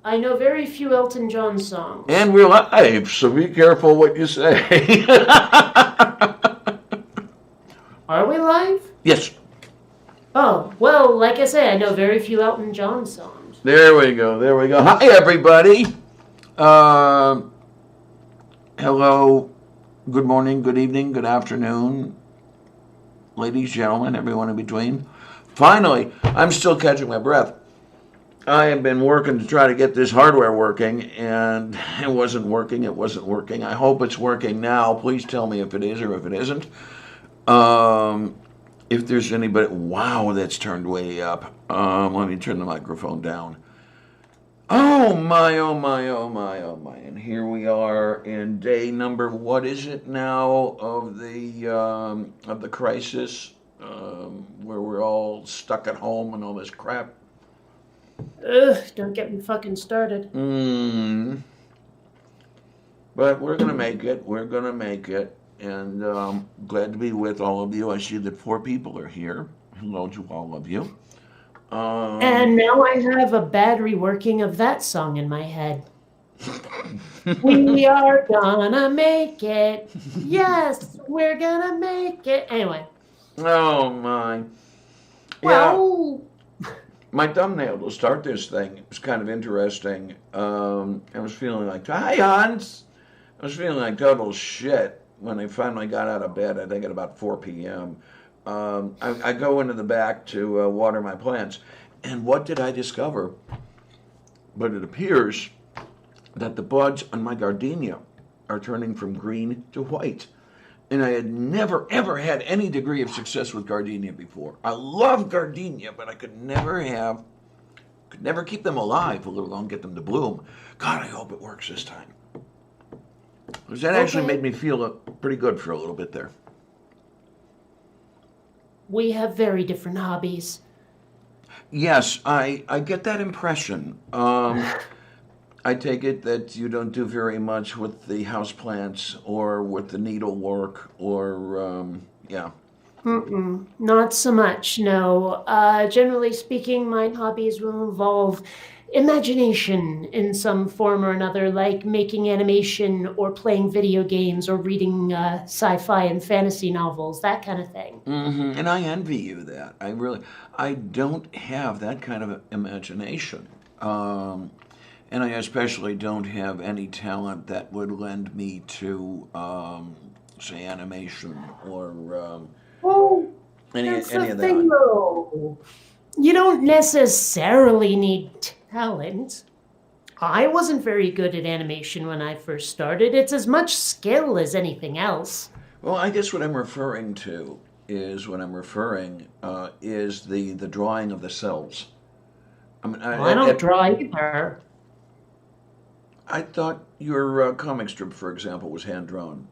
I know very few Elton John songs. And we're live, so be careful what you say. Are we live? Yes. Oh, well, like I say, I know very few Elton John songs. There we go. There we go. Hi, everybody. Hello. Good morning, good evening, good afternoon. Ladies, gentlemen, everyone in between. Finally, I'm still catching my breath. I have been working to try to get this hardware working, and it wasn't working. I hope it's working now. Please tell me if it is or if it isn't. If there's anybody, wow, that's turned way up. Let me turn the microphone down. Oh my, oh my, oh my, oh my. And here we are in day number, what is it now, of the crisis, where we're all stuck at home and all this crap. Ugh, don't get me fucking started. But we're going to make it. We're going to make it. And glad to be with all of you. I see that 4 people are here. Hello to all of you. And now I have a bad reworking of that song in my head. We are gonna make it. Yes, we're gonna make it. Anyway. Oh, my. Well... Yeah. My thumbnail to start this thing, it was kind of interesting. I was feeling like, hi, Hans. I was feeling like total shit when I finally got out of bed, I think at about 4 p.m. I go into the back to water my plants. And what did I discover? But it appears that the buds on my gardenia are turning from green to white. And I had never, ever had any degree of success with gardenia before. I love gardenia, but I could never keep them alive, let alone get them to bloom. God, I hope it works this time. Because that actually made me feel pretty good for a little bit there. We have very different hobbies. Yes, I get that impression. I take it that you don't do very much with the houseplants or with the needlework or, yeah. Not so much, no. Generally speaking, my hobbies will involve imagination in some form or another, like making animation or playing video games or reading sci-fi and fantasy novels, that kind of thing. And I envy you that. I don't have that kind of imagination. And I especially don't have any talent that would lend me to, say, animation or any That's of the that. thing, though. You don't necessarily need talent. I wasn't very good at animation when I first started. It's as much skill as anything else. Well, I guess what I'm referring to is the drawing of the cells. I mean, I don't draw either. I thought your comic strip, for example, was hand-drawn.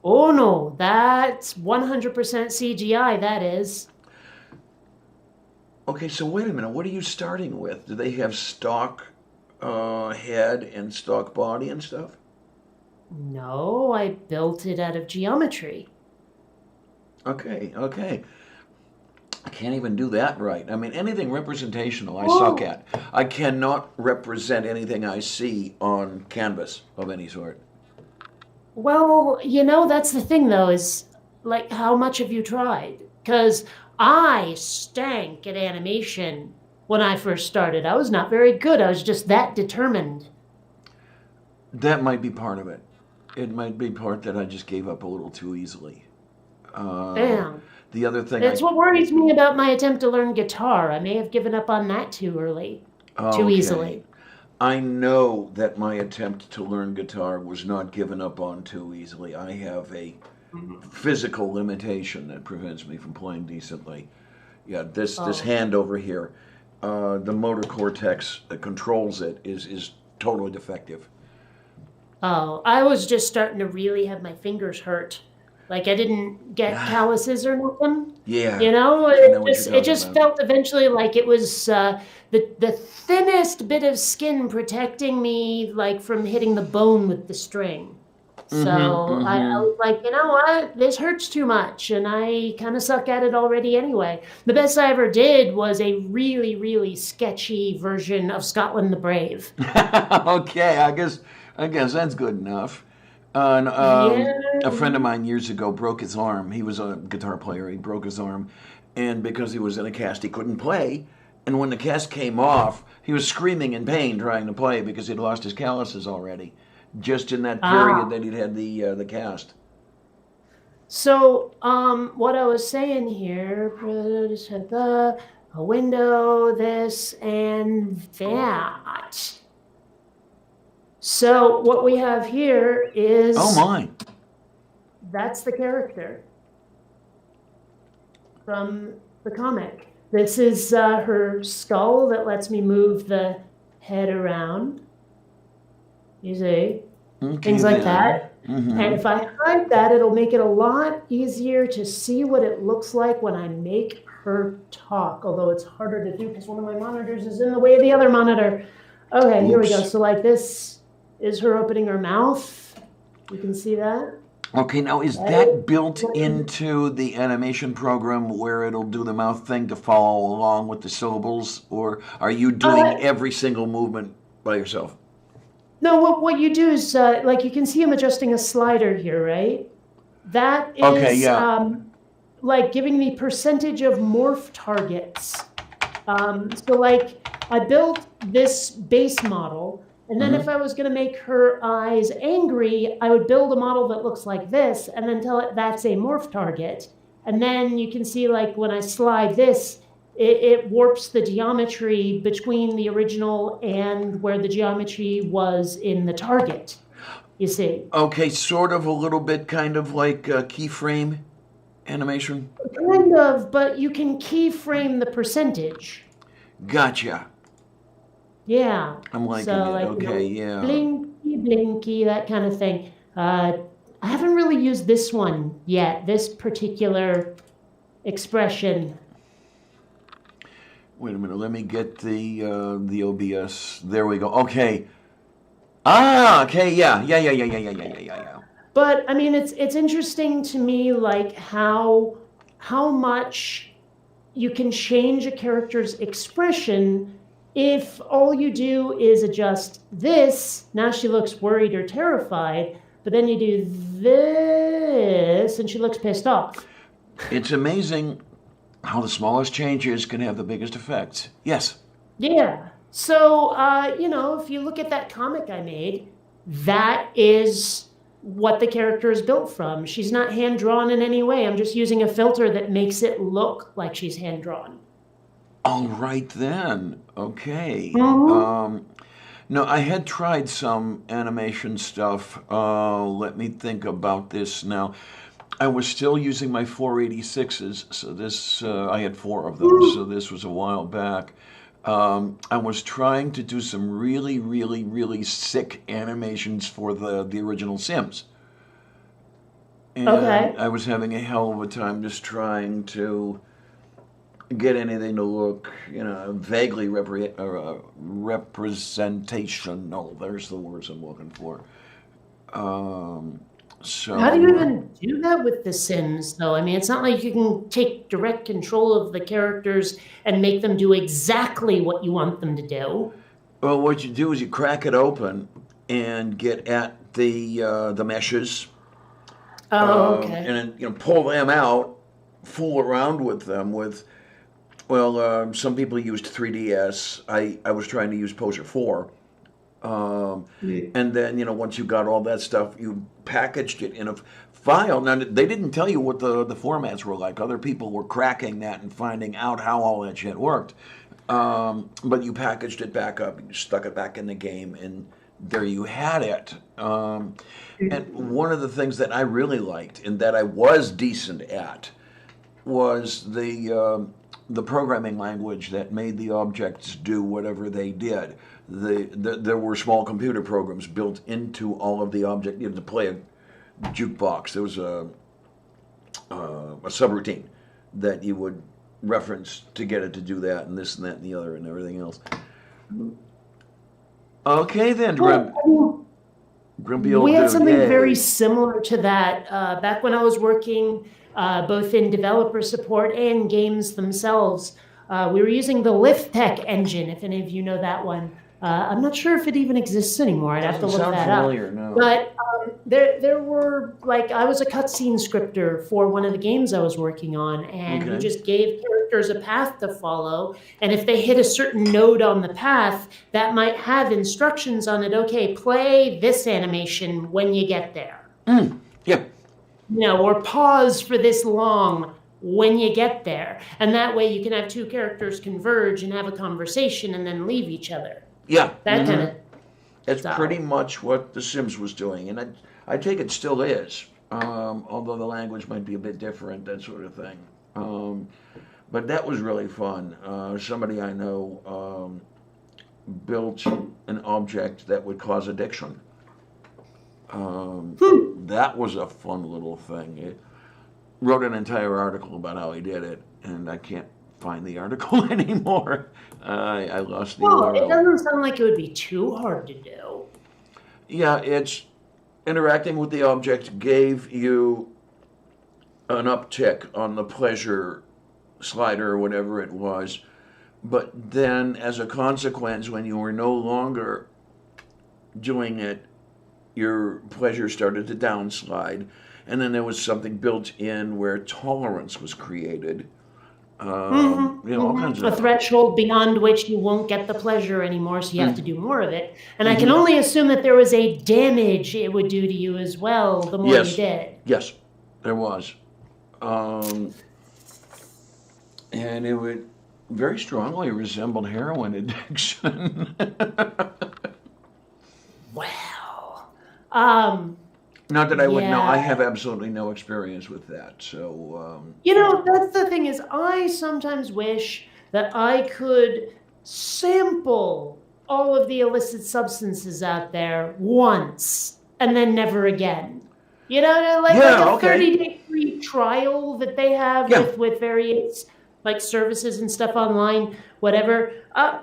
Oh, no, that's 100% CGI, that is. Okay, so wait a minute. What are you starting with? Do they have stock head and stock body and stuff? No, I built it out of geometry. Okay. I can't even do that right. I mean, anything representational I suck at. I cannot represent anything I see on canvas of any sort. Well, that's the thing, though, is, like, how much have you tried? Because I stank at animation when I first started. I was not very good. I was just that determined. That might be part of it. It might be part that I just gave up a little too easily. Damn. The other thing... That's what worries me about my attempt to learn guitar. I may have given up on that too early. Too easily. I know that my attempt to learn guitar was not given up on too easily. I have a physical limitation that prevents me from playing decently. Yeah, this Oh. hand over here, the motor cortex that controls it is totally defective. Oh, I was just starting to really have my fingers hurt. Like I didn't get Ah, calluses or nothing. yeah, You know, I know what you're it talking just about. felt eventually like it was the thinnest bit of skin protecting me like from hitting the bone with the string. Mm-hmm, So I mm-hmm. was like, you know what? This hurts too much, and I kind of suck at it already anyway. The best I ever did was a really, really sketchy version of Scotland the Brave. Okay, I guess that's good enough. Yeah. A friend of mine years ago broke his arm. He was a guitar player. He broke his arm, and because he was in a cast, he couldn't play. And when the cast came off, he was screaming in pain trying to play because he'd lost his calluses already, just in that period Ah. that he'd had the cast. So, what I was saying here, a window, this, and that. So, what we have here Oh is my! that's the character from the comic. This is her skull that lets me move the head around. You see, Okay things like then. that. And Mm-hmm. if I hide that, it'll make it a lot easier to see what it looks like when I make her talk, although it's harder to do because one of my monitors is in the way of the other monitor. Okay, here we go. Oops. So like this is her opening her mouth. You can see that. Okay, now is Right? that built into the animation program where it'll do the mouth thing to follow along with the syllables, or are you Uh, doing every single movement by yourself? no, what you do is like you can see I'm adjusting a slider here, right? That Okay, is yeah. like giving me percentage of morph targets. So like I built this base model, and then Hmm. if I was going to make her eyes angry, I would build a model that looks like this, and then tell it that's a morph target. And then you can see like when I slide this, it warps the geometry between the original and where the geometry was in the target. You see, Okay, sort of a little bit kind of like keyframe animation. kind of, but you can keyframe the percentage. Gotcha. Yeah. I'm liking So it. like, Okay, yeah. blinky, blinky, that kind of thing. I haven't really used this one yet, this particular expression. Wait a minute. Let me get the OBS. There we go. Okay. Ah, okay. Yeah, yeah, yeah, yeah, yeah, yeah, yeah, yeah, yeah, yeah. But I mean it's interesting to me like how much you can change a character's expression if all you do is adjust this. Now she looks worried or terrified, but then you do this and she looks pissed off. It's amazing how the smallest changes can have the biggest effects. Yes. Yeah. So, if you look at that comic I made, that is what the character is built from. She's not hand drawn in any way. I'm just using a filter that makes it look like she's hand drawn. All right then. Okay. Mm-hmm. No, I had tried some animation stuff. Let me think about this now. I was still using my 486s, so this I had four of them, so this was a while back. I was trying to do some really, really, really sick animations for the original Sims, and Okay. I was having a hell of a time just trying to get anything to look, vaguely representational. There's the words I'm looking for. Um, How do you so, even do that with The Sims, though? I mean, it's not like you can take direct control of the characters and make them do exactly what you want them to do. well, what you do is you crack it open and get at the meshes, Oh, okay. and then pull them out, fool around with them with. Well, some people used 3ds. I was trying to use Poser 4. And then, once you got all that stuff, you packaged it in a file. Now, they didn't tell you what the formats were like. Other people were cracking that and finding out how all that shit worked. But you packaged it back up, you stuck it back in the game, and there you had it. And one of the things that I really liked and that I was decent at was the programming language that made the objects do whatever they did. There were small computer programs built into all of the objects. You had to play a jukebox. There was a subroutine that you would reference to get it to do that and this and that and the other and everything else. Okay then, Grumpy old We had dude, something yay. very similar to that back when I was working both in developer support and games themselves. We were using the LiftTech engine, if any of you know that one. I'm not sure if it even exists anymore. I'd have to Doesn't look sound that familiar, up. no. But there were, like, I was a cutscene scripter for one of the games I was working on, and we Okay. just gave characters a path to follow. And if they hit a certain node on the path, that might have instructions on it. Okay, play this animation when you get there. Yeah. Or pause for this long when you get there. And that way you can have two characters converge and have a conversation and then leave each other. Yeah. That kind of It's style. pretty much what The Sims was doing, and I take it still is, although the language might be a bit different, that sort of thing. But that was really fun. Somebody I know built an object that would cause addiction. That was a fun little thing. It wrote an entire article about how he did it, and I can't find the article anymore. I lost the Well, it URL. doesn't sound like it would be too hard to do. Yeah, it's interacting with the object gave you an uptick on the pleasure slider or whatever it was. But then, as a consequence, when you were no longer doing it, your pleasure started to downslide. And then there was something built in where tolerance was created. All kinds A of. threshold beyond which you won't get the pleasure anymore, so you have to do more of it. And I can only assume that there was a damage it would do to you as well the more Yes. you did. Yes, there was. And it would very strongly resembled heroin addiction. Wow. Not that I would know. I Yeah. have absolutely no experience with that. So, That's the thing is I sometimes wish that I could sample all of the illicit substances out there once and then never again. Like Yeah, a okay. 30-day free trial that they have Yeah. with various like services and stuff online, whatever.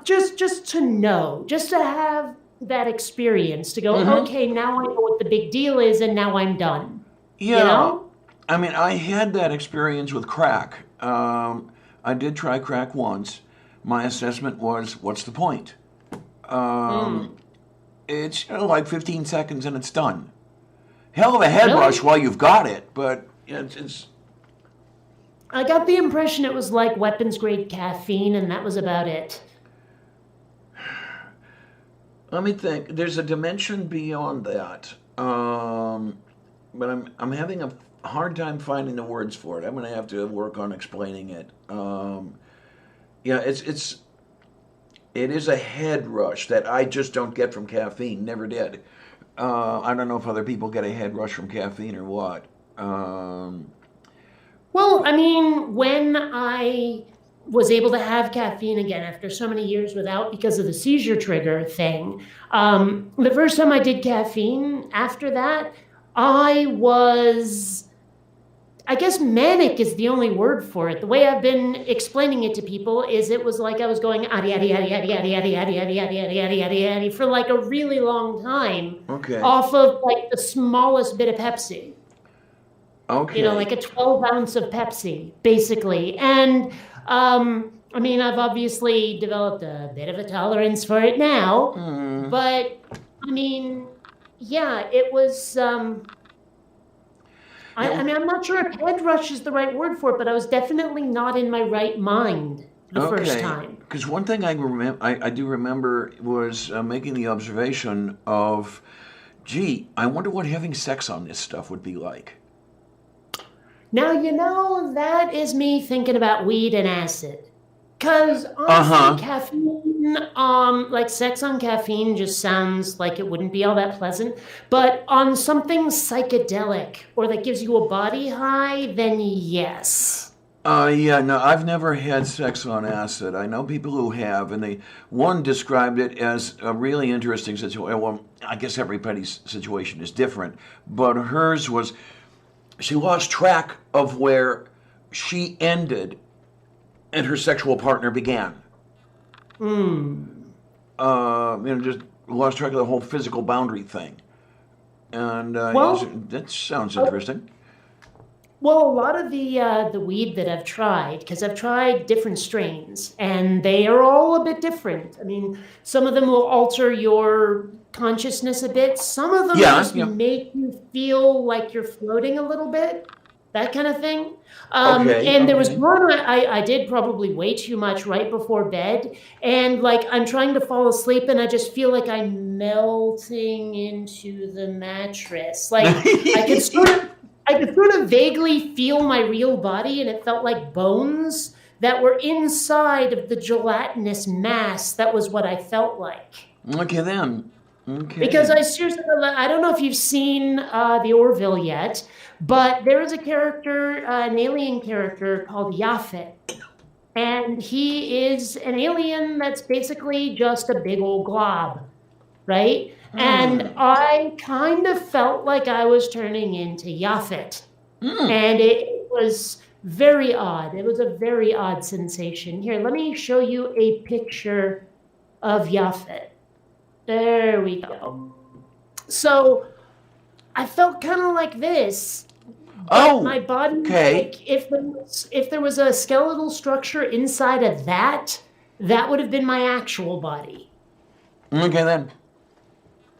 Just to know, just to have that experience to go, okay, now I know what the big deal is and now I'm done. yeah. I mean, I had that experience with crack. I did try crack once. My assessment was, what's the point? It's like 15 seconds and it's done. Hell of a head Really? rush while you've got it, but it's I got the impression it was like weapons grade caffeine and that was about it. let me think. There's a dimension beyond that, but I'm having a hard time finding the words for it. I'm going to have to work on explaining it. Yeah, it is a head rush that I just don't get from caffeine. Never did. I don't know if other people get a head rush from caffeine or what. Well, I mean, when I was able to have caffeine again after so many years without because of the seizure trigger thing, the first time I did caffeine after that, I was, I guess manic is the only word for it. The way I've been explaining it to people is it was like I was going addy addy addy addy addy addy addy addy addy addy addy addy addy for like a really long time Okay. off of like the smallest bit of Pepsi. Okay. Like a 12 ounce of Pepsi, basically. And I mean, I've obviously developed a bit of a tolerance for it now, but I mean, yeah, it was. I mean, I'm not sure if head rush is the right word for it, but I was definitely not in my right mind the first time. Because one thing I do remember was making the observation of, gee, I wonder what having sex on this stuff would be like. Now, that is me thinking about weed and acid. Because Uh honestly, huh. caffeine, like sex on caffeine just sounds like it wouldn't be all that pleasant. But on something psychedelic or that gives you a body high, then yes. Yeah, no, I've never had sex on acid. I know people who have, and one described it as a really interesting situation. Well, I guess everybody's situation is different, but hers was she lost track of where she ended and her sexual partner began. Hmm. Just lost track of the whole physical boundary thing. And Well, that sounds uh, interesting. well, a lot of the weed that I've tried, because I've tried different strains, and they are all a bit different. I mean, some of them will alter your consciousness a bit. Some of them Yeah, just yeah. make you feel like you're floating a little bit, that kind of thing. Okay, And there was okay. one I did probably way too much right before bed, and like I'm trying to fall asleep, and I just feel like I'm melting into the mattress. Like I could sort of I could sort of vaguely feel my real body, and it felt like bones that were inside of the gelatinous mass. That was what I felt like. Okay then. Because Okay. I seriously, I don't know if you've seen the Orville yet, but there is a character, an alien character called Yaphet, and he is an alien that's basically just a big old glob, right? And Hmm. I kind of felt like I was turning into Yaphet. Hmm. And it was very odd. It was a very odd sensation. Here, let me show you a picture of Yaphet. There we go. So I felt kind of like this, but my Oh, body, okay. like if there was a skeletal structure inside of that, that would have been my actual body. Okay then.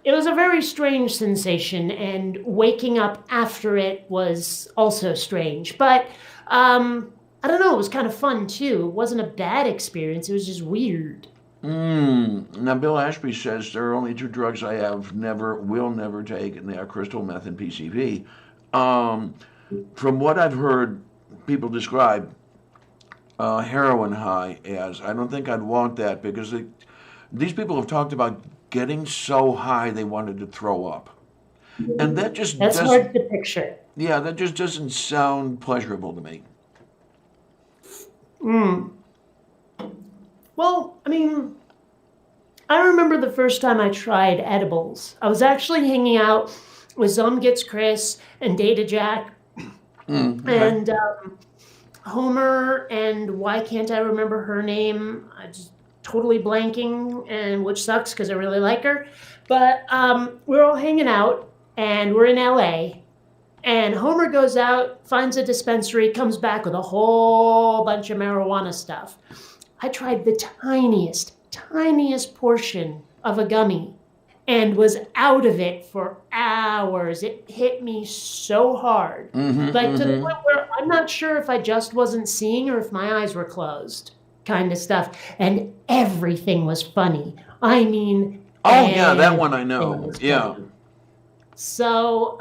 It was a very strange sensation, and waking up after it was also strange. But I don't know, it was kind of fun too. It wasn't a bad experience, it was just weird. Now, Bill Ashby says there are only two drugs I have will never take, and they are crystal meth and PCP. Um, from what I've heard people describe heroin high as, I don't think I'd want that because these people have talked about getting so high they wanted to throw up. And that just That's does, hard to picture. yeah, that just doesn't sound pleasurable to me. Mm. Well, I mean, I remember the first time I tried edibles. I was actually hanging out with Gets Chris and Data Jack Okay. and Homer, and why can't I remember her name? I just totally blanking, and which sucks because I really like her. But we're all hanging out, and we're in LA. And Homer goes out, finds a dispensary, comes back with a whole bunch of marijuana stuff. I tried the tiniest portion of a gummy and was out of it for hours. It hit me so hard, Mm-hmm, like to the mm-hmm. point where I'm not sure if I just wasn't seeing or if my eyes were closed, kind of stuff. And everything was funny. I mean, Oh, yeah, that one I everything know. was Yeah. funny. So,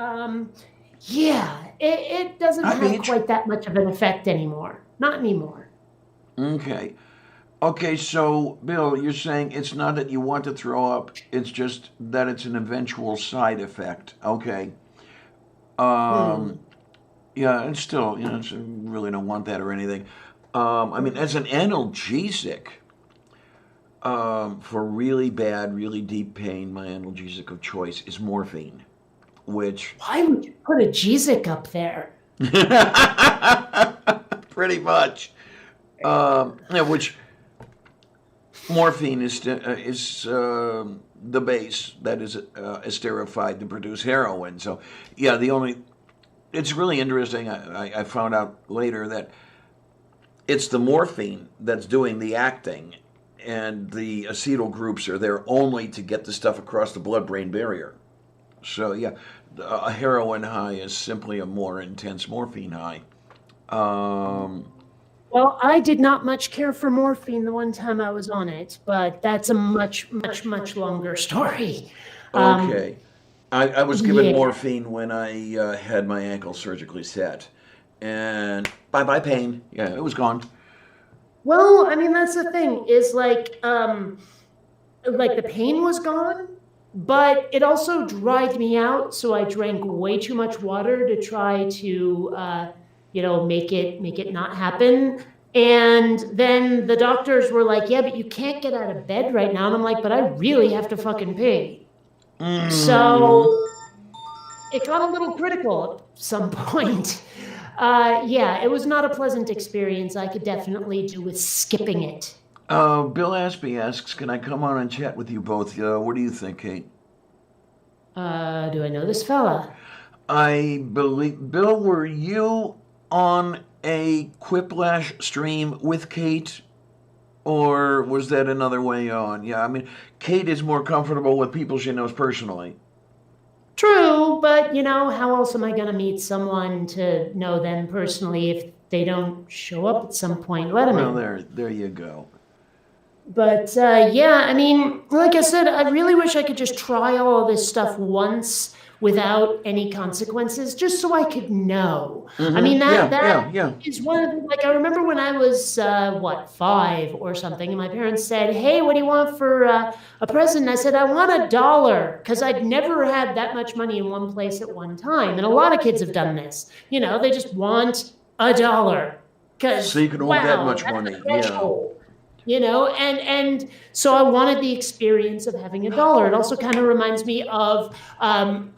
yeah, it doesn't Hi, have Beach. quite that much of an effect anymore. Not anymore. Okay. Okay, so Bill, you're saying it's not that you want to throw up, it's just that it's an eventual side effect. Okay. Um, Hmm. yeah, and still, really don't want that or anything. I mean, as an analgesic, for really bad, really deep pain, my analgesic of choice is morphine, which Why would you put a Jizik up there? pretty much, yeah, which morphine is the base that is esterified to produce heroin. So, yeah, it's really interesting. I found out later that it's the morphine that's doing the acting, and the acetyl groups are there only to get the stuff across the blood-brain barrier. So, yeah, a heroin high is simply a more intense morphine high. Um, Well, I did not much care for morphine the one time I was on it, but that's a much longer story. Um, okay. I was given yeah. morphine when I had my ankle surgically set. And bye bye pain. Yeah, it was gone. Well, I mean, that's the thing is like the pain was gone, but it also dried me out. So I drank way too much water to try to, make it not happen. And then the doctors were like, yeah, but you can't get out of bed right now. And I'm like, but I really have to fucking pee. So it got a little critical at some point. Yeah, it was not a pleasant experience. I could definitely do with skipping it. Bill Ashby asks, can I come on and chat with you both? What do you think, Kate? Do I know this fella? I believe, Bill, were you on a Quiplash stream with Kate? Or was that another way on? Yeah, I mean, Kate is more comfortable with people she knows personally. True, but how else am I going to meet someone to know them personally if they don't show up at some point? Let them Well, in. there you go. But yeah, I mean, like I said, I really wish I could just try all of this stuff once without any consequences, just so I could know. I mean, Yeah. is one of the, like, I remember when I was 5 or something, and my parents said, "Hey, what do you want for a present?" And I said, "I want $1," because I'd never had that much money in one place at one time, and a lot of kids have done this. They just want $1 because So you can hold that much money, and so I wanted the experience of having $1. It also kind of reminds me of,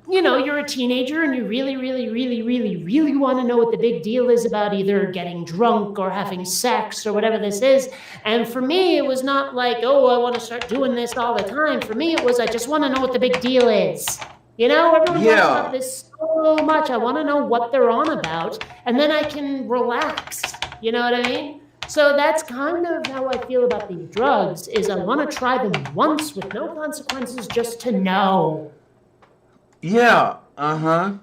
you're a teenager and you really, really, really, really, really want to know what the big deal is about either getting drunk or having sex or whatever this is. And for me, it was not like, oh, I want to start doing this all the time. For me, it was, I just want to know what the big deal is. Everyone talks about this so much. I want to know what they're on about, and then I can relax. You know what I mean? So that's kind of how I feel about these drugs, is I want to try them once with no consequences just to know. Yeah, uh-huh.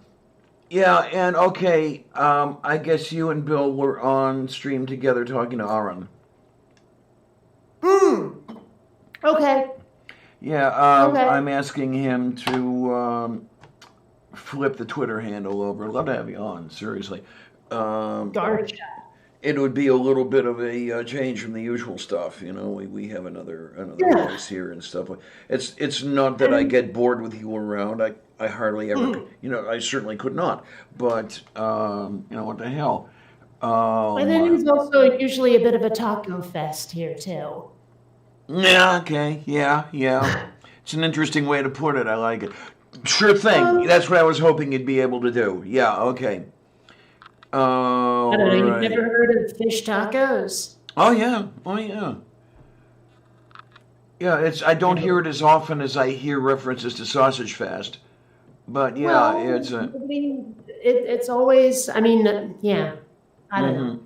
Yeah, and okay, I guess you and Bill were on stream together talking to Aaron. Okay. Yeah, Okay. I'm asking him to flip the Twitter handle over. I'd love to have you on, seriously. Gotcha. It would be a little bit of a change from the usual stuff. We have another Yeah. voice here and stuff. It's not that I get bored with you around. I hardly ever, I certainly could not. But what the hell? And then it's also usually a bit of a taco fest here too. Yeah. Okay. Yeah. It's an interesting way to put it. I like it. Sure thing. That's what I was hoping you'd be able to do. Yeah. Okay. I don't know. You've never heard of fish tacos? Oh yeah. Yeah, I don't hear it as often as I hear references to Sausage Fest, but yeah, Well, it's a. I mean, it's always. I mean, yeah. I don't know.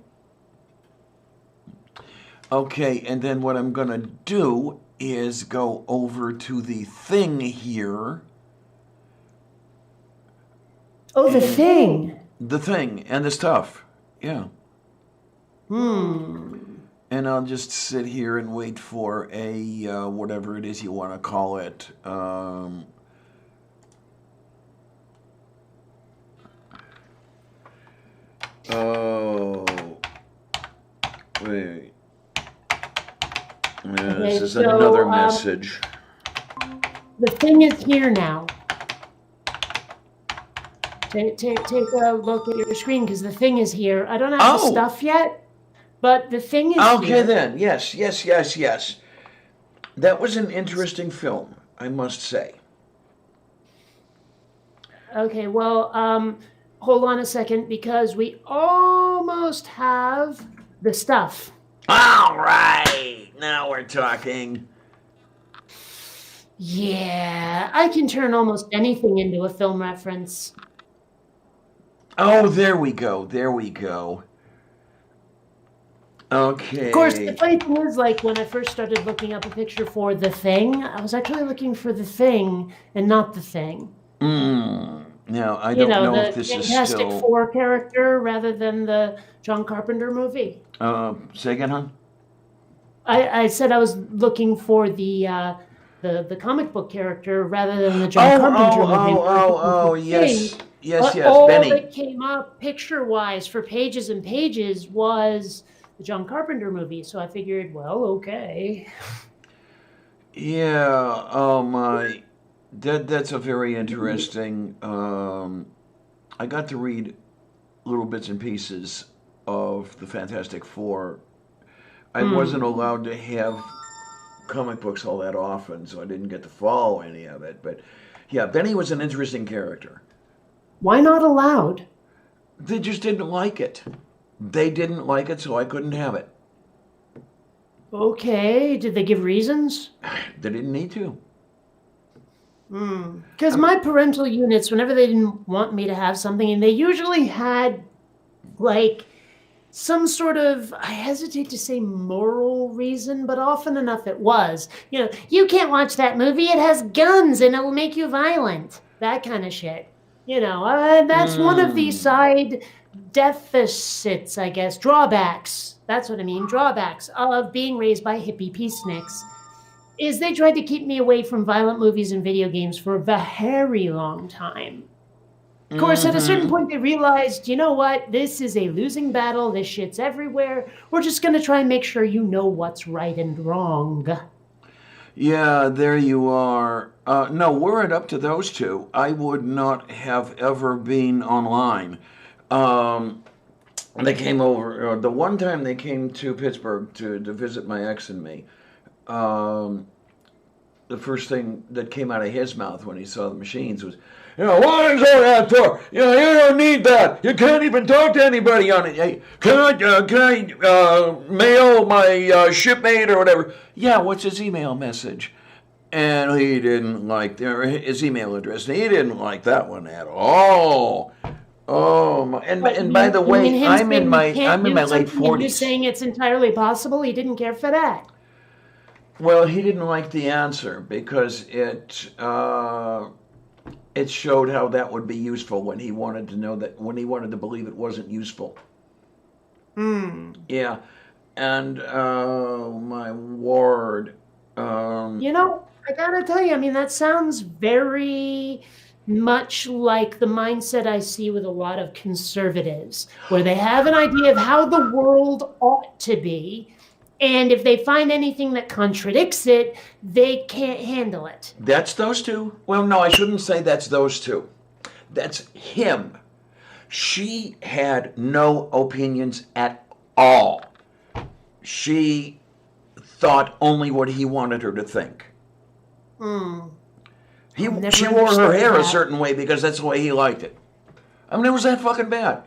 Okay, and then what I'm gonna do is go over to the thing here. Oh, the thing. The thing and the stuff. Yeah. And I'll just sit here and wait for a whatever it is you want to call it. Oh, wait. This is another message. The thing is here now. Take a look at your screen because the thing is here. I don't have the stuff yet, but the thing is here. Okay then. Yes. That was an interesting film, I must say. Okay, well, hold on a second because we almost have the stuff. All right. Now we're talking. Yeah, I can turn almost anything into a film reference. Oh, there we go. Okay. Of course, the funny thing is, like, when I first started looking up a picture for The Thing, I was actually looking for The Thing and not The Thing. Now, I don't know if this is Fantastic still... Four character rather than the John Carpenter movie. Say again, huh? I said I was looking for the comic book character rather than the John Carpenter movie. Yes, all Benny. that came up picture-wise for pages and pages was the John Carpenter movie. So I figured, well, okay. Yeah. Oh my. That's a very interesting. I got to read little bits and pieces of the Fantastic Four. I wasn't Hmm. allowed to have comic books all that often, so I didn't get to follow any of it. But yeah, Benny was an interesting character. Why not allowed? They just didn't like it. They didn't like it, so I couldn't have it. Okay. Did they give reasons? They didn't need to. Because I'm, my parental units, whenever they didn't want me to have something, and they usually had like some sort of, I hesitate to say moral reason, but often enough it was. You can't watch that movie. It has guns and it will make you violent. That kind of shit. That's one of the mm, side deficits, I guess, drawbacks. That's what I mean. Drawbacks of being raised by hippie peaceniks is they tried to keep me away from violent movies and video games for a very long time. Of course, at a certain hmm. point, they realized, you know what? This is a losing battle. This shit's everywhere. We're just going to try and make sure you know what's right and wrong. Yeah, there you are. No, were it up to those two, I would not have ever been online. Um, they came over, the one time they came to Pittsburgh to visit my ex and me, um, the first thing that came out of his mouth when he saw the machines was, what is all that for? You don't need that. You can't even talk to anybody on it. Hey, can I mail my shipmate or whatever? Yeah, what's his email message? And he didn't like his email address. And he didn't like that one at all. Oh, my, But and by the you mean way, him saying you can't I'm in do my late something and you 40s. saying it's entirely possible? He didn't care for that. Well, he didn't like the answer because it showed how that would be useful when he wanted to know that when he wanted to believe it wasn't useful. Hmm. Yeah, and oh my word, um, I gotta tell you, I mean, that sounds very much like the mindset I see with a lot of conservatives, where they have an idea of how the world ought to be. And if they find anything that contradicts it, they can't handle it. that's those two. Well, no, I shouldn't say that's those two. That's him. She had no opinions at all. She thought only what he wanted her to think. Hmm. She Never wore her understood hair a that. certain way because that's the way he liked it. I mean, it was that fucking bad.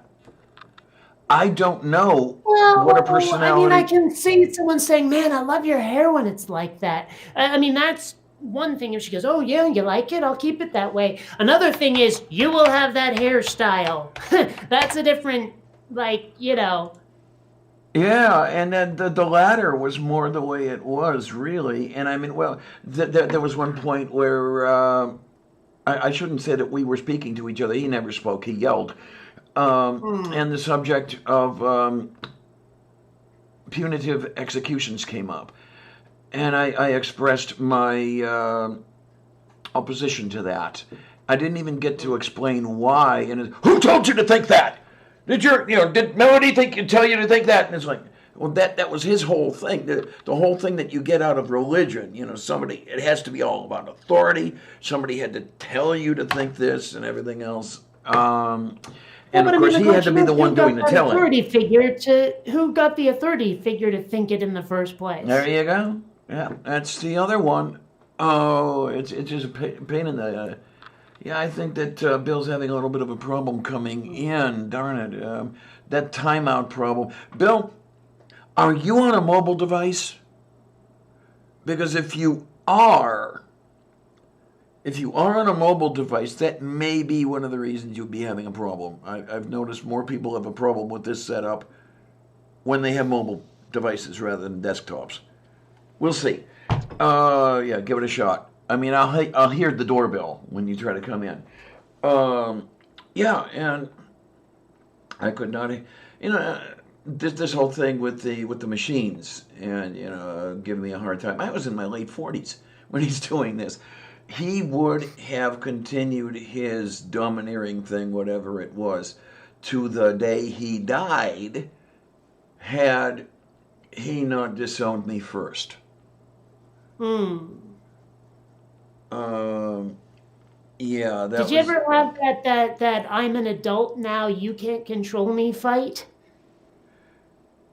I don't know what a Well, I mean, I personality. can see someone saying, "Man, I love your hair when it's like that." I mean, that's one thing. If she goes, "Oh yeah, you like it? I'll keep it that way." Another thing is, you will have that hairstyle. That's a different, like. Yeah, and then the latter was more the way it was, really. And I mean, well, there was one point where I shouldn't say that we were speaking to each other. He never spoke, he yelled. Hmm. And the subject of punitive executions came up. And I expressed my opposition to that. I didn't even get to explain why. And who told you to think that? Did Melody tell you to think that? And it's like, well, that was his whole thing. The whole thing that you get out of religion, it has to be all about authority. Somebody had to tell you to think this and everything else. Well, And but of I mean, course, the he had to question be the is, one doing the telling. who got the authority figure to think it in the first There place? you go. Yeah, that's the other one. Oh, it's just a pain in the. Yeah, I think that Bill's having a little bit of a problem coming in. Darn it, that timeout problem. Bill, are you on a mobile device? Because if you are on a mobile device, that may be one of the reasons you'll be having a problem. I've noticed more people have a problem with this setup when they have mobile devices rather than desktops. We'll see. Yeah, give it a shot. I mean, I'll hear the doorbell when you try to come in. Yeah, and I could not, this whole thing with the machines and giving me a hard time. I was in my late 40s when he's doing this. He would have continued his domineering thing, whatever it was, to the day he died, had he not disowned me first. Hmm. Yeah, that Did you was ever have that I'm an adult now, you can't control me fight?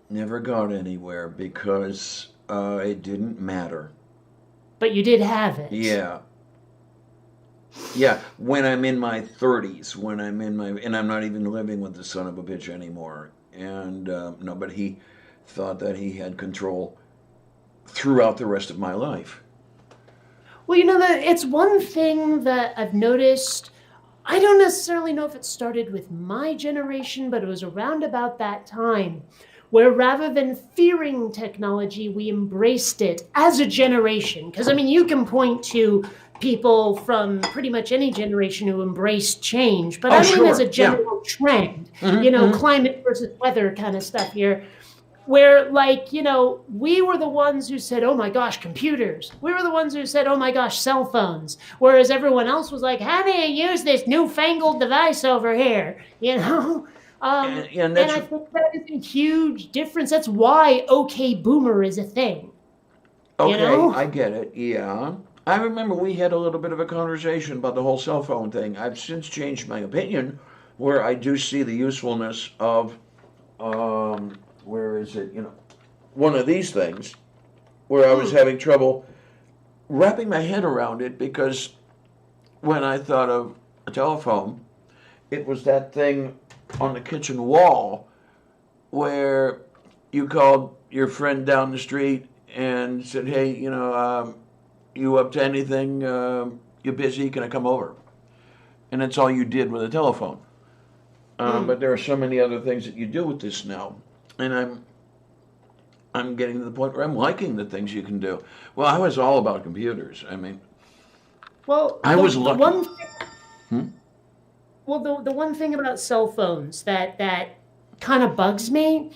never got anywhere because it didn't matter. But you did have it. Yeah, yeah. When I'm in my 30s, and I'm not even living with the son of a bitch anymore. And no, but he thought that he had control throughout the rest of my life. Well, it's one thing that I've noticed. I don't necessarily know if it started with my generation, but it was around about that time where rather than fearing technology, we embraced it as a generation. Because, I mean, you can point to people from pretty much any generation who embraced change, but Oh, I mean, as sure. a Yeah. general trend, Mm-hmm. climate versus weather kind of stuff here. Where, like, we were the ones who said, oh my gosh, computers. We were the ones who said, oh my gosh, cell phones. Whereas everyone else was like, how do you use this newfangled device over here? And And that's I think that is a huge difference. That's why OK Boomer is a thing, you okay. know? I get it. Yeah. I remember we had a little bit of a conversation about the whole cell phone thing. I've since changed my opinion, where I do see the usefulness of, where is it? One of these things, where I was having trouble wrapping my head around it because when I thought of a telephone, it was that thing on the kitchen wall where you called your friend down the street and said, "Hey, you up to anything? You busy? Can I come over?" And that's all you did with a telephone. But there are so many other things that you do with this now, and I'm getting to the point where I'm liking the things you can do. Well, I was all about computers. I mean, Well, I was lucky. The one thing about cell phones that kind of bugs me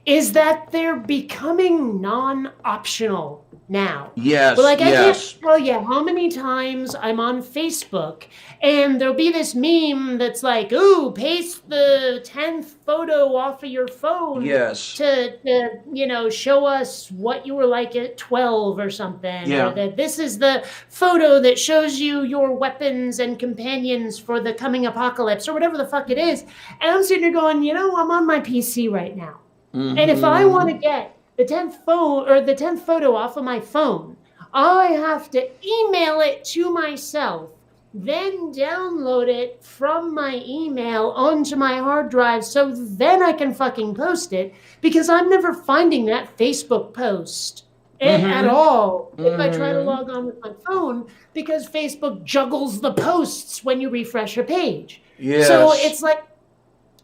is that they're becoming non-optional now. Yes, But like I can't yes, tell you how many times I'm on Facebook and there'll be this meme that's like, ooh, paste the 10th photo off of your phone yes, to show us what you were like at 12 or something. yeah. Or that this is the photo that shows you your weapons and companions for the coming apocalypse or whatever the fuck it is. And I'm sitting there going, I'm on my PC right now. And if I want to get the 10th phone or the 10th photo off of my phone, I have to email it to myself, then download it from my email onto my hard drive so then I can fucking post it because I'm never finding that Facebook post at all if I try to log on with my phone because Facebook juggles the posts when you refresh a page. Yes. So it's like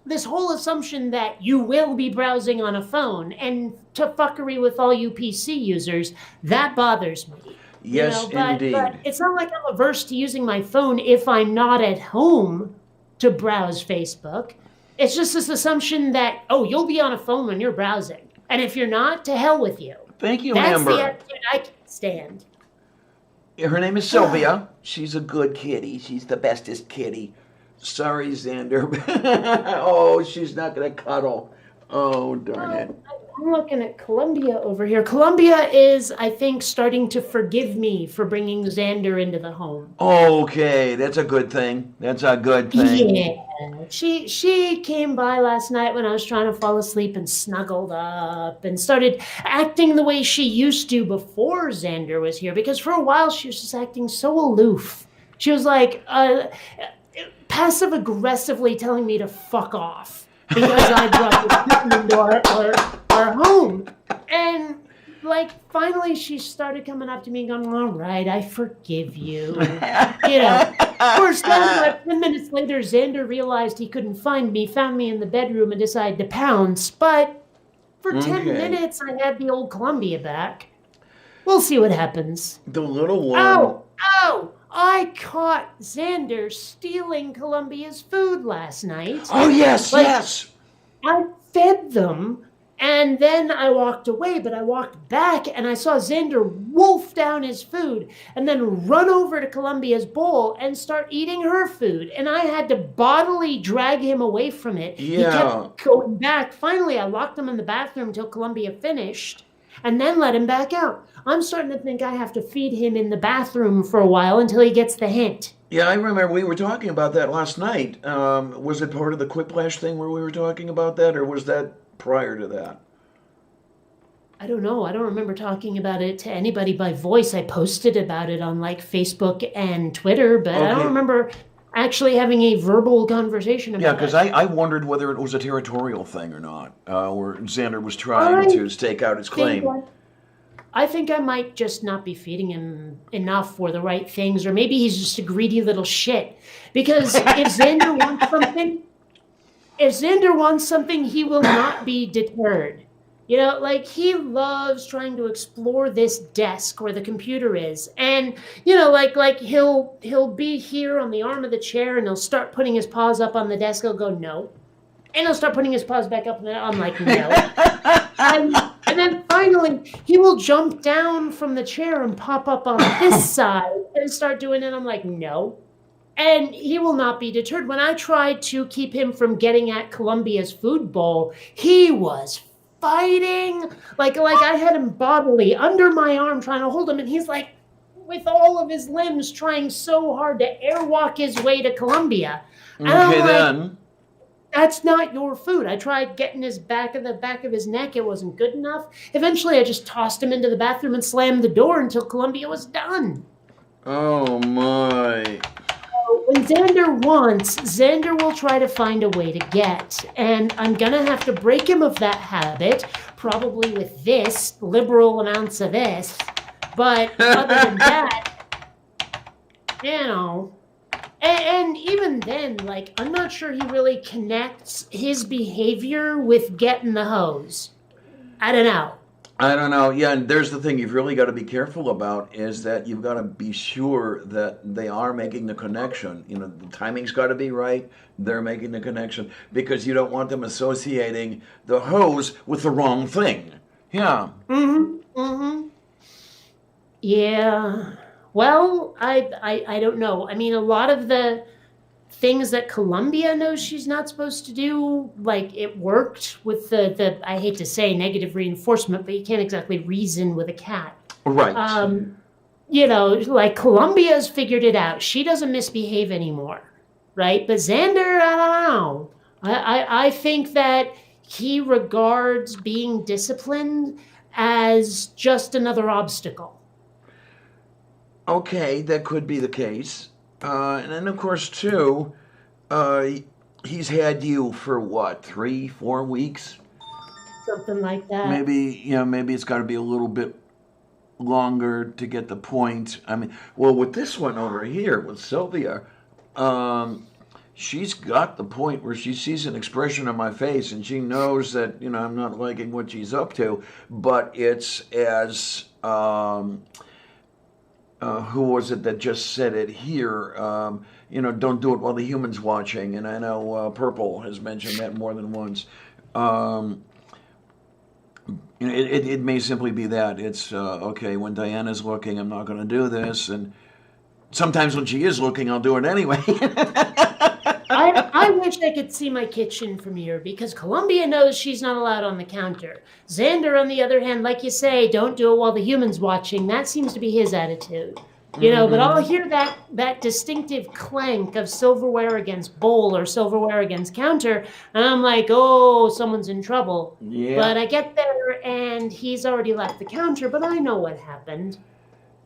this whole assumption that you will be browsing on a phone, and to fuckery with all you PC users, that bothers me. Yes, indeed. But it's not like I'm averse to using my phone if I'm not at home to browse Facebook. It's just this assumption that, you'll be on a phone when you're browsing. And if you're not, to hell with you. Thank you, That's Amber. the attitude I can't stand. Her name is Sylvia. She's a good kitty. She's the bestest kitty. Sorry, Xander. Oh, she's not going to cuddle. Oh, darn it. I'm looking at Columbia over here. Columbia is, I think, starting to forgive me for bringing Xander into the home. Okay, that's a good thing. That's a good thing. Yeah. She came by last night when I was trying to fall asleep and snuggled up and started acting the way she used to before Xander was here, because for a while she was just acting so aloof. She was like passive aggressively telling me to fuck off because I brought this kitten into our home. And like finally she started coming up to me and going, all right, I forgive you. Of course, then like 10 minutes later, Xander realized he couldn't find me, found me in the bedroom and decided to pounce. But for 10 minutes, I had the old Columbia back. We'll see what happens. The little one. Oh, I caught Xander stealing Columbia's food last night. Oh, yes, yes. I fed them, And then I walked away, but I walked back and I saw Xander wolf down his food and then run over to Columbia's bowl and start eating her food. And I had to bodily drag him away from it. He Yeah. kept going back. Finally, I locked him in the bathroom until Columbia finished and then let him back out. I'm starting to think I have to feed him in the bathroom for a while until he gets the hint. Yeah, I remember we were talking about that last night. Was it part of the Quiplash thing where we were talking about that, or was that prior to that? I don't know. I don't remember talking about it to anybody by voice. I posted about it on like Facebook and Twitter, but I don't Okay. remember actually having a verbal conversation about Yeah, it. because I wondered whether it was a territorial thing or not, where Xander was trying to stake out his claim. I think I might just not be feeding him enough for the right things, or maybe he's just a greedy little shit. Because if Xander wants something, he will not be deterred. You know, like he loves trying to explore this desk where the computer is, and you know, like he'll be here on the arm of the chair, and he'll start putting his paws up on the desk. He'll go no, and he'll start putting his paws back up, and I'm like no, and then finally he will jump down from the chair and pop up on this side and start doing it. I'm like no. And he will not be deterred. When I tried to keep him from getting at Columbia's food bowl, he was fighting. Like I had him bodily under my arm trying to hold him, and he's like with all of his limbs trying so hard to airwalk his way to Columbia. And I'm Okay, like, then. that's not your food. I tried getting his back of his neck. It wasn't good enough. Eventually, I just tossed him into the bathroom and slammed the door until Columbia was done. Oh my. When Xander wants, Xander will try to find a way to get. And I'm going to have to break him of that habit, probably with this, liberal amounts of this. But other than that, you know. And even then, like, I'm not sure he really connects his behavior with getting the hose. I don't know. I don't know. Yeah, and there's the thing you've really got to be careful about is that you've got to be sure that they are making the connection. You know, the timing's got to be right. They're making the connection because you don't want them associating the hose with the wrong thing. Yeah. Yeah. Well, I don't know. I mean, a lot of the things that Columbia knows she's not supposed to do, like it worked with the I hate to say negative reinforcement, but you can't exactly reason with a cat. Right. You know, like Columbia's figured it out. She doesn't misbehave anymore, right? But Xander, I don't know. I think that he regards being disciplined as just another obstacle. Okay, that could be the case. And then, of course, too, he's had you for what, 3-4 weeks? Something like that. Maybe it's got to be a little bit longer to get the point. I mean, well, with this one over here, with Sylvia, she's got the point where she sees an expression on my face and she knows that, you know, I'm not liking what she's up to, but it's as, who was it that just said it here? You know, don't do it while the human's watching. And I know Purple has mentioned that more than once. You know, it may simply be that it's okay. When Diana's looking, I'm not going to do this, and sometimes when she is looking, I'll do it anyway. I wish I could see my kitchen from here because Columbia knows she's not allowed on the counter. Xander, on the other hand, like you say, don't do it while the human's watching. That seems to be his attitude. You know, but I'll hear that distinctive clank of silverware against bowl or silverware against counter, and I'm like, oh, someone's in trouble. Yeah. But I get there, and he's already left the counter, but I know what happened.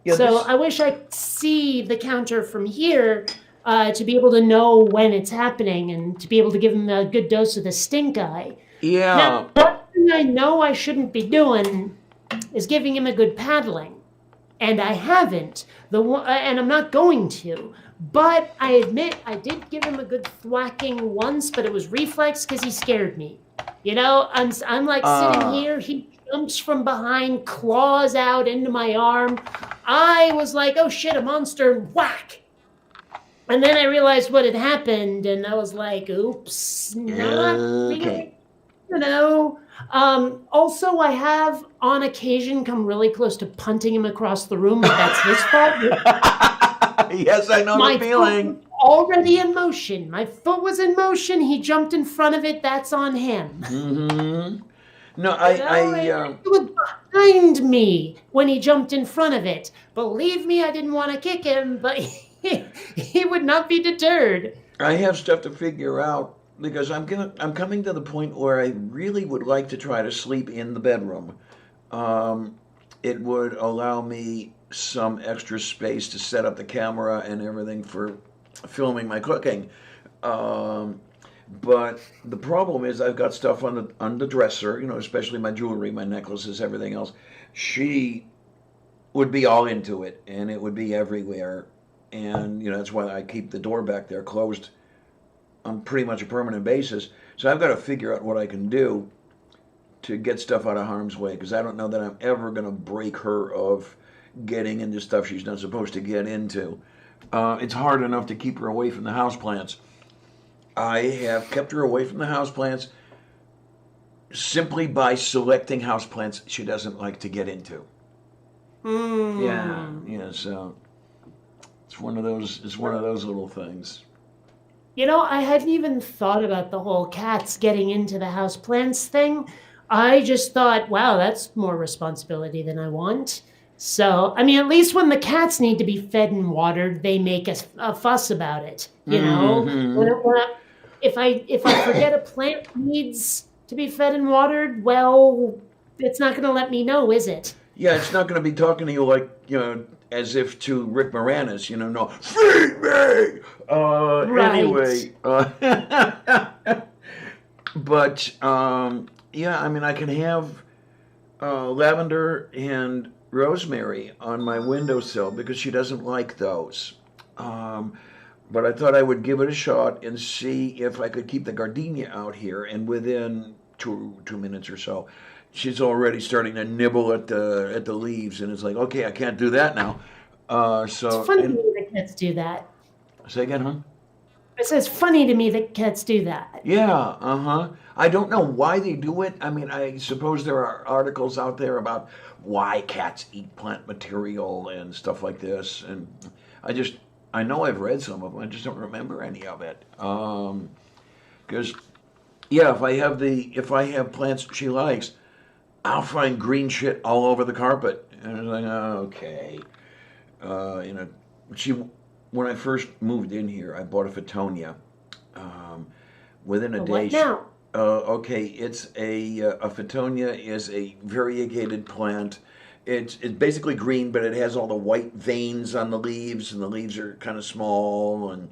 Yeah, So this- I wish I could see the counter from here to be able to know when it's happening and to be able to give him a good dose of the stink eye. yeah. Now, one thing I know I shouldn't be doing is giving him a good paddling. And I haven't, and I'm not going to. But I admit I did give him a good thwacking once, but it was reflex because he scared me. You know, I'm like sitting here, he jumps from behind, claws out into my arm. I was like, oh shit, a monster, whack! And then I realized what had happened, and I was like, oops, not really. Okay. You know, Also, I have on occasion come really close to punting him across the room, but that's his fault. Yes, I know My the foot was feeling. already in motion. My foot was in motion. He jumped in front of it. That's on him. Hmm. No, You know, he was behind me when he jumped in front of it. Believe me, I didn't want to kick him, but he would not be deterred. I have stuff to figure out because I'm coming to the point where I really would like to try to sleep in the bedroom. Um, it would allow me some extra space to set up the camera and everything for filming my cooking. Um, but the problem is I've got stuff on the dresser, especially my jewelry, my necklaces, everything else. She would be all into it, and it would be everywhere. And that's why I keep the door back there closed on pretty much a permanent basis. So I've got to figure out what I can do to get stuff out of harm's way because I don't know that I'm ever going to break her of getting into stuff she's not supposed to get into. It's hard enough to keep her away from the houseplants. I have kept her away from the houseplants simply by selecting houseplants she doesn't like to get into. Yeah. So it's one of those. It's one of those little things. I hadn't even thought about the whole cats getting into the house plants thing. I just thought, wow, that's more responsibility than I want. So, I mean, at least when the cats need to be fed and watered, they make a fuss about it. Mm-hmm. If I forget a plant needs to be fed and watered, well, it's not going to let me know, is it? Yeah, it's not going to be talking to you like as if to Rick Moranis. No, feed me. Right. Anyway, but yeah, I mean, I can have lavender and rosemary on my windowsill because she doesn't like those. But I thought I would give it a shot and see if I could keep the gardenia out here. And within two minutes or so, she's already starting to nibble at the leaves, and it's like, okay, I can't do that now. It's funny to me that cats do that. Say again, huh? It says funny to me that cats do that. Yeah, uh-huh. I don't know why they do it. I mean, I suppose there are articles out there about why cats eat plant material and stuff like this, and I know I've read some of them. I just don't remember any of it. Because yeah, if I have plants she likes, I'll find green shit all over the carpet, and it's like, okay, you know, she when I first moved in here, I bought a Fittonia. Um, Within a But day, what now? okay, it's a Fittonia is a variegated plant. It's basically green, but it has all the white veins on the leaves, and the leaves are kind of small, and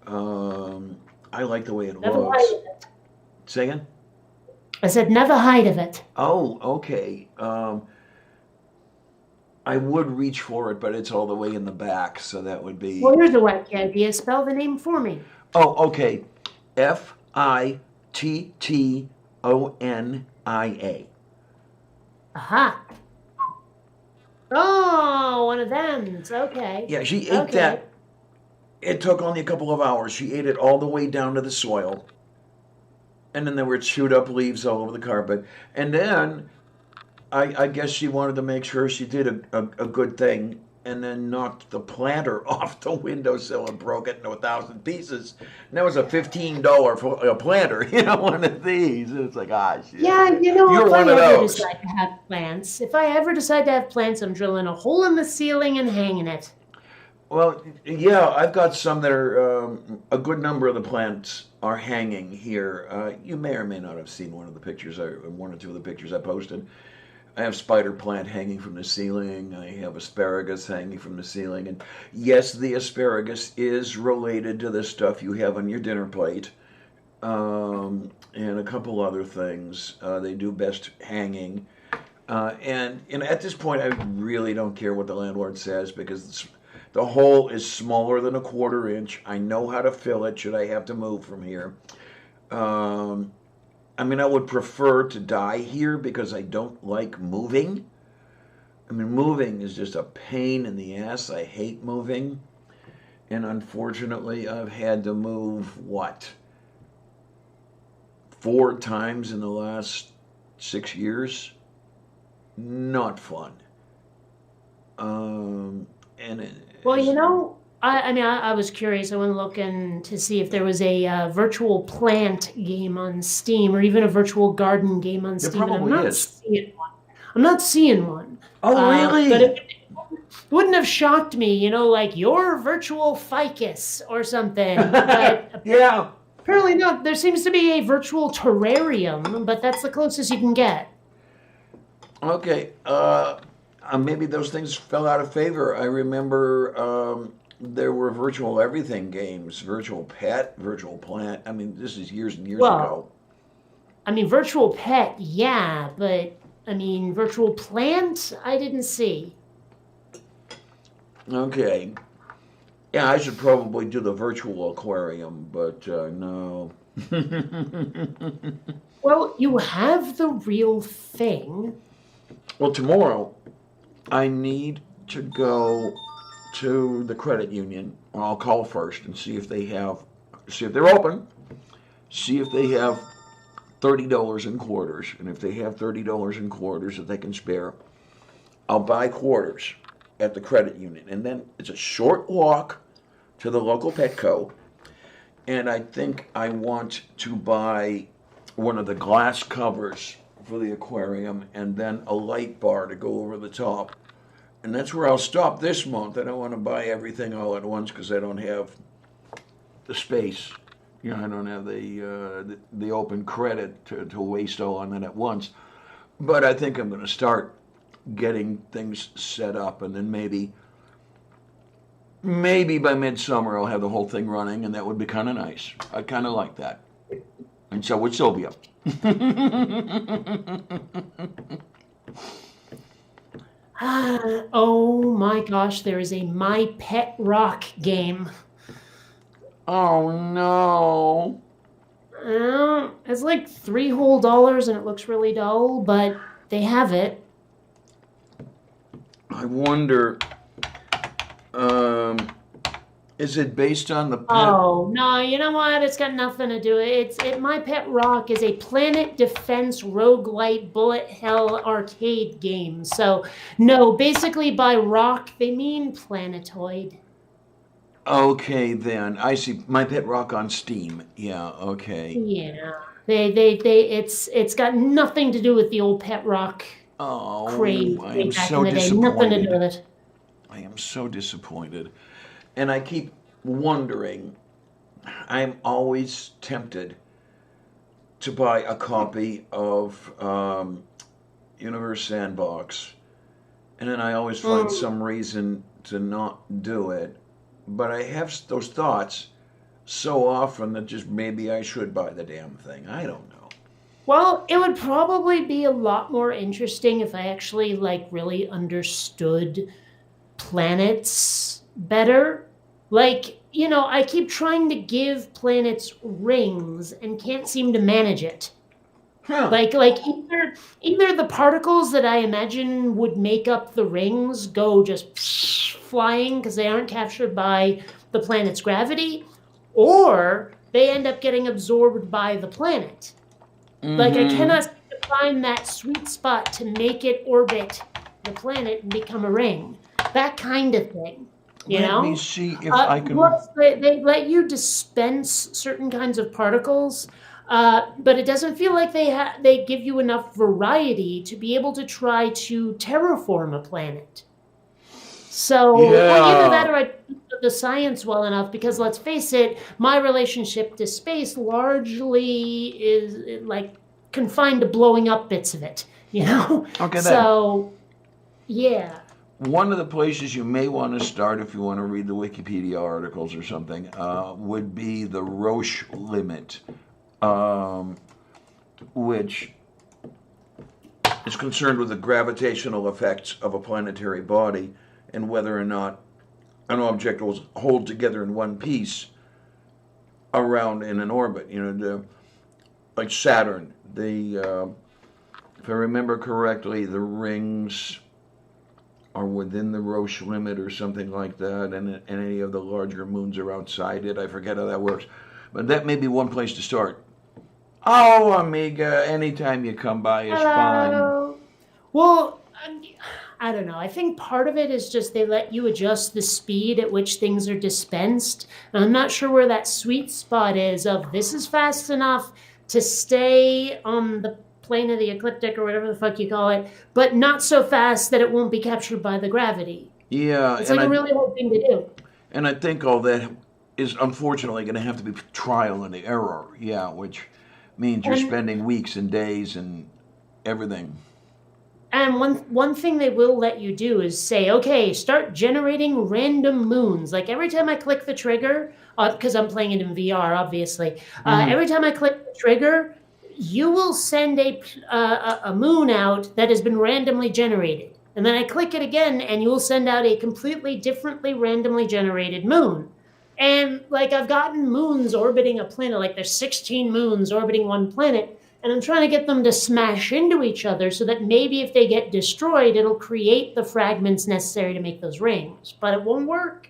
um, I like the way it Never hide looks. of it. Say again? I said never hide of it. Oh, okay. I would reach for it, but it's all the way in the back, so that would Well, be. here's a wacky idea. Spell the name for me. Oh, okay. Fittonia. Aha. Oh, one of them. Okay. Yeah, she ate Okay. that. It took only a couple of hours. She ate it all the way down to the soil, and then there were chewed up leaves all over the carpet. And then I guess she wanted to make sure she did a good thing, and then knocked the planter off the windowsill and broke it into 1,000 pieces. And that was a $15 planter, one of these. And it's like, shit. Yeah, You're if I one of ever those. decide to have plants, I'm drilling a hole in the ceiling and hanging it. Well, yeah, I've got some that are a good number of the plants are hanging here. You may or may not have seen one of the pictures, or one or two of the pictures I posted. I have spider plant hanging from the ceiling. I have asparagus hanging from the ceiling, and yes, the asparagus is related to the stuff you have on your dinner plate, and a couple other things. They do best hanging. And at this point, I really don't care what the landlord says because the hole is smaller than a quarter inch. I know how to fill it should I have to move from here. Um, I mean, I would prefer to die here because I don't like moving. I mean, moving is just a pain in the ass. I hate moving. And unfortunately, I've had to move, what, 4 times in the last 6 years. Not fun. And it Well, is, I mean, I was curious. I went looking to see if there was a virtual plant game on Steam or even a virtual garden game on there Steam, and I'm probably not is. seeing one. I'm not seeing one. Oh, But really? it wouldn't have shocked me, like your virtual ficus or something. But Yeah. apparently not. There seems to be a virtual terrarium, but that's the closest you can get. Okay. Maybe those things fell out of favor. I remember there were virtual everything games, virtual pet, virtual plant. I mean, this is years and years Well, ago. I mean, virtual pet, yeah, but I mean, virtual plant, I didn't see. Okay. Yeah, I should probably do the virtual aquarium, but no. Well, you have the real thing. Well, tomorrow I need to go to the credit union. I'll call first and see if they're open, see if they have $30 in quarters. And if they have $30 in quarters that they can spare, I'll buy quarters at the credit union. And then it's a short walk to the local Petco. And I think I want to buy one of the glass covers for the aquarium and then a light bar to go over the top. And that's where I'll stop this month. I don't want to buy everything all at once because I don't have the space. I don't have the open credit to waste all on it at once. But I think I'm going to start getting things set up, and then maybe by midsummer I'll have the whole thing running, and that would be kind of nice. I kind of like that. And so would Sylvia. Oh my gosh, there is a My Pet Rock game. Oh no. It's like $3 and it looks really dull, but they have it. I wonder, is it based on the pet? Oh, no, you know what? It's got nothing to do with it. My Pet Rock is a Planet Defense roguelite bullet hell arcade game. So, no, basically by rock, they mean planetoid. Okay, then. I see. My Pet Rock on Steam. Yeah, okay. Yeah. It's got nothing to do with the old Pet Rock Oh, craze I way am back so in the day. Nothing to do with disappointed. it. I am so disappointed. And I keep wondering, I'm always tempted to buy a copy of Universe Sandbox. And then I always find some reason to not do it. But I have those thoughts so often that just maybe I should buy the damn thing. I don't know. Well, it would probably be a lot more interesting if I actually really understood planets better. I keep trying to give planets rings and can't seem to manage it. Huh. Either the particles that I imagine would make up the rings go just flying because they aren't captured by the planet's gravity, or they end up getting absorbed by the planet. I cannot find that sweet spot to make it orbit the planet and become a ring. That kind of thing. Let me see if I can. Plus, they let you dispense certain kinds of particles, but it doesn't feel like they give you enough variety to be able to try to terraform a planet. So either that or I don't know the science well enough, because let's face it, my relationship to space largely is confined to blowing up bits of it, Okay, then. So, yeah. One of the places you may want to start if you want to read the Wikipedia articles or something would be the Roche limit, which is concerned with the gravitational effects of a planetary body and whether or not an object will hold together in one piece around in an orbit. Like Saturn, if I remember correctly, the rings are within the Roche limit or something like that, and any of the larger moons are outside it. I forget how that works. But that may be one place to start. Oh, amiga, anytime you come by is fine. Hello. Well, I don't know. I think part of it is just they let you adjust the speed at which things are dispensed. And I'm not sure where that sweet spot is of this is fast enough to stay on the plane of the ecliptic or whatever the fuck you call it, but not so fast that it won't be captured by the gravity. Yeah, It's like a really hard thing to do. and I think all that is unfortunately going to have to be trial and error. Yeah, which means you're And spending weeks and days and everything. And one thing they will let you do is say, okay, start generating random moons. Like every time I click the trigger, because I'm playing it in VR, obviously. Hmm. Every time I click the trigger, you will send a moon out that has been randomly generated. And then I click it again, and you will send out a completely differently randomly generated moon. And like I've gotten moons orbiting a planet, like there's 16 moons orbiting one planet, and I'm trying to get them to smash into each other so that maybe if they get destroyed, it'll create the fragments necessary to make those rings. But it won't work.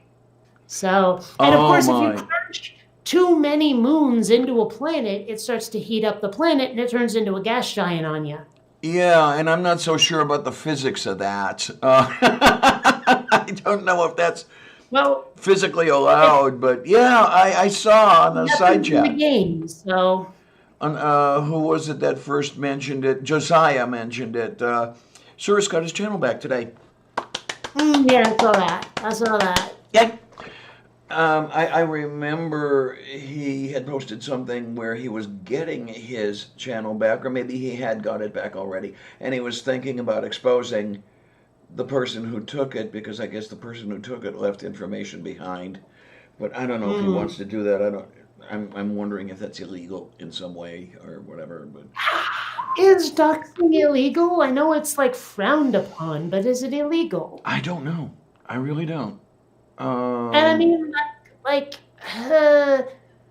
So, and of Oh course, if you my. crunch too many moons into a planet, it starts to heat up the planet and it turns into a gas giant on you. Yeah, and I'm not so sure about the physics of that. I don't know if that's Well, physically it's allowed, but yeah, I saw on the side happens in the chat. game. So, On, who was it that first mentioned it? Josiah mentioned it. Cyrus got his channel back today. yeah, I saw that. I saw that. Yeah. I remember he had posted something where he was getting his channel back, or maybe he had got it back already, and he was thinking about exposing the person who took it because I guess the person who took it left information behind. But I don't know if he Hmm. wants to do that. I don't. I'm wondering if that's illegal in some way or whatever. But Is doxing illegal? I know it's like frowned upon, but is it illegal? I don't know. I really don't. And I Um, mean, like, uh,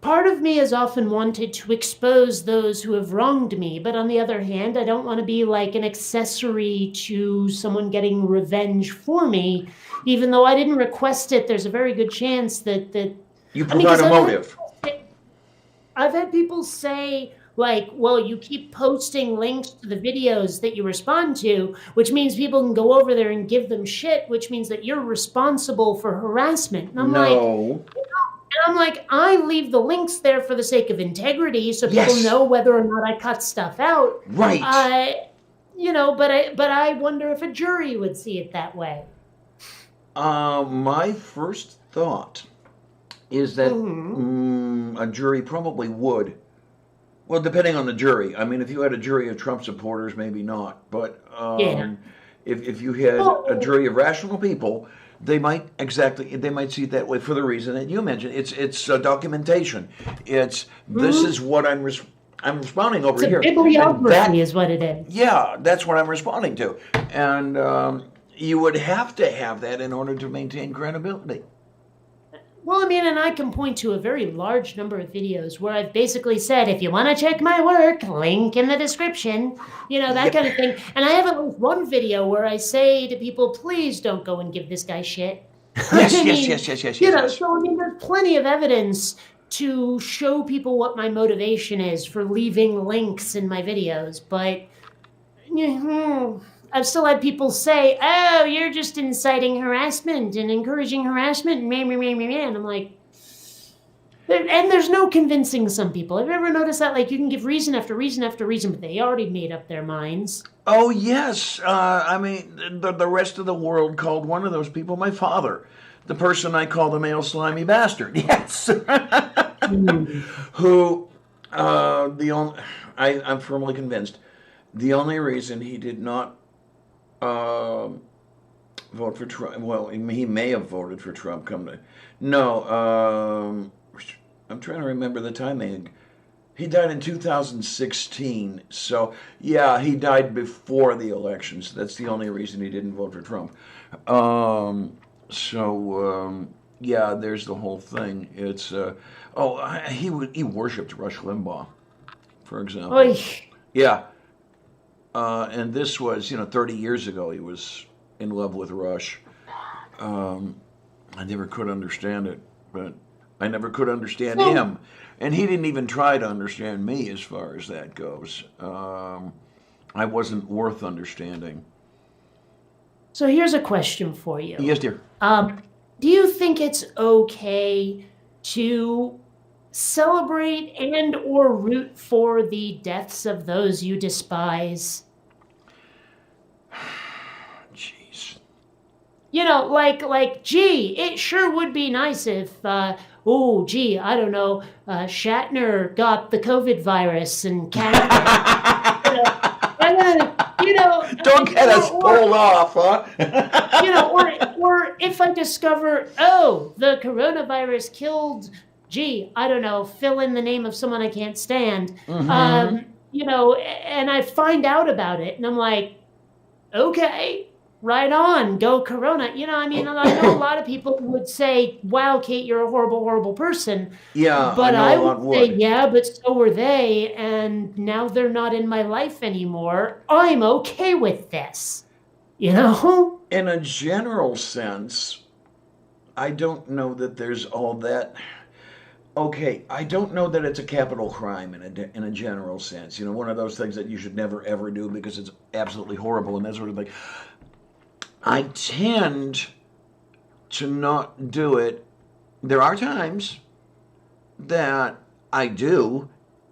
part of me has often wanted to expose those who have wronged me, but on the other hand, I don't want to be like an accessory to someone getting revenge for me, even though I didn't request it. There's a very good chance that you I mean, provide because a motive. I've had people say, like, well, you keep posting links to the videos that you respond to, which means people can go over there and give them shit, which means that you're responsible for harassment. No. And I'm like, I leave the links there for the sake of integrity so people Yes. know whether or not I cut stuff out. Right. Uh, but I wonder if a jury would see it that way. My first thought is that Hmm. a jury probably would. Well, depending on the jury. I mean, if you had a jury of Trump supporters, maybe not. But Yeah. if you had a Well, jury of rational people, they might see it that way for the reason that you mentioned. It's documentation. It's this mhm. is what I'm responding over It's a here, and bibliography, that is what it is. yeah, that's what I'm responding to, and you would have to have that in order to maintain credibility. Well, I mean, and I can point to a very large number of videos where I've basically said, if you want to check my work, link in the description, that Yep. kind of thing. And I have at least one video where I say to people, please don't go and give this guy shit. Yes, I yes, mean, yes, yes, yes, yes, yes. so I mean, there's plenty of evidence to show people what my motivation is for leaving links in my videos. But I've still had people say, "Oh, you're just inciting harassment and encouraging harassment." And I'm like, and there's no convincing some people. Have you ever noticed that? Like, you can give reason after reason after reason, but they already made up their minds. Oh yes, I mean the rest of the world called one of those people my father, the person I call the male slimy bastard. Yes, Hmm. who the only I'm firmly convinced the only reason he did not um vote for Trump. Well, he may have voted for Trump. Come to no, I'm trying to remember the timing. He died in 2016. So, yeah, he died before the elections. That's the only reason he didn't vote for Trump. Um, yeah, there's the whole thing. It's, he worshipped Rush Limbaugh, for example. Oy. Yeah. And this was, 30 years ago, he was in love with Rush. Um, I never could understand it, but I never could understand So- him. And he didn't even try to understand me as far as that goes. I wasn't worth understanding. So here's a question for you. Yes, dear. Do you think it's okay to celebrate and or root for the deaths of those you despise? Jeez. You know, gee, it sure would be nice if, gee, I don't know, Shatner got the COVID virus and Canada, Don't get us pulled off, huh? or if I discover, oh, the coronavirus killed, gee, I don't know, fill in the name of someone I can't stand, and I find out about it, and I'm like, okay, right on, go Corona. I know a lot of people would say, wow, Kate, you're a horrible, horrible person. Yeah, But I I know a lot would say, would. yeah, but so were they, and now they're not in my life anymore. I'm okay with this. In a general sense, I don't know that there's all that. Okay, I don't know that it's a capital crime in a general sense. One of those things that you should never ever do because it's absolutely horrible and that sort of thing. I tend to not do it. There are times that I do,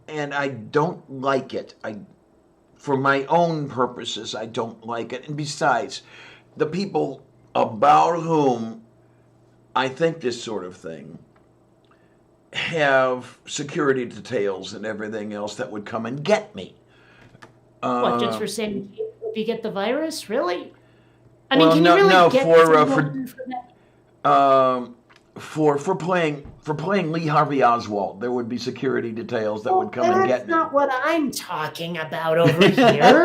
and I don't like it. For my own purposes, I don't like it. And besides, the people about whom I think this sort of thing have security details and everything else that would come and get me. What, just for saying if you get the virus? Really? I Well, mean, can no, you really no, get for, someone for that? For playing Lee Harvey Oswald, there would be security details that would come and get That's me. not what I'm talking about over here.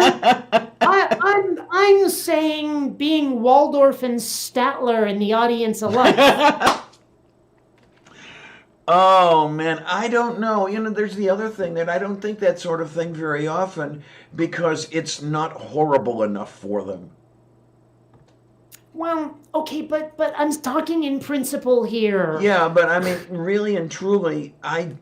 I'm saying being Waldorf and Statler in the audience alike. Oh man, I don't know. There's the other thing that I don't think that sort of thing very often because it's not horrible enough for them. Well, okay, but I'm talking in principle here. Yeah, but I mean, really and truly, I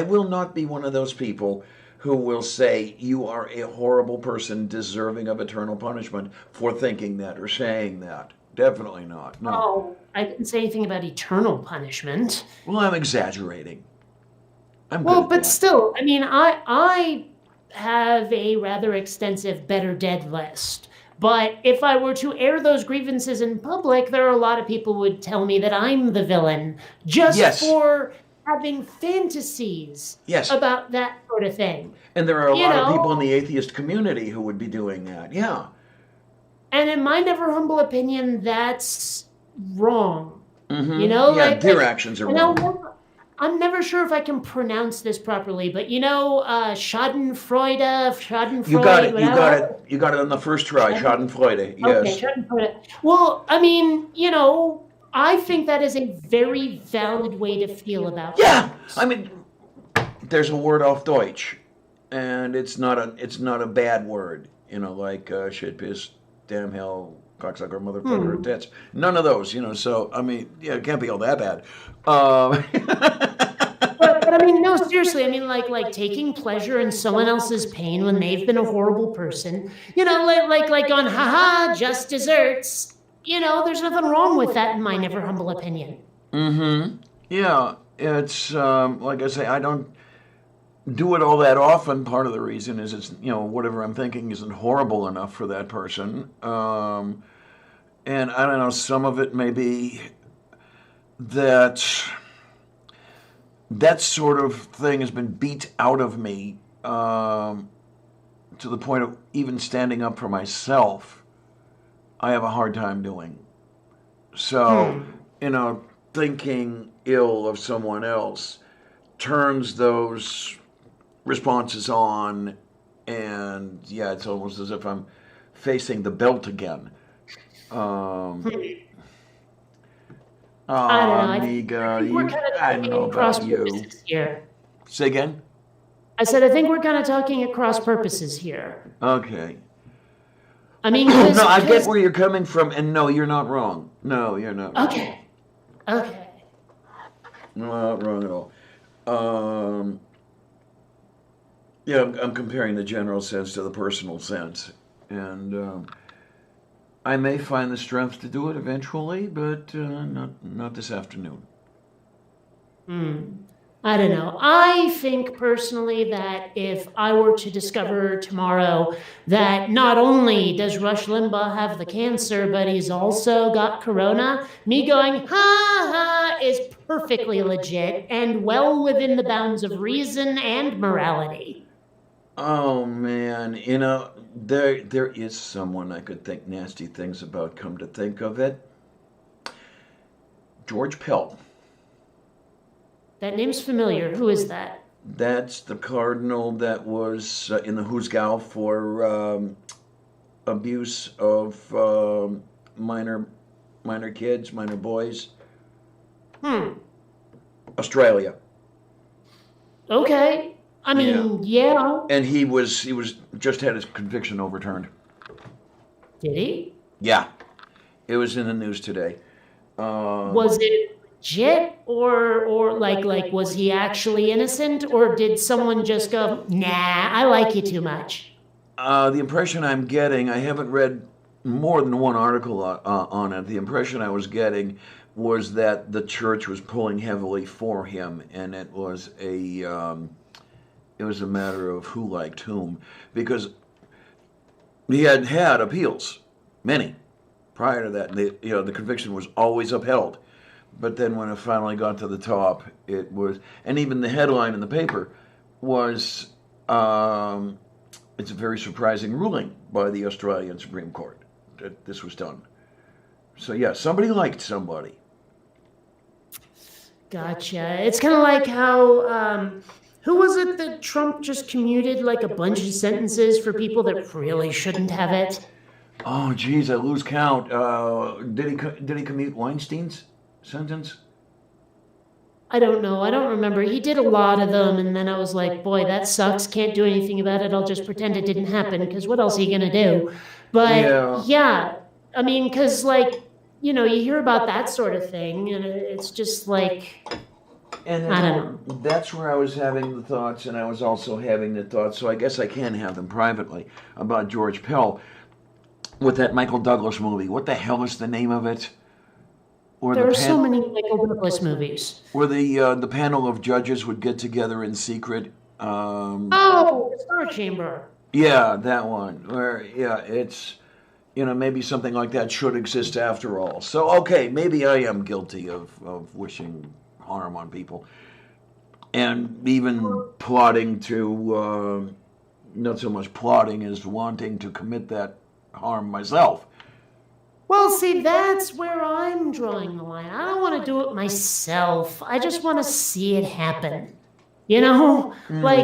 will not be one of those people who will say you are a horrible person deserving of eternal punishment for thinking that or saying that. Definitely not. No. Oh, I didn't say anything about eternal punishment. Well, I'm exaggerating. I'm Well, good at but that. still, I mean, I have a rather extensive better dead list. But if I were to air those grievances in public, there are a lot of people who would tell me that I'm the villain just Yes. for having fantasies Yes. about that sort of thing. And there are a lot of know- people in the atheist community who would be doing that. Yeah. And in my never humble opinion, that's wrong. Mm-hmm. Yeah, their actions are wrong. I'm never sure if I can pronounce this properly, but Schadenfreude, You got it. You whatever. got it. You got it on the first try. Schadenfreude. Yes. Okay, Schadenfreude. Well, I mean, I think that is a very valid way to feel about Yeah. things. I mean, there's a word off Deutsch, and it's not a bad word. Like shit, piss, damn, hell, cocksucker, motherfucker, tits. None of those. So I mean, yeah, it can't be all that bad. But I mean, no, seriously. I mean, like taking pleasure in someone else's pain when they've been a horrible person. Like on haha, just desserts. There's nothing wrong with that in my never humble opinion. Mm-hmm. Yeah, it's like I say, I don't do it all that often. Part of the reason is it's whatever I'm thinking isn't horrible enough for that person. And I don't know, some of it may be that sort of thing has been beat out of me to the point of even standing up for myself. I have a hard time doing. So, thinking ill of someone else turns those responses on, and yeah, it's almost as if I'm facing the belt again. I don't know. Amiga, We're kind of I don't know talking across about you. purposes here. Say again? I said I think we're kind of talking across purposes here. Okay. I mean, No, I get where you're coming from, and no, you're not wrong. No, you're not wrong. Okay. Not wrong at all. Um, yeah, I'm comparing the general sense to the personal sense, and I may find the strength to do it eventually, but not this afternoon. I don't know. I think personally that if I were to discover tomorrow that not only does Rush Limbaugh have the cancer, but he's also got corona, me going, ha ha, is perfectly legit and well within the bounds of reason and morality. Oh man, you know, there is someone I could think nasty things about, come to think of it. George Pell. That name's familiar. Who is that? That's the cardinal that was in the Who's Gal for abuse of minor kids, minor boys. Australia. Okay. I mean, yeah. And he was just had his conviction overturned. Did he? Yeah, it was in the news today. Was it legit or like was he actually innocent, or did someone just go, nah, I like you too much? The impression I'm getting, I haven't read more than one article on it. The impression I was getting was that the church was pulling heavily for him, and it was a matter of who liked whom, because he had had appeals, many, prior to that. The conviction was always upheld. But then when it finally got to the top, it was, and even the headline in the paper was, it's a very surprising ruling by the Australian Supreme Court that this was done. So yeah, somebody liked somebody. Gotcha. It's kind of like how, who was it that Trump just commuted like a bunch of sentences for people that really shouldn't have it? Oh, geez, I lose count. Did he commute Weinstein's sentence? I don't know. I don't remember. He did a lot of them, and then I was like, boy, that sucks. Can't do anything about it. I'll just pretend it didn't happen, because what else are you going to do? But yeah, I mean, because you hear about that sort of thing, and it's just like, and I don't know. That's where I was having the thoughts, and I was also having the thoughts, so I guess I can have them privately, about George Pell with that Michael Douglas movie. What the hell is the name of it? There are so many Michael Douglas movies. Where the panel of judges would get together in secret. The Star Chamber. Yeah, that one. Where it's maybe something like that should exist after all. So okay, maybe I am guilty of wishing harm on people, and even plotting to not so much plotting as wanting to commit that harm myself. Well, see, that's where I'm drawing the line. I don't want to do it myself. I just want to see it happen. Like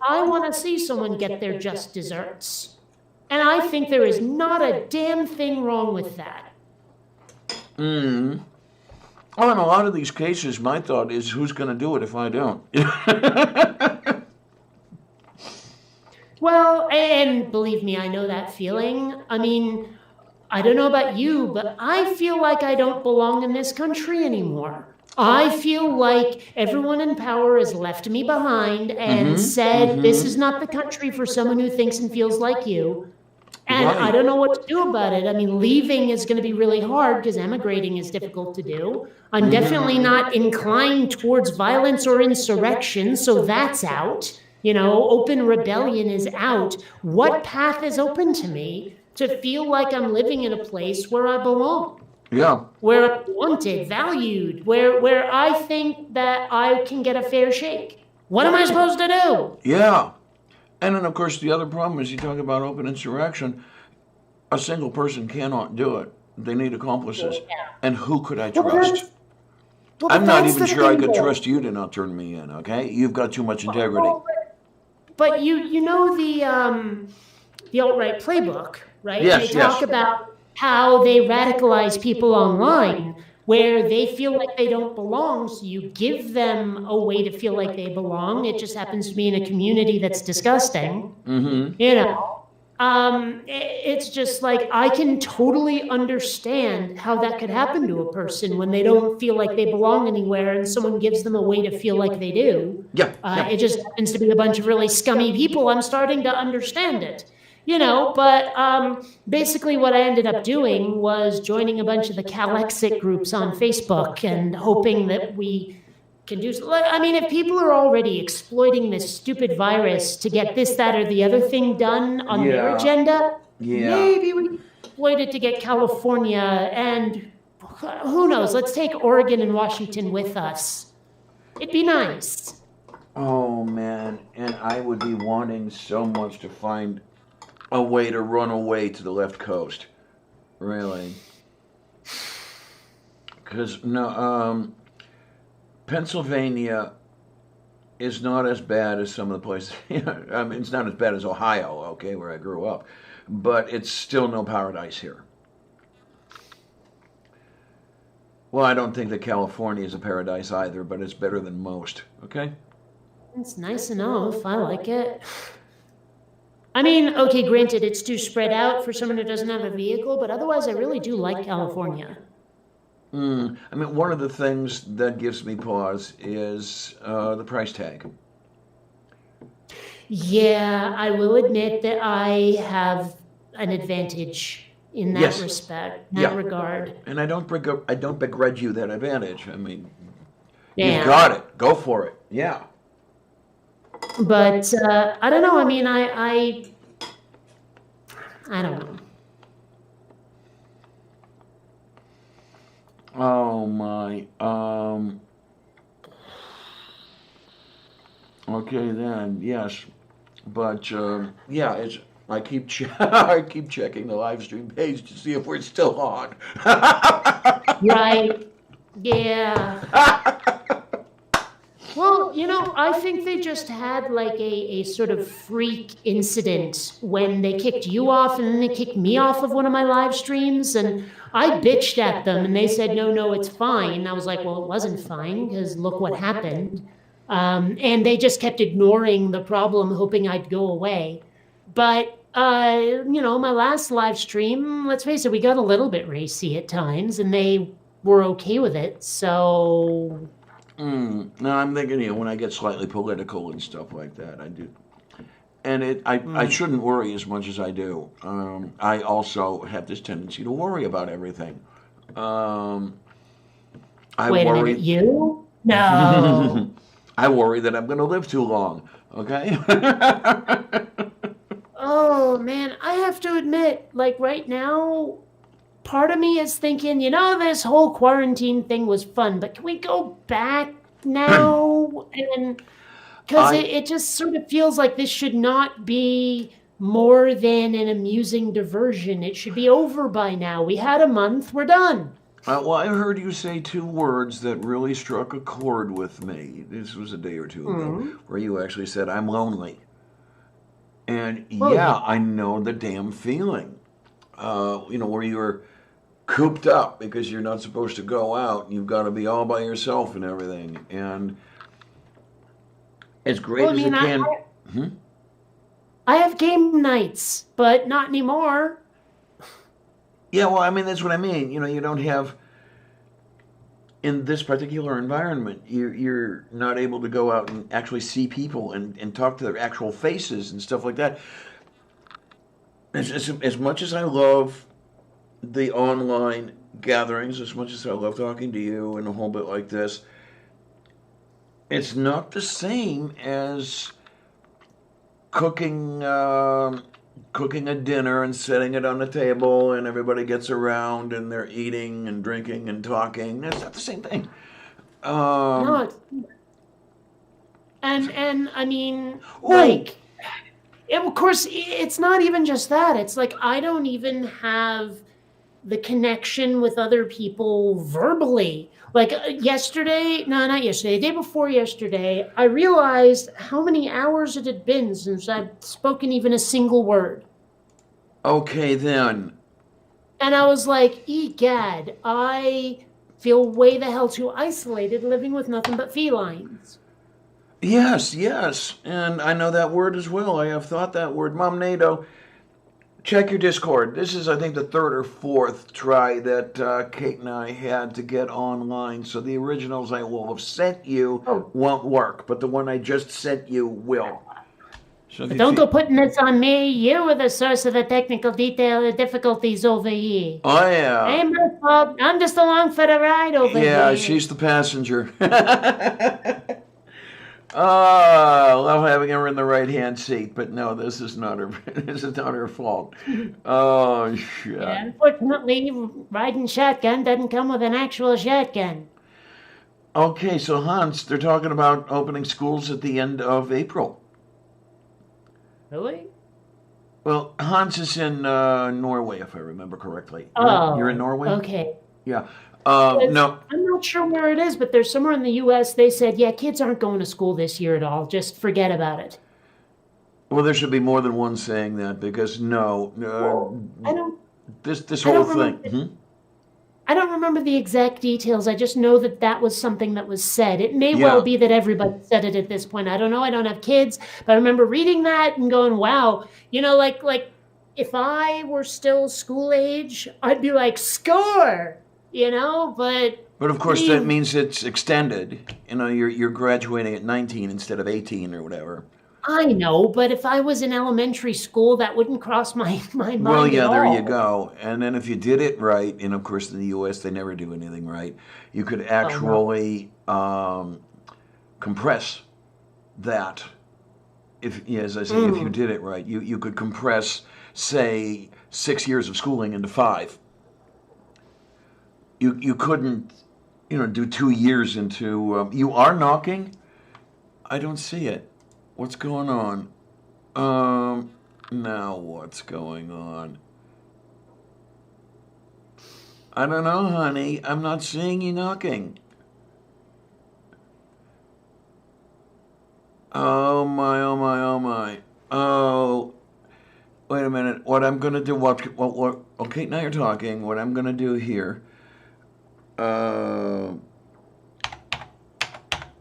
I want to see someone get their just desserts. And I think there is not a damn thing wrong with that. Well, in a lot of these cases, my thought is, who's going to do it if I don't? Well, and believe me, I know that feeling. I mean, I don't know about you, but I feel like I don't belong in this country anymore. I feel like everyone in power has left me behind and said, this is not the country for someone who thinks and feels like you. And I don't know what to do about it. I mean, leaving is going to be really hard because emigrating is difficult to do. I'm definitely not inclined towards violence or insurrection, so that's out. Open rebellion is out. What path is open to me to feel like I'm living in a place where I belong? Yeah. Where I'm wanted, valued, where I think that I can get a fair shake. What am I supposed to do? Yeah. And then, of course, the other problem is you talk about open insurrection. A single person cannot do it. They need accomplices. Yeah. And who could I trust? I'm not even sure I could trust you to not turn me in, okay? You've got too much integrity. But you know the alt-right playbook, right? Yes, they talk about how they radicalize people online, where they feel like they don't belong, so you give them a way to feel like they belong. It just happens to be in a community that's disgusting. It's just like I can totally understand how that could happen to a person when they don't feel like they belong anywhere and someone gives them a way to feel like they do. Yeah, yeah. It just happens to be a bunch of really scummy people. I'm starting to understand it, but basically what I ended up doing was joining a bunch of the Calexit groups on Facebook and hoping that we can do. I mean, if people are already exploiting this stupid virus to get this, that, or the other thing done on their Yeah. agenda, Yeah. maybe we can exploit it to get California and who knows? Let's take Oregon and Washington with us. It'd be nice. Oh man, and I would be wanting so much to find a way to run away to the left coast. Really. Because no, Pennsylvania is not as bad as some of the places. I mean, it's not as bad as Ohio, okay, where I grew up, but it's still no paradise here. Well, I don't think that California is a paradise either, but it's better than most. Okay. It's nice enough. I like it. I mean, okay, granted, it's too spread out for someone who doesn't have a vehicle, but otherwise, I really do like California. I mean, one of the things that gives me pause is the price tag. Yeah, I will admit that I have an advantage in that Yes. respect, in Yeah. that regard. And I don't begrudge you that advantage. I mean, Yeah. you've got it. Go for it. Yeah. But I don't know. I mean, I don't know. Oh my. Okay then. Yes. But yeah, it's. I keep I keep checking the live stream page to see if we're still on. Right. Yeah. Well, I think they just had like a sort of freak incident when they kicked you off and then they kicked me off of one of my live streams. And I bitched at them and they said, no, it's fine. I was like, well, it wasn't fine because look what happened. And they just kept ignoring the problem, hoping I'd go away. But, my last live stream, let's face it, we got a little bit racy at times and they were okay with it. So No, I'm thinking, when I get slightly political and stuff like that, I do. And I shouldn't worry as much as I do. I also have this tendency to worry about everything. I wait a worry. minute, you? No. I worry that I'm going to live too long. Okay. Oh man, I have to admit, like right now, part of me is thinking, this whole quarantine thing was fun, but can we go back now? And because I it just sort of feels like this should not be more than an amusing diversion. It should be over by now. We had a month, we're done. well, I heard you say two words that really struck a chord with me. This was a day or two ago, where you actually said, "I'm lonely." And Well, yeah, I know the damn feeling. Where you're cooped up because you're not supposed to go out. You've got to be all by yourself and everything. And as great well, I as it mean, can. I have game nights, but not anymore. Yeah, well, I mean, that's what I mean. You don't have, in this particular environment, you're not able to go out and actually see people and talk to their actual faces and stuff like that. As much as I love the online gatherings, as much as I love talking to you and a whole bit like this, it's not the same as cooking cooking a dinner and setting it on the table and everybody gets around and they're eating and drinking and talking. That's not the same thing. No, Um, it's, and I mean, oh, like, of course, it's not even just that. It's like I don't even have the connection with other people verbally. Like yesterday, no, not yesterday, the day before yesterday, I realized how many hours it had been since I'd spoken even a single word. okay then. And I was like, egad, I feel way the hell too isolated living with nothing but felines. Yes, yes. And I know that word as well. I have thought that word. Mom NATO, check your Discord. This is, I think, the third or fourth try that Kate and I had to get online. So the originals I will have sent you won't work, but the one I just sent you will. So But don't go putting this on me. You were the source of the technical difficulties over here. Oh, yeah. Ain't my fault. I'm just along for the ride over here. Yeah, she's the passenger. Oh, I love having her in the right-hand seat, but no, this is not her. This is not her fault. Oh shit! Yeah, unfortunately, riding shotgun doesn't come with an actual shotgun. Okay, so Hans, they're talking about opening schools at the end of April. Really? Well, Hans is in Norway, if I remember correctly. Oh, you're in Norway? Okay. Yeah. No. I'm not sure where it is, but there's somewhere in the U.S. They said, yeah, kids aren't going to school this year at all. Just forget about it. Well, there should be more than one saying that because I don't. This whole thing. I don't remember the exact details. I just know that was something that was said. It may well be that everybody said it at this point. I don't know. I don't have kids, but I remember reading that and going, "Wow!" Like if I were still school age, I'd be like, "Score!" But of course that means it's extended. You're graduating at 19 instead of 18 or whatever. I know, but if I was in elementary school, that wouldn't cross my mind. Well, yeah, at all. there you go. And then if you did it right, and of course in the U.S. they never do anything right, you could actually compress that. If you did it right, you could compress, say, 6 years of schooling into 5. You couldn't, do 2 years into. You are knocking. I don't see it. What's going on? Now what's going on? I don't know, honey. I'm not seeing you knocking. Oh my, oh my, oh my. Oh, wait a minute. What I'm gonna do? What? Okay, now you're talking. What I'm gonna do here?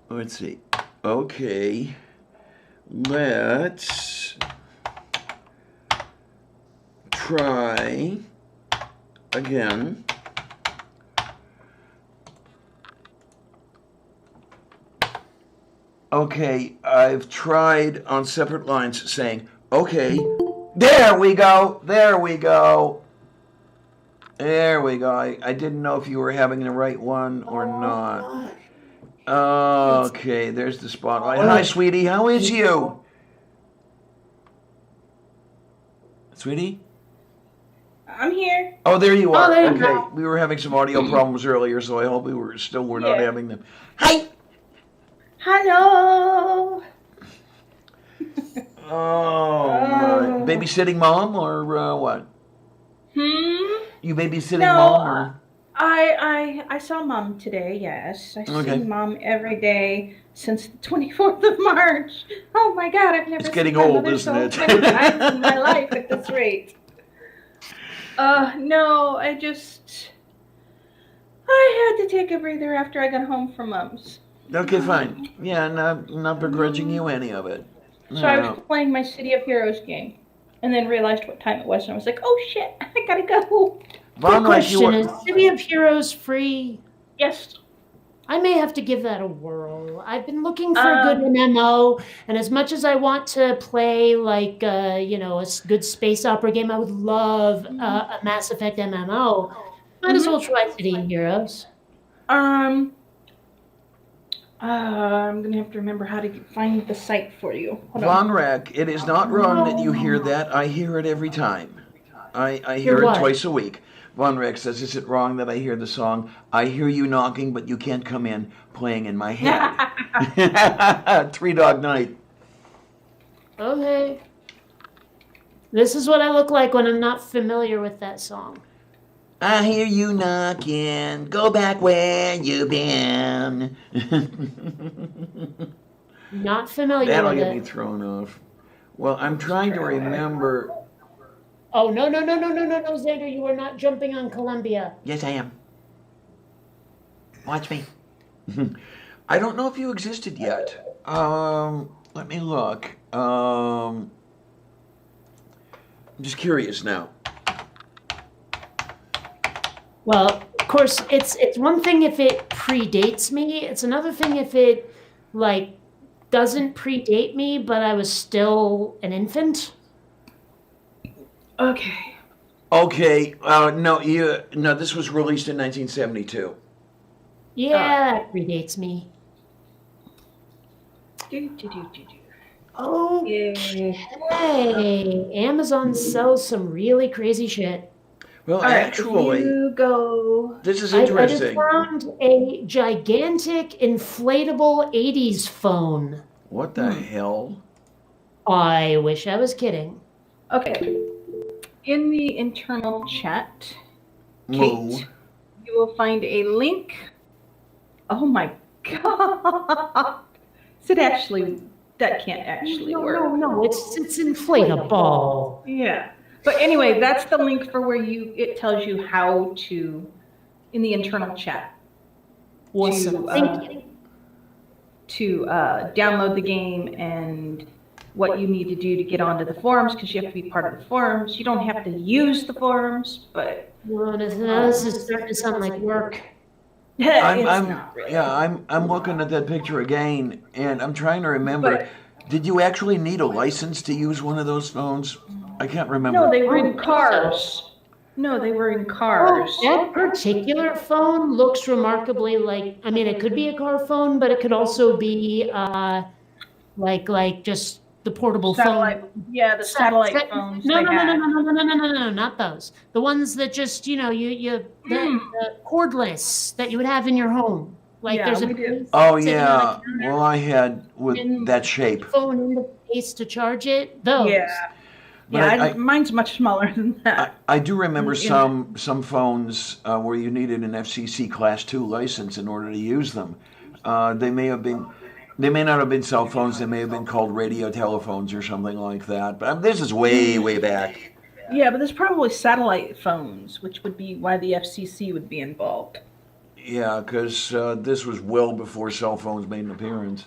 Let's see. Okay. Let's try again. Okay, I've tried on separate lines saying, okay, there we go, there we go. There we go. I didn't know if you were having the right one or not. Okay, there's the spotlight. Hi, sweetie. How is you? Sweetie? I'm here. Oh, there you are. there you Okay, go. we were having some audio problems earlier, so I hope we're not having them. Hi. Hello. Oh, my. Babysitting mom or what? You babysitting mom or? I saw Mom today, yes. I've Okay. seen Mom every day since the 24th of March. Oh my God, I've never It's seen getting my old, mother isn't so it? many times in my life at this rate. No, I had to take a breather after I got home from Mom's. Okay, fine. Yeah, not begrudging you any of it. So I was playing my City of Heroes game and then realized what time it was and I was like, oh shit, I gotta go. Von Reich, Question, is City of Heroes free? Yes. I may have to give that a whirl. I've been looking for a good MMO, and as much as I want to play like a good space opera game, I would love a Mass Effect MMO. Might as well try City of Heroes. I'm gonna have to remember how to find the site for you. Hold on. Von Reich, it is not wrong that you hear that. I hear it every time. I hear it what? twice a week. Von Reich says, is it wrong that I hear the song, I hear you knocking, but you can't come in, playing in my head? Three Dog Night. Okay. This is what I look like when I'm not familiar with that song. I hear you knocking, go back where you've been. Not familiar That'll with get it. me thrown off. Well, I'm trying to remember. Oh, no, Xander, you are not jumping on Columbia. Yes, I am. Watch me. I don't know if you existed yet. Let me look. just curious now. Well, of course, it's one thing if it predates me. It's another thing if it like doesn't predate me, but I was still an infant. Okay. Okay, no, this was released in 1972. Yeah, it predates me. Oh, Yeah. hey, Amazon sells some really crazy shit. Well, All right, actually, you go. this is I just interesting. found a gigantic inflatable 80s phone. What the hell? I wish I was kidding. Okay. In the internal chat, Moo. Kate, you will find a link. Oh my god! Is it actually? That can't actually work. No, it's inflatable. Yeah. But anyway, that's the link for where it tells you how to, in the internal chat, Awesome. Thank you. to download the game and what you need to do to get onto the forums, because you have to be part of the forums. You don't have to use the forums, but Well, this is starting to sound like work. I'm looking at that picture again, and I'm trying to remember. But- Did you actually need a license to use one of those phones? I can't remember. No, they were in cars. No, they were in cars. That particular phone looks remarkably like, I mean, it could be a car phone, but it could also be like just the portable Satellite, phone. yeah, the satellite phones. No, they no, no, had. no, no, no, no, no, no, no, not those. The ones that just, the cordless that you would have in your home. Like Yeah, there's a we do. Oh sitting on yeah. the counter. Well, I had with In- that shape. phone in the case to charge it. Those. Yeah. But Yeah, mine's much smaller than that. I do remember In- some phones where you needed an FCC Class 2 license in order to use them. They may not have been cell phones. They may have been called radio telephones or something like that. But this is way back. Yeah, but there's probably satellite phones, which would be why the FCC would be involved. Yeah, because this was well before cell phones made an appearance.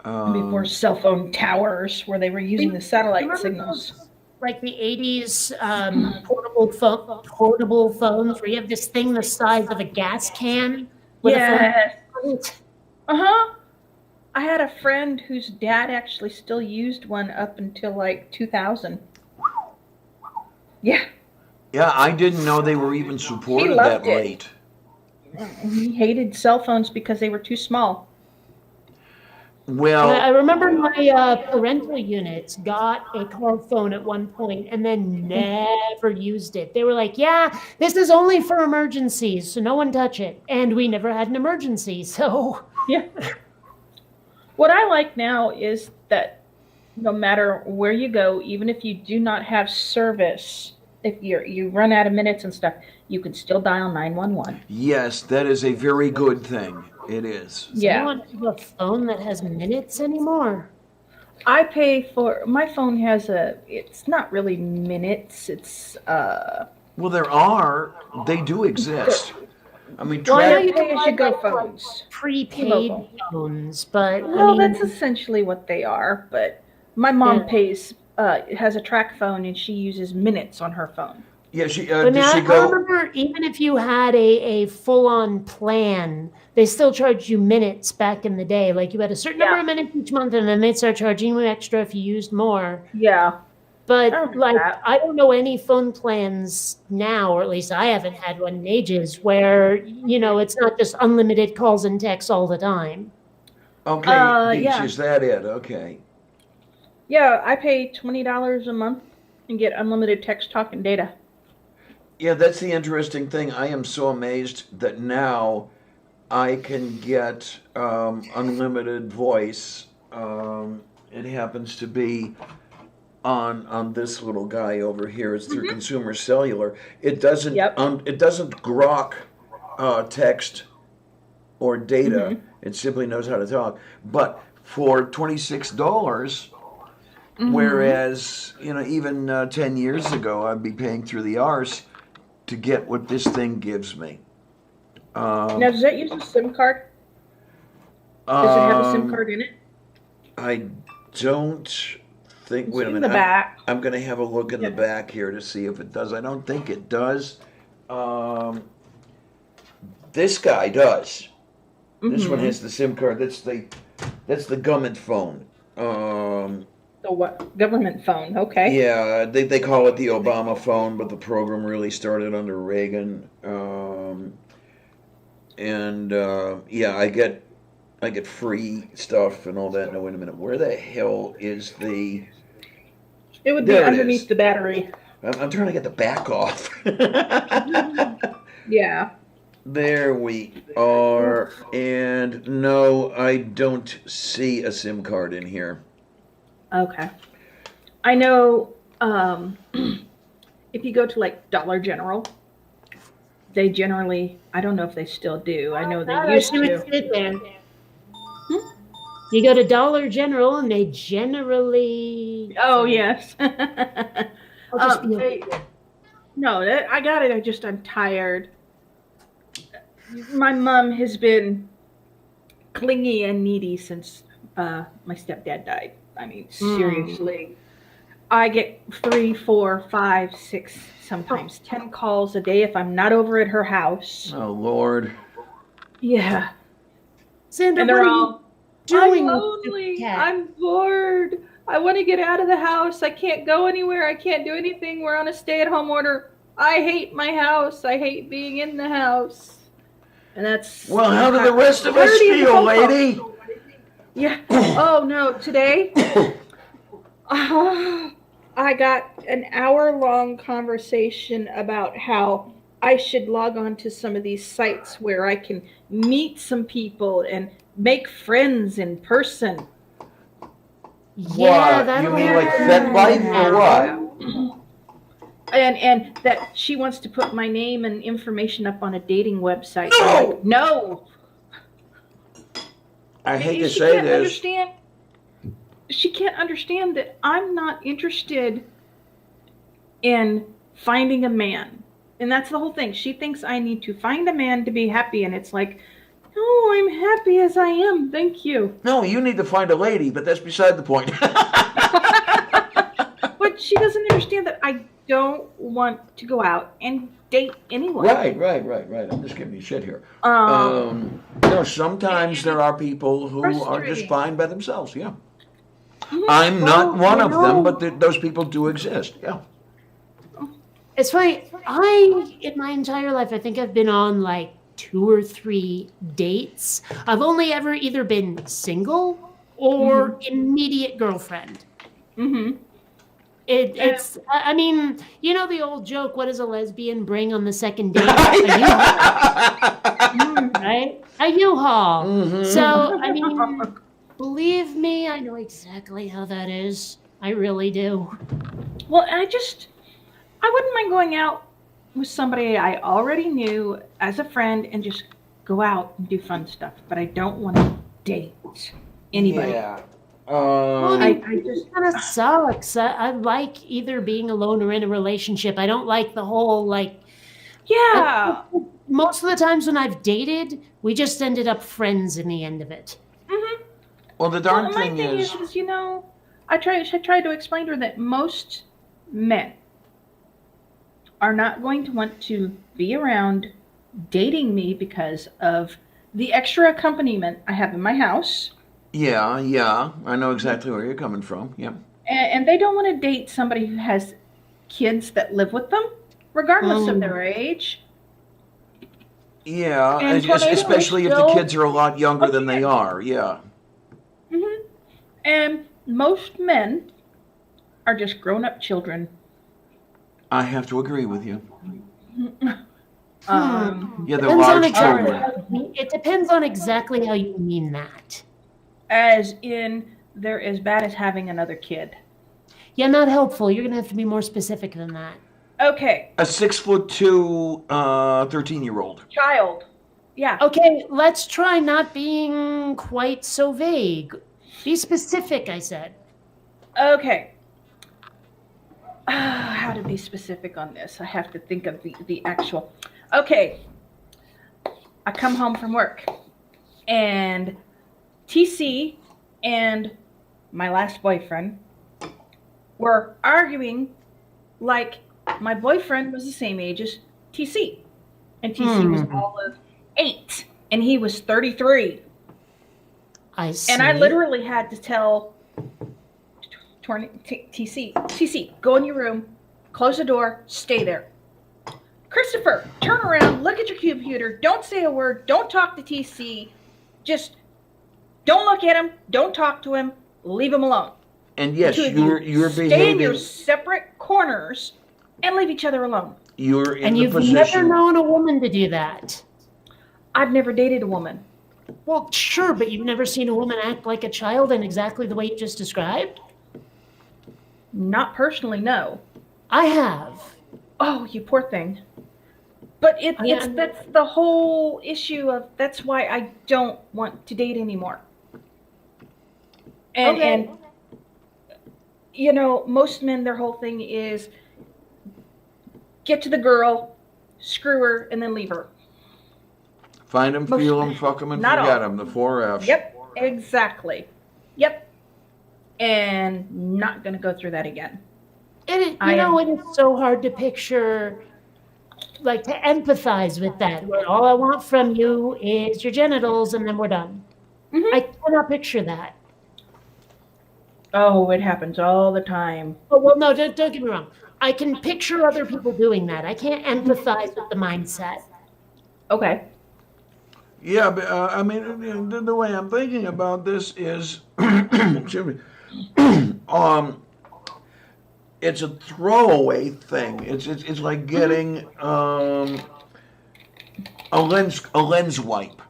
Before cell phone towers, where they were using the satellite Remember signals. those, like the 80s portable phones where you have this thing the size of a gas can? with a Yes. phone? Uh-huh. I had a friend whose dad actually still used one up until like 2000. Yeah. Yeah, I didn't know they were even supported loved that it. late. He hated cell phones because they were too small. Well, I remember my parental units got a car phone at one point and then never used it. They were like, yeah, this is only for emergencies, so no one touch it. And we never had an emergency, so... Yeah. What I like now is that no matter where you go, even if you do not have service, if you run out of minutes and stuff, you can still dial 911. yes, that is a very good thing. It is. Yeah. I don't have a phone that has minutes anymore. I pay for my phone has it's not really minutes, it's Well, they do exist. I mean, Well, I know track, you pay can as you buy go like phones. prepaid Local. phones, but Well, I mean, that's essentially what they are, but my mom Yeah. pays has a track phone and she uses minutes on her phone. yeah, but does now she I go? remember even if you had a full-on plan, they still charged you minutes back in the day. Like you had a certain number Yeah. of minutes each month, and then they'd start charging you extra if you used more. Yeah. But I remember like, that. I don't know any phone plans now, or at least I haven't had one in ages, where it's not just unlimited calls and texts all the time. Okay, Beach, yeah. is that it? Okay. Yeah, I pay $20 a month and get unlimited text, talk, and data. Yeah, that's the interesting thing. I am so amazed that now I can get unlimited voice. It happens to be on this little guy over here. It's through Consumer Cellular. It doesn't Yep. it doesn't grok text or data. It simply knows how to talk. But for $26, whereas even 10 years ago I'd be paying through the arse to get what this thing gives me. Now, does that use a SIM card? Does it have a SIM card in it? I don't think. Wait a in minute. the back. I'm going to have a look in the Yeah. back here to see if it does. I don't think it does. This guy does. This one Mhm. has the SIM card. That's the government phone. The what? Government phone. Okay. Yeah, they call it the Obama phone, but the program really started under Reagan. Yeah, I get free stuff and all that. No, wait a minute. Where the hell is the? It would be There it underneath is. the battery. I'm trying to get the back off. Yeah. There we are. And no, I don't see a SIM card in here. Okay. I know if you go to like Dollar General, they generally, I don't know if they still do. I know they used see to. what's in there. You go to Dollar General and they generally. Oh, yes. I'll just be They- no, I got it. I'm tired. My mom has been clingy and needy since my stepdad died. I mean, seriously. I get 3, 4, 5, 6, sometimes 10 calls a day if I'm not over at her house. Oh Lord. Yeah. Sandra, And they're what are all, you I'm doing? lonely. cat?" I'm bored. I want to get out of the house. I can't go anywhere. I can't do anything. We're on a stay-at-home order. I hate my house. I hate being in the house. And that's Well, how do the rest of us 30 feel, phone calls. lady? Yeah. Oh no, today I got an hour-long conversation about how I should log on to some of these sites where I can meet some people and make friends in person. Yeah, What? that'll You mean like happen. FetLife or what? And that she wants to put my name and information up on a dating website. No! I'm like, no. I hate to She say can't this. understand. She can't understand that I'm not interested in finding a man. And that's the whole thing. She thinks I need to find a man to be happy. And it's like, no, I'm happy as I am. Thank you. No, you need to find a lady, but that's beside the point. But she doesn't understand that I don't want to go out and date anyone. Right. I'm just giving you shit here. Sometimes there are people who are just Frustrating. fine by themselves. Yeah, Mhm. I'm not Well, one you of know- them, but those people do exist. Yeah. It's funny. In my entire life, I think I've been on like 2 or 3 dates. I've only ever either been single or immediate girlfriend. Mm-hmm. It's, I mean, you know the old joke, what does a lesbian bring on the second date? A U-Haul, right? A U-Haul. Mhm. So, I mean, believe me, I know exactly how that is. I really do. Well, I wouldn't mind going out with somebody I already knew as a friend and just go out and do fun stuff. But I don't want to date anybody. Yeah. Well, I it just, kind of sucks. I like either being alone or in a relationship. I don't like the whole, like, yeah. most of the times when I've dated, we just ended up friends in the end of it. Mm-hmm. Well, the darn Well, my thing thing is, is, I tried to explain to her that most men are not going to want to be around dating me because of the extra accompaniment I have in my house. yeah, I know exactly where you're coming from. Yeah. And they don't want to date somebody who has kids that live with them, regardless of Mm. their age. Yeah, And tornadoes especially if the still- kids are a lot younger than they are. Yeah. Hmm. And most men are just grown-up children. I have to agree with you. Yeah, they're Depends on large exactly children. how you- it depends on exactly how you mean that. As in, they're as bad as having another kid. Yeah, not helpful. You're gonna have to be more specific than that. Okay, A 6'2", 13-year-old. child. Yeah. Okay, let's try not being quite so vague. Be specific, I said. Okay. How to be specific on this? I have to think of the actual. Okay. I come home from work, and TC and my last boyfriend were arguing like my boyfriend was the same age as TC. And TC was all of 8, and he was 33. I see. And I literally had to tell TC, go in your room, close the door, stay there. Christopher, turn around, look at your computer, don't say a word, don't talk to TC, just don't look at him, don't talk to him, leave him alone. And yes, Two of you're you stay behaving. in your separate corners and leave each other alone. You're in And the you've position. never known a woman to do that. I've never dated a woman. Well, sure, but you've never seen a woman act like a child in exactly the way you just described? Not personally, no. I have. Oh, you poor thing. But Yeah. that's the whole issue of that's why I don't want to date anymore. And you know, most men, their whole thing is get to the girl, screw her, and then leave her. Find them, Most- feel them, fuck them, and not forget all. them. The 4 F's. Yep, exactly. Yep. And not gonna go through that again. And it, I you know, am- and it's so hard to picture, like to empathize with that. Where all I want from you is your genitals, and then we're done. Mhm. I cannot picture that. Oh, it happens all the time. Oh, well, no, don't get me wrong. I can picture other people doing that. I can't empathize with the mindset. Okay. Yeah, but I mean, the way I'm thinking about this is, excuse me, it's a throwaway thing. It's like getting a lens wipe.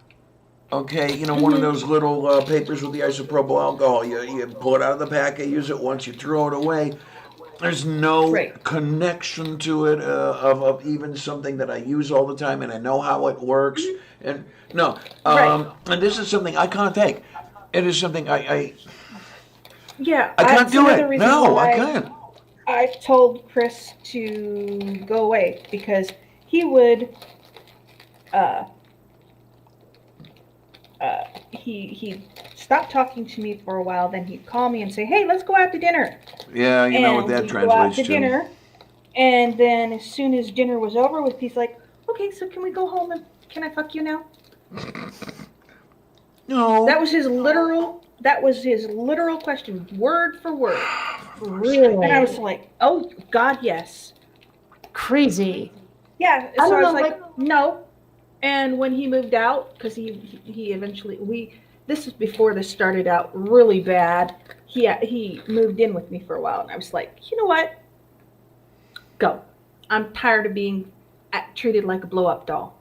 Okay, you know, one of those little papers with the isopropyl alcohol. You pull it out of the packet, use it once, you throw it away. There's no Right. connection to it of even something that I use all the time and I know how it works. And no, Right. and this is something I can't take. It is something I Yeah. can't that's do another it. reason No, why I can't. I told Chris to go away because he would he stopped talking to me for a while, then he'd call me and say, "Hey, let's go out to dinner." Yeah, you know what And that we'd go out translates to to. dinner, and then as soon as dinner was over with, he's like, "Okay, so can we go home and can I fuck you now?" No. That was his literal question, word for word. Really? And I was like, "Oh God, yes." Crazy. Yeah, I so don't I was know, like, no. And when he moved out, because he eventually this is before this started out really bad. He moved in with me for a while, and I was like, you know what? Go. I'm tired of being treated like a blow up doll.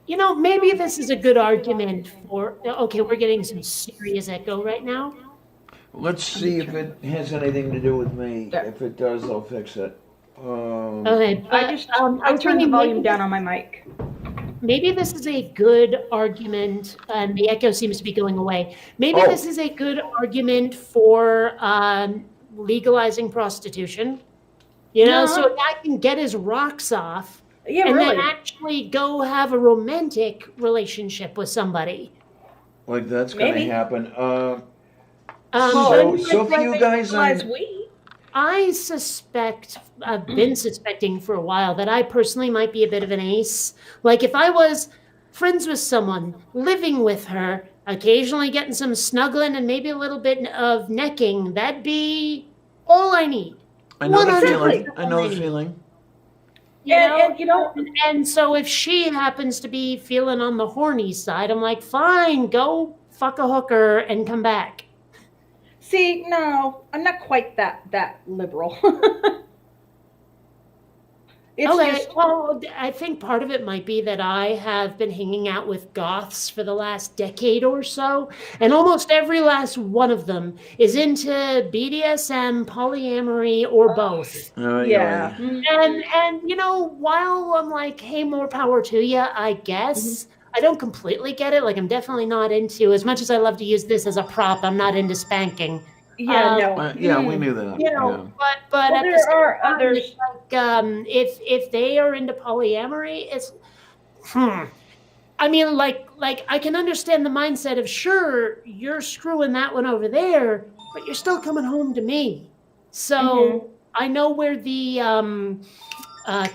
You know, maybe this is a good argument for. Okay, we're getting some serious echo right now. Let's see if it has anything to do with me. There. If it does, I'll fix it. Okay, but I was turned the thinking volume maybe down on my mic. Maybe this is a good argument, and the echo seems to be going away. Maybe Oh. this is a good argument for legalizing prostitution. You know, so a guy can get his rocks off Yeah, and really. then actually go have a romantic relationship with somebody. Like that's gonna Maybe. happen. So- So few guys I realize we. I suspect, I've been suspecting for a while, that I personally might be a bit of an ace. Like if I was friends with someone, living with her, occasionally getting some snuggling and maybe a little bit of necking, that'd be all I need. I know the 100% feeling. I know the all need. feeling. You know? And you know, And so if she happens to be feeling on the horny side, I'm like, fine, go fuck a hooker and come back. see, no, I'm not quite that liberal. It's Okay, just well, I think part of it might be that I have been hanging out with goths for the last decade or so, and almost every last one of them is into BDSM, polyamory, or both. yeah. And you know, while I'm like, hey, more power to you, I guess. I don't completely get it. Like, I'm definitely not into, as much as I love to use this as a prop, I'm not into spanking. Yeah, no. Yeah, we knew that. You know, yeah. but Well, at the there same are time, others. it's like, if they are into polyamory, it's I mean, like I can understand the mindset of sure you're screwing that one over there, but you're still coming home to me. So I know where the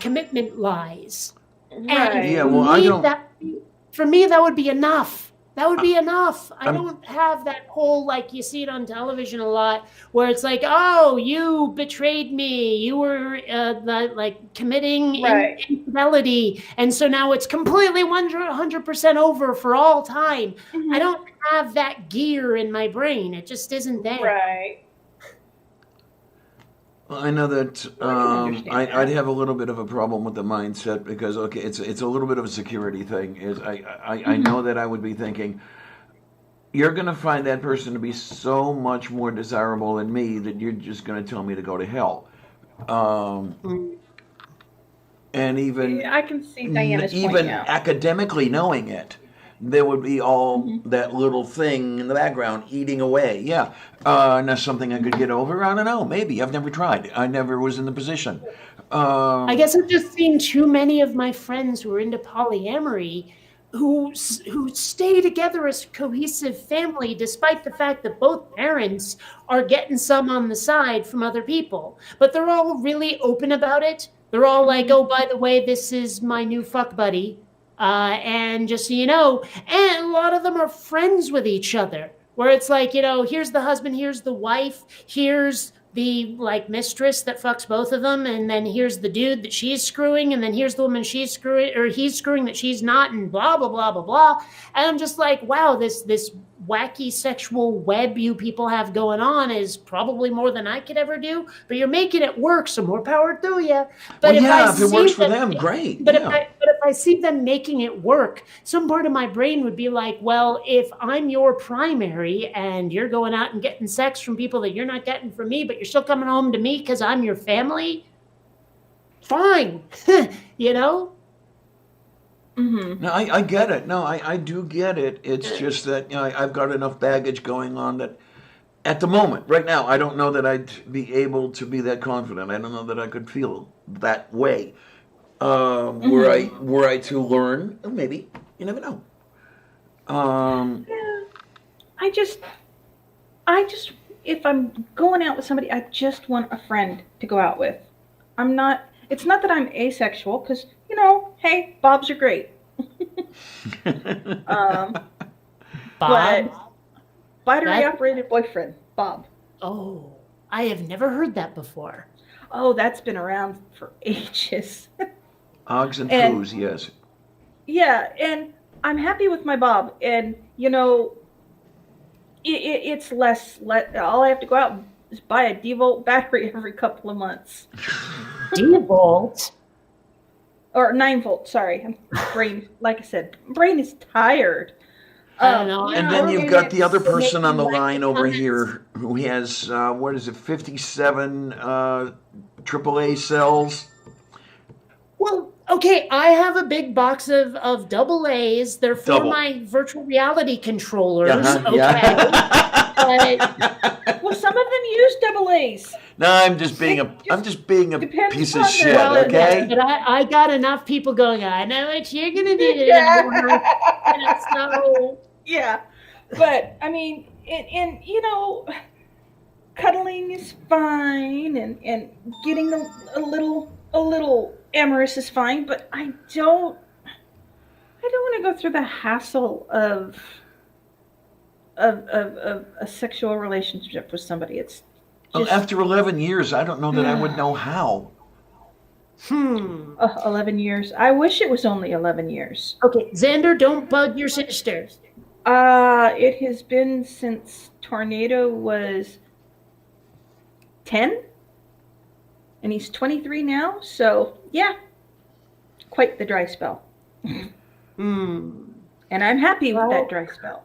commitment lies. And Right. Yeah, well, I don't. For me, that would be enough. That would be enough. I I'm- don't have that whole, like you see it on television a lot, where it's like, oh, you betrayed me. You were like committing Right. infidelity. And so now it's completely 100% over for all time. Mhm. I don't have that gear in my brain. It just isn't there. Right. Well, I know that I can understand I'd that. have a little bit of a problem with the mindset because okay, it's a little bit of a security thing. Is I know that I would be thinking you're going to find that person to be so much more desirable than me that you're just going to tell me to go to hell. And even I can see Diana's point even now. academically knowing it, there would be all that little thing in the background eating away. Yeah, and that's something I could get over. I don't know. Maybe I've never tried. I never was in the position. I guess I've just seen too many of my friends who are into polyamory who stay together as a cohesive family despite the fact that both parents are getting some on the side from other people. But they're all really open about it. They're all like, oh, by the way, this is my new fuck buddy. And just so you know, and a lot of them are friends with each other, where it's like, you know, here's the husband, here's the wife, here's the like mistress that fucks both of them, and then here's the dude that she's screwing, and then here's the woman she's screwing, or he's screwing that she's not, and blah blah blah blah blah. And I'm just like, wow, this wacky sexual web you people have going on is probably more than I could ever do. But you're making it work, so more power to you. But Well, yeah, if it see works for them, great. But Yeah. if I see them making it work, some part of my brain would be like, well, if I'm your primary and you're going out and getting sex from people that you're not getting from me, but you're still coming home to me because I'm your family, fine. You know? Mm-hmm. No, I get it. No, I do get it. It's just that, you know, I've got enough baggage going on that at the moment, right now, I don't know that I'd be able to be that confident. I don't know that I could feel that way. Were I to learn, maybe, you never know. I just, if I'm going out with somebody, I just want a friend to go out with. It's not that I'm asexual, because, you know, hey, Bobs are great. Bob? But battery That- operated boyfriend, Bob. Oh, I have never heard that before. Oh, that's been around for ages. Ogs and And- foos, yes. Yeah, and I'm happy with my Bob. And, you know, it's less, all I have to go out and is buy a D-volt battery every couple of months. D-Volt? Or 9-volt, sorry. Brain, like I said, brain is tired. I don't know. And I then don't you've know. got the other It's person on the making line like over comments. here who has, what is it, 57 AAA cells. Well, okay, I have a big box of double A's. They're for Double. my virtual reality controllers. Okay. Yeah. Well, some of them use double A's. No, I'm just being a depends piece of upon shit, the- okay? But I got enough people going, I know what you're going to do. And so, Yeah, but I mean, and you know, cuddling is fine, and getting a little amorous is fine. But I don't want to go through the hassle of a sexual relationship with somebody. It's Well, just after 11 years, I don't know that I would know how. 11 years. I wish it was only 11 years. Okay, Xander, don't bug your sister. It has been since Tornado was 10, and he's 23 now. So yeah, quite the dry spell, Hmm. and I'm happy with Well- that dry spell.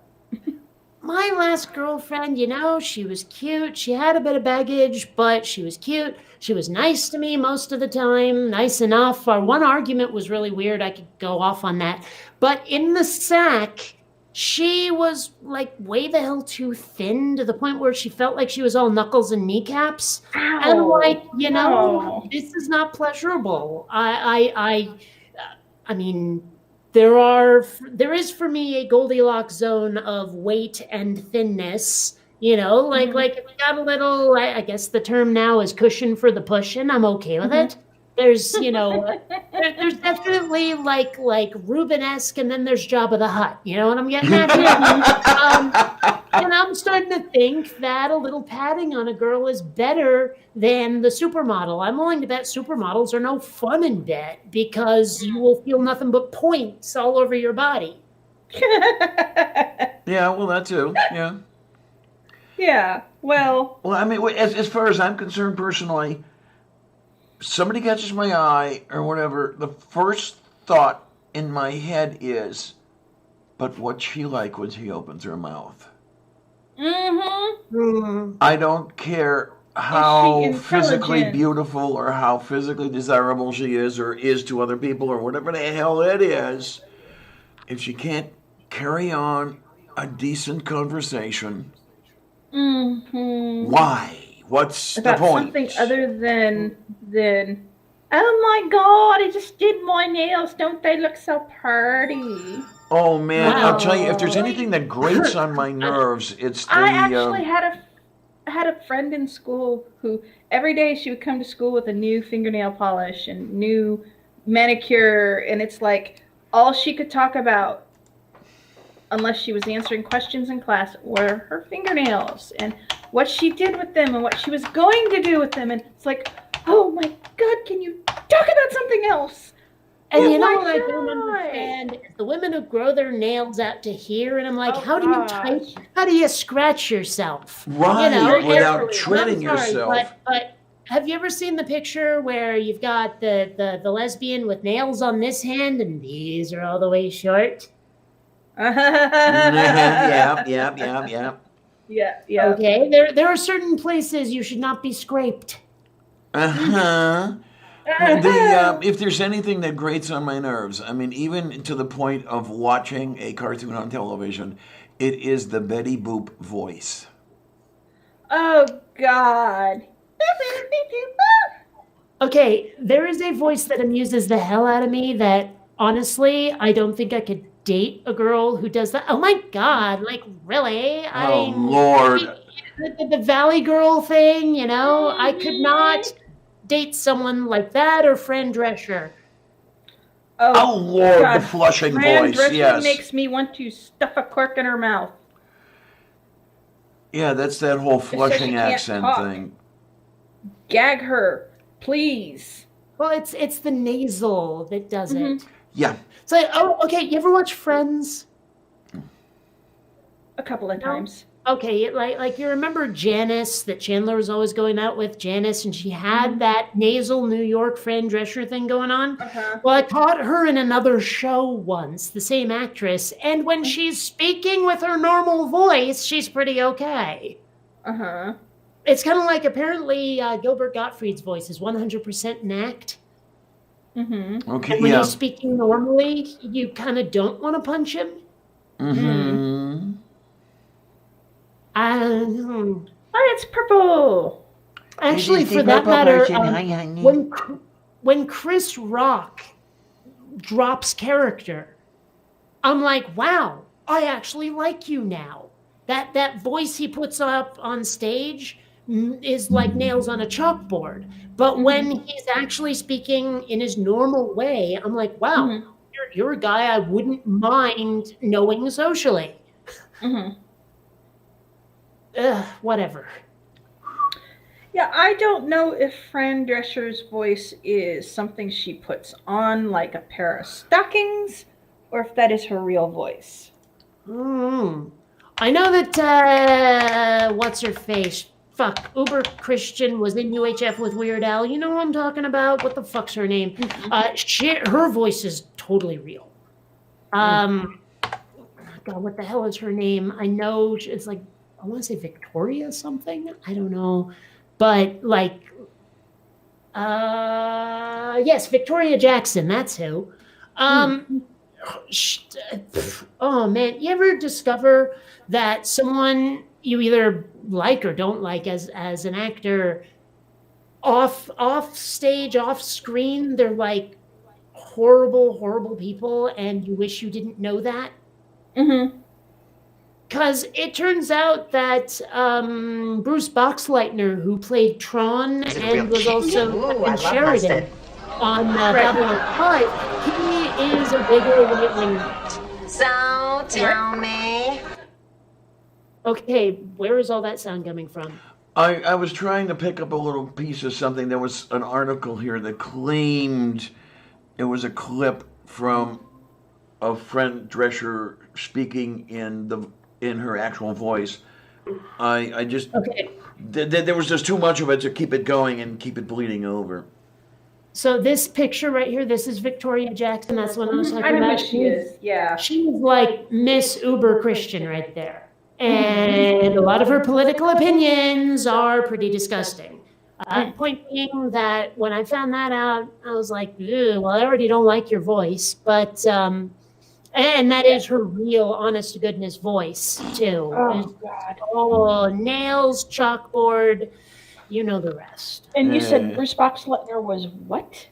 My last girlfriend, you know, she was cute. She had a bit of baggage, but she was cute. She was nice to me most of the time, nice enough. Our one argument was really weird. I could go off on that. But in the sack, she was like way the hell too thin to the point where she felt like she was all knuckles and kneecaps. And I'm like, you know, no. this is not pleasurable. I mean, there is for me a Goldilocks zone of weight and thinness. You know, Mhm. like if you got a little, I guess the term now is cushion for the pushing. I'm okay with it. There's, there's definitely like Rubenesque, and then there's Jabba the Hutt. You know what I'm getting at here? And I'm starting to think that a little padding on a girl is better than the supermodel. I'm willing to bet supermodels are no fun in bed because you will feel nothing but points all over your body. Yeah, well, that too. Yeah. Yeah. Well. Well, I mean, as far as I'm concerned personally, somebody catches my eye or whatever, the first thought in my head is, but what's she like when she opens her mouth? Mm-hmm. I don't care how intelligent? physically beautiful or how physically desirable she is or is to other people or whatever the hell it is. If she can't carry on a decent conversation, Mm-hmm. why? What's About the point? something other than oh my god, I just did my nails. Don't they look so pretty? Oh man, I'll tell you, if there's Wow. anything that grates on my nerves, it's the I actually had a friend in school who every day she would come to school with a new fingernail polish and new manicure, and it's like all she could talk about, unless she was answering questions in class, were her fingernails and what she did with them and what she was going to do with them. And it's like, oh my god, can you talk about something else? And you know my what I don't God. understand is the women who grow their nails out to here, and I'm like, Oh, how do you gosh. type? How do you scratch yourself? right Very without carefully. treading I'm sorry, yourself. But have you ever seen the picture where you've got the lesbian with nails on this hand and these are all the way short? Yeah. Yeah. Okay, there are certain places you should not be scraped. Uh-huh. If there's anything that grates on my nerves, I mean, even to the point of watching a cartoon on television, it is the Betty Boop voice. Oh god. Okay, there is a voice that amuses the hell out of me that honestly, I don't think I could date a girl who does that. Oh my god, like really? Oh, Lord. The Valley Girl thing, I could not date someone like that or Fran Drescher. Oh, Lord, God. the flushing Fran voice, Drescher yes. makes me want to stuff a cork in her mouth. Yeah, that's that whole says she flushing can't accent talk. thing. Gag her, please. Well, it's the nasal that does it. Yeah. It's like, oh, okay, you ever watch Friends? A couple of times. Okay, like you remember Janice that Chandler was always going out with, Janice, and she had that nasal New York Fran Drescher thing going on? Uh-huh. Well, I caught her in another show once, the same actress, and when she's speaking with her normal voice, she's pretty okay. Uh-huh. It's kind of like apparently Gilbert Gottfried's voice is 100% an act. Mm-hmm. Okay, And when yeah. he's speaking normally, you kind of don't want to punch him. Mm-hmm. Oh, it's purple. Actually, for that matter, when Chris Rock drops character, I'm like, wow, I actually like you now. That voice he puts up on stage is like nails on a chalkboard. But when he's actually speaking in his normal way, I'm like, wow, you're a guy I wouldn't mind knowing socially. Whatever. Yeah, I don't know if Fran Drescher's voice is something she puts on like a pair of stockings or if that is her real voice. I know that, what's her face? Fuck, Uber Christian was in UHF with Weird Al. You know what I'm talking about? What the fuck's her name? Her voice is totally real. God, what the hell is her name? I know it's like, I want to say Victoria something. I don't know. But like, yes, Victoria Jackson, that's who. Oh man, you ever discover that someone you either like or don't like as an actor off stage, off screen, they're like horrible people and you wish you didn't know that? Because it turns out that Bruce Boxleitner, who played Tron Is it a real and was kick? also Ooh, I Captain love Sheridan mustard. on Babylon 5, he is a bigger right-wing. So, tell me. Okay, where is all that sound coming from? I was trying to pick up a little piece of something. There was an article here that claimed it was a clip from a Fran Drescher speaking in her actual voice. I just Okay, there was just too much of it to keep it going and keep it bleeding over. so this picture right here, this is Victoria Jackson. That's what I was talking about. Yeah. She's like Miss Uber Christian right there. And a lot of her political opinions are pretty disgusting. Point being that when I found that out, I was like, "Ew, well, I already don't like your voice." But, and that is her real, honest to goodness voice, too. Oh, God. Oh, nails, chalkboard, you know the rest. And you said Bruce Boxleitner was what?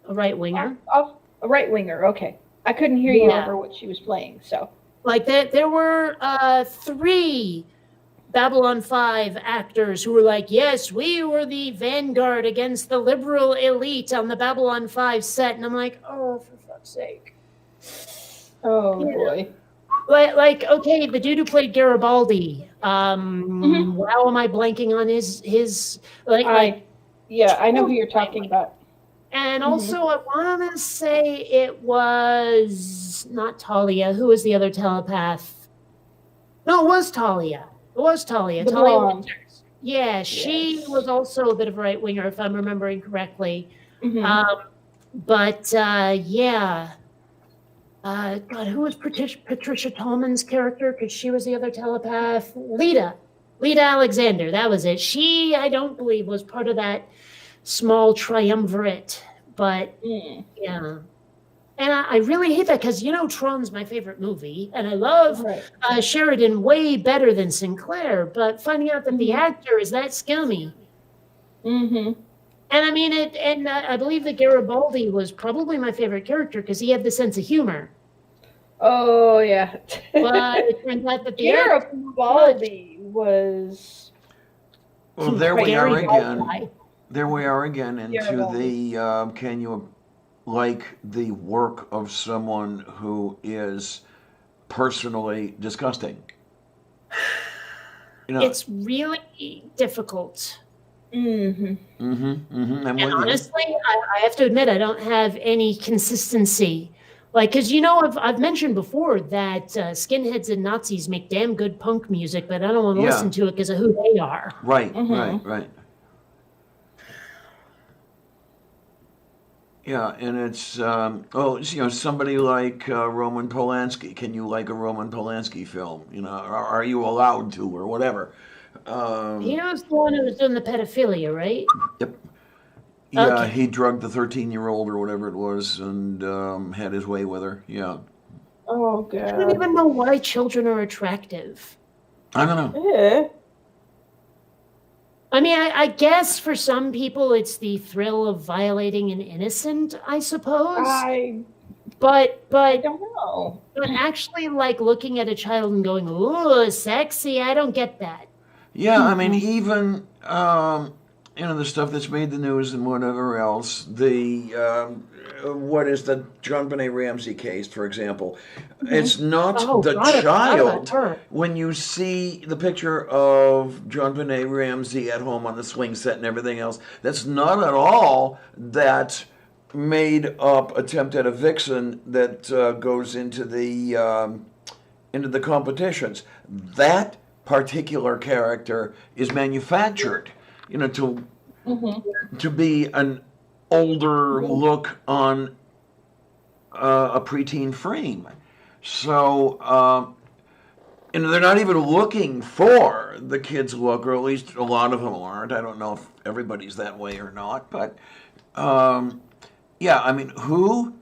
A right winger. Oh, a right winger. Okay. I couldn't hear you Yeah. over what she was playing, so. Like there were 3 Babylon 5 actors who were like, yes, we were the vanguard against the liberal elite on the Babylon 5 set. And I'm like, oh, for fuck's sake. Oh, Yeah. boy. Like, okay, the dude who played Garibaldi. Wow, am I blanking on his like Yeah, I know who you're talking about. and also I want to say it was not Talia. Who was the other telepath? No, it was Talia. It was Talia. The Talia blonde. Winters. Yeah, she Yes. was also a bit of a right winger, if I'm remembering correctly. Mhm. But yeah. God, who was Patricia Tallman's character? Because she was the other telepath. Lita Alexander. That was it. She, I don't believe, was part of that small triumvirate. But Mm. yeah. And I really hate that because, Tron's my favorite movie. And I love Right. Sheridan way better than Sinclair. But finding out that the Mhm. actor is that scummy. Mm-hmm. And I mean, I believe that Garibaldi was probably my favorite character because he had the sense of humor. Oh, yeah. But it turns out that the actor Garibaldi was. Well, there we are Gary again. Baldwin. There we are again into Garibaldi. the can you like the work of someone who is personally disgusting? It's really difficult. Mm-hmm. I'm And with you. honestly, I have to admit, I don't have any consistency. Like, because I've mentioned before that skinheads and Nazis make damn good punk music, but I don't want to Yeah. listen to it because of who they are. Right, Mhm. right. Yeah, and it's somebody like Roman Polanski. Can you like a Roman Polanski film? Are you allowed to or whatever? He was the one who was doing the pedophilia, right? Yep. Yeah, Okay. he drugged the 13-year-old or whatever it was and had his way with her. Yeah. Oh, I don't God. even know why children are attractive. I don't know. Yeah. I mean, I guess for some people it's the thrill of violating an innocent, I suppose. I But don't know. actually, like looking at a child and going, "Ooh, sexy," I don't get that. Yeah, I mean, even the stuff that's made the news and whatever else. What is the John Benet Ramsey case, for example? It's not Oh, the God, I forgot about child. her. When you see the picture of John Benet Ramsey at home on the swing set and everything else, that's not at all that made up attempt at a vixen that goes into the competitions. That particular character is manufactured, to be an older look on a preteen frame. So, they're not even looking for the kids' look, or at least a lot of them aren't. I don't know if everybody's that way or not, but yeah, I mean, who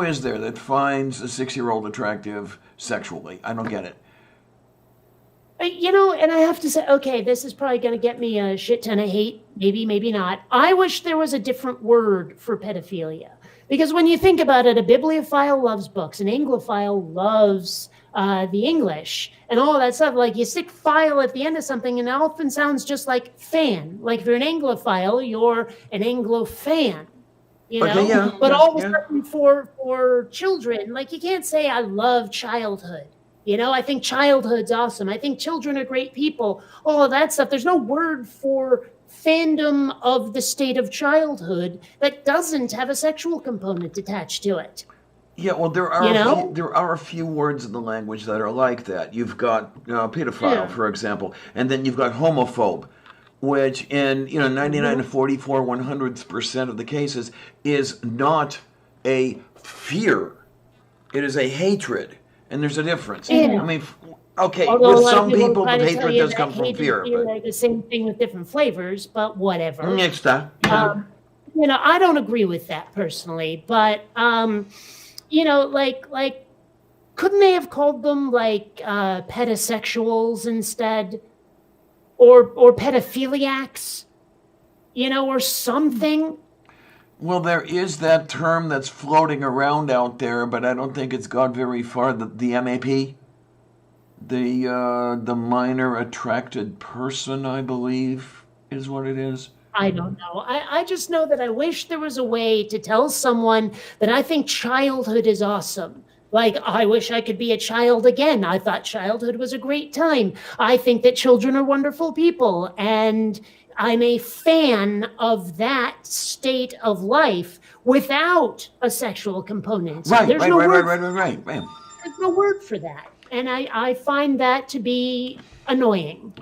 is there that finds a 6-year-old attractive sexually? I don't get it. And I have to say, okay, this is probably going to get me a shit ton of hate. Maybe, maybe not. I wish there was a different word for pedophilia. Because when you think about it, a bibliophile loves books, an Anglophile loves the English and all that stuff. Like you stick file at the end of something, and it often sounds just like fan. Like if you're an Anglophile, you're an Anglo fan. You know, Okay, yeah, but yeah, all of a yeah. sudden for children, like you can't say I love childhood. You know, I think childhood's awesome. I think children are great people. All of that stuff. There's no word for fandom of the state of childhood that doesn't have a sexual component attached to it. Yeah, well, there are You know? there are a few words in the language that are like that. You've got pedophile, Yeah. for example, and then you've got homophobe, which in 99 to 44 100% of the cases is not a fear; it is a hatred, and there's a difference. Yeah. I mean, okay, Although a with lot of some people, try the to tell hatred you does that come from hate and fear, fear but are the same thing with different flavors, but whatever. Nexta. You know, I don't agree with that personally, but you know, like couldn't they have called them like pedosexuals instead, or pedophiliacs, you know, or something? Well, there is that term that's floating around out there, but I don't think it's gone very far. The MAP, the minor attracted person, I believe, is what it is. I don't know. I just know that I wish there was a way to tell someone that I think childhood is awesome. Like, I wish I could be a child again. I thought childhood was a great time. I think that children are wonderful people. And I'm a fan of that state of life without a sexual component. Right, There's right, no right, word, right, right, right, right. There's no word for that. And I find that to be annoying.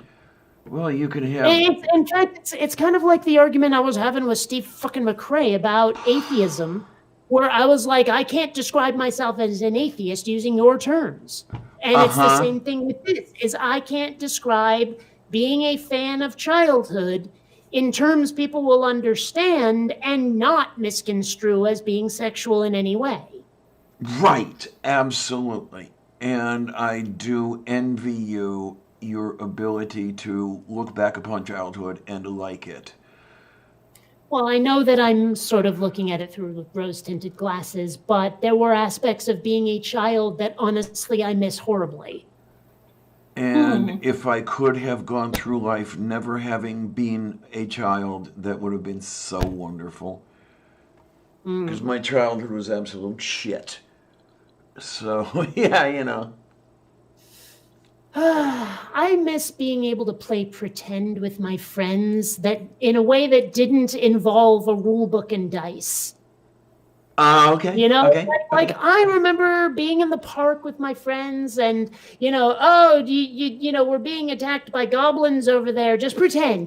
Well, you can have. In fact, it's kind of like the argument I was having with Steve fucking McRae about atheism, where I was like, I can't describe myself as an atheist using your terms. And it's the same thing with this, is I can't describe being a fan of childhood in terms people will understand and not misconstrue as being sexual in any way. Right, absolutely. And I do envy you your ability to look back upon childhood and like it. Well, I know that I'm sort of looking at it through rose-tinted glasses, but there were aspects of being a child that honestly I miss horribly. And if I could have gone through life never having been a child, that would have been so wonderful. Because my childhood was absolute shit. So, yeah, you know. I miss being able to play pretend with my friends that in a way that didn't involve a rule book and dice. Okay. You know, Okay. like I remember being in the park with my friends and, you know, oh, you know, we're being attacked by goblins over there. Just pretend.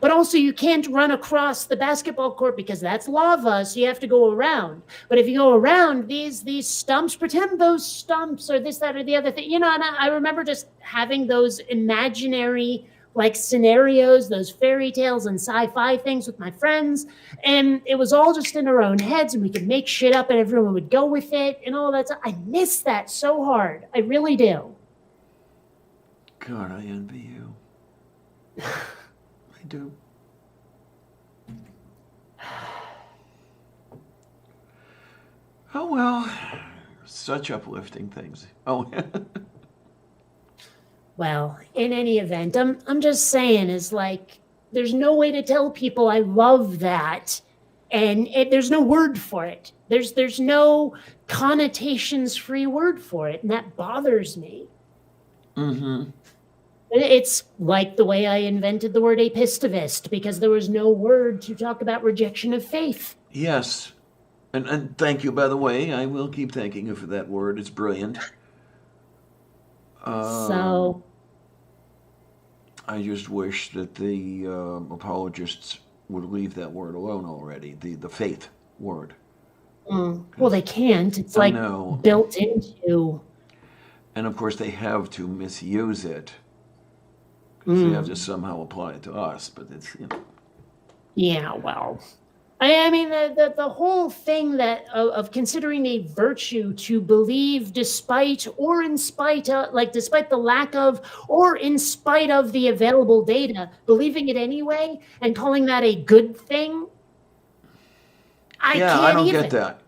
But also you can't run across the basketball court because that's lava, so you have to go around. But if you go around these stumps, pretend those stumps or this, that, or the other thing, you know, and I remember just having those imaginary like scenarios, those fairy tales and sci-fi things with my friends. And it was all just in our own heads and we could make shit up and everyone would go with it and all that stuff. I miss that so hard. I really do. God, I envy you. I do. Oh, well, such uplifting things. Oh, Well, in any event, I'm just saying is like, there's no way to tell people I love that. And there's no word for it. There's no connotations-free word for it. And that bothers me. mm-hmm. It's like the way I invented the word apistivist, because there was no word to talk about rejection of faith. Yes. And thank you, by the way. I will keep thanking you for that word. It's brilliant. So I just wish that the apologists would leave that word alone already, the faith word. well, they can't. It's I like know. built into. And of course, they have to misuse it. 'Cause they have to somehow apply it to us, but it's, you know. Yeah, well, I mean, the whole thing that of considering a virtue to believe despite or in spite of, like despite the lack of or in spite of the available data, believing it anyway and calling that a good thing. I Yeah, can't I don't even. get that.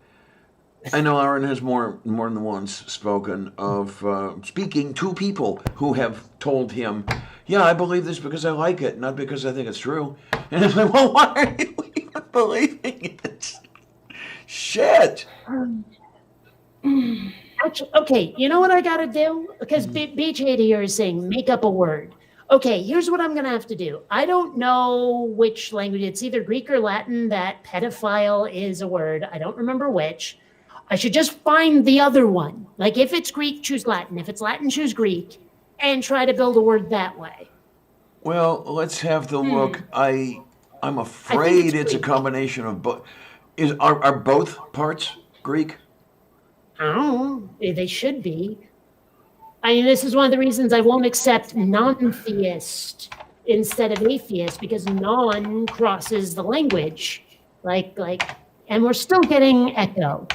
I know Aaron has more than once spoken of speaking to people who have told him, "Yeah, I believe this because I like it, not because I think it's true." And it's like, well, why are you even believing it? Shit. Actually, okay, you know what I gotta do? Because BJ here is saying make up a word. Okay, here's what I'm gonna have to do. I don't know which language, it's either Greek or Latin that pedophile is a word. I don't remember which. I should just find the other one. Like if it's Greek, choose Latin. If it's Latin, choose Greek, and try to build a word that way. Well, let's have the look. I'm afraid it's a Greek. combination of both. Are both parts Greek? Oh, they should be. I mean, this is one of the reasons I won't accept non-theist instead of atheist, because non crosses the language. And we're still getting echo.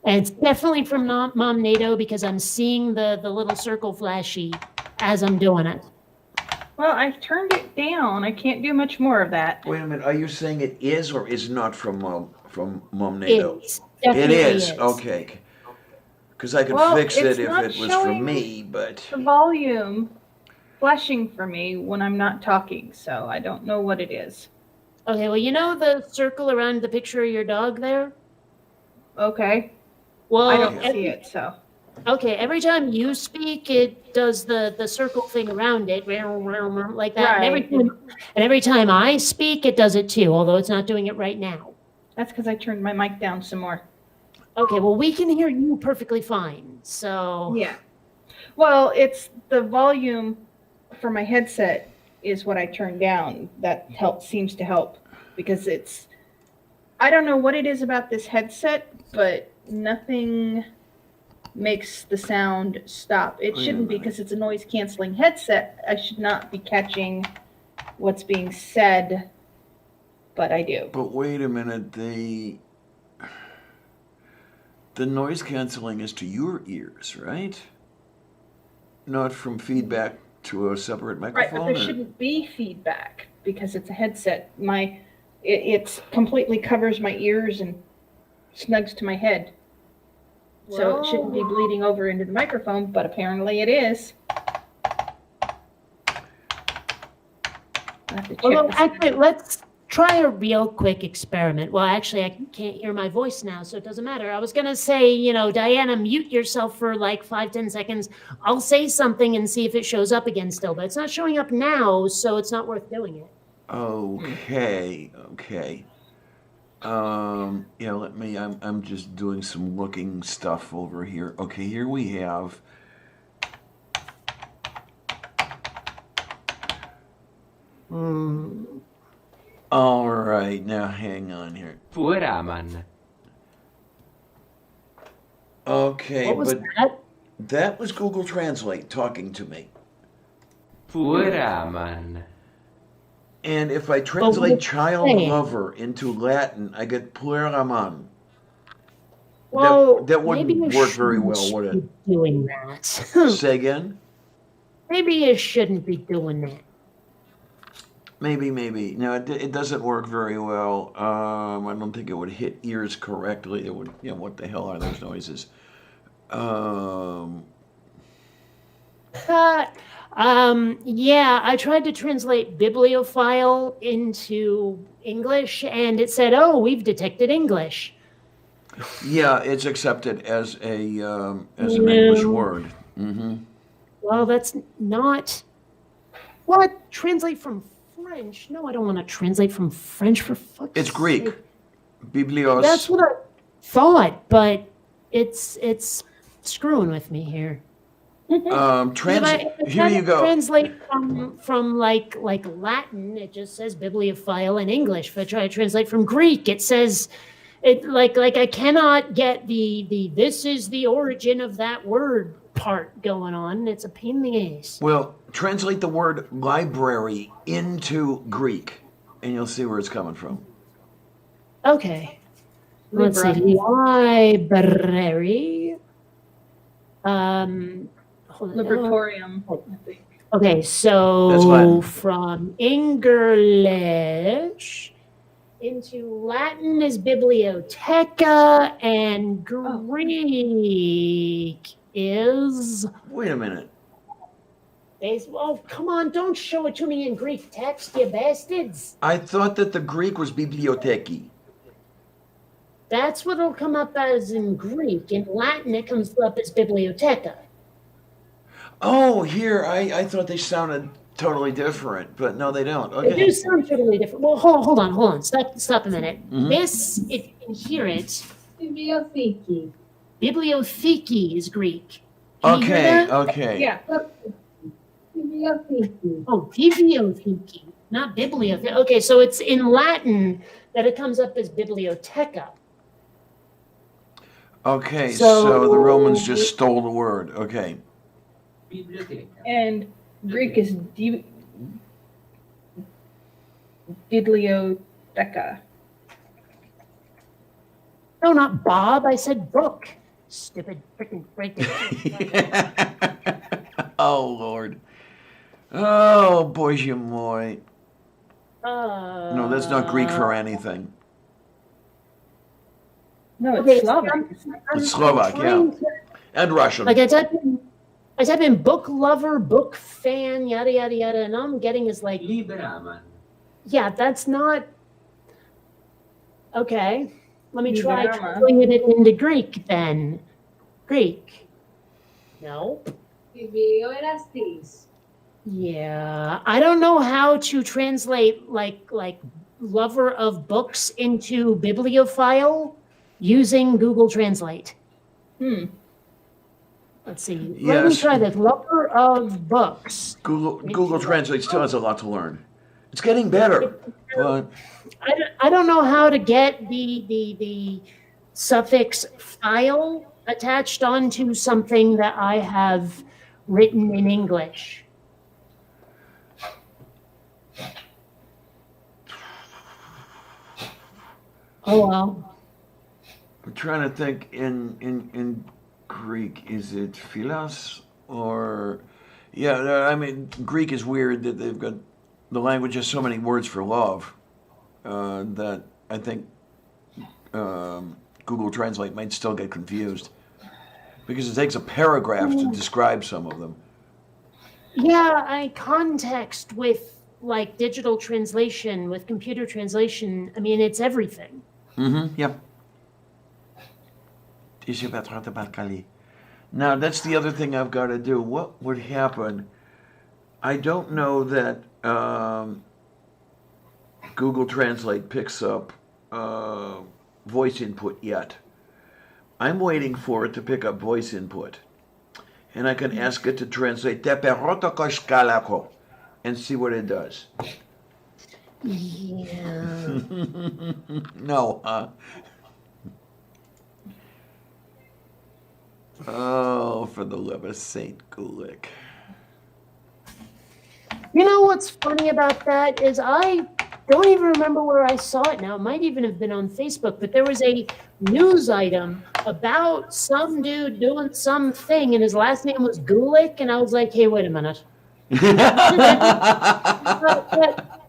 And it's definitely from Mom NATO because I'm seeing the little circle flashy as I'm doing it. Well, I've turned it down. I can't do much more of that. Wait a minute. Are you saying it is or is not from Mom NATO? It It is. is. Okay. Because I could Well, fix it's it if not it was showing from me, but The volume flashing for me when I'm not talking, so I don't know what it is. Okay, well, you know the circle around the picture of your dog there? Okay. Well, I don't see it, so. Okay, every time you speak, it does the circle thing around it, like that. Right. And every time I speak, it does it too, although it's not doing it right now. That's because I turned my mic down some more. Okay, well, we can hear you perfectly fine, so... Yeah. Well, it's the volume for my headset is what I turned down. That seems to help because I don't know what it is about this headset, but nothing makes the sound stop. It shouldn't be because it's a noise canceling headset. I should not be catching what's being said, but I do. But wait a minute, the noise canceling is to your ears, right? Not from feedback to a separate Right, microphone? but there or- shouldn't be feedback because it's a headset. It completely covers my ears and snugs to my head. So it shouldn't be bleeding over into the microphone, but apparently it is. I have to check Well, this. actually, let's try a real quick experiment. Well, actually, I can't hear my voice now, so it doesn't matter. I was going to say, Diana, mute yourself for like 5-10 seconds. I'll say something and see if it shows up again still, but it's not showing up now, so it's not worth doing it. Okay. Yeah, I'm just doing some looking stuff over here. Okay, here we have. All right, now hang on here. Fueraman. Okay, What was but that? that was Google Translate talking to me. Fueraman. And if I translate what's child saying? lover into Latin, I get pueraman. Well, that wouldn't maybe you work very well, shouldn't would it? be doing that. Say again? Maybe you shouldn't be doing that. Maybe. No, it doesn't work very well. I don't think it would hit ears correctly. It would, what the hell are those noises? Yeah, I tried to translate bibliophile into English, and it said, "Oh, we've detected English." Yeah, it's accepted as an English No. word. Mm-hmm. Well, that's not what translate from French. No, I don't want to translate from French for fuck's It's Greek. sake. Biblios. That's what I thought, but it's screwing with me here. If I Here you go. translate from like Latin, it just says bibliophile in English. If I try to translate from Greek, it says it like I cannot get the this is the origin of that word part going on. It's a pain in the ass. Well, translate the word library into Greek, and you'll see where it's coming from. Okay. Let's see. Library. Hold on. Liberatorium, I think. Okay, That's so fine. from English into Latin is bibliotheca, and Greek is. Wait a minute. Oh, come on, don't show it to me in Greek text, you bastards. I thought that the Greek was biblioteki. That's what it'll come up as in Greek. In Latin, it comes up as bibliotheca. Oh, here, I thought they sounded totally different, but no, they don't. They do Okay. sound totally different. Well, hold on. Stop a minute. Mhm. This, if you can hear it, Bibliotheki. bibliotheki is Greek. Can you hear Okay, that? okay. Yeah. Bibliotheki. Oh, bibliotheki, not bibliotheca. Okay, so it's in Latin that it comes up as bibliotheca. Okay, So- so the Romans just stole the word. Okay. And Greek is bibliotheca. No, not Bob. I said book. Stupid freaking break. Oh, Lord. Oh, Bože moi. No, that's not Greek for anything. No, it's Okay, Slavic. It's Slovak, trying to- And Russian. Like I type in book lover, book fan, yada yada yada, and all I'm getting is like, Liberaman. yeah, that's not okay. Let me try Liberama. translating it into Greek then. Greek. No. Biblioerastis. Yeah, I don't know how to translate like lover of books into bibliophile using Google Translate. Let's see. Let me Yes. try this. Lover of books. Google Translate still has a lot to learn. It's getting better, but I don't know how to get the suffix file attached onto something that I have written in English. Oh well. I'm trying to think in Greek, is it philos or yeah, I mean Greek is weird that they've got the language has so many words for love that I think Google Translate might still get confused because it takes a paragraph to describe some of them. Yeah, I context with like digital translation, with computer translation. I mean, it's everything. Mm-hmm. Yeah. Now that's the other thing I've got to do. What would happen? I don't know that Google Translate picks up voice input yet. I'm waiting for it to pick up voice input, and I can ask it to translate "Teperotokoskalako" and see what it does. Yeah. No, Oh, for the love of Saint Gulick. You know what's funny about that is I don't even remember where I saw it now. It might even have been on Facebook, but there was a news item about some dude doing something, and his last name was Gulick, and I was like, hey, wait a minute. But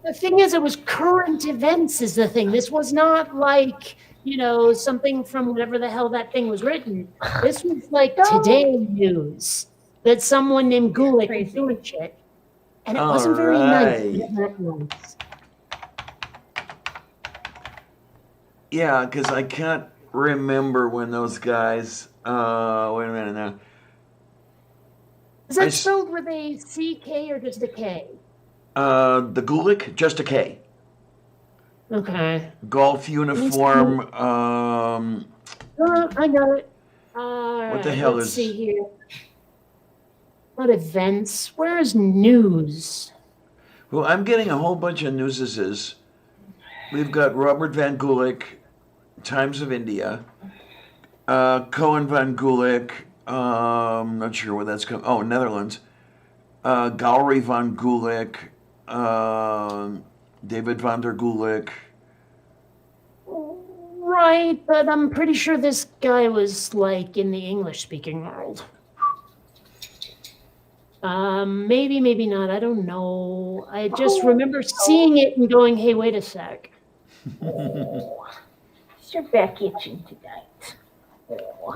the thing is, it was current events is the thing. This was not like, you know, something from whatever the hell that thing was written. This was like today news that someone named Gulick was Crazy. doing shit. And it wasn't very nice. Alright. Yeah, because I can't remember when those guys. Wait a minute now. Is I that s- spelled with a CK or just a K? The Gulick, just a K. Okay. Golf uniform. I got it. What the hell let's is- see here. What events? Where is news? Well, I'm getting a whole bunch of newses. We've got Robert Van Gulick, Times of India, Cohen Van Gulick, not sure where that's coming. Oh, Netherlands. Gallery Van Gulick, David van der Gulick. Right, but I'm pretty sure this guy was like in the English speaking world. Maybe, maybe not. I don't know. I just remember seeing it and going, hey, wait a sec. Is your back itching tonight? Oh.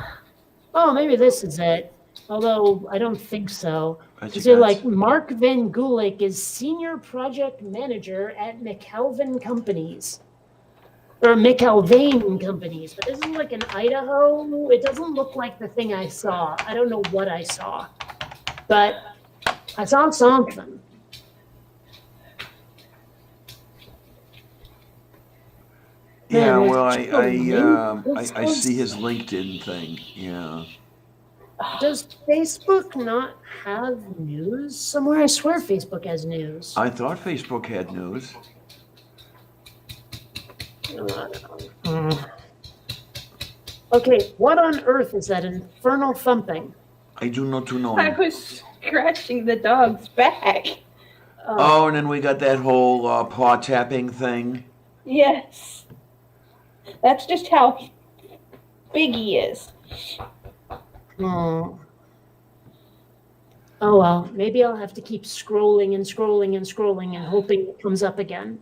Oh, maybe this is it. Although I don't think so. What Is you it got? like Mark Van Gulik is senior project manager at McAlvin Companies? Or McAlvain Companies, but this is like in Idaho. It doesn't look like the thing I saw. I don't know what I saw, but I saw something. Yeah, Man, well, it's just I see his LinkedIn thing. Yeah. Does Facebook not have news somewhere? I swear Facebook has news. I thought Facebook had news. Okay, what on earth is that infernal thumping? I do not know. I was scratching the dog's back. Oh, and then we got that whole paw tapping thing. Yes. That's just how big he is. Oh. Oh well, maybe I'll have to keep scrolling and scrolling and scrolling and hoping it comes up again.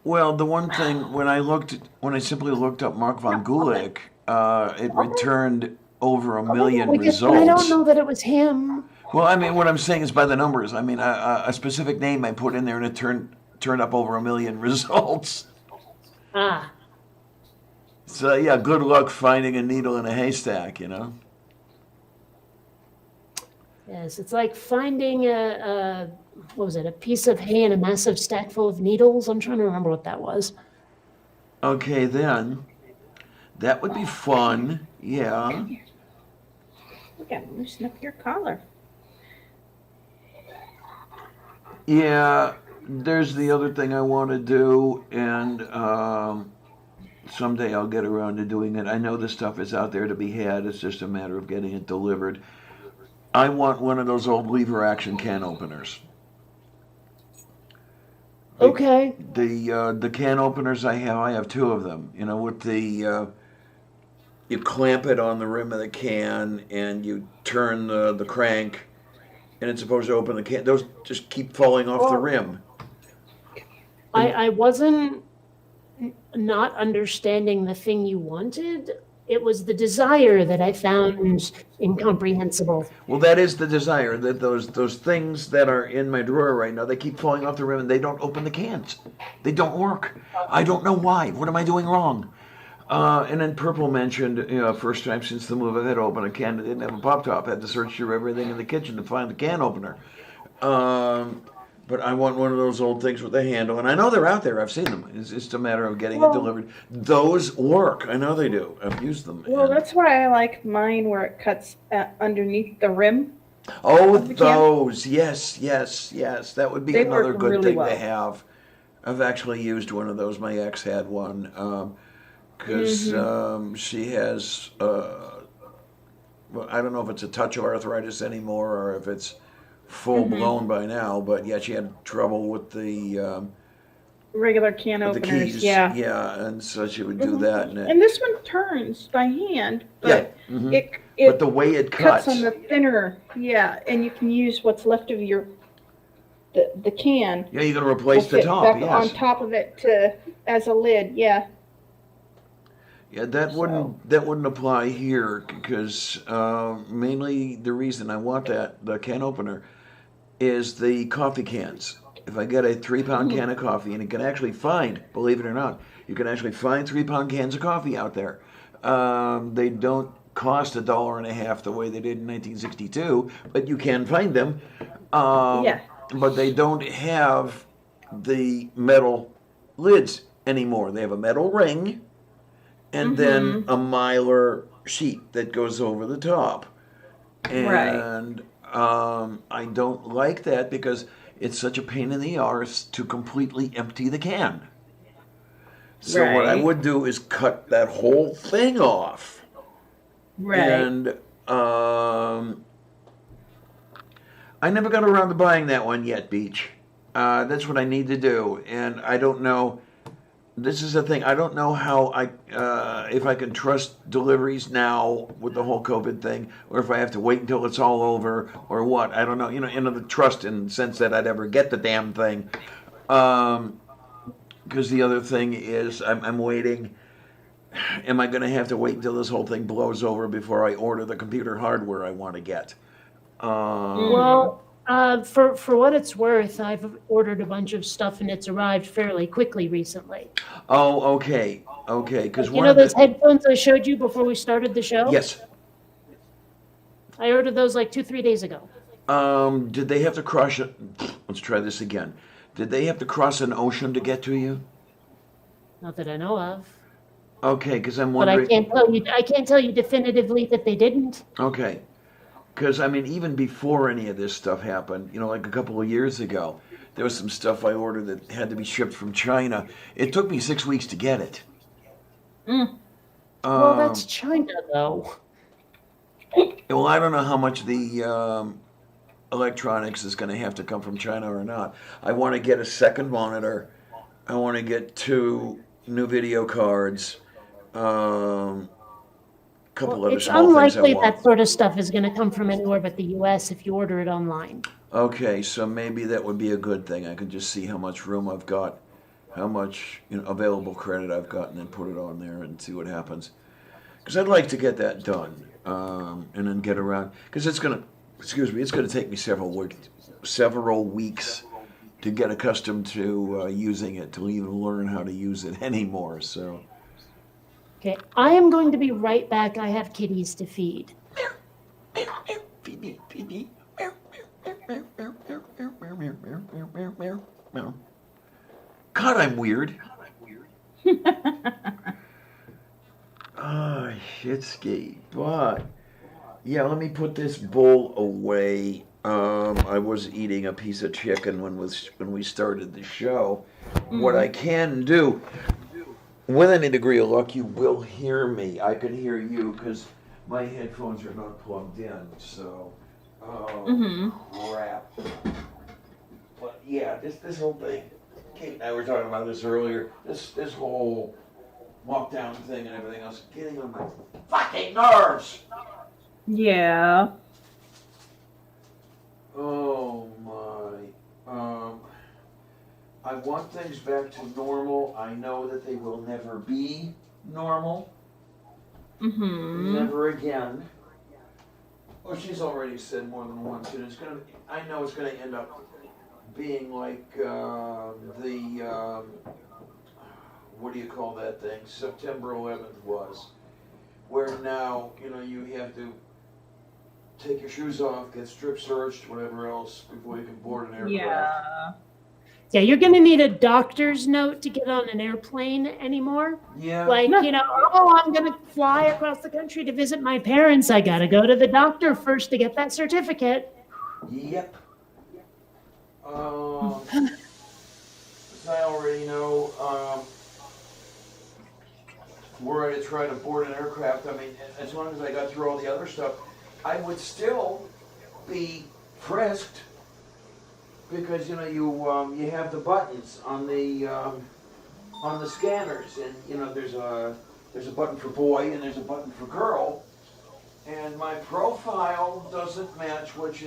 Well, the one thing when I simply looked up Mark Van Gulik, it returned over 1 million But I results. don't know that it was him. Well, I mean, what I'm saying is by the numbers. I mean, a specific name I put in there and it turned up over 1 million results. Ah, So yeah, good luck finding a needle in a haystack, you know. yes, it's like finding a what was it? A piece of hay in a massive stack full of needles. I'm trying to remember what that was. Okay, then that would be fun. Yeah. Look at him loosen up your collar. Yeah, there's the other thing I want to do, and someday I'll get around to doing it. I know this stuff is out there to be had. It's just a matter of getting it delivered. I want one of those old lever action can openers. Okay. The can openers I have 2 of them. You know, with the you clamp it on the rim of the can and you turn the crank, and it's supposed to open the can. Those just keep falling off the rim. I wasn't not understanding the thing you wanted. It was the desire that I found incomprehensible. Well, that is the desire. That those things that are in my drawer right now, they keep falling off the rim and they don't open the cans. They don't work. I don't know why. What am I doing wrong? And then Purple mentioned, first time since the move, I've had to open a can that didn't have a pop top. Had to search through everything in the kitchen to find the can opener. But I want one of those old things with a handle, and I know they're out there. I've seen them. It's just a matter of getting it delivered. Those work. I know they do. I've used them. Well, and- that's why I like mine where it cuts underneath the rim. Oh, of the can. those. Yes. That would be They another work good really thing well. to have. I've actually used one of those. My ex had one because she has. Well, I don't know if it's a touch of arthritis anymore or if it's full blown by now. But yeah, she had trouble with the Regular can with the openers. keys. Yeah. and so she would do that. And, And this one turns by hand, yeah, but mhm. it but the way it cuts cuts. on the thinner. Yeah, and you can use what's left of the can. Yeah, you're gonna replace the Fit top. back Yes. on top of it as a lid. Yeah. Yeah, that wouldn't apply here because mainly the reason I want the can opener is the coffee cans. If I get a 3-pound can of coffee, and you can actually find, believe it or not, you can actually find 3-pound cans of coffee out there. They don't cost $1.50 the way they did in 1962, but you can find them. Yeah. But they don't have the metal lids anymore. They have a metal ring and then a mylar sheet that goes over the top. And I don't like that because it's such a pain in the arse to completely empty the can. So what I Right. would do is cut that whole thing off. Right. And I never got around to buying that one yet, Beach. That's what I need to do. And I don't know. This is the thing. I don't know how if I can trust deliveries now with the whole COVID thing, or if I have to wait until it's all over, or what. I don't know. You know, the trust in the sense that I'd ever get the damn thing. Because the other thing is, I'm waiting. Am I going to have to wait until this whole thing blows over before I order the computer hardware I want to get? Well, for what it's worth, I've ordered a bunch of stuff and it's arrived fairly quickly recently. Oh, okay, okay. Because You know those headphones I showed you before we started the show? Yes. I ordered those like 2-3 days ago. Did they have to cross? Let's try this again. Did they have to cross an ocean to get to you? Not that I know of. Okay, because I'm But I wondering. can't tell you definitively that they didn't. Okay, because I mean, even before any of this stuff happened, like a couple of years ago, there was some stuff I ordered that had to be shipped from China. It took me 6 weeks to get it. Well, that's China, though. Well, I don't know how much the electronics is going to have to come from China or not. I want to get a second monitor. I want to get 2 new video cards. Couple other It's small things I unlikely want. that sort of stuff is going to come from anywhere but the U.S. if you order it online. Okay, so maybe that would be a good thing. I could just see how much room I've got, how much available credit I've got, and then put it on there and see what happens. Because I'd like to get that done, and then get around. Because it's gonna take me several weeks to get accustomed to using it, to even learn how to use it anymore. So. Okay, I am going to be right back. I have kitties to feed. Feed me, feed me. God, I'm weird. Oh, shitski. But yeah, let me put this bowl away. I was eating a piece of chicken when we started the show. What I can do, with any degree of luck, you will hear me. I can hear you because my headphones are not plugged in. So, crap. But yeah, this whole thing. Kate and I were talking about this earlier. This whole lockdown thing and everything else, getting on my fucking nerves. Yeah. Oh my. I want things back to normal. I know that they will never be normal. Never again. Well, she's already said more than once, and I know it's gonna end up being like what do you call that thing? September 11th was, where now you have to take your shoes off, get strip searched, whatever else, before you can board an aircraft. Yeah. Yeah, you're going to need a doctor's note to get on an airplane anymore. Yeah. Like, I'm going to fly across the country to visit my parents. I got to go to the doctor first to get that certificate. Yep. As I already know, were I to try to board an aircraft, I mean, as long as I got through all the other stuff, I would still be frisked because you have the buttons on the scanners, and there's a button for boy and there's a button for girl, and my profile doesn't match what's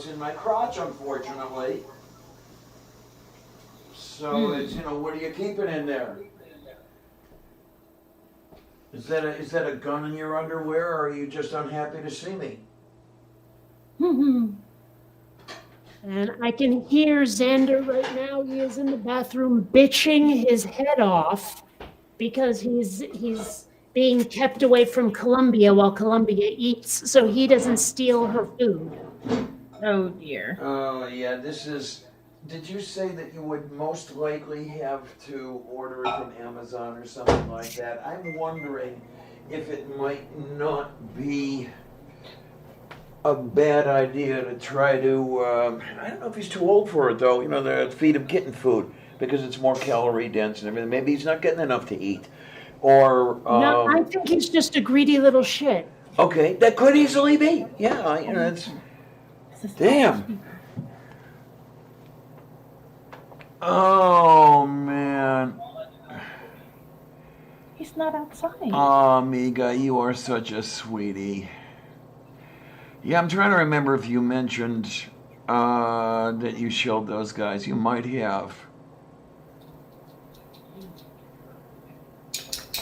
in my crotch, unfortunately. So it's what are you keeping in there? Is that a gun in your underwear, or are you just unhappy to see me? And I can hear Xander right now. He is in the bathroom bitching his head off because he's being kept away from Columbia while Columbia eats, so he doesn't steal her food. Oh dear. Oh yeah, did you say that you would most likely have to order it from Amazon or something like that? I'm wondering if it might not be a bad idea to try to, I don't know if he's too old for it though, to feed him kitten food because it's more calorie dense and everything. Maybe he's not getting enough to eat. Or, No, I think he's just a greedy little shit. okay, that could easily be. Yeah, it's, damn. Oh, man. He's not outside. Oh, Amiga, you are such a sweetie. Yeah, I'm trying to remember if you mentioned that you shelled those guys. You might have.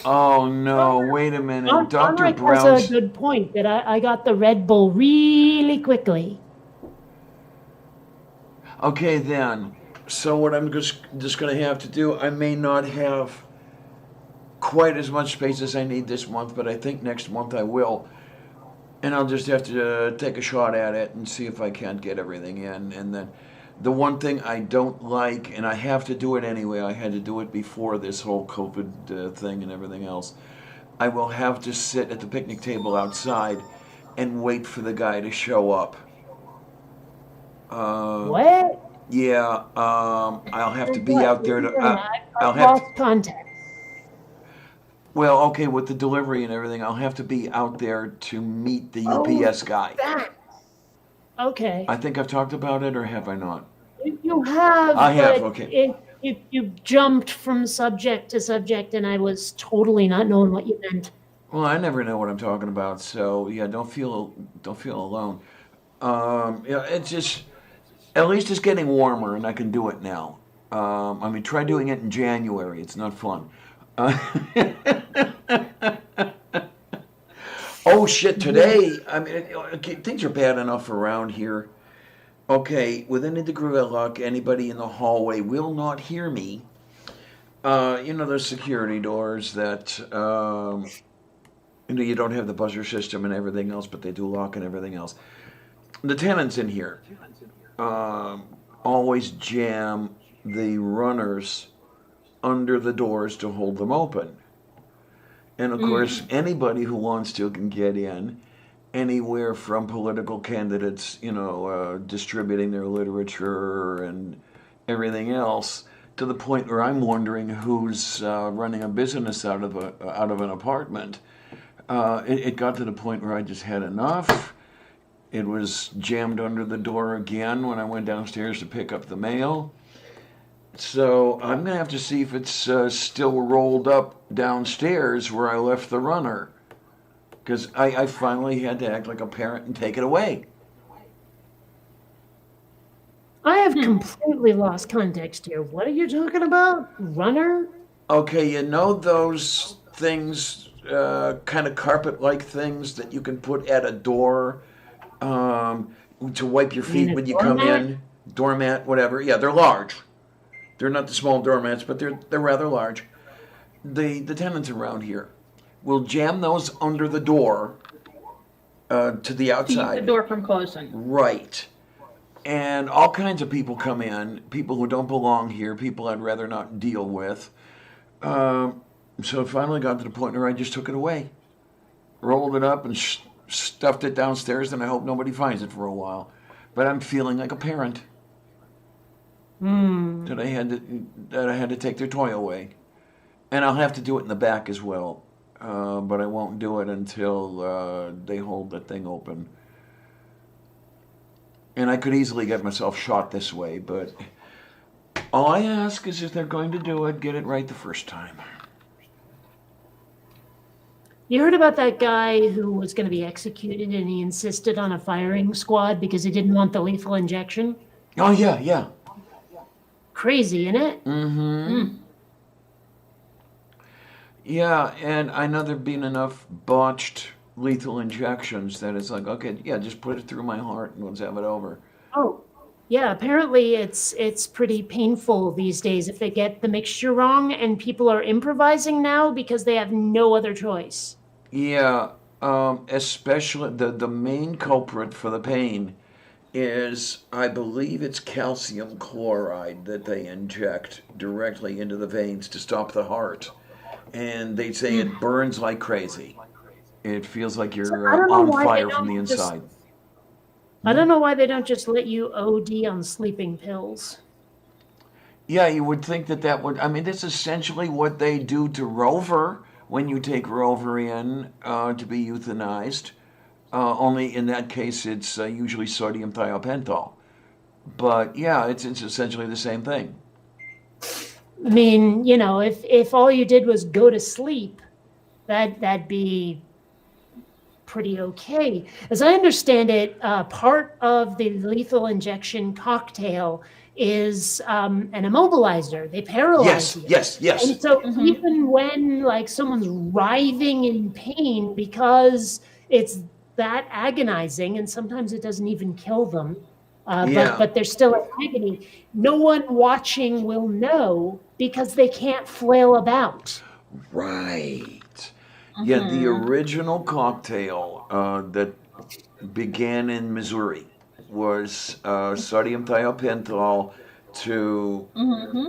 Oh no! Wait a minute, Dr. Conrick Brown's. has a good point that I got the Red Bull really quickly. Okay, then. So what I'm just going to have to do, I may not have quite as much space as I need this month, but I think next month I will. And I'll just have to take a shot at it and see if I can't get everything in. And then the one thing I don't like, and I have to do it anyway, I had to do it before this whole COVID thing and everything else, I will have to sit at the picnic table outside and wait for the guy to show up. What? Yeah, I'll have to be What? out there to. I'll I've have lost to, contact. well, okay, with the delivery and everything, I'll have to be out there to meet the UPS guy. That. Okay. I think I've talked about it, or have I not? You have. I have, but okay. You jumped from subject to subject, and I was totally not knowing what you meant. Well, I never know what I'm talking about, so yeah, don't feel alone. Yeah, it's just at least it's getting warmer, and I can do it now. I mean, try doing it in January; it's not fun. Oh shit! Today, I mean, okay, things are bad enough around here. Okay, with any degree of luck, anybody in the hallway will not hear me. Those security doors that you don't have the buzzer system and everything else, but they do lock and everything else. The tenants in here always jam the runners under the doors to hold them open. And of course, anybody who wants to can get in, anywhere from political candidates, distributing their literature and everything else, to the point where I'm wondering who's running a business out of an apartment. It got to the point where I just had enough. It was jammed under the door again when I went downstairs to pick up the mail. So I'm going to have to see if it's still rolled up downstairs where I left the runner. Because I finally had to act like a parent and take it away. I have completely lost context here. What are you talking about? Runner? Okay, you know those things, kind of carpet-like things that you can put at a door to wipe your feet a when you come doormat? in? Doormat, whatever. Yeah, they're large. They're not the small doormats, but they're rather large. The tenants around here will jam those under the door to the To keep outside. the door from closing. Right. And all kinds of people come in, people who don't belong here, people I'd rather not deal with. So it finally got to the point where I just took it away, rolled it up and stuffed it downstairs, and I hope nobody finds it for a while. But I'm feeling like a parent that I had to take their toy away. And I'll have to do it in the back as well. But I won't do it until they hold the thing open. And I could easily get myself shot this way, but all I ask is if they're going to do it, get it right the first time. You heard about that guy who was going to be executed and he insisted on a firing squad because he didn't want the lethal injection? Oh, yeah. Crazy, isn't it? Mm-hmm. Yeah, and I know there've been enough botched lethal injections that it's like, okay, yeah, just put it through my heart and let's have it over. Oh, yeah. Apparently, it's pretty painful these days if they get the mixture wrong, and people are improvising now because they have no other choice. Yeah, especially the main culprit for the pain is, I believe it's calcium chloride that they inject directly into the veins to stop the heart. And they say it burns like crazy. It feels like I you're don't know on why they fire from don't the just- inside. I don't know why they don't just let you OD on sleeping pills. Yeah, you would think that would. I mean, that's essentially what they do to Rover when you take Rover in to be euthanized. Only in that case, it's usually sodium thiopental. But yeah, it's essentially the same thing. I mean, if all you did was go to sleep, that'd be pretty okay. As I understand it, part of the lethal injection cocktail is an immobilizer. They paralyze you. Yes. And so Mhm. even when like someone's writhing in pain because it's that agonizing, and sometimes it doesn't even kill them, Yeah. but they're still in agony, no one watching will know because they can't flail about. Right. Yeah, the original cocktail that began in Missouri was sodium thiopental to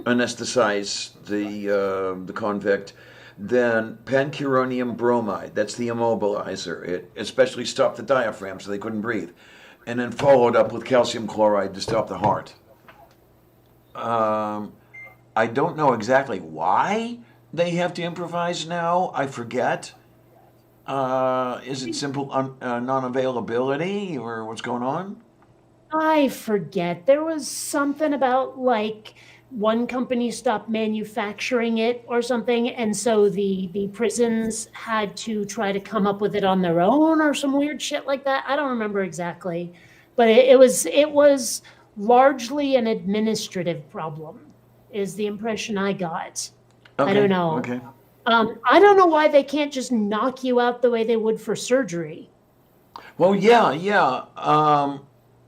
anesthetize the convict. Then pancuronium bromide, that's the immobilizer. It especially stopped the diaphragm so they couldn't breathe. And then followed up with calcium chloride to stop the heart. I don't know exactly why they have to improvise now. I forget. Is it simple non-availability or what's going on? I forget. There was something about like one company stopped manufacturing it or something, and so the prisons had to try to come up with it on their own or some weird shit like that. I don't remember exactly, but it was largely an administrative problem, is the impression I got. I don't know. Okay. I don't know why they can't just knock you out the way they would for surgery. Well, yeah.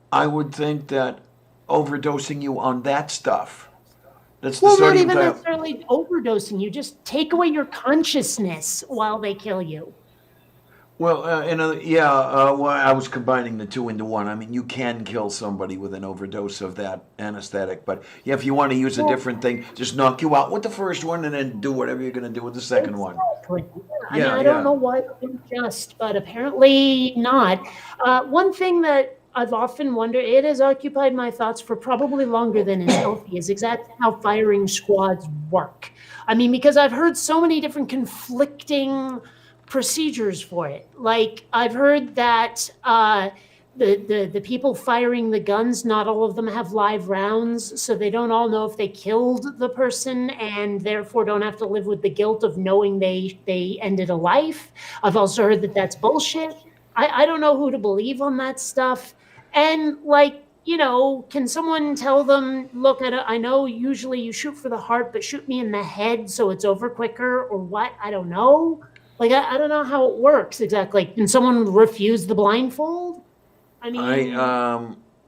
I would think that overdosing you on that stuff. That's the Well, not sodium even thio. necessarily overdosing. You just take away your consciousness while they kill you. Well, well, I was combining the two into one. I mean, you can kill somebody with an overdose of that anesthetic, but yeah, if you want to use a different thing, just knock you out with the first one and then do whatever you're going to do with the second one. Exactly. I mean, Yeah, I don't yeah. know why they didn't just, but apparently not. One thing that I've often wondered, it has occupied my thoughts for probably longer than is healthy, is exactly how firing squads work. I mean, because I've heard so many different conflicting procedures for it. Like I've heard that the people firing the guns, not all of them have live rounds, so they don't all know if they killed the person and therefore don't have to live with the guilt of knowing they ended a life. I've also heard that that's bullshit. I don't know who to believe on that stuff. And like, can someone tell them, look, I know usually you shoot for the heart, but shoot me in the head so it's over quicker, or what? I don't know. Like, I don't know how it works exactly. Can someone refuse the blindfold? I mean, I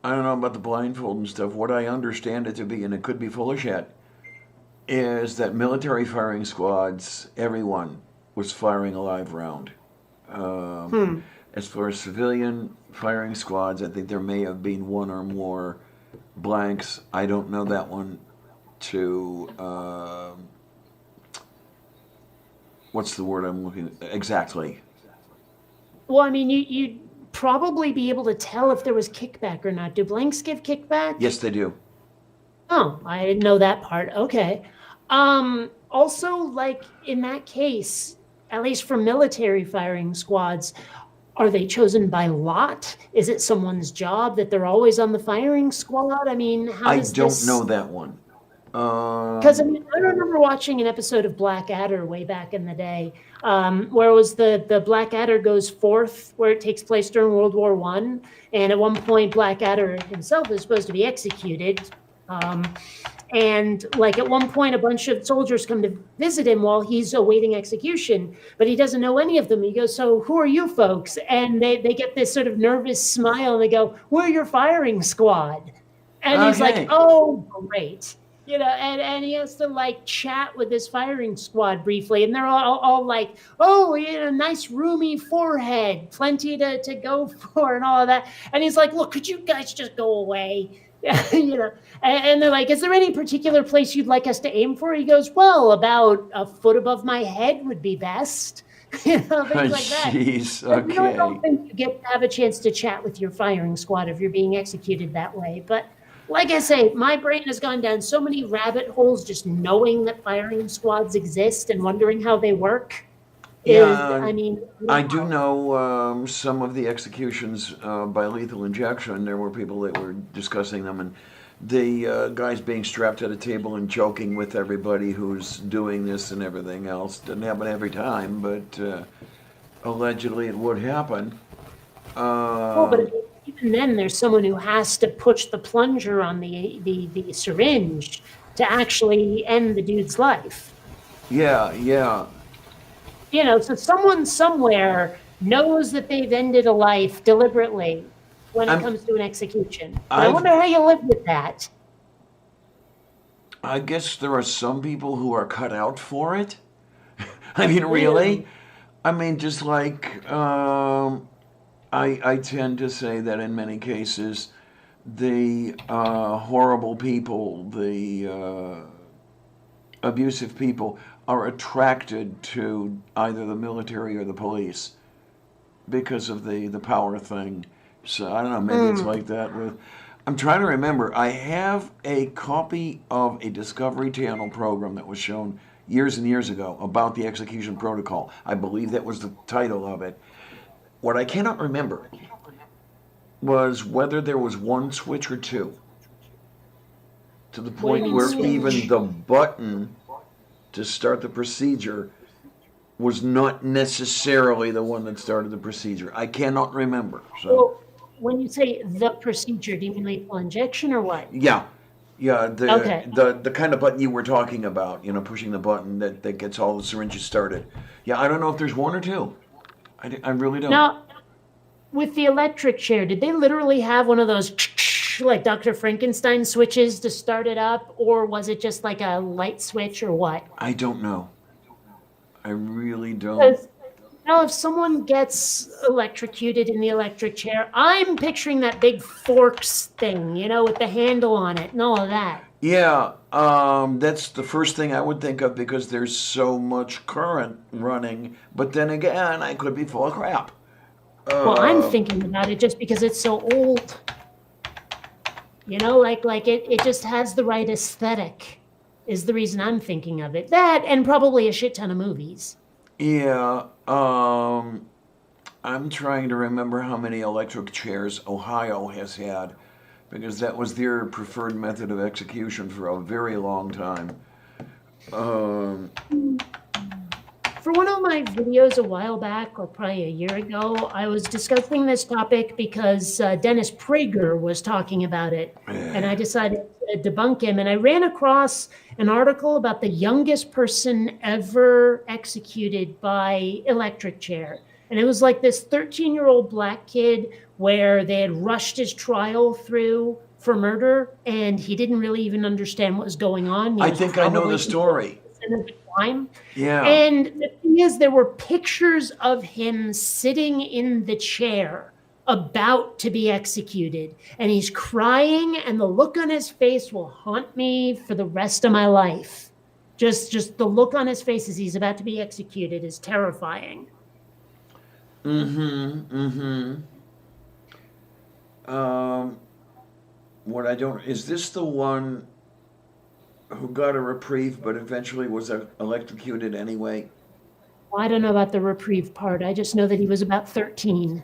don't know about the blindfold and stuff. What I understand it to be, and it could be full of shit, is that military firing squads, everyone was firing a live round. As far as civilian firing squads, I think there may have been one or more blanks. I don't know that one to, what's the word I'm looking exactly? well, I mean, you'd probably be able to tell if there was kickback or not. Do blanks give kickback? Yes, they do. Oh, I didn't know that part. Okay. Also, like in that case, at least for military firing squads, are they chosen by lot? Is it someone's job that they're always on the firing squad? I mean, how I does don't this? know that one. Because I mean, I remember watching an episode of Blackadder way back in the day, where it was the Blackadder goes forth, where it takes place during World War One, and at one point Blackadder himself is supposed to be executed, and like at one point a bunch of soldiers come to visit him while he's awaiting execution, but he doesn't know any of them. He goes, "So who are you folks?" And they get this sort of nervous smile, and they go, "We're your firing squad," and he's Okay. like, "Oh, great." And he has to like chat with his firing squad briefly, and they're all like, "Oh, nice roomy forehead, plenty to go for," and all of that. And he's like, "Look, could you guys just go away?" And they're like, "Is there any particular place you'd like us to aim for?" He goes, "Well, about a foot above my head would be best." Things like that. Jeez, I really don't okay. think you get to have a chance to chat with your firing squad if you're being executed that way. But like I say, my brain has gone down so many rabbit holes just knowing that firing squads exist and wondering how they work. Yeah, I mean, I do know some of the executions by lethal injection. There were people that were discussing them, and the guys being strapped at a table and joking with everybody who's doing this and everything else. Doesn't happen every time, but allegedly it would happen. Oh, but even then, there's someone who has to push the plunger on the syringe to actually end the dude's life. Yeah, yeah. You know, so someone somewhere knows that they've ended a life deliberately when it I'm- comes to an execution. But I I've- wonder how you live with that. I guess there are some people who are cut out for it. I mean, really? I mean, just like I tend to say that in many cases, the horrible people, the abusive people, are attracted to either the military or the police because of the power thing. So I don't know. Maybe it's like that with. I'm trying to remember. I have a copy of a Discovery Channel program that was shown years and years ago about the execution protocol. I believe that was the title of it. What I cannot remember was whether there was one switch or two. To the What do point you mean where switch? even the button to start the procedure was not necessarily the one that started the procedure. I cannot remember. So. Well, when you say the procedure, do you mean lethal injection or what? Yeah, yeah, Okay. the kind of button you were talking about, pushing the button that gets all the syringes started. Yeah, I don't know if there's one or two. I really don't. Now, with the electric chair, did they literally have one of those like Dr. Frankenstein switches to start it up, or was it just like a light switch or what? I don't know. I really don't. Because if someone gets electrocuted in the electric chair, I'm picturing that big forks thing, with the handle on it and all of that. Yeah, that's the first thing I would think of because there's so much current running. But then again, I could be full of crap. Well, I'm thinking about it just because it's so old. Like it just has the right aesthetic is the reason I'm thinking of it. That and probably a shit ton of movies. Yeah, I'm trying to remember how many electric chairs Ohio has had because that was their preferred method of execution for a very long time. For one of my videos a while back, or probably a year ago, I was discussing this topic because Dennis Prager was talking about it. And I decided to debunk him. And I ran across an article about the youngest person ever executed by electric chair. And it was like this 13-year-old black kid where they had rushed his trial through for murder, and he didn't really even understand what was going on. He I was think I know probably the story. at the time. Yeah. And the thing is, there were pictures of him sitting in the chair about to be executed, and he's crying, and the look on his face will haunt me for the rest of my life. Just the look on his face as he's about to be executed is terrifying. What I don't is this the one who got a reprieve but eventually was electrocuted anyway? Well, I don't know about the reprieve part. I just know that he was about 13.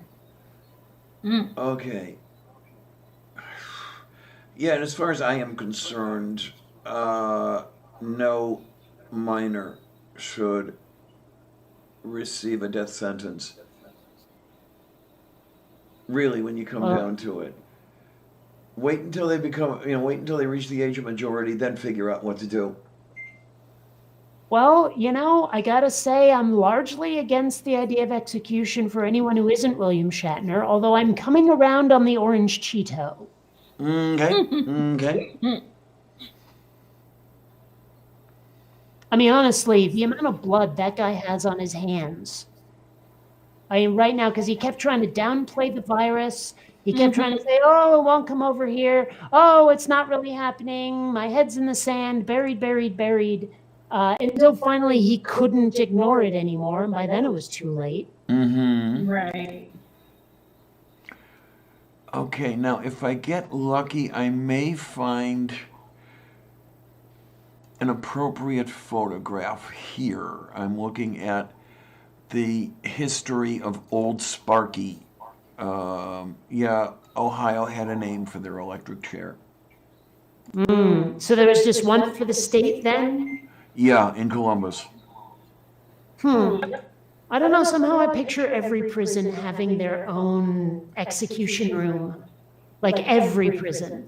Okay. Yeah, and as far as I am concerned, no minor should receive a death sentence. Really, when you come down to it. Wait until they wait until they reach the age of majority, then figure out what to do. Well, I gotta say, I'm largely against the idea of execution for anyone who isn't William Shatner, although I'm coming around on the orange Cheeto. Okay. I mean, honestly, the amount of blood that guy has on his hands. I mean, right now, because he kept trying to downplay the virus. He kept trying to say, oh, it won't come over here. Oh, it's not really happening. My head's in the sand, buried. Until finally he couldn't ignore it anymore. And by then it was too late. Right. Okay, now if I get lucky, I may find an appropriate photograph here. I'm looking at the history of Old Sparky. Yeah, Ohio had a name for their electric chair. So there was just one for the state then? Yeah, in Columbus. I don't know, somehow I picture every prison having their own execution room. Like every prison.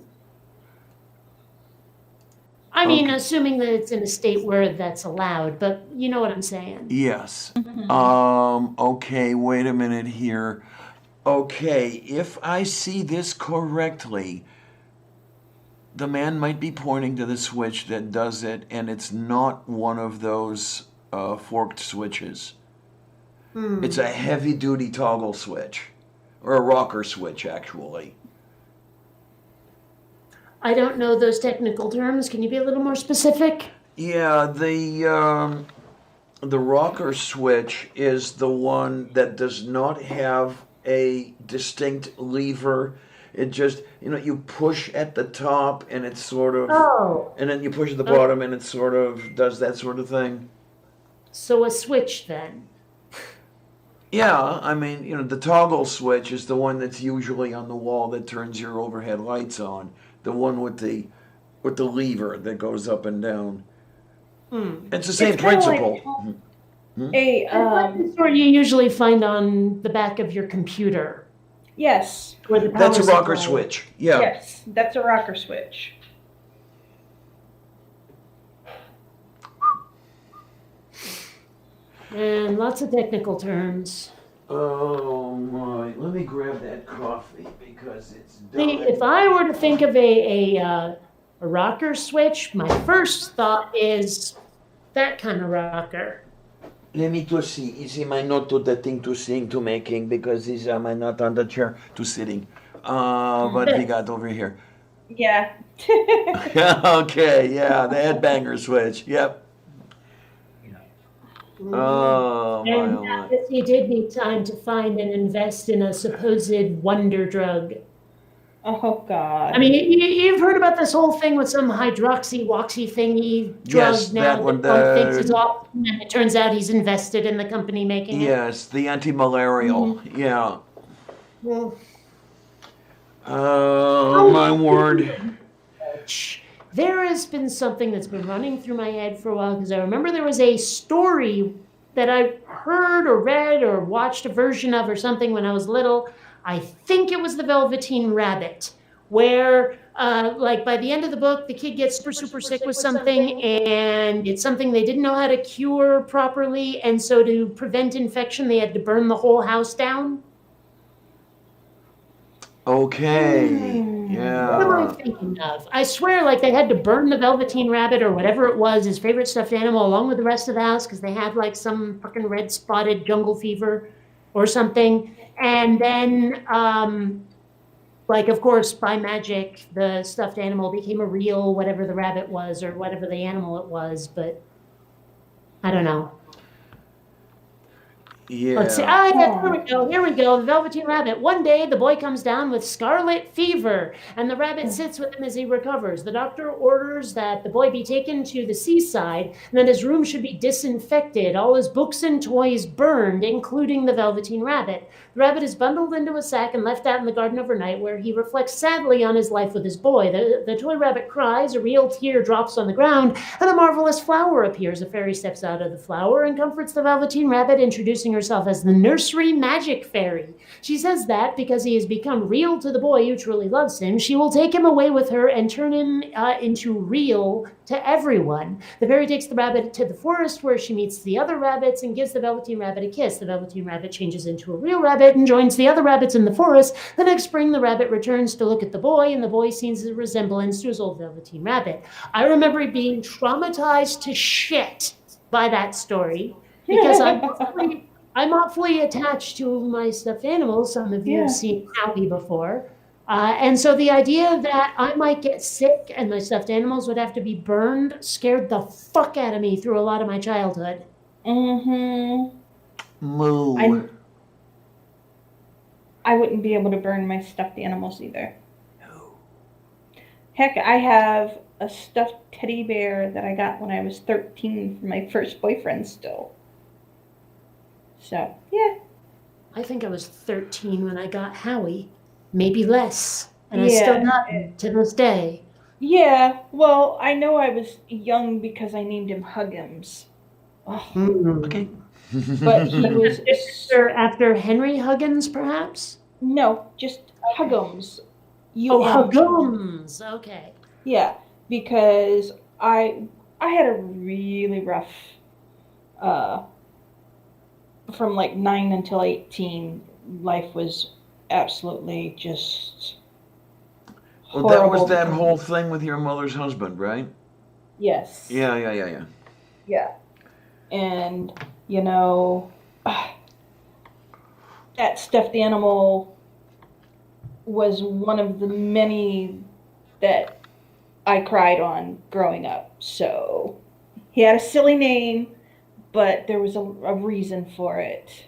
I mean, Okay. assuming that it's in a state where that's allowed, but you know what I'm saying. Yes. Okay, wait a minute here. Okay, if I see this correctly, the man might be pointing to the switch that does it, and it's not one of those forked switches. It's a heavy duty toggle switch, or a rocker switch, actually. I don't know those technical terms. Can you be a little more specific? Yeah, the rocker switch is the one that does not have a distinct lever. It just, you push at the top and it's sort of, Oh, and then you push at the bottom and it sort of does that sort of thing. so a switch then. Yeah, I mean, the toggle switch is the one that's usually on the wall that turns your overhead lights on. The one with the lever that goes up and down. It's the same It's kinda like principle. A Or you usually find on the back of your computer. yes, Where the That's a power rocker supply- switch. Yeah. yes, that's a rocker switch. And lots of technical terms. Oh my! Let me grab that coffee because it's See, done. if I were to think of a rocker switch, my first thought is that kind of rocker. Let me to see. Is my not to the thing to sing to making because is my not on the chair to sitting. What we got over here? Yeah. Okay, yeah, the headbanger switch. Yep. Oh my! And Oh my. that he did need time to find and invest in a supposed wonder drug. Oh God. I mean, you've heard about this whole thing with some hydroxywoxy thingy drug Yes, now that one, Trump thinks the- is off, and it turns out he's invested in the company making it. Yes, the anti-malarial. Yeah. Well, Oh my word! there has been something that's been running through my head for a while because I remember there was a story that I heard or read or watched a version of or something when I was little. I think it was the Velveteen Rabbit, where like by the end of the book, the kid gets super sick with something, and it's something they didn't know how to cure properly, and so to prevent infection, they had to burn the whole house down. Okay. What am I Yeah. thinking of? I swear, like they had to burn the Velveteen Rabbit or whatever it was, his favorite stuffed animal, along with the rest of the house because they had like some fucking red spotted jungle fever or something. And then, like, of course, by magic, the stuffed animal became a real whatever the rabbit was or whatever the animal it was. But I don't know. Let's see. Yeah. Ah, yeah, here we go. Here we go. The Velveteen Rabbit. One day, the boy comes down with scarlet fever, and the rabbit sits with him as he recovers. The doctor orders that the boy be taken to the seaside, and that his room should be disinfected, all his books and toys burned, including the Velveteen Rabbit. The rabbit is bundled into a sack and left out in the garden overnight, where he reflects sadly on his life with his boy. The toy rabbit cries, a real tear drops on the ground, and a marvelous flower appears. A fairy steps out of the flower and comforts the Velveteen Rabbit, introducing herself as the nursery magic fairy. She says that because he has become real to the boy who truly loves him, she will take him away with her and turn him into real to everyone. The fairy takes the rabbit to the forest where she meets the other rabbits and gives the Velveteen Rabbit a kiss. The Velveteen Rabbit changes into a real rabbit and joins the other rabbits in the forest. The next spring, the rabbit returns to look at the boy, and the boy sees a resemblance to his old Velveteen Rabbit. I remember being traumatized to shit by that story because I'm awfully attached to my stuffed animals. Some of you have seen Howie before. And so the idea that I might get sick and my stuffed animals would have to be burned scared the fuck out of me through a lot of my childhood. Mm-hmm. Moo. I wouldn't be able to burn my stuffed animals either. Heck, I have a stuffed teddy bear that I got when I was 13 from my first boyfriend still. So, yeah. I think I was 13 when I got Howie, maybe less. And I still got him to this day. Yeah, well, I know I was young because I named him Huggums. Oh, Okay. but he was After Henry Huggins, perhaps? no, just Huggums. Oh, UM. Huggins. Okay. Yeah, because I had a really rough uh from like 9 until 18. Life was absolutely just Well, that was horrible. that whole thing with your mother's husband, right? Yes. Yeah. Yeah. And you know, that stuffed animal was one of the many that I cried on growing up. So he had a silly name, but there was a reason for it.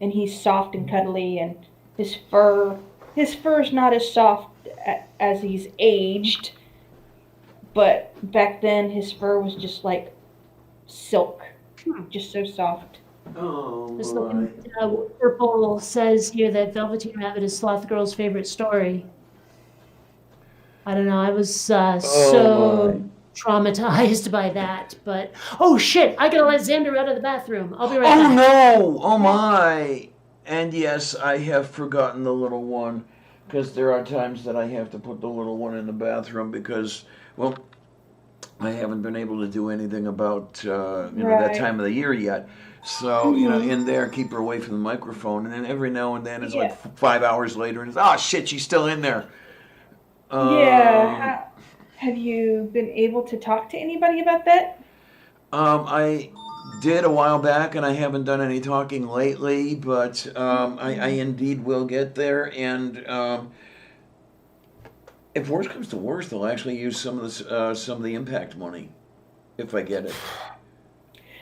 And he's soft and cuddly, and his fur's not as soft as he's aged, but back then his fur was just like silk, just so soft. Oh, Just looking at what Purple says here that Velveteen Rabbit is Sloth Girl's favorite story. I don't know. I was so traumatized by that, but oh shit! I gotta let Xander out of the bathroom. I'll be right Oh back. no! Oh my! And yes, I have forgotten the little one, because there are times that I have to put the little one in the bathroom because, well, I haven't been able to do anything about that Right. time of the year yet. So in there, keep her away from the microphone, and then every now and then it's like Yeah. 5 hours later, and it's oh shit, she's still in there. Yeah. Have you been able to talk to anybody about that? I did a while back, and I haven't done any talking lately, but I indeed will get there. And if worst comes to worst, they'll actually use some of the impact money if I get it.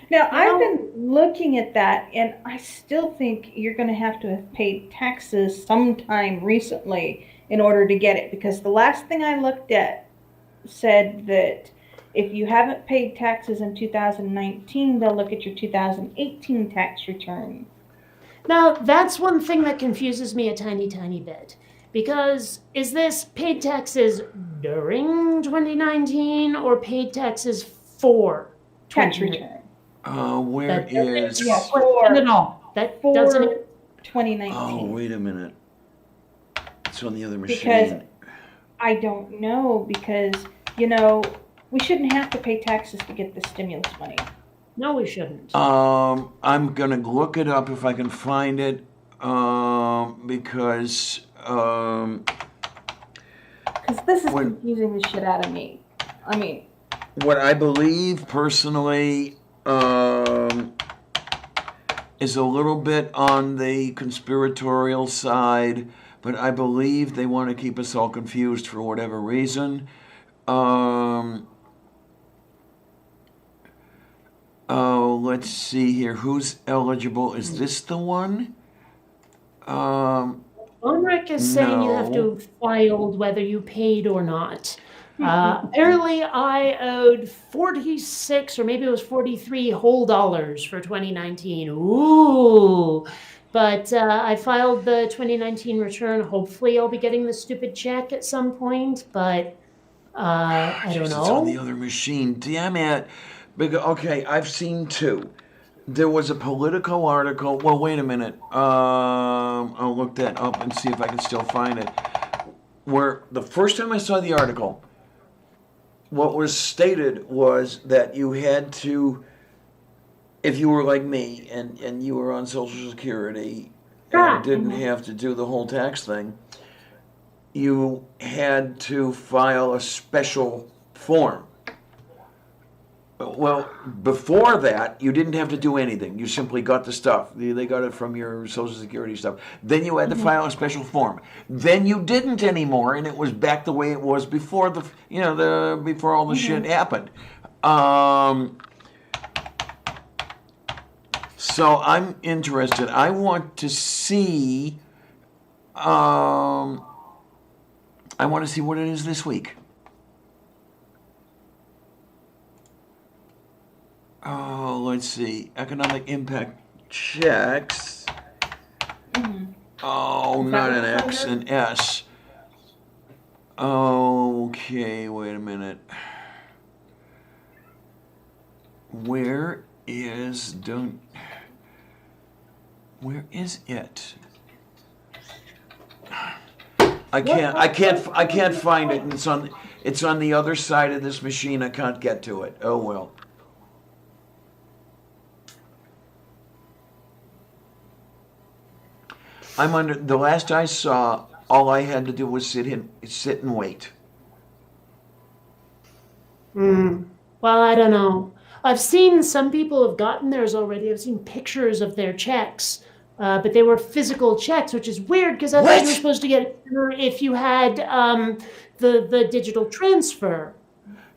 Now, I've been looking at that, and I still think you're going to have paid taxes sometime recently in order to get it, because the last thing I looked at said that if you haven't paid taxes in 2019, they'll look at your 2018 tax return. Now, that's one thing that confuses me a tiny bit. Because is this paid taxes during 2019 or paid taxes for Tax 2019? return. Where That doesn't is? explain it all. That doesn't. For 2019. Oh, wait a minute. It's on the other machine. Because I don't know, because, we shouldn't have to pay taxes to get the stimulus money. No, we shouldn't. I'm gonna look it up if I can find it, because this is confusing the shit out of me. I mean, what I believe personally is a little bit on the conspiratorial side, but I believe they want to keep us all confused for whatever reason. Oh, let's see here. Who's eligible? Is this the one? Onric is saying you have to have filed whether you paid or not. Apparently, I owed 46 or maybe it was 43 whole dollars for 2019. Ooh. But I filed the 2019 return. Hopefully, I'll be getting the stupid check at some point, but I don't know. It's on the other machine. Damn it. Okay, I've seen two. There was a Politico article. Well, wait a minute. I'll look that up and see if I can still find it. Where the first time I saw the article, what was stated was that you had to, if you were like me and you were on Social Security and didn't have to do the whole tax thing, you had to file a special form. Well, before that, you didn't have to do anything. You simply got the stuff. They got it from your Social Security stuff. Then you had to file a special form. Then you didn't anymore, and it was back the way it was before before all the shit happened. So I'm interested. I want to see. I want to see what it is this week. Oh, let's see. Economic impact checks. Oh, not an X, an S. Okay, wait a minute. Where is don't Where is it? I can't find it. And it's on the other side of this machine. I can't get to it. Oh well. I'm under. The last I saw, all I had to do was sit and wait. Well, I don't know. I've seen some people have gotten theirs already. I've seen pictures of their checks, but they were physical checks, which is weird because I thought you were What? supposed to get it if you had the digital transfer.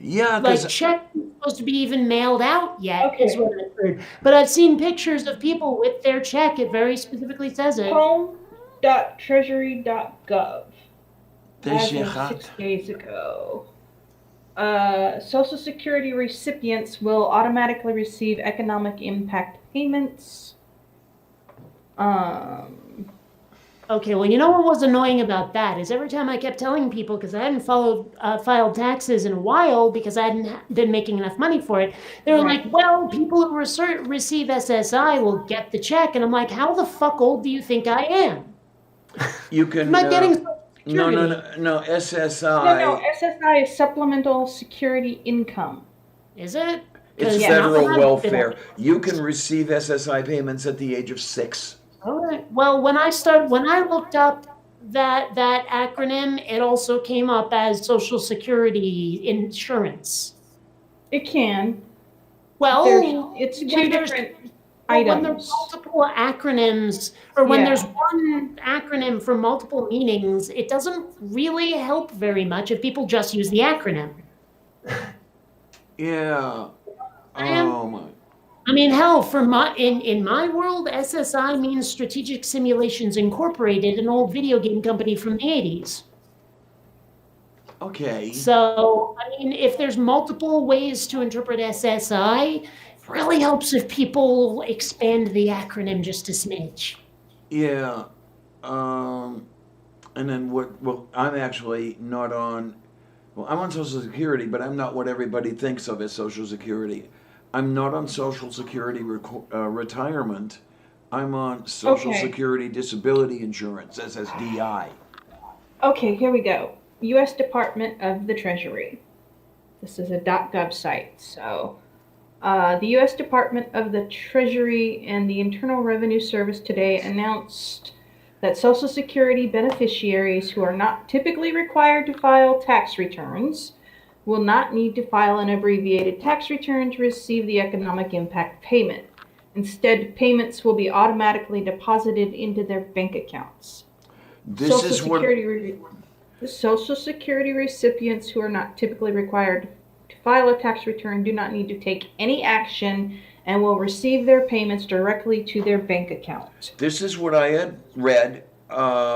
Yeah, Like because check isn't supposed to be even mailed out yet, is Okay. what I've heard. But I've seen pictures of people with their check. It very specifically says it. Home.treasury.gov. As je of gaat. 6 days ago. Social Security recipients will automatically receive economic impact payments. Okay, well, you know what was annoying about that is every time I kept telling people, because I hadn't filed taxes in a while because I hadn't been making enough money for it, they were Right. like, well, people who receive SSI will get the check. And I'm like, how the fuck old do you think I am? You can. I'm not getting Social No, Security. no. No, SSI. SSI is Supplemental Security Income. Is it? It's 'Cause federal not that I've been- welfare. You can receive SSI payments at the age of 6. All right. Well, when I looked up that acronym, it also came up as Social Security insurance. It can. Well, It's when two there's- different Well, when there's items. multiple acronyms, or when Yeah. there's one acronym for multiple meanings, it doesn't really help very much if people just use the acronym. Yeah. am- Oh my. I mean, hell, in my world, SSI means Strategic Simulations Incorporated, an old video game company from the 80s. Okay. So, I mean, if there's multiple ways to interpret SSI, it really helps if people expand the acronym just a smidge. Yeah. And then what? Well, I'm actually not on. Well, I'm on Social Security, but I'm not what everybody thinks of as Social Security. I'm not on Social Security retirement. I'm on Social Okay. Security Disability Insurance, SSDI. Okay, here we go. U.S. Department of the Treasury. This is a .gov site. So, the U.S. Department of the Treasury and the Internal Revenue Service today announced that Social Security beneficiaries who are not typically required to file tax returns will not need to file an abbreviated tax return to receive the economic impact payment. Instead, payments will be automatically deposited into their bank accounts. This is what. The Social Security recipients who are not typically required to file a tax return do not need to take any action and will receive their payments directly to their bank account. This is what I had read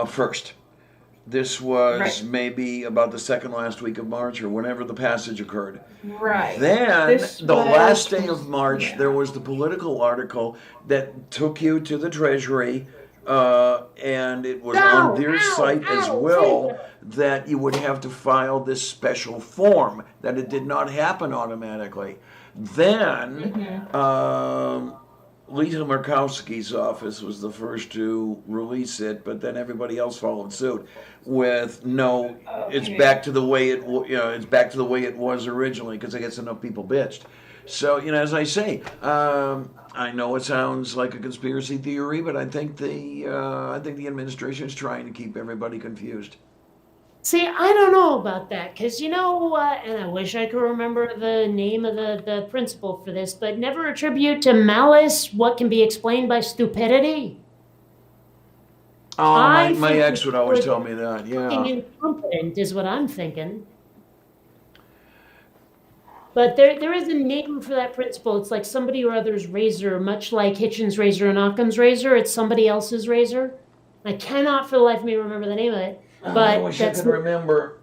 first. This was Right. maybe about the second last week of March or whenever the passage occurred. Right. Then, This the was- last day of March, yeah. there was the political article that took you to the Treasury, and it was on their site as well, that you would have to file this special form, that it did not happen automatically. Then, Lisa Murkowski's office was the first to release it, but then everybody else followed suit with no. It's Okay. back to the way it it's back to the way it was originally, because I guess enough people bitched. So as I say, I know it sounds like a conspiracy theory, but I think the administration is trying to keep everybody confused. See, I don't know about that because and I wish I could remember the name of the principle for this, but never attribute to malice what can be explained by stupidity. Oh, I my think ex would always it's tell me that. Fucking Yeah. incompetent is what I'm thinking. But there is a name for that principle. It's like somebody or other's razor, much like Hitchens' razor and Occam's razor. It's somebody else's razor. I cannot for the life of me remember the name of it. Oh, But I wish I that's could remember.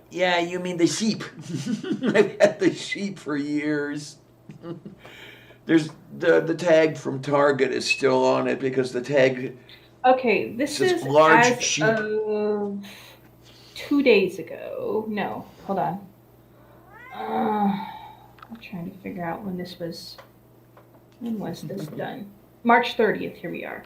Yeah, you mean the sheep. I've had the sheep for years. There's the tag from Target is still on it because the tag. Okay, this It says is large as sheep. of 2 days ago. No, hold on. I'm trying to figure out when this was. When was this done? March 30th, here we are.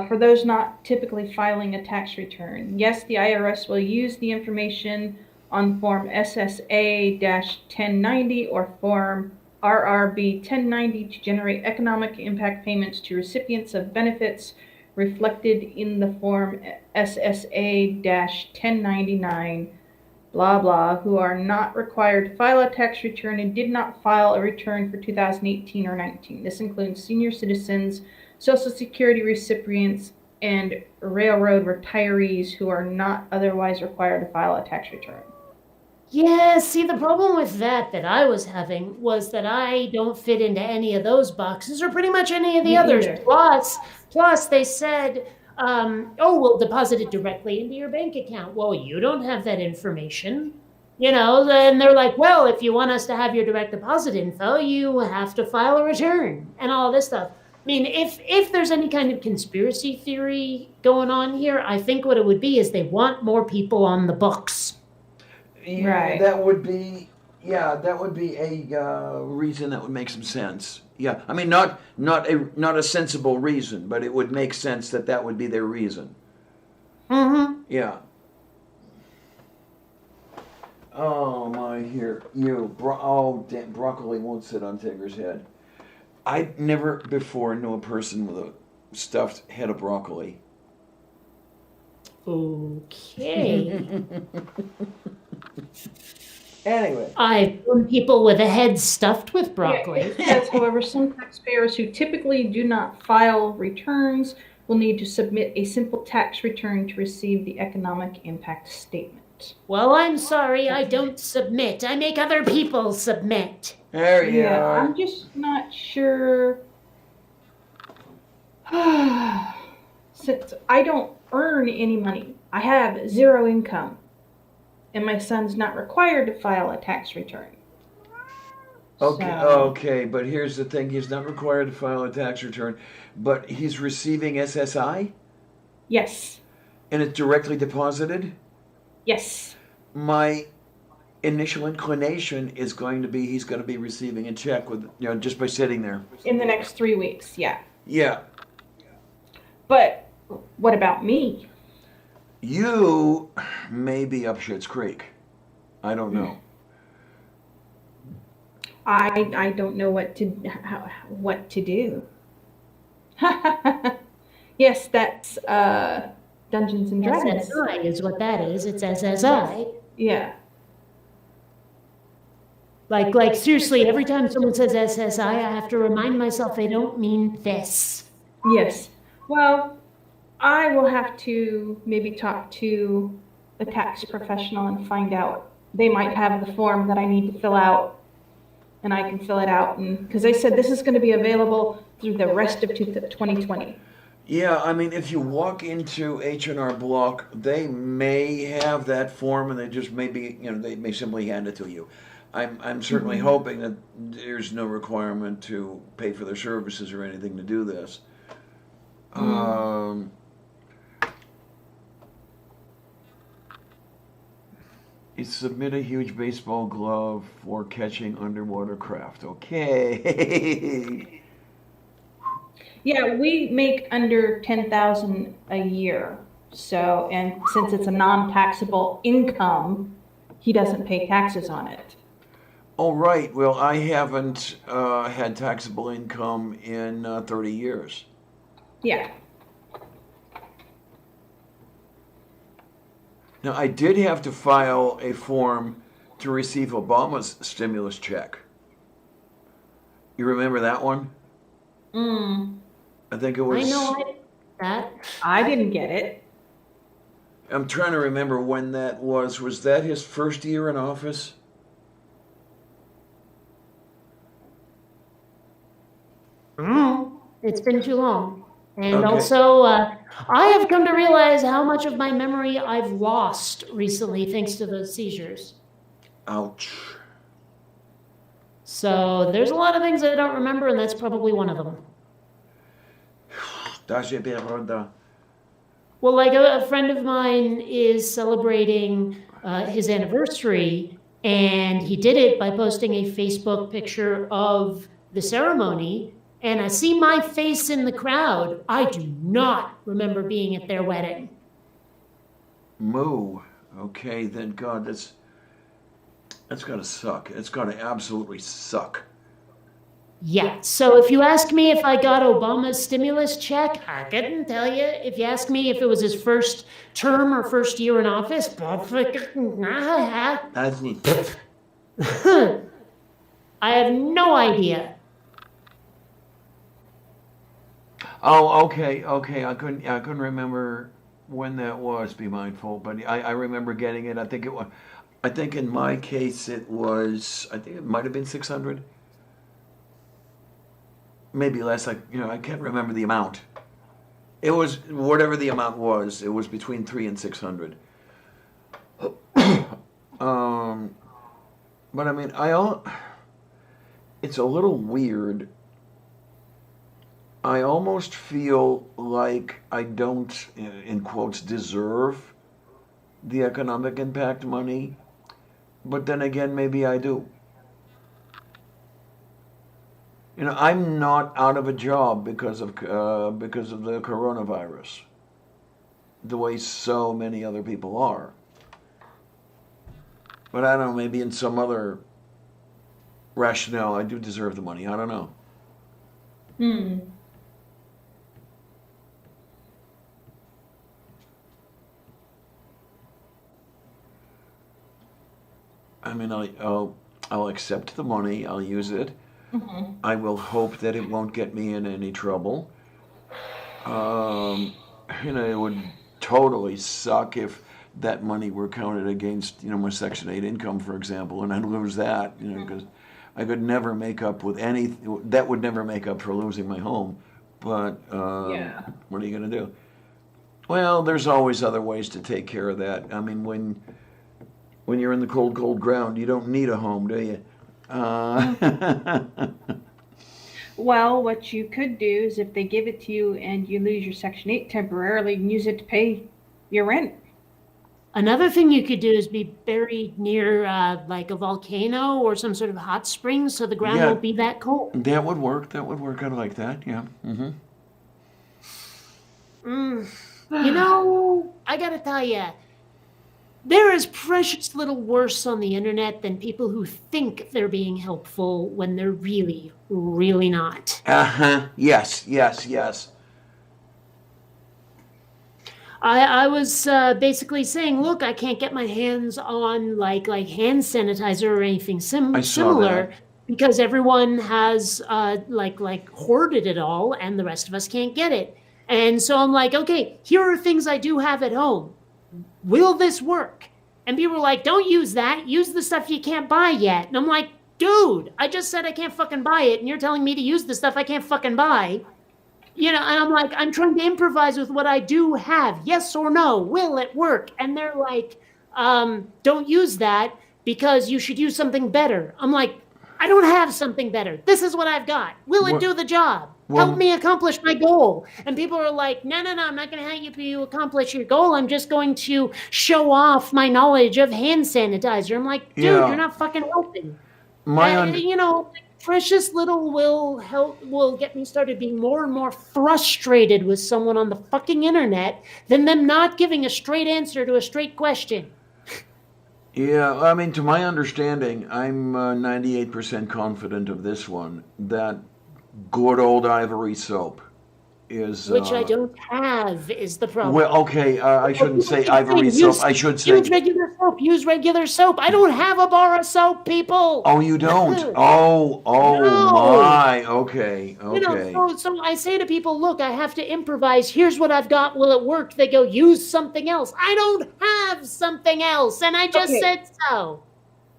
For those not typically filing a tax return, yes, the IRS will use the information on Form SSA-1090 or Form RRB 1090 to generate economic impact payments to recipients of benefits reflected in the Form SSA-1099, blah blah, who are not required to file a tax return and did not file a return for 2018 or 19. This includes senior citizens, Social Security recipients, and railroad retirees who are not otherwise required to file a tax return. Yeah, see, the problem with that I was having was that I don't fit into any of those boxes or pretty much any of the Me others. either. Plus, they said, oh, we'll deposit it directly into your bank account. Well, you don't have that information. And they're like, well, if you want us to have your direct deposit info, you have to file a return and all this stuff. I mean, if there's any kind of conspiracy theory going on here, I think what it would be is they want more people on the books. Yeah, Right. that would be a reason that would make some sense. Yeah, I mean, not a sensible reason, but it would make sense that would be their reason. Mm-hmm. Yeah. Oh my, here damn, broccoli won't sit on Tigger's head. I never before knew a person with a stuffed head of broccoli. Okay. Anyway. I've known people with a head stuffed with broccoli. It says, however, some taxpayers who typically do not file returns will need to submit a simple tax return to receive the economic impact statement. Well, I'm sorry, I don't submit. I make other people submit. There you Yeah, are. I'm just not sure. Since I don't earn any money, I have zero income, and my son's not required to file a tax return. Okay, So- okay, but here's the thing: he's not required to file a tax return, but he's receiving SSI, Yes, and it's directly deposited. yes. My initial inclination is going to be he's going to be receiving a check with just by sitting there. In the next 3 weeks, yeah. Yeah, But what about me? you may be up Schitt's Creek. I don't know. I don't know what to do. Yes, that's Dungeons and Dragons. SSI is what that is. It's SSI. Yeah. Like seriously, every time someone says SSI, I have to remind myself they don't mean this. Yes. Well, I will have to maybe talk to a tax professional and find out. They might have the form that I need to fill out, and I can fill it out. And because they said this is going to be available through the rest of 2020. Yeah, I mean, if you walk into H&R Block, they may have that form, and they just maybe they may simply hand it to you. I'm certainly hoping that there's no requirement to pay for their services or anything to do this. You submit a huge baseball glove for catching underwater craft. Okay. Yeah, we make under 10,000 a year. So, and since it's a non-taxable income, he doesn't pay taxes on it. All right. Well, I haven't had taxable income in 30 years. Yeah. Now, I did have to file a form to receive Obama's stimulus check. You remember that one? I think it was. I know that. I didn't get it. I'm trying to remember when that was. Was that his first year in office? It's been too long. And Okay. also, I have come to realize how much of my memory I've lost recently thanks to those seizures. Ouch. So there's a lot of things I don't remember, and that's probably one of them. Daje Beroda. Well, like a friend of mine is celebrating his anniversary, and he did it by posting a Facebook picture of the ceremony. and I see my face in the crowd, I do not remember being at their wedding. Moo. Okay, then God, that's gotta suck. It's gotta absolutely suck. Yeah, so if you ask me if I got Obama's stimulus check, I couldn't tell you. If you ask me if it was his first term or first year in office, That's neat. I have no idea. Oh, okay. I couldn't remember when that was. Be mindful, but I remember getting it. I think in my case it was. I think it might have been 600. Maybe less. I can't remember the amount. It was whatever the amount was. It was between 300 and 600. But I mean, it's a little weird. I almost feel like I don't, in quotes, deserve the economic impact money, but then again, maybe I do. I'm not out of a job because of the coronavirus, the way so many other people are. But I don't know, maybe in some other rationale, I do deserve the money. I don't know. I mean, I'll accept the money. I'll use it. I will hope that it won't get me in any trouble. It would totally suck if that money were counted against, my Section 8 income, for example, and I'd lose that, because I could never make up with that would never make up for losing my home. But what are you going to do? Well, there's always other ways to take care of that. I mean, when you're in the cold, cold ground, you don't need a home, do you? Well, what you could do is if they give it to you and you lose your Section 8 temporarily, you can use it to pay your rent. Another thing you could do is be buried near like a volcano or some sort of hot spring so the ground Yeah. won't be that cold. That would work. I like that. Yeah. I gotta tell you, there is precious little worse on the internet than people who think they're being helpful when they're really, really not. Yes. I was basically saying, look, I can't get my hands on like hand sanitizer or anything I saw similar that. because everyone has like hoarded it all, and the rest of us can't get it. And so I'm like, okay, here are things I do have at home. Will this work? And people were like, don't use that. Use the stuff you can't buy yet. And I'm like, dude, I just said I can't fucking buy it, and you're telling me to use the stuff I can't fucking buy. And I'm like, I'm trying to improvise with what I do have. Yes or no? Will it work? And they're like, don't use that because you should use something better. I'm like, I don't have something better. This is what I've got. Will it do the job? Help me accomplish my goal. And people are like, no, I'm not going to help you accomplish your goal. I'm just going to show off my knowledge of hand sanitizer. I'm like, dude, Yeah. you're not fucking helping. My Precious little will get me started being more and more frustrated with someone on the fucking internet than them not giving a straight answer to a straight question. Yeah, I mean, to my understanding, I'm 98% confident of this one, that good old Ivory soap is... Which I don't have is the problem. Well, okay, I shouldn't say Ivory soap. I should say... Use regular soap. Use regular soap. I don't have a bar of soap, people. Oh, you don't? Oh No. my. Okay. So I say to people, look, I have to improvise. Here's what I've got. Will it work? They go, use something else. I don't have something else, and I just said so.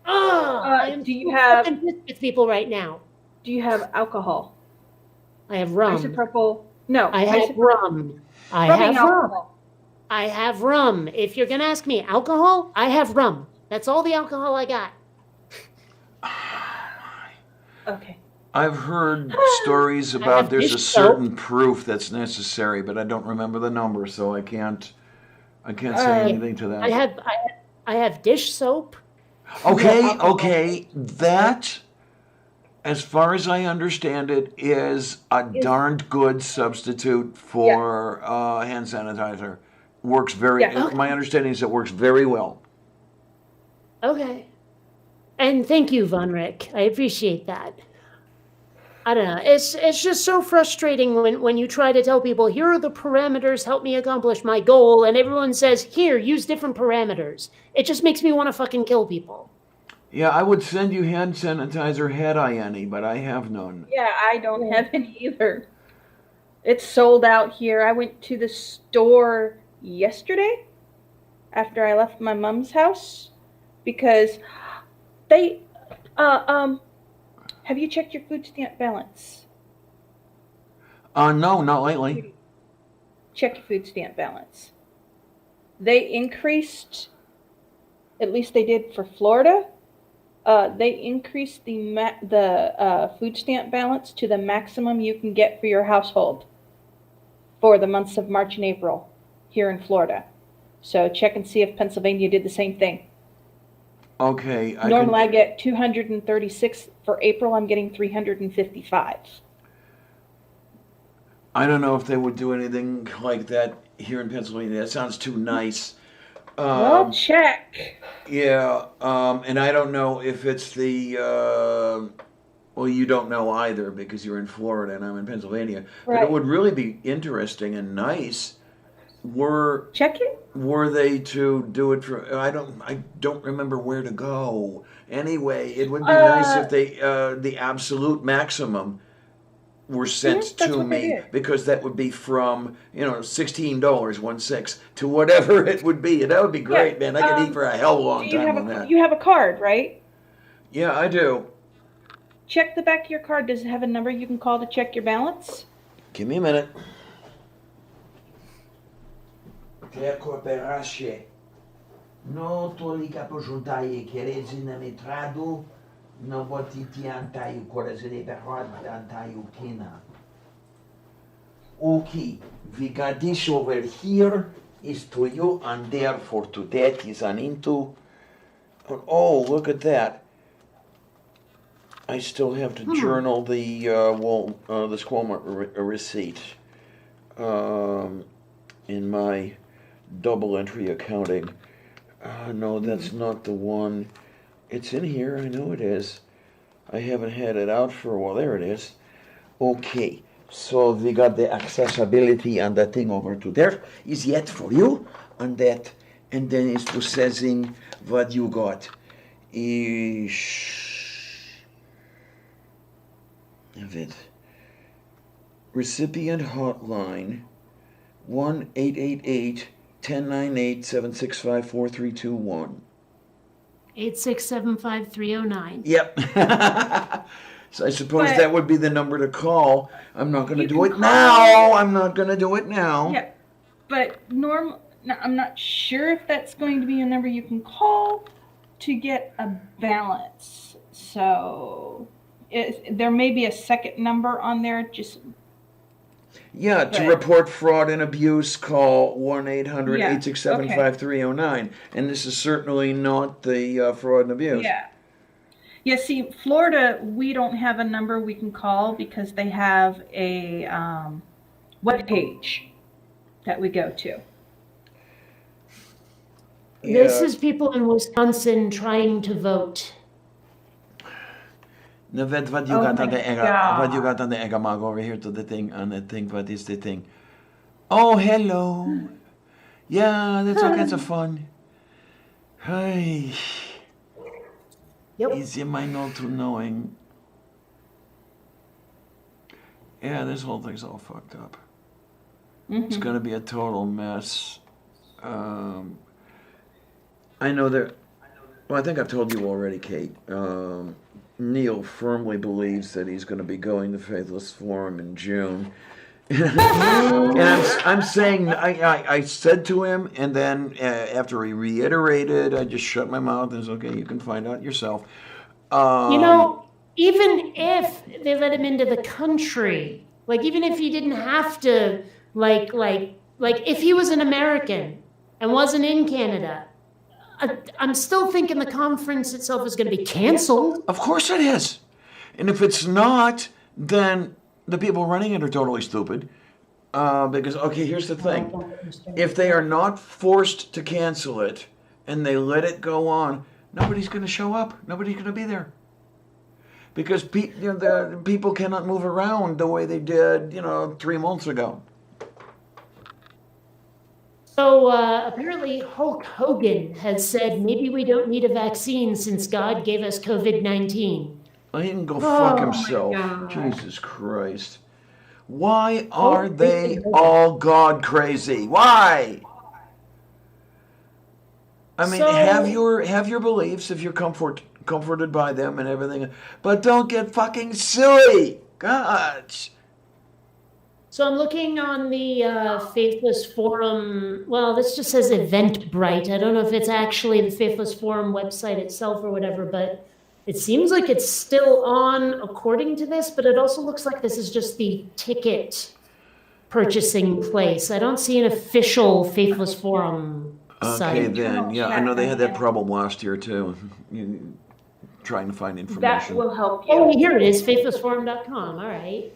I am do you have- fucking pissed with people right now. Do you have alcohol? I have rum. Isopropyl? No. I have rum. I Rubbing have rum. alcohol. I have rum. If you're gonna ask me alcohol, I have rum. That's all the alcohol I got. Okay. I've heard stories have about there's a dish soap. certain proof that's necessary, but I don't remember the number, so I can't say anything to that. I have dish soap. Okay, that as far as I understand it, is a darned good substitute for hand sanitizer. Works very. Yeah. My understanding is it works very well. Okay. And thank you, Von Rick. I appreciate that. I don't know. It's just so frustrating when you try to tell people, here are the parameters, help me accomplish my goal, and everyone says, here, use different parameters. It just makes me want to fucking kill people. Yeah, I would send you hand sanitizer had I any, but I have none. Yeah, I don't have any either. It's sold out here. I went to the store yesterday after I left my mom's house because they have you checked your food stamp balance? No, not lately. Check your food stamp balance. They increased, at least they did for Florida. They increased the food stamp balance to the maximum you can get for your household for the months of March and April here in Florida. So check and see if Pennsylvania did the same thing. Okay. Normally I get 236. For April, I'm getting 355. I don't know if they would do anything like that here in Pennsylvania. That sounds too nice. Well, check. Yeah, and I don't know if it's the, well, you don't know either because you're in Florida and I'm in Pennsylvania. But it Right. would really be interesting and nice Check it. were they to do it for, I don't remember where to go. Anyway, it would be nice if they, the absolute maximum were sent that's to what they me did. because that would be from, $16, 1/6 to whatever it would be. And that would be great, man. I could eat for a hell of a long time on that. You have a card, right? Yeah, I do. Check the back of your card. Does it have a number you can call to check your balance? Give me a minute. Ecco peraše. No tolika požuntaje kerezi na metradu, no botiti antaju korezere berhad antaju kina. Okay, we got this over here is to you and there for to that is an into. Oh, look at that. I still have to journal the the Walmart receipt in my double entry accounting. No, that's not the one. It's in here, I know it is. I haven't had it out for a while. There it is. Okay, so we got the accessibility and that thing over to there is yet for you, and that, and then it's processing what you got. Of it. Recipient hotline 1-888-1098-765-4321. 8675309. Yep. So I suppose But- that would be the number to call. I'm not going to You do can it now. I'm not going to do it now. Yeah, but I'm not sure if that's going to be a number you can call to get a balance. So there may be a second number on there. Just Yeah, to Right. report fraud and abuse, call 1-800-867-5309. And this is certainly not the fraud and abuse. yeah. Yeah, see, Florida, we don't have a number we can call because they have a web page that we go to. This Yeah. is people in Wisconsin trying to vote. Now, what you Oh got on my the egg? God. What you got on the egg? Go over here to the thing. On the thing. What is the thing? Oh, hello. Yeah, that's all kinds of fun. Hey, Yep. is am I not too knowing? Yeah, this whole thing's all fucked up. It's gonna be a total mess. I know that. Well, I think I've told you already, Kate. Neil firmly believes that he's going to be going to Faithless Forum in June. And I'm saying, I said to him, and then after he reiterated, I just shut my mouth and said, okay, you can find out yourself. Even if they let him into the country, like even if he didn't have to, like if he was an American and wasn't in Canada, I'm still thinking the conference itself is going to be canceled. Of course it is. And if it's not, then the people running it are totally stupid. Because, okay, here's the thing. If they are not forced to cancel it and they let it go on, nobody's going to show up. Nobody's going to be there. Because the people cannot move around the way they did, 3 months ago. So apparently Hulk Hogan has said maybe we don't need a vaccine since God gave us COVID-19. Well, he can go fuck Oh, himself. my God. Jesus Christ. Why are they all God crazy? Why? I mean, So- have your beliefs if you're comforted by them and everything, but don't get fucking silly. God. So I'm looking on the Faithless Forum. Well, this just says Eventbrite. I don't know if it's actually the Faithless Forum website itself or whatever, but it seems like it's still on according to this, but it also looks like this is just the ticket purchasing place. I don't see an official Faithless Forum Okay, site. then. Yeah, I know they had that problem last year, too. Trying to find That information. will help Oh, you. here it is, faithlessforum.com. All right.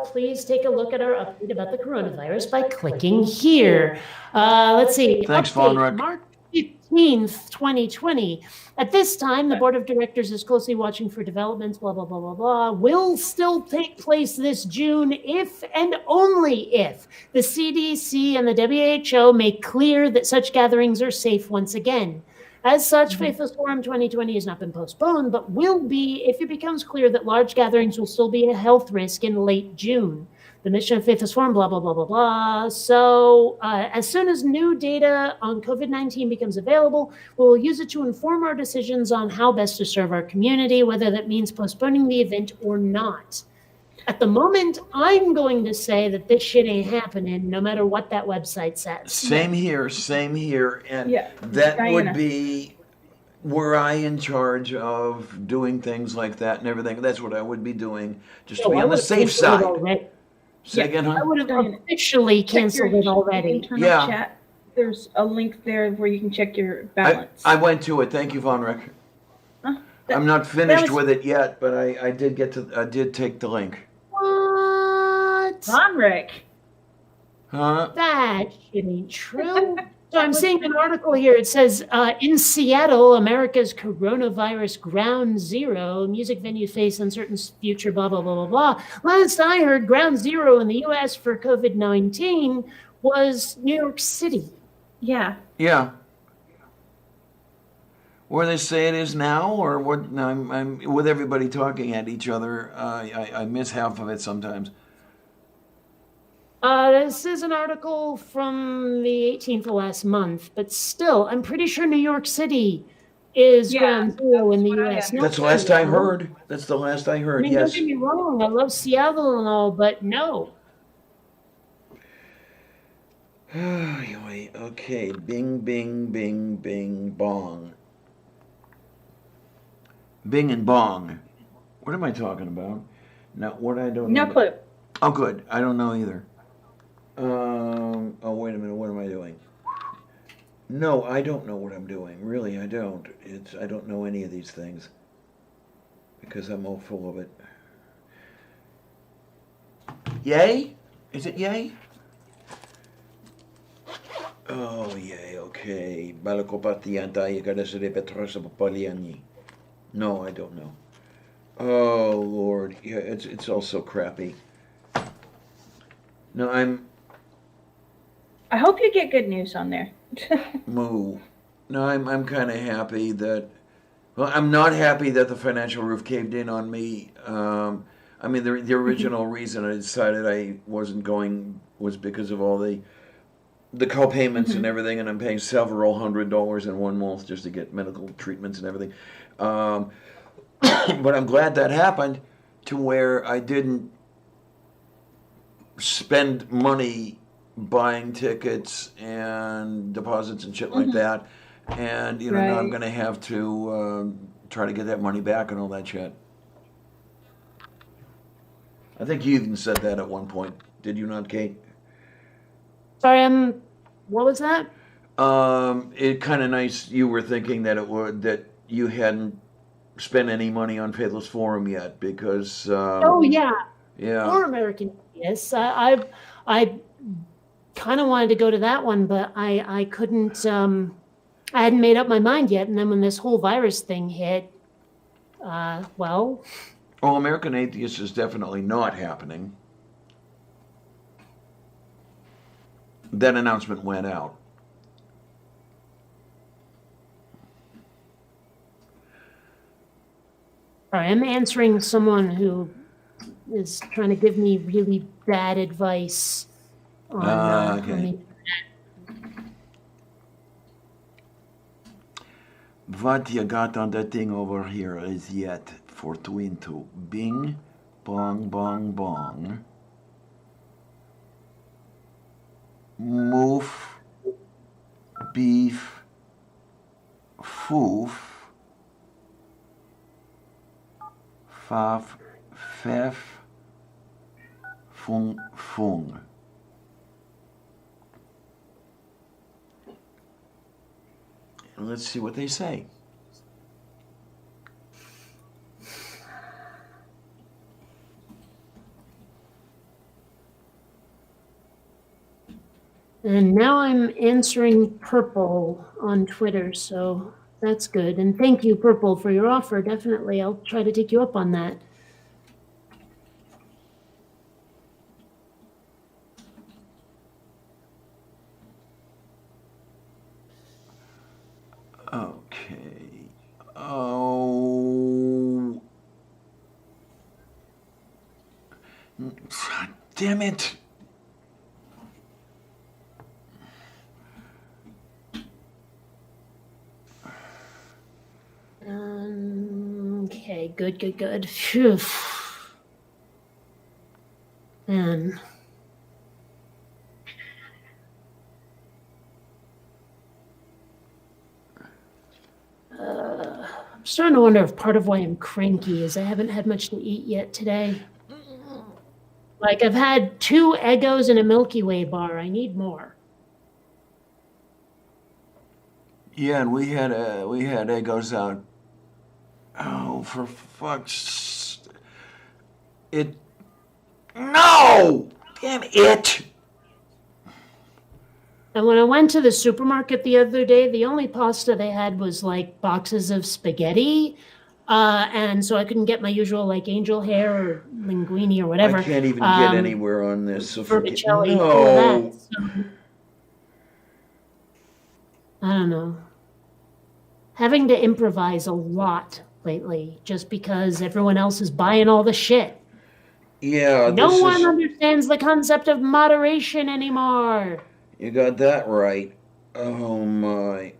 Please take a look at our update about the coronavirus by clicking here. Let's see. Thanks, Update, Von Rick. March 15th, 2020. At this time, the board of directors is closely watching for developments, blah, blah, blah, blah, blah. Will still take place this June if and only if the CDC and the WHO make clear that such gatherings are safe once again. As such, Faithless Forum 2020 has not been postponed, but will be if it becomes clear that large gatherings will still be a health risk in late June. The mission of Faithless Forum, blah, blah, blah, blah, blah. So as soon as new data on COVID-19 becomes available, we'll use it to inform our decisions on how best to serve our community, whether that means postponing the event or not. At the moment, I'm going to say that this shit ain't happening, no matter what that website says. Same here. And Yeah, that would Diana. be, were I in charge of doing things like that and everything, that's what I would be doing, just to So be I on the would've safe canceled it side. already. Say again, I huh? would have Diana, officially Check your canceled it already. internal Yeah. chat. There's a link there where you can check your balance. I went to it. Thank you, Von Rick. Huh? I'm not finished was- with it yet, but I did take the link. What? Von Rick. Huh? That shit ain't true. So I'm seeing an article here. It says, in Seattle, America's coronavirus ground zero, music venues face uncertain future, blah, blah, blah, blah, blah. Last I heard, ground zero in the U.S. for COVID-19 was New York City. Yeah. Yeah. Where they say it is now, or what? No, I'm with everybody talking at each other. I miss half of it sometimes. This is an article from the 18th of last month, but still, I'm pretty sure New York City is Yeah, ground zero in the that's what I U.S. am. That's the last I heard. That's the last I I heard. mean, Yes. don't get me wrong, I love Seattle and all, but no. Okay. Bing, bing, bing, bing, bong. Bing and bong. What am I talking about? No, what I don't No know. clue. Oh, good. I don't know either. Oh, wait a minute. What am I doing? No, I don't know what I'm doing. Really, I don't. I don't know any of these things because I'm all full of it. Yay? Is it yay? Oh, yay. Okay. No, I don't know. Oh, Lord. Yeah, it's all so crappy. No, I hope you get good news on there. moo. No, I'm kind of happy that. Well, I'm not happy that the financial roof caved in on me. I mean, the original reason I decided I wasn't going was because of all the co-payments and everything, and I'm paying several $100s in 1 month just to get medical treatments and everything. But I'm glad that happened to where I didn't spend money buying tickets and deposits and shit like that. And, now I'm Right. going to have to try to get that money back and all that shit. I think you even said that at one point. Did you not, Kate? Sorry, what was that? It kind of nice you were thinking that that you hadn't spent any money on Faithless Forum yet because Oh yeah, yeah. or American Yes, I kind of wanted to go to that one, but I couldn't. I hadn't made up my mind yet, and then when this whole virus thing hit, well, Oh, American Atheist is definitely not happening. That announcement went out. sorry, I'm answering someone who is trying to give me really bad advice on Okay. the What you got on that thing over here is yet for two into Bing, bong, bong, bong. Moof, beef, foof, faf, fef, fung, fung. And let's see what they say. And now I'm answering Purple on Twitter, so that's good. And thank you, Purple, for your offer. Definitely, I'll try to take you up on that. Okay. Oh. Damn it. Okay, good. Phew. Man. I'm starting to wonder if part of why I'm cranky is I haven't had much to eat yet today. Like, I've had 2 Eggos and a Milky Way bar. I need more. Yeah, and we had Eggos out. Oh, for fuck's it! No, damn it! And when I went to the supermarket the other day, the only pasta they had was like boxes of spaghetti. And so I couldn't get my usual like angel hair or linguine or whatever. I can't even get anywhere on this. So vermicelli, all of no. that. So, I don't know. Having to improvise a lot lately just because everyone else is buying all the shit. Yeah, No this one is. understands the concept of moderation anymore. You got that right. Oh my.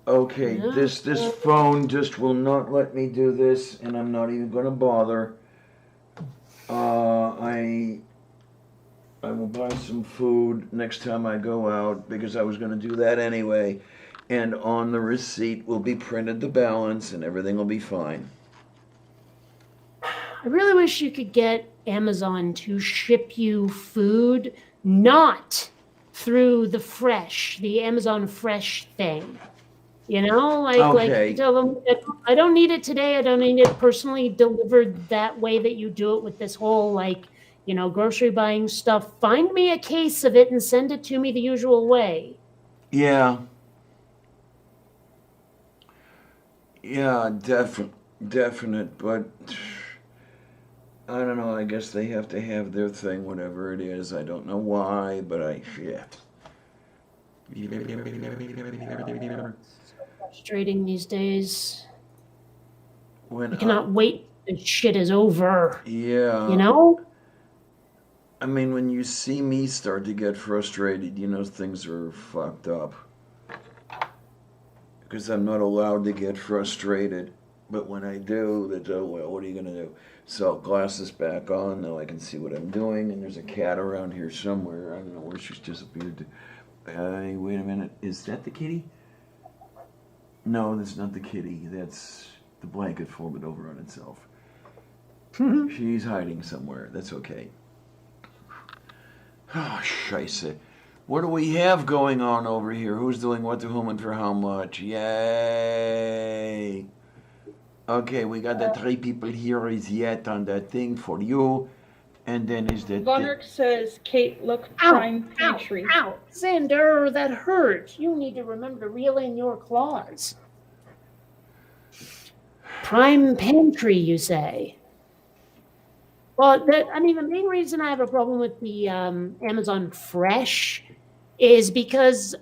Okay, Yeah. this phone just will not let me do this, and I'm not even gonna bother. I will buy some food next time I go out because I was gonna do that anyway, and on the receipt will be printed the balance, and everything will be fine. I really wish you could get Amazon to ship you food not through the Amazon Fresh thing. You know, Okay. like tell them I don't need it today. I don't need it personally delivered that way that you do it with this whole like, grocery buying stuff. Find me a case of it and send it to me the usual way. Yeah. Yeah, definite, but I don't know. I guess they have to have their thing, whatever it is. I don't know why, but shit. Frustrating these days. When I cannot wait till this shit is over. yeah. I mean, when you see me start to get frustrated, things are fucked up. Because I'm not allowed to get frustrated. But when I do, well, what are you going to do? So, glasses back on, now I can see what I'm doing. And there's a cat around here somewhere. I don't know where she's disappeared to. Hey, wait a minute. Is that the kitty? No, that's not the kitty. That's the blanket folded over on itself. She's hiding somewhere. That's okay. Oh, scheisse. What do we have going on over here? Who's doing what to whom and for how much? Yay! Okay, we got the 3 people here is yet on that thing for you. And then is that... Vonarch says, Kate, look, Ow, prime ow, pantry. ow. Xander, that hurts. You need to remember to reel in your claws. Prime pantry, you say? Well, the main reason I have a problem with the Amazon Fresh is because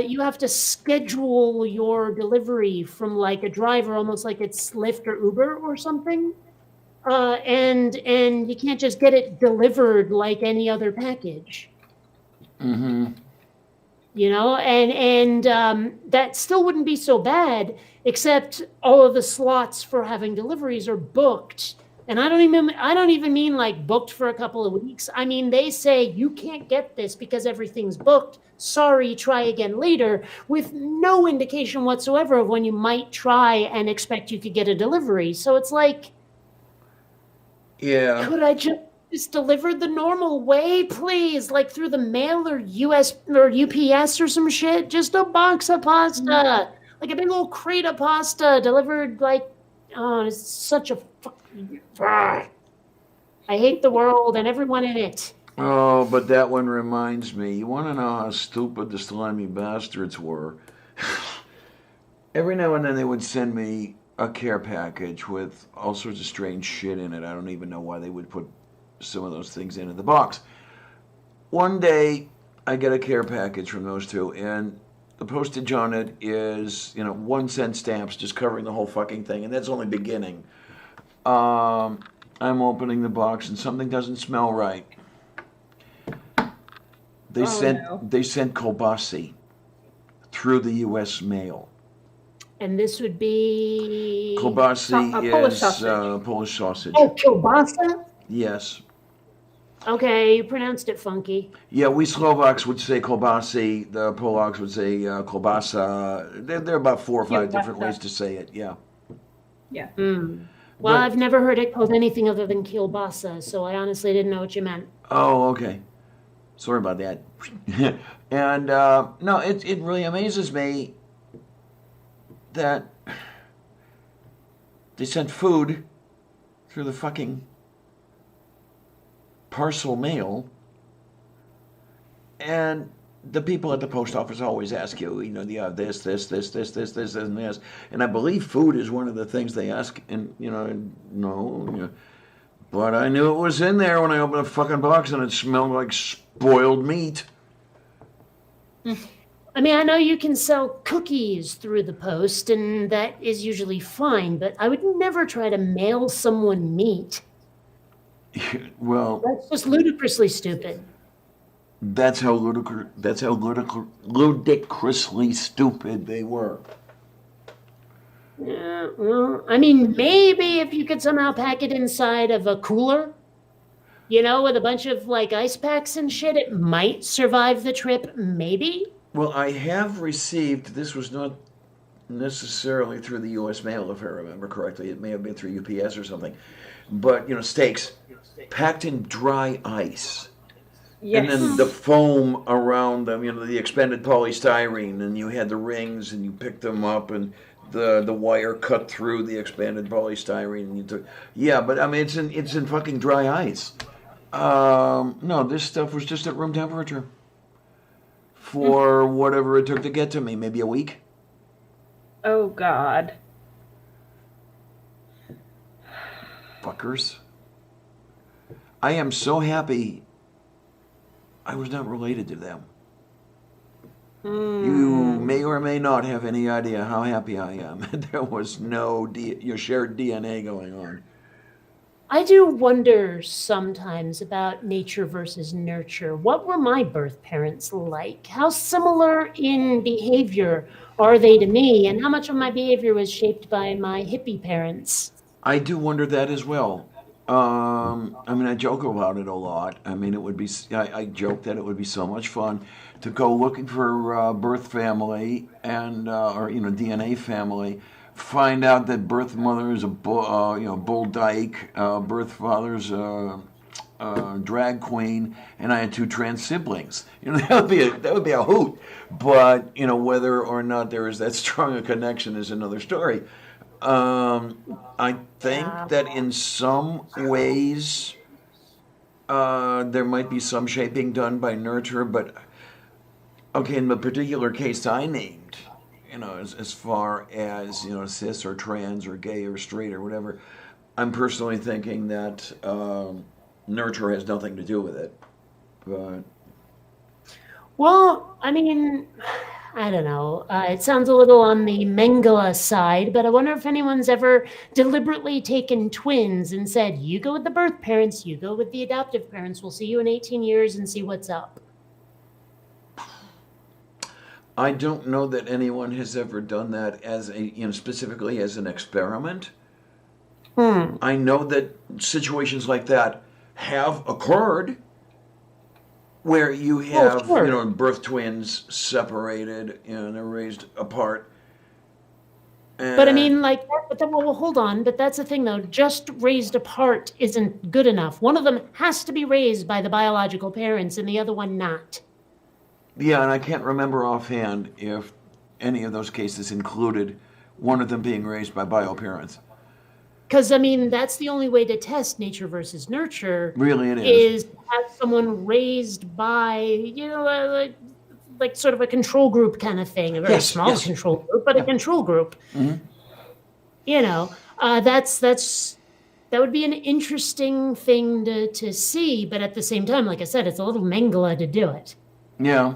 you have to schedule your delivery from like a driver, almost like it's Lyft or Uber or something. And you can't just get it delivered like any other package. Mm-hmm. You know, and that still wouldn't be so bad, except all of the slots for having deliveries are booked. And I don't even mean like booked for a couple of weeks. I mean, they say you can't get this because everything's booked. Sorry, try again later, with no indication whatsoever of when you might try and expect you could get a delivery. So it's like, Yeah. could I just deliver the normal way, please? Like through the mail or US or UPS or some shit? Just a box of pasta. Like a big old crate of pasta delivered like, oh, it's such a fucking... I hate the world and everyone in it. Oh, but that one reminds me. You want to know how stupid the slimy bastards were? Every now and then they would send me a care package with all sorts of strange shit in it. I don't even know why they would put some of those things into the box. One day, I get a care package from those two, and the postage on it is, 1 cent stamps just covering the whole fucking thing, and that's only beginning. I'm opening the box, and something doesn't smell right. They sent kielbasa through the U.S. mail. And this would be... Kielbasa Polish is sausage. Polish sausage. Oh, kielbasa? Yes. Okay, you pronounced it funky. Yeah, we Slovaks would say kielbasa. The Polacks would say kielbasa. There are about 4 or 5 different ways to say it. Yeah. Yeah. Well, But- I've never heard it called anything other than kielbasa, so I honestly didn't know what you meant. Oh, okay. Sorry about that. And no, it really amazes me that they sent food through the fucking parcel mail, and the people at the post office always ask you, do you have this, and this, and I believe food is one of the things they ask, and no, but I knew it was in there when I opened the fucking box, and it smelled like spoiled meat. I mean, I know you can sell cookies through the post, and that is usually fine, but I would never try to mail someone meat. Well, That's just ludicrously stupid. that's how ludicrously stupid they were. Yeah, well, I mean, maybe if you could somehow pack it inside of a cooler, with a bunch of like ice packs and shit, it might survive the trip, maybe. Well, I have received, this was not necessarily through the U.S. mail, if I remember correctly. It may have been through UPS or something. But, steaks packed in dry ice. Yes. And then the foam around them, the expanded polystyrene, and you had the rings, and you picked them up, and the wire cut through the expanded polystyrene, and you took... Yeah, but, I mean, it's in fucking dry ice. No, this stuff was just at room temperature. For whatever it took to get to me, maybe a week. Oh, God. Fuckers. I am so happy I was not related to them. You may or may not have any idea how happy I am. There was no your shared DNA going on. I do wonder sometimes about nature versus nurture. What were my birth parents like? How similar in behavior are they to me? And how much of my behavior was shaped by my hippie parents? I do wonder that as well. I joke about it a lot. I mean, I joke that it would be so much fun to go looking for birth family and, or DNA family, find out that birth mother is a bull dyke, birth father's drag queen, and I had 2 trans siblings. That would be a hoot. But whether or not there is that strong a connection is another story. I think that in some ways there might be some shaping done by nurture, but okay, in the particular case I named, as far as, cis or trans or gay or straight or whatever, I'm personally thinking that nurture has nothing to do with it. But Well, I mean, I don't know. It sounds a little on the Mengele side, but I wonder if anyone's ever deliberately taken twins and said, you go with the birth parents, you go with the adoptive parents. We'll see you in 18 years and see what's up. I don't know that anyone has ever done that as specifically as an experiment. I know that situations like that have occurred where you have, sure. Birth twins separated, they're raised apart. But I mean, well, hold on. But that's the thing, though. Just raised apart isn't good enough. One of them has to be raised by the biological parents and the other one not. Yeah, and I can't remember offhand if any of those cases included one of them being raised by bio parents. Because, I mean, that's the only way to test nature versus nurture. Really, it is to have someone raised by, like sort of a control group kind of thing, a very small control group, but a control group. Mm-hmm. That would be an interesting thing to see, but at the same time, like I said, it's a little Mengele to do it. Yeah.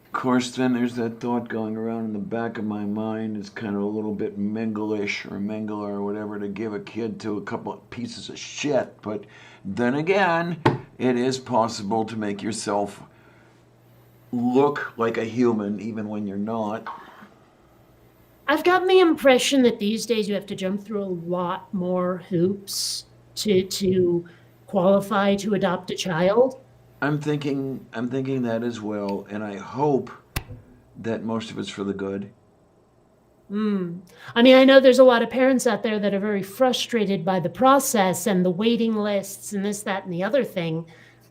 Of course, then there's that thought going around in the back of my mind. It's kind of a little bit Mengelish or Mengele or whatever to give a kid to a couple of pieces of shit. But then again, it is possible to make yourself look like a human even when you're not. I've gotten the impression that these days you have to jump through a lot more hoops to qualify to adopt a child. I'm thinking that as well, and I hope that most of it's for the good. I mean, I know there's a lot of parents out there that are very frustrated by the process and the waiting lists and this, that, and the other thing.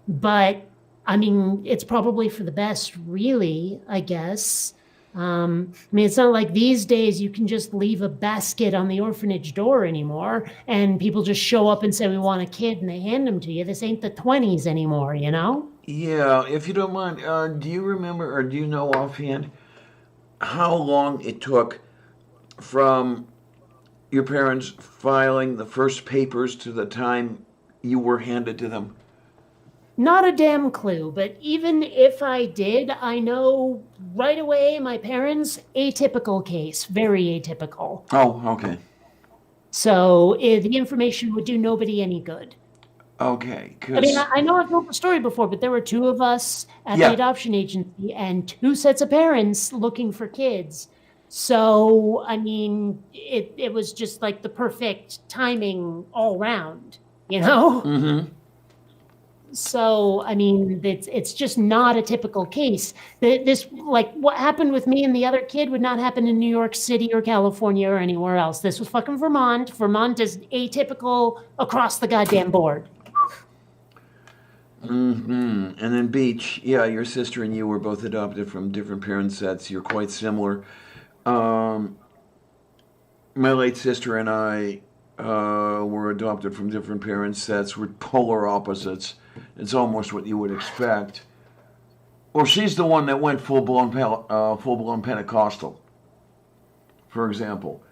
But I mean, it's probably for the best, really, I guess. I mean, it's not like these days you can just leave a basket on the orphanage door anymore and people just show up and say, we want a kid, and they hand them to you. This ain't the 20s anymore, Yeah, if you don't mind, do you remember or do you know offhand how long it took from your parents filing the first papers to the time you were handed to them? Not a damn clue, but even if I did, I know right away my parents, atypical case, very atypical. Oh, okay. So the information would do nobody any good. Okay. I mean, I know I've told the story before, but there were two of us at the adoption agency and two sets of parents looking for kids. So, I mean, it was just like the perfect timing all round, Mm-hmm. So, I mean, it's just not a typical case. This, like, what happened with me and the other kid would not happen in New York City or California or anywhere else. This was fucking Vermont. Vermont is atypical across the goddamn board. Mm-hmm. And then Beach, yeah, your sister and you were both adopted from different parent sets. You're quite similar. My late sister and I were adopted from different parent sets. We're polar opposites. It's almost what you would expect. Or she's the one that went full-blown Pentecostal, for example.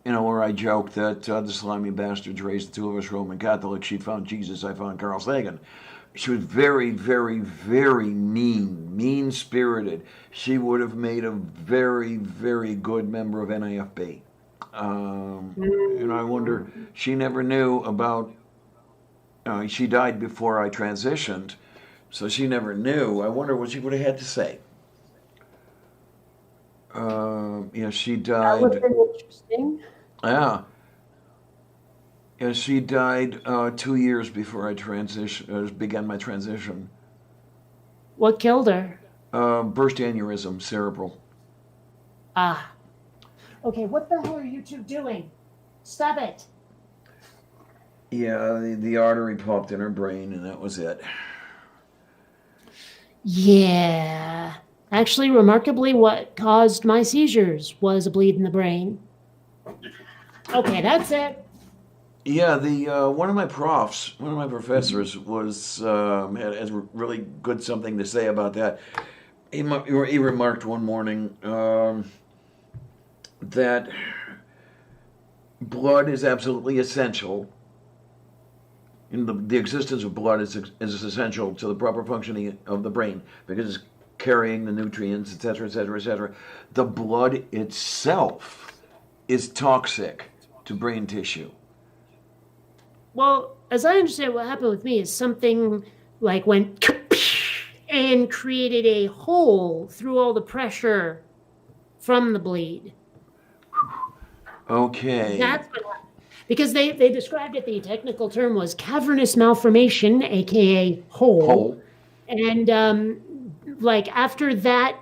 Where I joked that the slimy bastards raised the two of us Roman Catholics. She found Jesus, I found Carl Sagan. She was very, very, very mean-spirited. She would have made a very, very good member of NAFB. I wonder, she never knew about, she died before I transitioned, so she never knew. I wonder what she would have had to say. She died. That would have been interesting. Yeah. Yeah, she died 2 years before I began my transition. What killed her? Burst aneurysm, cerebral. Ah. Okay, what the hell are you two doing? Stop it. Yeah, the artery popped in her brain, and that was it. Yeah. Actually, remarkably, what caused my seizures was a bleed in the brain. Okay, that's it. Yeah, the one of my professors was has really good something to say about that. He remarked one morning that blood is absolutely essential. And the existence of blood is essential to the proper functioning of the brain because it's carrying the nutrients, etc., etc., etc. The blood itself is toxic to brain tissue. Well, as I understand, what happened with me is something like went and created a hole through all the pressure from the bleed. Okay. That's what happened. Because they described it, the technical term was cavernous malformation, aka hole. And like after that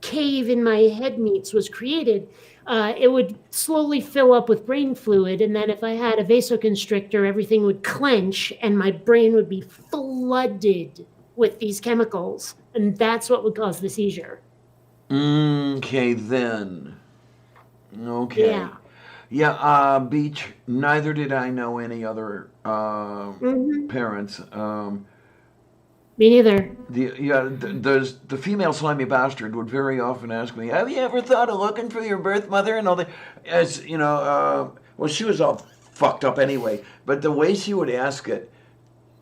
cave in my head meats was created, it would slowly fill up with brain fluid. And then if I had a vasoconstrictor, everything would clench and my brain would be flooded with these chemicals. And that's what would cause the seizure. Okay, then. Okay. Yeah. Yeah, Beach, neither did I know any other parents. Me neither. The female slimy bastard would very often ask me, "Have you ever thought of looking for your birth mother?" And all that. As you know, well, she was all fucked up anyway. But the way she would ask it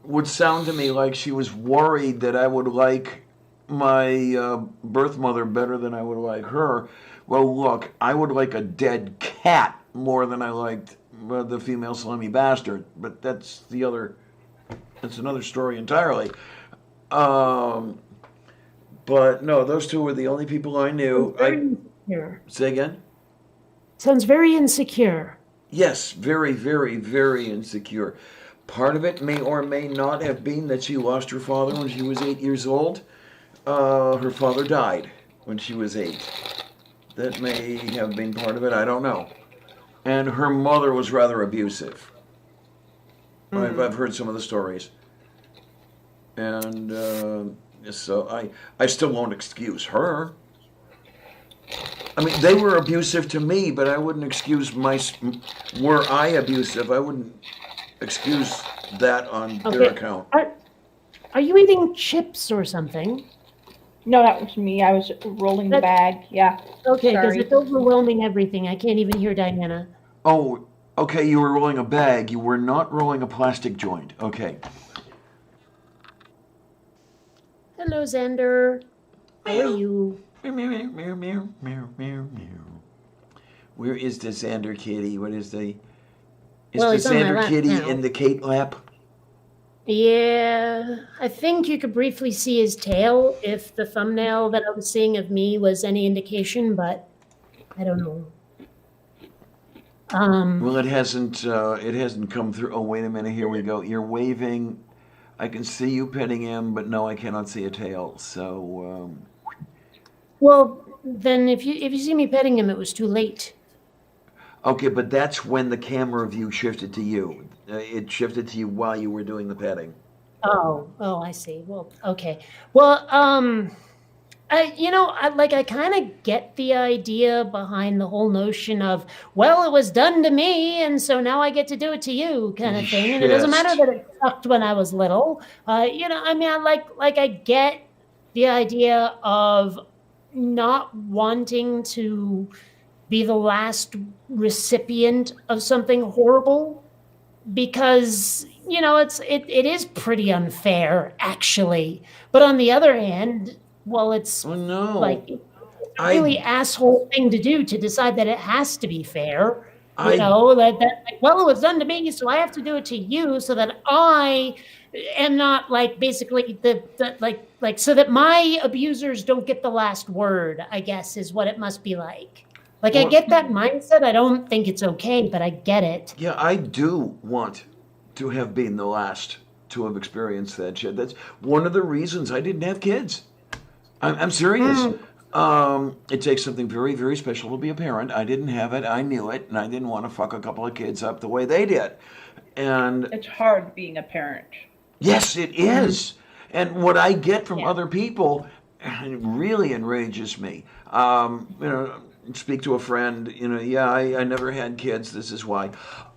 would sound to me like she was worried that I would like my birth mother better than I would like her. Well, look, I would like a dead cat more than I liked the female slimy bastard. But that's another story entirely. But no, those two were the only people I knew. Insecure. Say again? Sounds very insecure. Yes, very, very, very insecure. Part of it may or may not have been that she lost her father when she was 8 years old. Her father died when she was 8. That may have been part of it, I don't know. And her mother was rather abusive. I've heard some of the stories. And so I still won't excuse her. I mean, they were abusive to me, but I wouldn't excuse were I abusive, I wouldn't excuse that on their account. Are you eating chips or something? No, that was me. I was rolling the bag. Yeah. Okay, because Sorry. it's overwhelming everything. I can't even hear Diana. Oh, okay, you were rolling a bag. You were not rolling a plastic joint. Okay. Hello, Xander. How are you? Meow, meow, meow, meow, meow, meow, meow. Where is the Xander kitty? What is the... Is Well, the he's on my Xander lap kitty now. in the Kate lap? Yeah, I think you could briefly see his tail if the thumbnail that I was seeing of me was any indication, but I don't know. Well, it hasn't come through. Oh, wait a minute. Here we go. You're waving. I can see you petting him, but no, I cannot see a tail. So, Well, then if you see me petting him, it was too late. okay, but that's when the camera view shifted to you. It shifted to you while you were doing the petting. Oh, I see. Well, okay. Well, I kind of get the idea behind the whole notion of, well, it was done to me, and so now I get to do it to you, kind of thing. And it doesn't matter that it sucked when I was little. I get the idea of not wanting to be the last recipient of something horrible, because it is pretty unfair, actually. But on the other hand, well, it's Oh no! like it's a really asshole thing to do, to decide that it has to be fair. I- It was done to me, so I have to do it to you, so that I am not basically so that my abusers don't get the last word, I guess, is what it must be like. I get that mindset. I don't think it's okay, but I get it. Yeah, I do want to have been the last to have experienced that shit. That's one of the reasons I didn't have kids. I'm serious. It takes something very, very special to be a parent. I didn't have it. I knew it, and I didn't want to fuck a couple of kids up the way they did. And It's hard being a parent. yes, it is. And what I get from other people, really enrages me. Speak to a friend, yeah, I never had kids, this is why.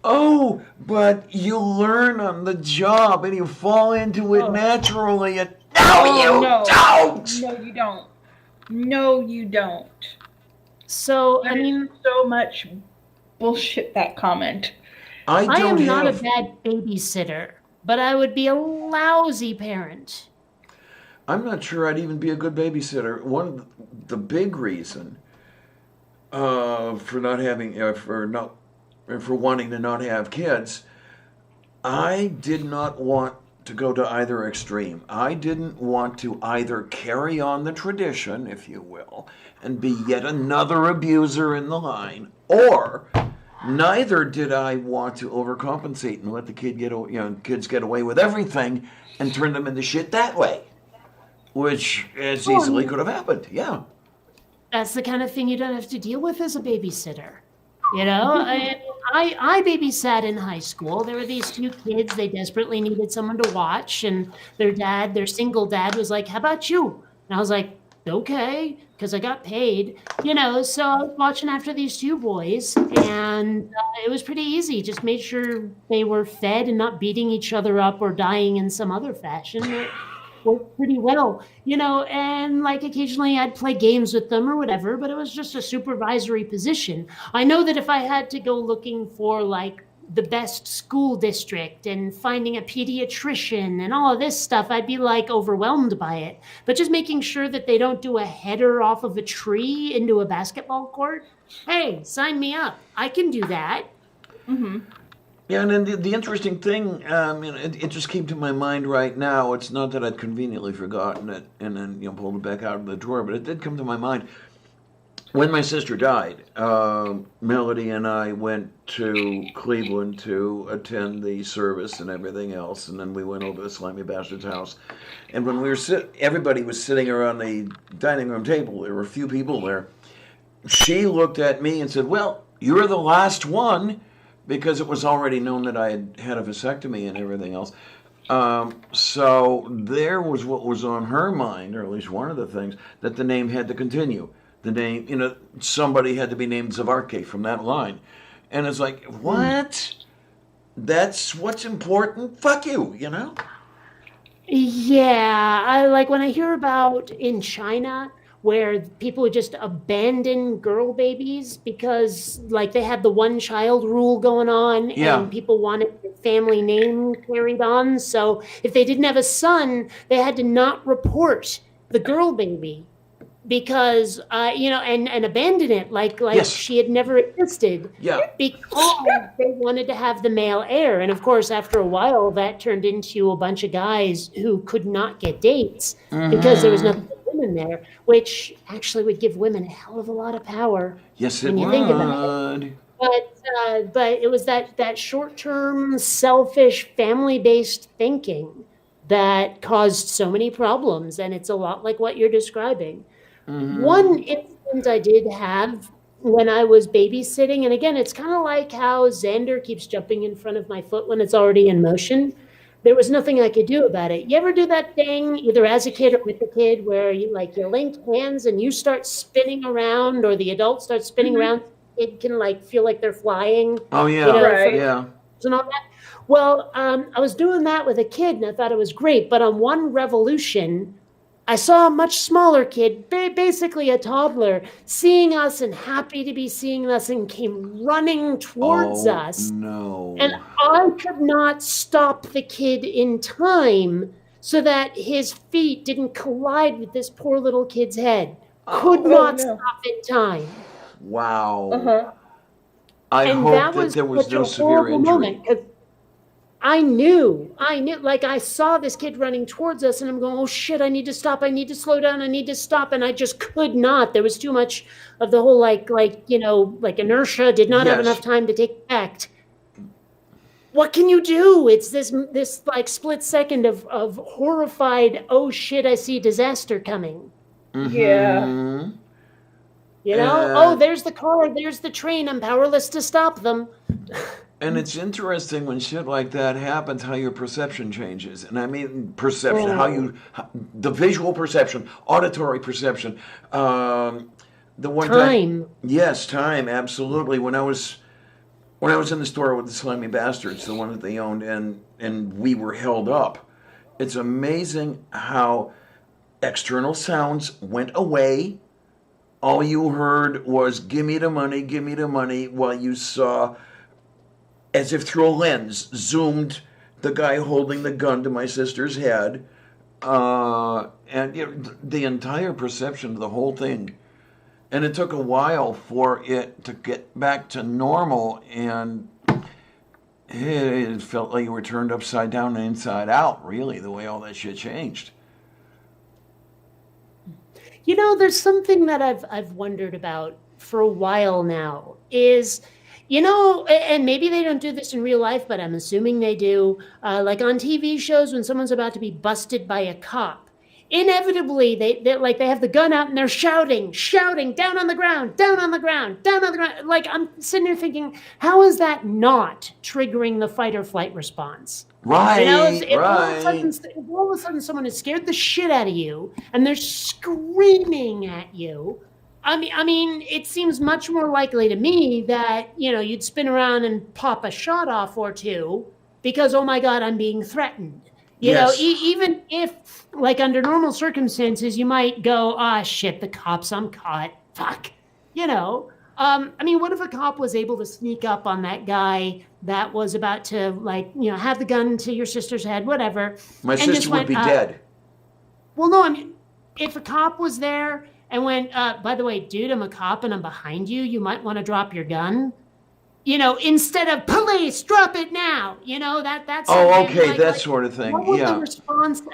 Oh, but you learn on the job and you fall into it naturally and no. don't! No, you don't. No, you don't. So, That I is mean, so much bullshit, that comment. I don't am not a have, bad babysitter, but I would be a lousy parent. I'm not sure I'd even be a good babysitter. One of the big reason for not having, for wanting to not have kids, I did not want to go to either extreme. I didn't want to either carry on the tradition, if you will, and be yet another abuser in the line, or neither did I want to overcompensate and let the kids get away with everything and turn them into shit that way, which as easily could have happened. Yeah. That's the kind of thing you don't have to deal with as a babysitter. I babysat in high school. There were these two kids. They desperately needed someone to watch, and their single dad was like, "How about you?" And I was like, "Okay," because I got paid. So I was watching after these two boys, and it was pretty easy. Just made sure they were fed and not beating each other up or dying in some other fashion. It worked pretty well, and like occasionally I'd play games with them or whatever, but it was just a supervisory position. I know that if I had to go looking for like the best school district and finding a pediatrician and all of this stuff, I'd be like overwhelmed by it. But just making sure that they don't do a header off of a tree into a basketball court, hey, sign me up. I can do that. Mm-hmm. Yeah, and then the interesting thing, it just came to my mind right now. It's not that I'd conveniently forgotten it and then pulled it back out of the drawer, but it did come to my mind. When my sister died, Melody and I went to Cleveland to attend the service and everything else, and then we went over to Slimy Bastard's house. And when we were everybody was sitting around the dining room table. There were a few people there. She looked at me and said, "Well, you're the last one," because it was already known that I had had a vasectomy and everything else. So there was what was on her mind, or at least one of the things, that the name had to continue. The name, somebody had to be named Zavarke from that line. And it's like, what? That's what's important? Fuck you, Yeah, I like when I hear about in China where people would just abandon girl babies because like they had the one child rule going on and people wanted their family name carried on. So if they didn't have a son, they had to not report the girl baby because and abandon it like Yes. she had never existed. Yeah. Because they wanted to have the male heir. And of course, after a while, that turned into a bunch of guys who could not get dates because there was nothing but women there, which actually would give women a hell of a lot of power. Yes, it when you think about would. But it was that short-term, selfish, family-based thinking that caused so many problems. And it's a lot like what you're describing. One incident I did have when I was babysitting, and again, it's kind of like how Xander keeps jumping in front of my foot when it's already in motion. There was nothing I could do about it. You ever do that thing, either as a kid or with a kid, where you link hands and you start spinning around, or the adult starts spinning around? It can feel like they're flying. Oh, yeah. Right. Yeah. And all that. Well, I was doing that with a kid, and I thought it was great. But on one revolution, I saw a much smaller kid, basically a toddler, seeing us and happy to be seeing us, and came running towards us. No. And I could not stop the kid in time so that his feet didn't collide with this poor little kid's head. Could not stop in time. Wow. Uh-huh. I And hope that that was there was such no a severe horrible injury. moment, 'cause I knew, I saw this kid running towards us, and I'm going, oh shit, I need to stop, I need to slow down, I need to stop, and I just could not. There was too much of the whole inertia, did not have Yes. enough time to take effect. What can you do? It's this split second of horrified, oh shit, I see disaster coming. Yeah. Mhm. Oh, there's the car, there's the train, I'm powerless to stop them. And it's interesting when shit like that happens, how your perception changes. And I mean perception, the visual perception, auditory perception. The one Time. yes, time, absolutely. When I was in the store with the Slimy Bastards, the one that they owned, and we were held up. It's amazing how external sounds went away. All you heard was give me the money, while you saw, as if through a lens, zoomed the guy holding the gun to my sister's head. And the entire perception of the whole thing. And it took a while for it to get back to normal, and it felt like you were turned upside down and inside out, really, the way all that shit changed. There's something that I've wondered about for a while now is, and maybe they don't do this in real life, but I'm assuming they do. Like on TV shows, when someone's about to be busted by a cop, inevitably they have the gun out and they're shouting down on the ground, down on the ground, down on the ground. Like, I'm sitting here thinking, how is that not triggering the fight or flight response? Right, If right. all of a sudden someone has scared the shit out of you and they're screaming at you, I mean, it seems much more likely to me that, you'd spin around and pop a shot off or two because, oh my God, I'm being threatened. Yes. Even if, like, under normal circumstances, you might go, ah, shit, the cops, I'm caught. Fuck. I mean, what if a cop was able to sneak up on that guy that was about to, have the gun to your sister's head, whatever. My and sister just would went, be dead. Well, no, I mean, if a cop was there and went, by the way, dude, I'm a cop and I'm behind you, you might want to drop your gun. Instead of police, drop it now. That's. Oh, okay, that sort of thing. Yeah.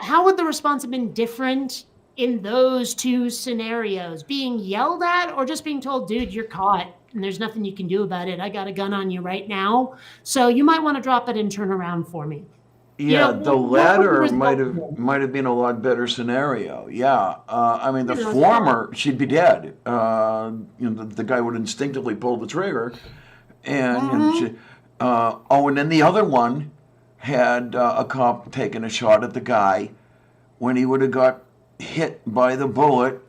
How would the response have been different in those two scenarios? Being yelled at or just being told, dude, you're caught and there's nothing you can do about it. I got a gun on you right now. So you might want to drop it and turn around for me. Yeah, the what would the latter result might have been a lot better scenario. Yeah, I mean the You know, former, she'd be dead. The guy would instinctively pull the trigger, and and then the other one had a cop taken a shot at the guy. When he would have got hit by the bullet,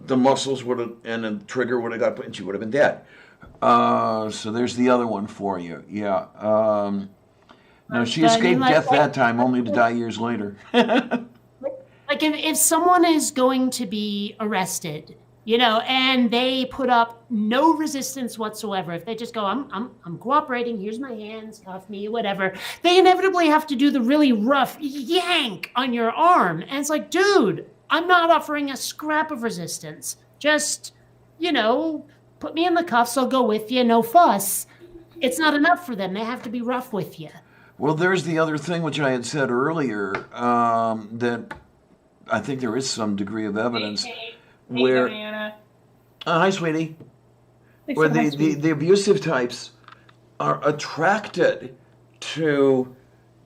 the muscles would have, and the trigger would have got put, and she would have been dead. So there's the other one for you. Yeah. No, she escaped death that time, only to die years later. Like if someone is going to be arrested, and they put up no resistance whatsoever, if they just go, I'm cooperating, here's my hands, cuff me, whatever, they inevitably have to do the really rough yank on your arm. And it's like, dude, I'm not offering a scrap of resistance. Just, put me in the cuffs, I'll go with you, no fuss. It's not enough for them. They have to be rough with you. Well, there's the other thing which I had said earlier, that I think there is some degree of evidence where. Diana. Hi, sweetie. Thanks Where so much, the abusive types are attracted to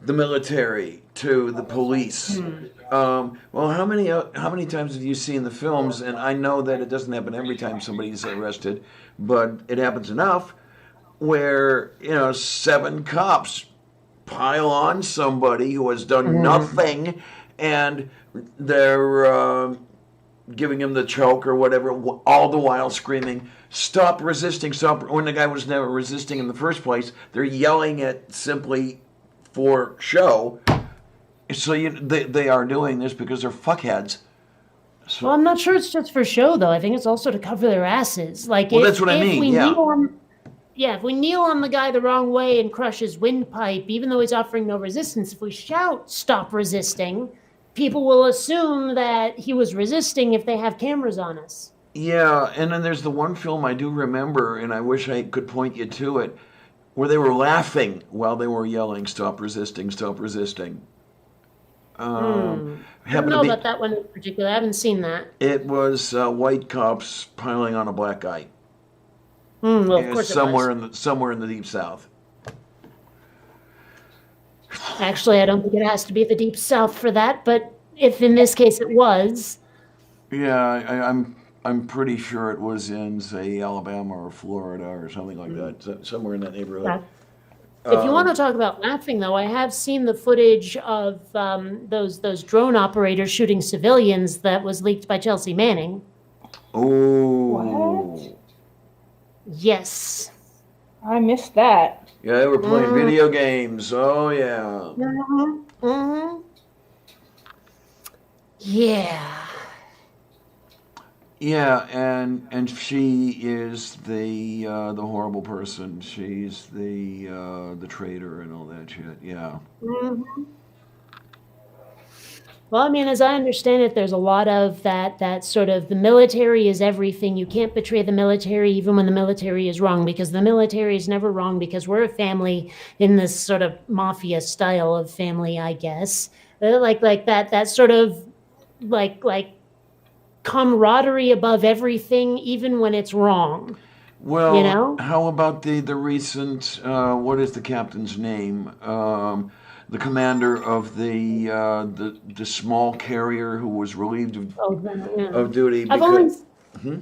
the military, to the police. Well, how many times have you seen the films? And I know that it doesn't happen every time somebody's arrested, but it happens enough where 7 cops pile on somebody who has done nothing, and they're giving him the choke or whatever, all the while screaming, "Stop resisting! Stop!" When the guy was never resisting in the first place, they're yelling it simply for show. So they are doing this because they're fuckheads. So, Well, I'm not sure it's just for show, though. I think it's also to cover their asses. Like, well, if, that's what I if mean. we Yeah. kneel on, if we kneel on the guy the wrong way and crush his windpipe, even though he's offering no resistance, if we shout "Stop resisting," people will assume that he was resisting if they have cameras on us. Yeah, and then there's the one film I do remember, and I wish I could point you to it, where they were laughing while they were yelling, "Stop resisting! Stop resisting!" I don't Happened know to be, about that one in particular. I haven't seen that. it was white cops piling on a black guy. Well, of course somewhere it was. somewhere in the deep south. Actually, I don't think it has to be the Deep South for that, but if in this case it was, Yeah, I'm pretty sure it was in, say, Alabama or Florida or something like that, somewhere in that neighborhood. If you want to talk about laughing, though, I have seen the footage of those drone operators shooting civilians that was leaked by Chelsea Manning. Oh. What? Yes. I missed that. Yeah, they were playing video games. Oh, yeah. Mm-hmm. Yeah. Yeah, and she is the horrible person. She's the traitor and all that shit. Yeah. Mm-hmm. Well, I mean, as I understand it, there's a lot of that sort of the military is everything. You can't betray the military even when the military is wrong, because the military is never wrong, because we're a family in this sort of mafia style of family, I guess. Like that sort of like camaraderie above everything, even when it's wrong. Well, You know? how about the recent what is the captain's name? The commander of the small carrier who was relieved Oh, yeah. of duty I've only Hmm?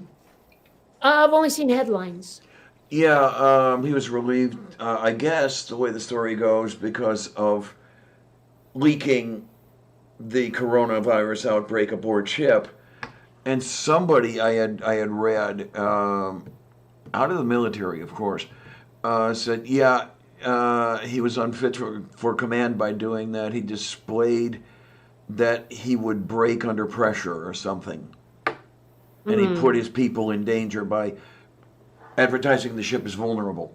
I've only seen headlines. Yeah, he was relieved, I guess, the way the story goes, because of leaking the coronavirus outbreak aboard ship. And somebody I had read, out of the military, of course, said, yeah, he was unfit for command by doing that. He displayed that he would break under pressure or something. And he put his people in danger by advertising the ship as vulnerable.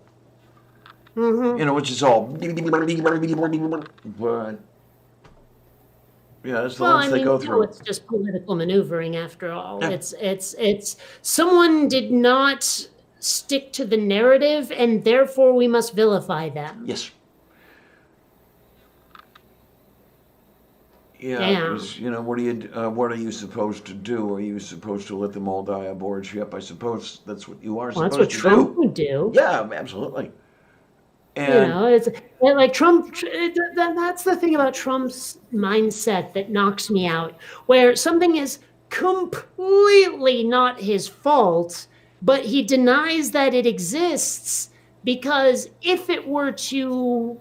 Mm-hmm. You know, which is all. But yeah, that's the Well, ones I they mean, go no, through. it's just political maneuvering after all. Yeah. It's someone did not stick to the narrative, and therefore we must vilify them. Yes. Yeah, Damn. 'cause, you know, what are you supposed to do? Are you supposed to let them all die aboard ship? I suppose that's what you are Well, that's supposed what to Trump do. would do. Yeah, absolutely. You And know, it's like Trump. That's the thing about Trump's mindset that knocks me out, where something is completely not his fault, but he denies that it exists, because if it were to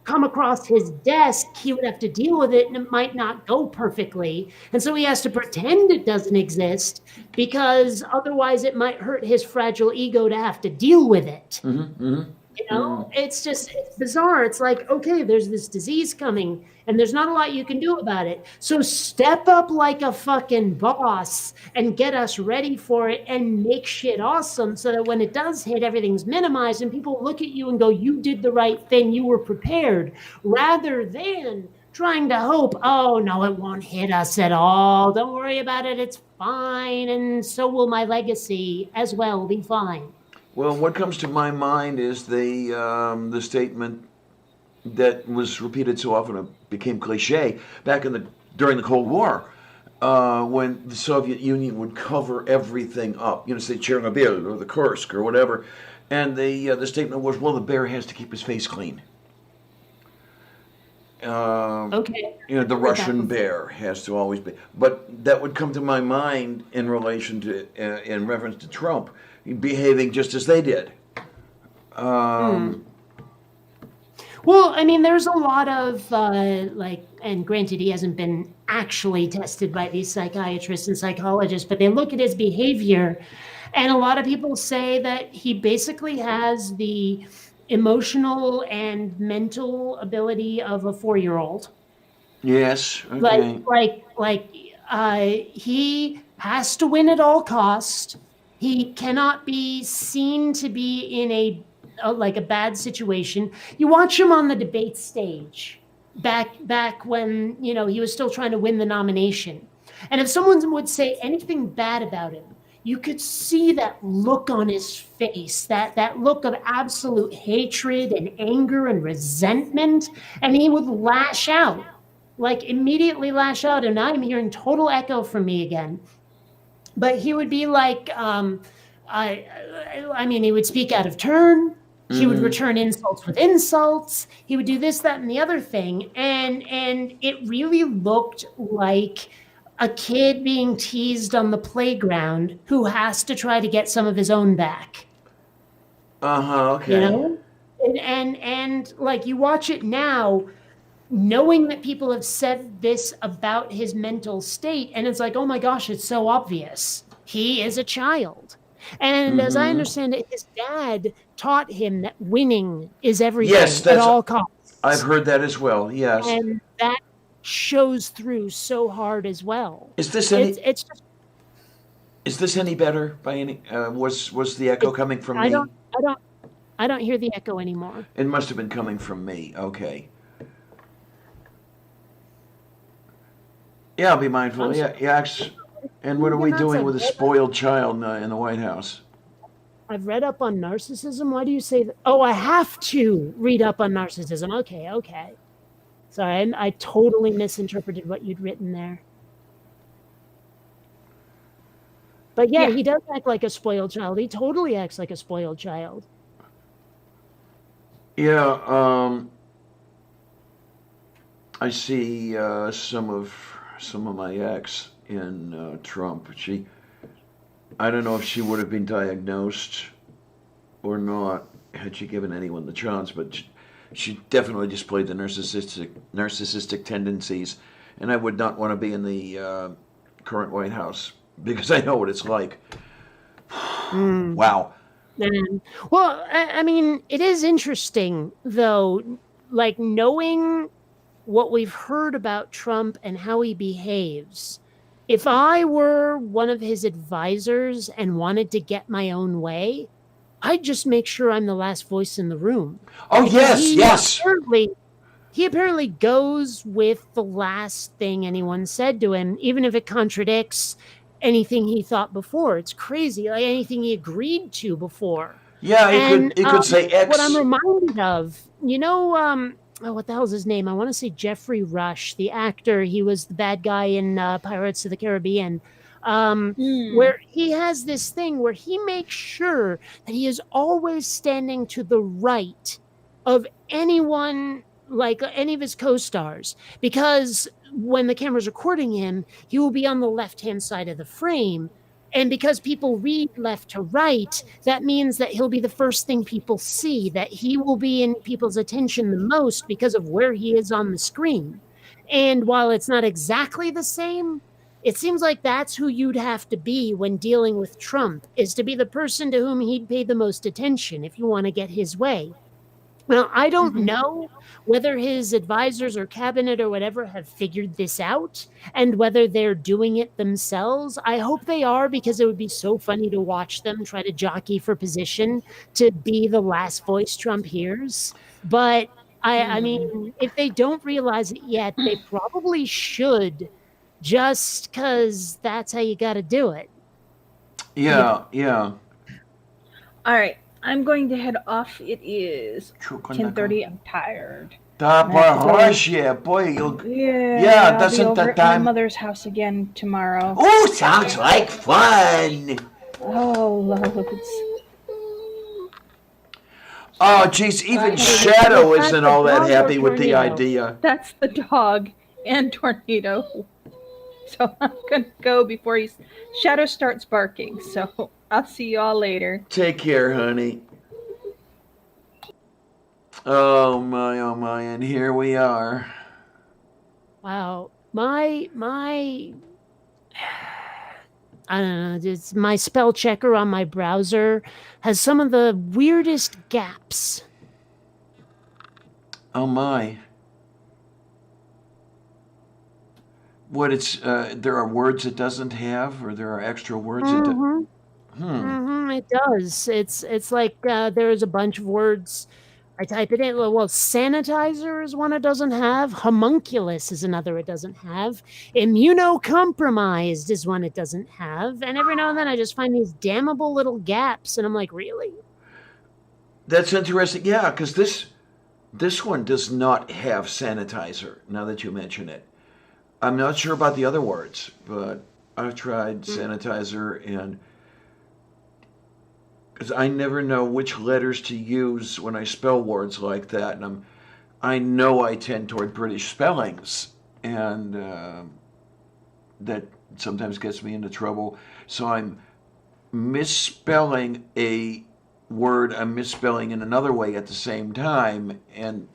come across his desk, he would have to deal with it, and it might not go perfectly. And so he has to pretend it doesn't exist, because otherwise it might hurt his fragile ego to have to deal with it. You know, it's bizarre. It's like, okay, there's this disease coming and there's not a lot you can do about it. So step up like a fucking boss and get us ready for it and make shit awesome, so that when it does hit, everything's minimized and people look at you and go, you did the right thing, you were prepared, rather than trying to hope, oh no, it won't hit us at all. Don't worry about it. It's fine. And so will my legacy as well be fine. well, what comes to my mind is the statement that was repeated so often it became cliche back during the Cold War, when the Soviet Union would cover everything up. You know, say Chernobyl or the Kursk or whatever, and the statement was, well, the bear has to keep his face clean. Okay. You know, the Russian bear has to always be. But that would come to my mind in relation to, in reference to Trump behaving just as they did. Well, I mean, there's a lot of and granted, he hasn't been actually tested by these psychiatrists and psychologists, but they look at his behavior, and a lot of people say that he basically has the emotional and mental ability of a 4-year-old. Yes. Okay. He has to win at all cost. He cannot be seen to be in a bad situation. You watch him on the debate stage back when, you know, he was still trying to win the nomination. And if someone would say anything bad about him, you could see that look on his face, that look of absolute hatred and anger and resentment, and he would lash out, like immediately lash out. And I'm hearing total echo from me again. But he would be like, I mean, he would speak out of turn. He would return insults with insults. He would do this, that, and the other thing. And it really looked like a kid being teased on the playground who has to try to get some of his own back. Okay. You know? And like you watch it now, knowing that people have said this about his mental state, and it's like, oh my gosh, it's so obvious. He is a child. And as I understand it, his dad taught him that winning is everything Yes, at all costs. I've heard that as well. Yes. And that shows through so hard as well. Is this any? It's just, Is this any better by any? Was the echo coming from me? I don't hear the echo anymore. It must have been coming from me. Okay. Yeah, I'll be mindful. Yeah. And what are we doing with a spoiled child in the White House? I've read up on narcissism. Why do you say that? Oh, I have to read up on narcissism. Okay. Sorry, I totally misinterpreted what you'd written there. But yeah, he does act like a spoiled child. He totally acts like a spoiled child. Yeah, I see some of my ex in Trump. I don't know if she would have been diagnosed or not had she given anyone the chance, but she definitely displayed the narcissistic tendencies, and I would not want to be in the current White House because I know what it's like. Wow. Well, I mean, it is interesting, though, like knowing what we've heard about Trump and how he behaves. If I were one of his advisors and wanted to get my own way, I'd just make sure I'm the last voice in the room. Oh, yes. He apparently goes with the last thing anyone said to him, even if it contradicts anything he thought before. It's crazy, like anything he agreed to before. Yeah, he could say X. What I'm reminded of, what the hell's his name? I want to say Jeffrey Rush, the actor. He was the bad guy in Pirates of the Caribbean, where he has this thing where he makes sure that he is always standing to the right of anyone, like any of his co-stars, because when the camera's recording him, he will be on the left-hand side of the frame. And because people read left to right, that means that he'll be the first thing people see, that he will be in people's attention the most because of where he is on the screen. And while it's not exactly the same, it seems like that's who you'd have to be when dealing with Trump, is to be the person to whom he'd pay the most attention if you want to get his way. Well, I don't know whether his advisors or cabinet or whatever have figured this out and whether they're doing it themselves. I hope they are, because it would be so funny to watch them try to jockey for position to be the last voice Trump hears. But I mean, if they don't realize it yet, they probably should, just because that's how you got to do it. Yeah. All right. I'm going to head off. It is 10:30. I'm tired. Boy, I'll doesn't be over that at time? my mother's house again tomorrow. Oh, sounds like fun. Oh, loads. Oh, geez, even Shadow isn't all that happy with the idea. That's the dog and Tornado. So I'm going to go before Shadow starts barking. So I'll see you all later. Take care, honey. Oh my, and here we are. Wow. My I don't know, it's my spell checker on my browser has some of the weirdest gaps. Oh my. What there are words it doesn't have, or there are extra words it doesn't. It does. It's like there's a bunch of words. I type it in. Well, sanitizer is one it doesn't have. Homunculus is another it doesn't have. Immunocompromised is one it doesn't have. And every now and then I just find these damnable little gaps, and I'm like, really? That's interesting. Yeah, because this one does not have sanitizer. Now that you mention it, I'm not sure about the other words, but I've tried sanitizer, and because I never know which letters to use when I spell words like that, and I know I tend toward British spellings, and that sometimes gets me into trouble. So I'm misspelling a word I'm misspelling in another way at the same time, and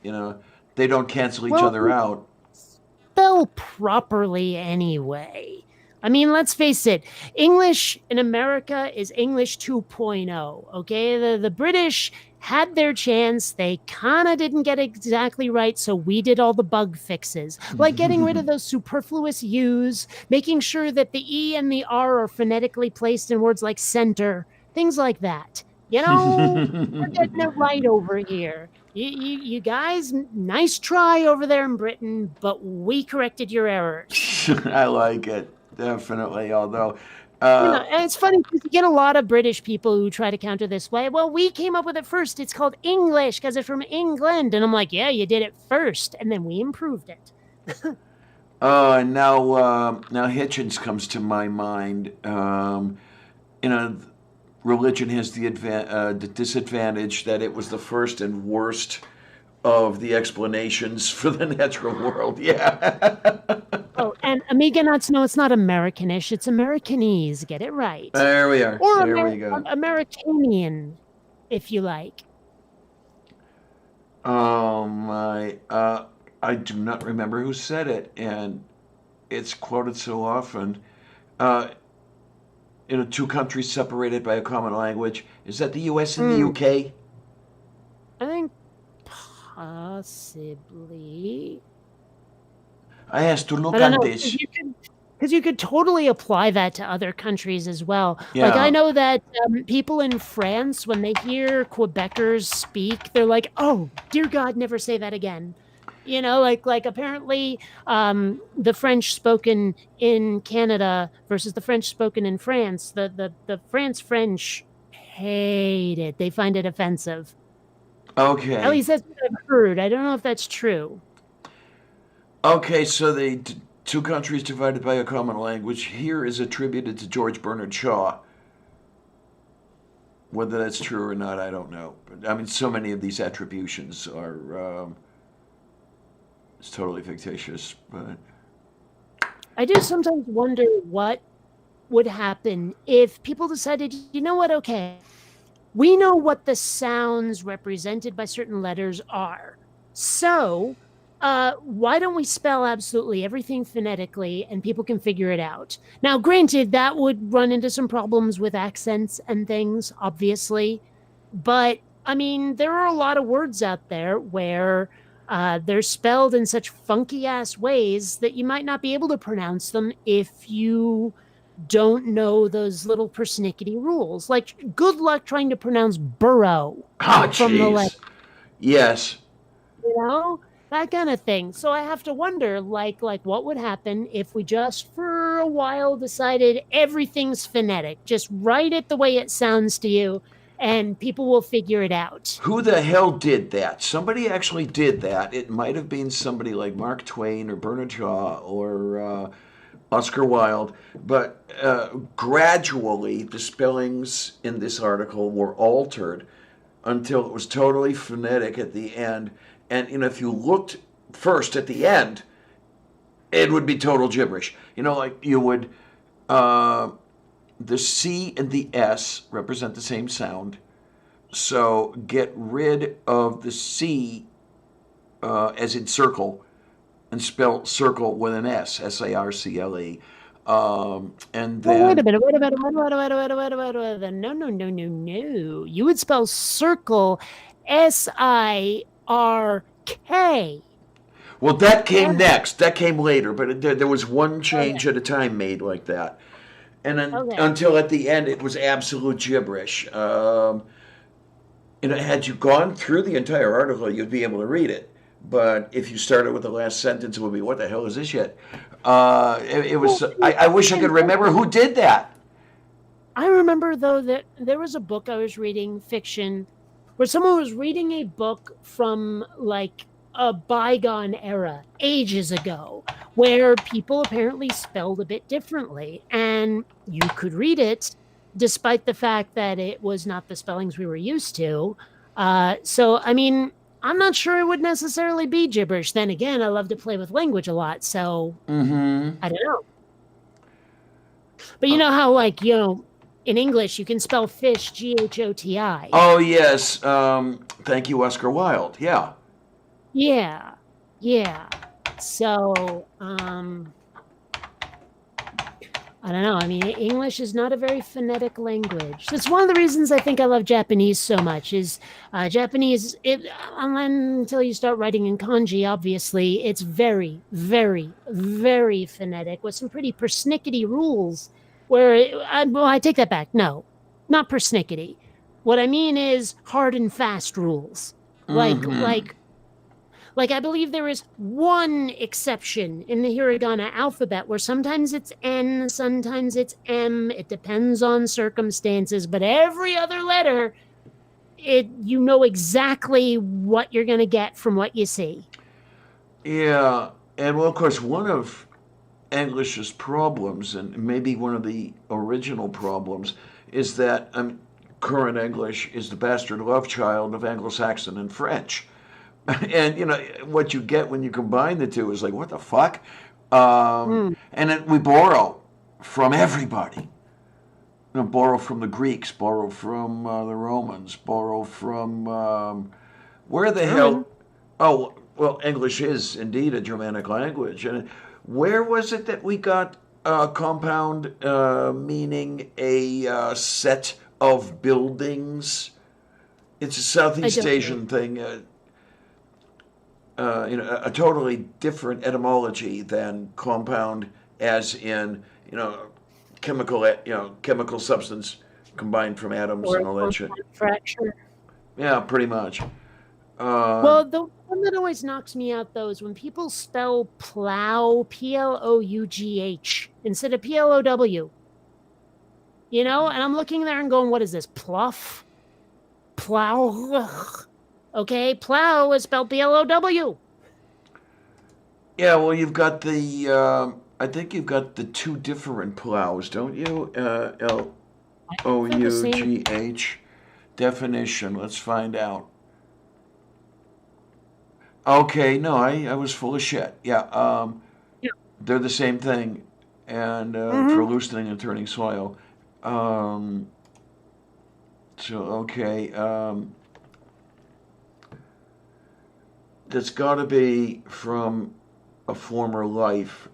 they don't cancel each Well, other out. Spell properly anyway. I mean, let's face it, English in America is English 2.0, okay? The British had their chance. They kind of didn't get it exactly right, so we did all the bug fixes, like getting rid of those superfluous U's, making sure that the E and the R are phonetically placed in words like center, things like that. We're getting it right over here. You guys, nice try over there in Britain, but we corrected your errors. I like it, definitely. Although, And it's funny because you get a lot of British people who try to counter this way. Well, we came up with it first. It's called English because it's from England. And I'm like, yeah, you did it first. And then we improved it. and now Hitchens comes to my mind. Religion has the disadvantage that it was the first and worst of the explanations for the natural world. Yeah. Oh, and Amiga Nuts, no, it's not Americanish. It's Americanese. Get it right. There we are. Or There we go. Americanian, if you like. Oh my! I do not remember who said it, and it's quoted so often. Two countries separated by a common language. Is that the U.S. and the U.K.? I think possibly. I have to look I don't on know, this. because you could totally apply that to other countries as well. Yeah. Like I know that people in France, when they hear Quebecers speak, they're like, "Oh, dear God, never say that again." Like apparently the French spoken in Canada versus the French spoken in France, the France French hate it. They find it offensive. Okay. At least that's what I've heard. I don't know if that's true. Okay, so the two countries divided by a common language here is attributed to George Bernard Shaw. Whether that's true or not, I don't know. But I mean, so many of these attributions are it's totally fictitious. But I do sometimes wonder what would happen if people decided, you know what, okay, we know what the sounds represented by certain letters are. So why don't we spell absolutely everything phonetically and people can figure it out? Now, granted, that would run into some problems with accents and things, obviously. But, I mean, there are a lot of words out there where they're spelled in such funky-ass ways that you might not be able to pronounce them if you don't know those little persnickety rules. Like, good luck trying to pronounce burrow from the letter. Yes. That kind of thing. So I have to wonder, like what would happen if we just for a while decided everything's phonetic? Just write it the way it sounds to you, and people will figure it out. Who the hell did that? Somebody actually did that. It might have been somebody like Mark Twain or Bernard Shaw or Oscar Wilde, but gradually the spellings in this article were altered until it was totally phonetic at the end. And if you looked first at the end, it would be total gibberish. Like you would, the C and the S represent the same sound. So get rid of the C as in circle and spell circle with an S, S-A-R-C-L-E. And then... Wait a minute. No. You would spell circle S-I-R-K. Well, that came next. That came later, but there was one change at a time made like that. And then until at the end, it was absolute gibberish. Had you gone through the entire article, you'd be able to read it. But if you started with the last sentence, it would be, what the hell is this shit? It was. I wish I could remember who did that. I remember, though, that there was a book I was reading, fiction, where someone was reading a book from, like, a bygone era, ages ago, where people apparently spelled a bit differently. And you could read it, despite the fact that it was not the spellings we were used to. So, I mean... I'm not sure it would necessarily be gibberish. Then again, I love to play with language a lot, so I don't know. But you know how, in English, you can spell fish Ghoti. Oh yes. Thank you, Oscar Wilde. Yeah. Yeah. Yeah. So, I don't know. I mean, English is not a very phonetic language. That's one of the reasons I think I love Japanese so much. Is Japanese? Until you start writing in kanji, obviously, it's very, very, very phonetic with some pretty persnickety rules. I take that back. No, not persnickety. What I mean is hard and fast rules. Like I believe there is one exception in the hiragana alphabet where sometimes it's N, sometimes it's M. It depends on circumstances, but every other letter, you know exactly what you're going to get from what you see. Yeah, and well, of course, one of English's problems, and maybe one of the original problems, is that current English is the bastard love child of Anglo-Saxon and French. And you know what you get when you combine the two is like, what the fuck? And then we borrow from everybody. You know, borrow from the Greeks, borrow from the Romans, borrow from where the hell? Oh, well, English is indeed a Germanic language. And where was it that we got compound meaning a set of buildings? It's a Southeast Asian thing. A totally different etymology than compound, as in chemical substance combined from atoms and all that shit. Fracture. Yeah, pretty much. Well, the one that always knocks me out though is when people spell plow Plough instead of Plow. And I'm looking there and going, "What is this? Pluff? Plow?" Okay, plow is spelled Plow. Yeah, well, you've got I think you've got the two different plows, don't you? Lough. Definition, let's find out. Okay, no, I was full of shit. Yeah, they're the same thing, and for loosening and turning soil. That's got to be from a former life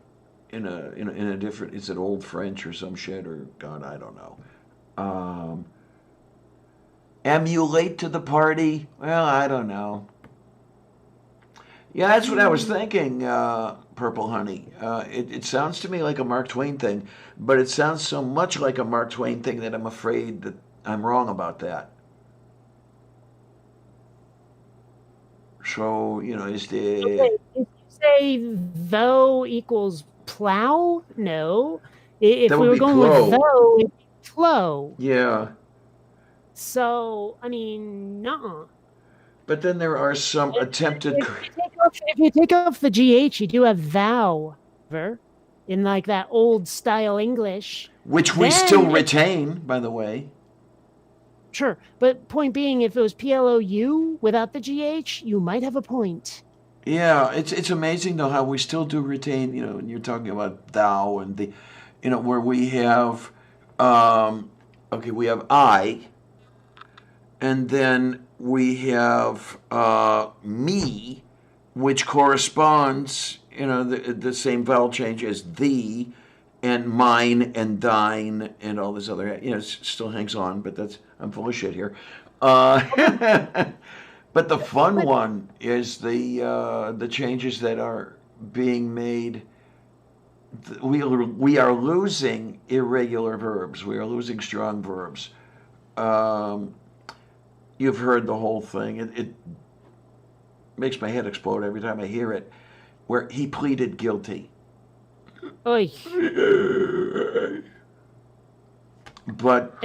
in a different. Is it Old French or some shit, or God, I don't know. Emulate to the party? Well, I don't know. Yeah, that's what I was thinking, Purple Honey. It sounds to me like a Mark Twain thing, but it sounds so much like a Mark Twain thing that I'm afraid that I'm wrong about that. So, is the... Okay, if you say though equals plow, no. If we were going with though, it'd be flow. Yeah. So, I mean, nuh-uh. But then there are some attempted... If you take off the GH, you do have thou, in like that old style English. Which we still retain, by the way. Sure, but point being, if it was PLOU without the GH, you might have a point. Yeah, it's amazing though how we still do retain, when you're talking about thou and the, where we have, we have I, and then we have me, which corresponds, the same vowel change as thee, and mine and thine and all this other, it still hangs on, but I'm full of shit here. But the fun one is the changes that are being made. We are losing irregular verbs. We are losing strong verbs. You've heard the whole thing. It makes my head explode every time I hear it, where he pleaded guilty. Oy. But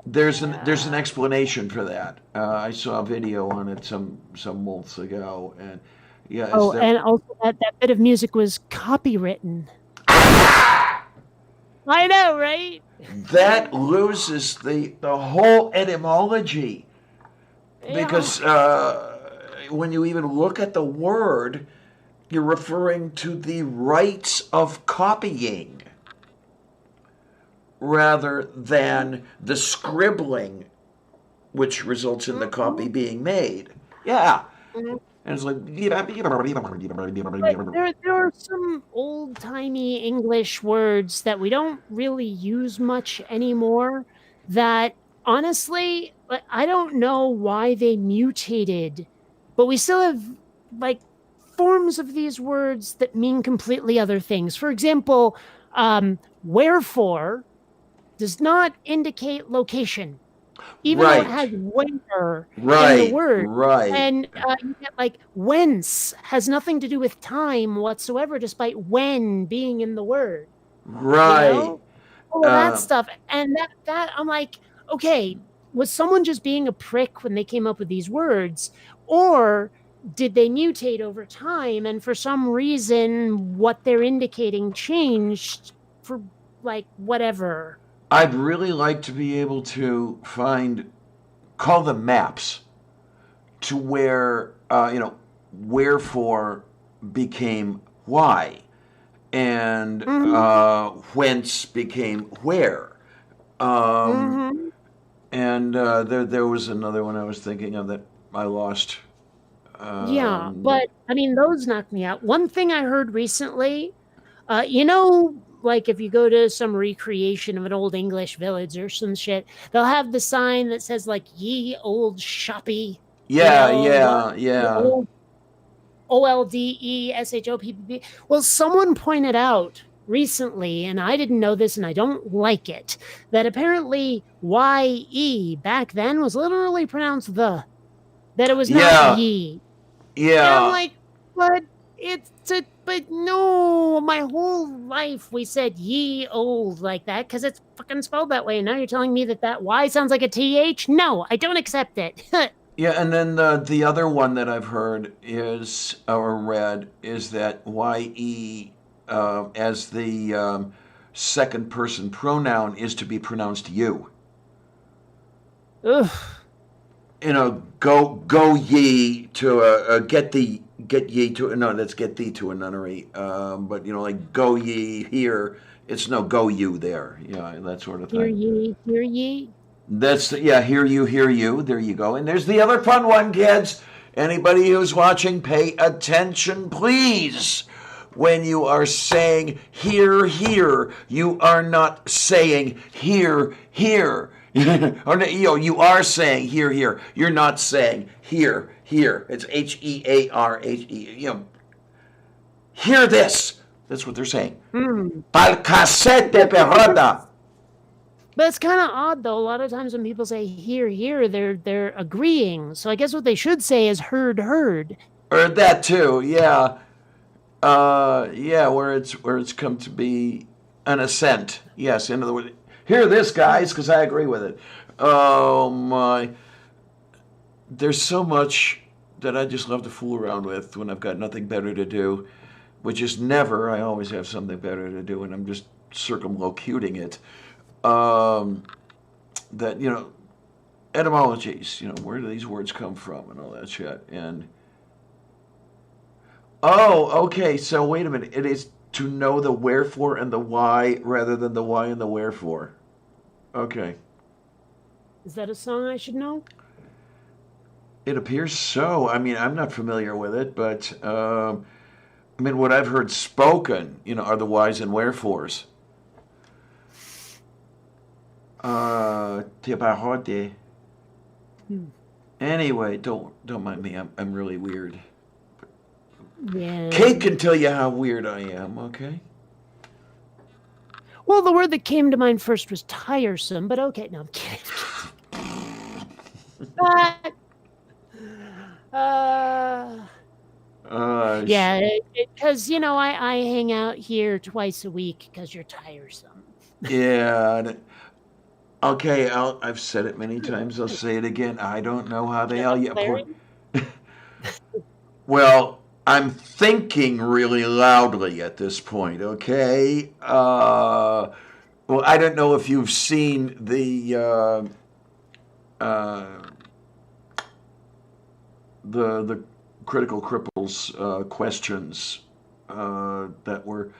there's an explanation for that. I saw a video on it some months ago, and and also that bit of music was copywritten. I know, right? That loses the whole etymology, because when you even look at the word, you're referring to the rights of copying. rather than the scribbling, which results in the copy being made. Yeah. Mhm. And it's like, There are some old timey English words that we don't really use much anymore that honestly, I don't know why they mutated, but we still have like forms of these words that mean completely other things. For example, wherefore does not indicate location, even though it has right, where in the right, word. right, And you get like whence has nothing to do with time whatsoever, despite when being in the word, you right. know? All of that Uh, stuff. And that I'm like, okay, was someone just being a prick when they came up with these words? Or did they mutate over time and for some reason what they're indicating changed for like whatever? I'd really like to be able to call them maps to where, wherefore became why, and Mm-hmm. whence became where. Um, Mm-hmm. and there was another one I was thinking of that I lost. Yeah, Um, but I mean, those knock me out. One thing I heard recently, like if you go to some recreation of an old English village or some shit, they'll have the sign that says like "Ye old shoppy," yeah, the yeah, yeah. old OLDESHOPPP. Well, someone pointed out recently, and I didn't know this, and I don't like it, that apparently YE back then was literally pronounced the, that it was not Yeah, ye. And I'm yeah, like, but no, my whole life we said ye old like that because it's fucking spelled that way. And now you're telling me that Y sounds like a TH? No, I don't accept it. yeah. And then the other one that I've heard is or read is that ye as the second person pronoun is to be pronounced you. Ugh. Go ye to get ye to no, let's get thee to a nunnery. But like go ye here, it's no go you there. Yeah, that sort of Hear thing. ye, hear ye. That's yeah, hear you, hear you. There you go. And there's the other fun one, kids. Anybody who's watching, pay attention, please. When you are saying here, here, you are not saying here, here. Or you are saying here, here. You're not saying here, here. It's HEARHE. Hear this. That's what they're saying. Hmm. Palcasete perrota. But it's kind of odd though. A lot of times when people say hear, hear, they're agreeing. So I guess what they should say is heard, heard. Or that too, yeah. Yeah, where it's come to be an assent. Yes, in other words, hear this, guys, because I agree with it. Oh my, there's so much that I just love to fool around with when I've got nothing better to do, which is never. I always have something better to do, and I'm just circumlocuting it. Um, that etymologies. Where do these words come from, and all that shit, and. Oh, okay. So wait a minute. It is to know the wherefore and the why rather than the why and the wherefore. Okay. Is that a song I should know? It appears so. I mean, I'm not familiar with it, but I mean, what I've heard spoken, are the whys and wherefores. Te parote. Anyway, don't mind me. I'm really weird. Yeah. Kate can tell you how weird I am. Okay. Well, the word that came to mind first was tiresome, but okay, no, I'm kidding. But, yeah, because I hang out here twice a week because you're tiresome. Yeah. Okay, I've said it many times. I'll say it again. I don't know how they all get. Well, I'm thinking really loudly at this point. Okay. Well, I don't know if you've seen the Critical Cripples questions that were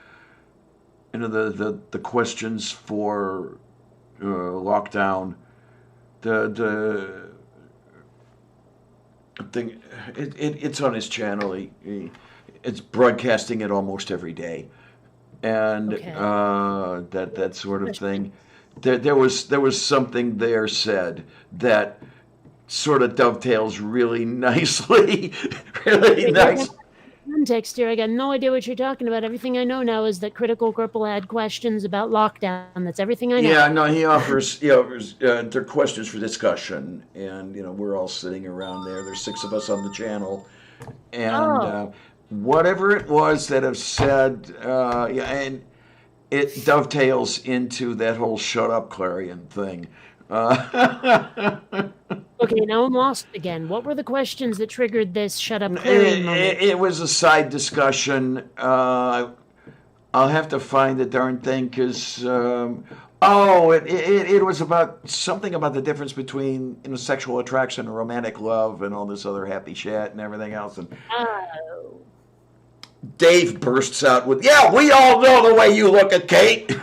the questions for lockdown, the thing, it's on his channel. It's broadcasting it almost every day, and Okay. that sort of thing. There was something there said that sort of dovetails really nicely, really nice. Context here. I got no idea what you're talking about. Everything I know now is that Critical Cripple had questions about lockdown. That's everything I know. Yeah, no, he offers their questions for discussion, and we're all sitting around there. There's 6 of us on the channel, and whatever it was that have said, and it dovetails into that whole "shut up, Clarion" thing. Okay, now I'm lost again. What were the questions that triggered this "shut up, Clarion" moment? It was a side discussion. I'll have to find the darn thing because it was about something about the difference between sexual attraction and romantic love and all this other happy shit and everything else. And Oh. Dave bursts out with, "Yeah, we all know the way you look at Kate."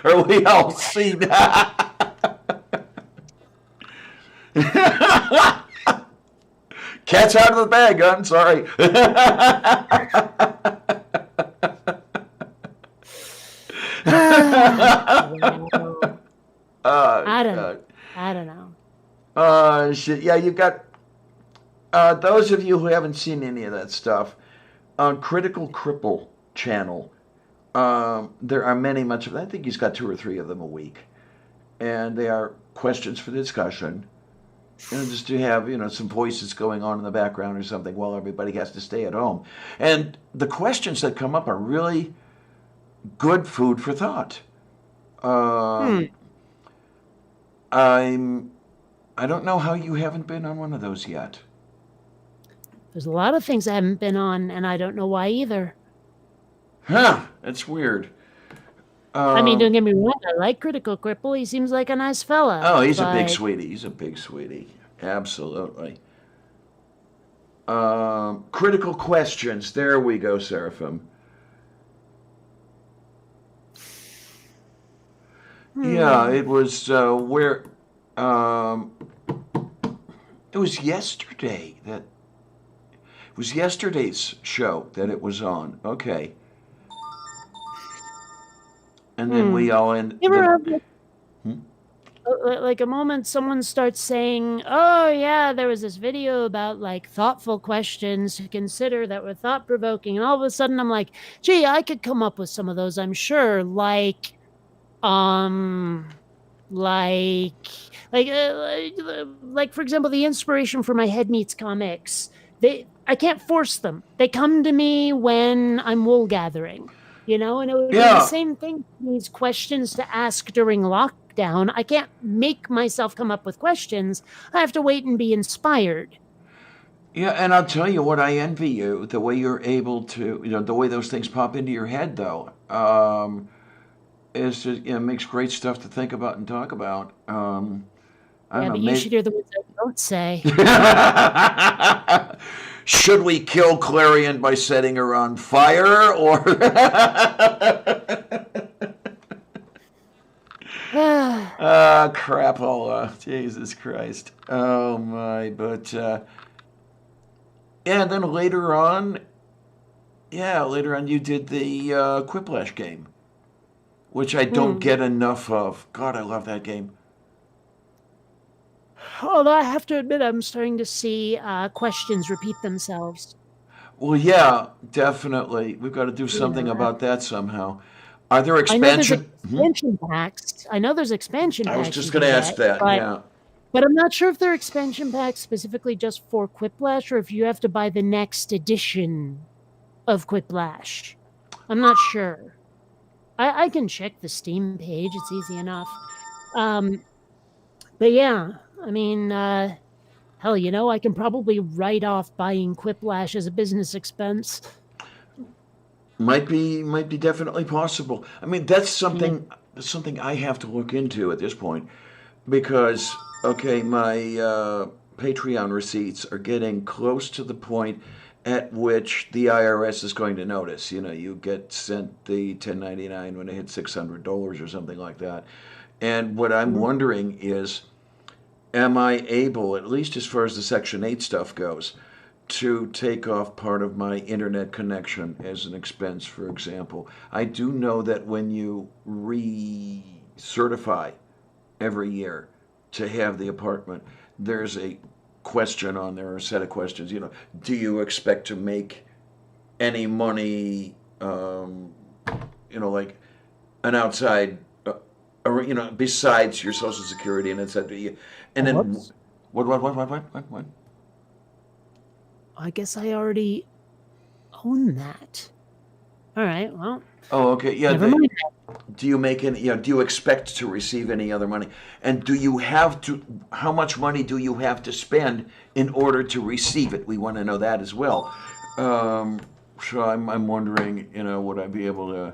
Or we all see that. Cat's out of the bag, I'm sorry. I don't know. Shit. Yeah, you've got those of you who haven't seen any of that stuff on Critical Cripple channel. There are much of. I think he's got 2 or 3 of them a week, and they are questions for discussion. Just to have some voices going on in the background or something while everybody has to stay at home. And the questions that come up are really good food for thought. I don't know how you haven't been on one of those yet. There's a lot of things I haven't been on, and I don't know why either. Huh? That's weird. I mean, don't get me wrong. I like Critical Cripple. He seems like a nice fella. Oh, he's a big but- sweetie. He's a big sweetie. Absolutely. Critical questions. There we go, Seraphim. Yeah, it was where it was yesterday that it was yesterday's show that it was on. Okay. And then we all end. You ever have like a moment someone starts saying, "Oh yeah, there was this video about like thoughtful questions to consider that were thought provoking," and all of a sudden I'm like, "Gee, I could come up with some of those. I'm sure." Like for example, the inspiration for my Head Meets comics. I can't force them. They come to me when I'm wool gathering. And it would be the same thing. These questions to ask during lockdown. I can't make myself come up with questions. I have to wait and be inspired. Yeah, and I'll tell you what, I envy you, the way you're able to, the way those things pop into your head, though, is just, makes great stuff to think about and talk about. I don't know, But you should hear the words I don't say. Should we kill Clarion by setting her on fire, or? Crapola. Jesus Christ. Oh, my. But, yeah, and then later on you did the Quiplash game, which I don't get enough of. God, I love that game. Although I have to admit, I'm starting to see questions repeat themselves. Well, yeah, definitely. We've got to do something about that somehow. Are there I know there's expansion? expansion packs. I know there's expansion packs. I was just you going to can ask get, that. Yeah. But I'm not sure if they're expansion packs specifically just for Quiplash or if you have to buy the next edition of Quiplash. I'm not sure. I can check the Steam page. It's easy enough. But yeah, I mean, hell, I can probably write off buying Quiplash as a business expense. Might be definitely possible. I mean, that's something I have to look into at this point, because my Patreon receipts are getting close to the point at which the IRS is going to notice. You know, you get sent the 1099 when it hits $600 or something like that. And what I'm wondering is, am I able, at least as far as the Section 8 stuff goes, to take off part of my internet connection as an expense, for example? I do know that when you recertify every year to have the apartment, there's a question on there, a set of questions. You know, do you expect to make any money? You know, like an outside, you know, besides your Social Security and etc. And then Whoops. what? I guess I already own that. All right. Well, Oh, okay. Yeah. never mind. Do you make any? You know, do you expect to receive any other money? And do you have to? How much money do you have to spend in order to receive it? We want to know that as well. So I'm wondering, you know, would I be able to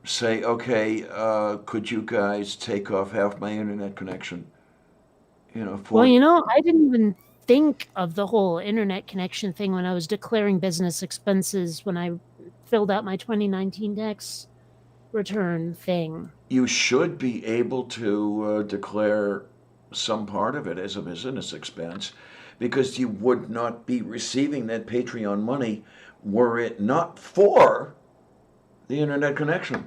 say, okay, could you guys take off half my internet connection? You know, for Well, you know, I didn't even think of the whole internet connection thing when I was declaring business expenses when I filled out my 2019 tax return thing. you should be able to declare some part of it as a business expense, because you would not be receiving that Patreon money were it not for the internet connection.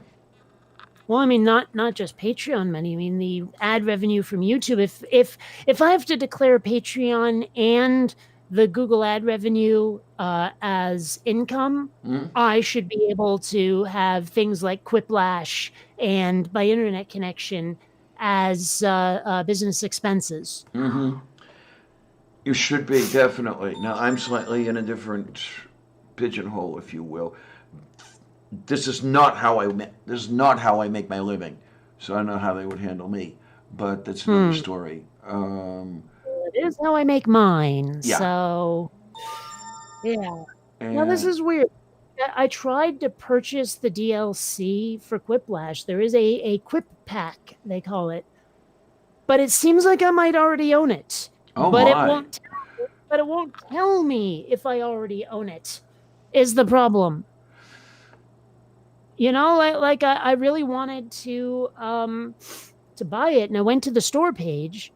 Well, I mean, not just Patreon money. I mean, the ad revenue from YouTube. If I have to declare Patreon and the Google ad revenue as income, Mm? I should be able to have things like Quiplash and my internet connection as business expenses. Mm-hmm. You should be, definitely. Now, I'm slightly in a different pigeonhole, if you will. This is not how this is not how I make my living, so I don't know how they would handle me. But that's another story. It is how I make mine. Yeah. So, yeah. Now, this and- is weird. I tried to purchase the DLC for Quiplash. There is a Quip pack, they call it. But it seems like I might already own it. Oh but my. it won't tell me if I already own it. Is the problem. You know, I really wanted to buy it, and I went to the store page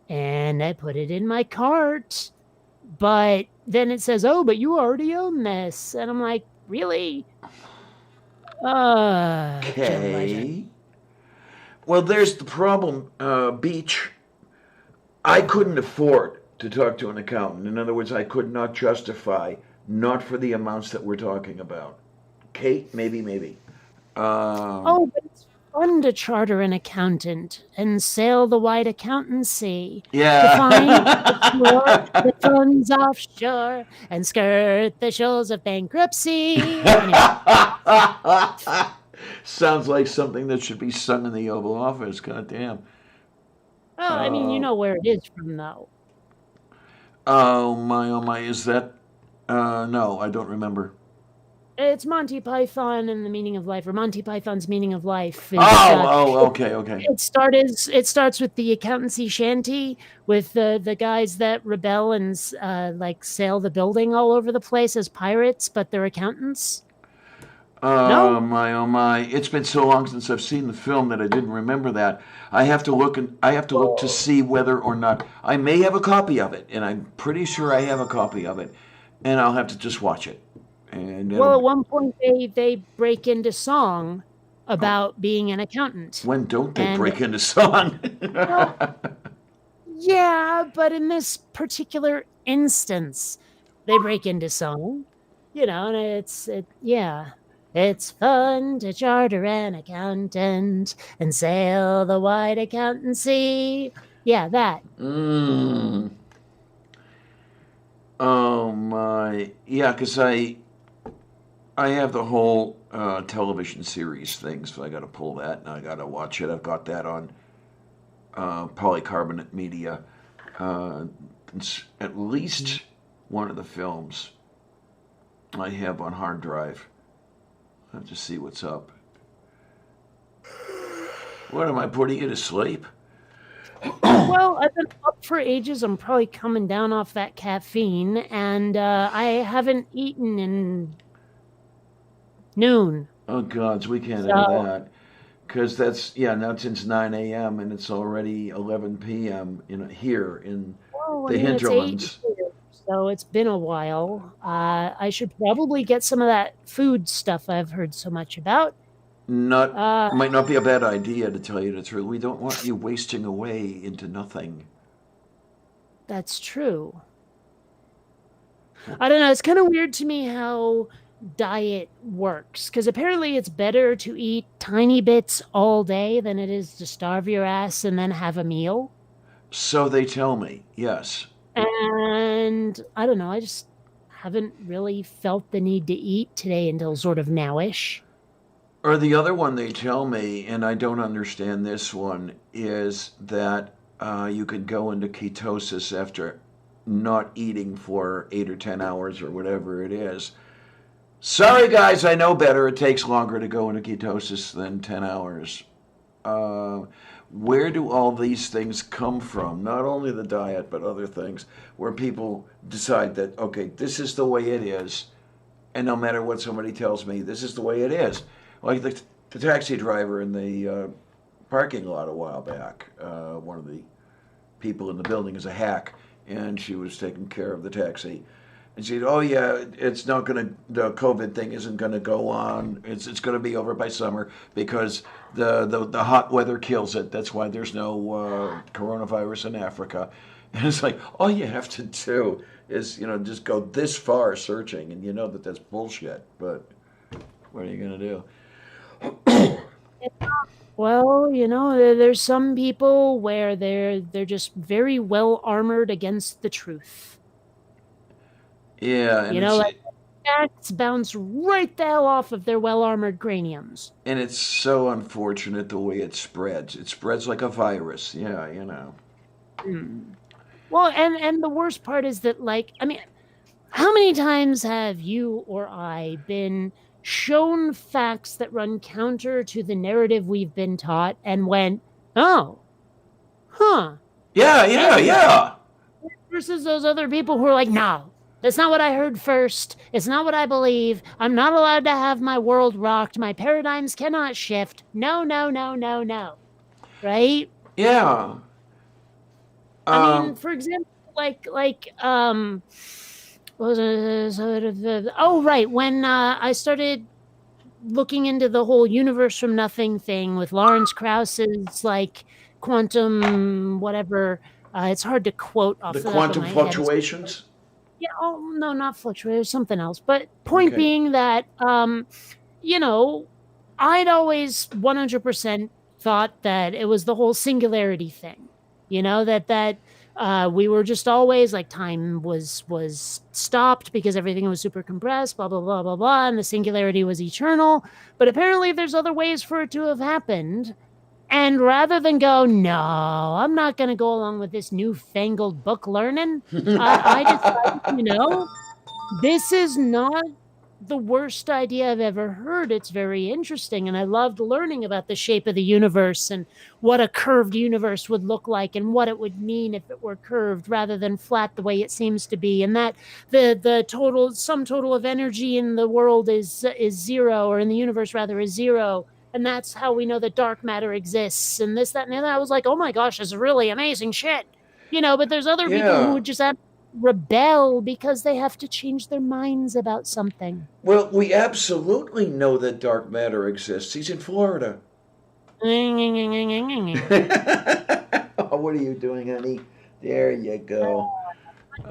and I put it in my cart. But then it says, "Oh, but you already own this." And I'm like, "Really?" Joe Legend. Okay. Well, there's the problem, Beach. I couldn't afford to talk to an accountant. In other words, I could not justify, not for the amounts that we're talking about. Kate, maybe. Oh, but it's fun to charter an accountant and sail the wide accountancy. To find the funds offshore and skirt the shoals of bankruptcy. Anyway. Sounds like something that should be sung in the Oval Office. God damn. Well, I mean, you know where it is from, though. Oh my, is that? No, I don't remember. It's Monty Python and the Meaning of Life, or Monty Python's Meaning of Life. Okay. It starts with the accountancy shanty with the guys that rebel and like sail the building all over the place as pirates, but they're accountants. Oh my! It's been so long since I've seen the film that I didn't remember that. I have to look to see whether or not I may have a copy of it, and I'm pretty sure I have a copy of it, and I'll have to just watch it. And Well, at one point they break into song about being an accountant. when don't they and- break into song? Yeah, but in this particular instance, they break into song. You know, and it's fun to charter an accountant and sail the wide accountancy. Yeah, that. Mm. Oh my! Yeah, because I have the whole television series thing, so I got to pull that and I got to watch it. I've got that on polycarbonate media. It's at least one of the films I have on hard drive. I have to see what's up. What am I putting you to sleep? Well, I've been up for ages. I'm probably coming down off that caffeine, and I haven't eaten in noon. Oh gods, we can't have So, that. Because that's, yeah, now since 9 a.m. and it's already 11 p.m. Here in well, I the mean, it's 8 hinterlands. here, so it's been a while. I should probably get some of that food stuff I've heard so much about. Not Uh, Might not be a bad idea to tell you the truth. We don't want you wasting away into nothing. that's true. I don't know. It's kind of weird to me how diet works, because apparently it's better to eat tiny bits all day than it is to starve your ass and then have a meal. So they tell me, yes. And I don't know. I just haven't really felt the need to eat today until sort of nowish. Or the other one they tell me, and I don't understand this one, is that you could go into ketosis after not eating for 8 or 10 hours or whatever it is. Sorry, guys, I know better. It takes longer to go into ketosis than 10 hours. Uh, where do all these things come from? Not only the diet, but other things, where people decide that, okay, this is the way it is, and no matter what somebody tells me, this is the way it is. Like the taxi driver in the parking lot a while back, one of the people in the building is a hack, and she was taking care of the taxi. And she said, "Oh yeah, it's not gonna. The COVID thing isn't gonna go on. It's gonna be over by summer because the hot weather kills it. That's why there's no coronavirus in Africa." And it's like all you have to do is just go this far searching, and you know that that's bullshit. But what are you gonna do? Well, there's some people where they're just very well armored against the truth. Yeah, and Like facts bounce right the hell off of their well armored craniums. it's so unfortunate the way it spreads. It spreads like a virus. Yeah, Hmm. Well, and the worst part is that, I mean, how many times have you or I been shown facts that run counter to the narrative we've been taught and went, oh, huh? Yeah. Versus those other people who are like, no, that's not what I heard first. It's not what I believe. I'm not allowed to have my world rocked. My paradigms cannot shift. No. Right? Yeah. I mean, for example, what was it? Oh, right. When I started looking into the whole universe from nothing thing with Lawrence Krauss's quantum whatever. It's hard to quote off The the top of quantum my head. fluctuations. Yeah, oh no, not fluctuators, something else. But point Okay. being that, I'd always 100% thought that it was the whole singularity thing. That we were just always time was stopped because everything was super compressed, blah blah blah blah blah, and the singularity was eternal. But apparently, there's other ways for it to have happened. And rather than go, no, I'm not going to go along with this newfangled book learning, I decided, this is not the worst idea I've ever heard. It's very interesting. And I loved learning about the shape of the universe and what a curved universe would look like and what it would mean if it were curved rather than flat the way it seems to be. And that the sum total of energy in the world is zero, or in the universe rather is zero. And that's how we know that dark matter exists, and this, that, and the other. I was like, oh my gosh, this is really amazing shit. But there's other people who just have to rebel because they have to change their minds about something. Well, we absolutely know that dark matter exists. He's in Florida. Oh, what are you doing, honey? There you go.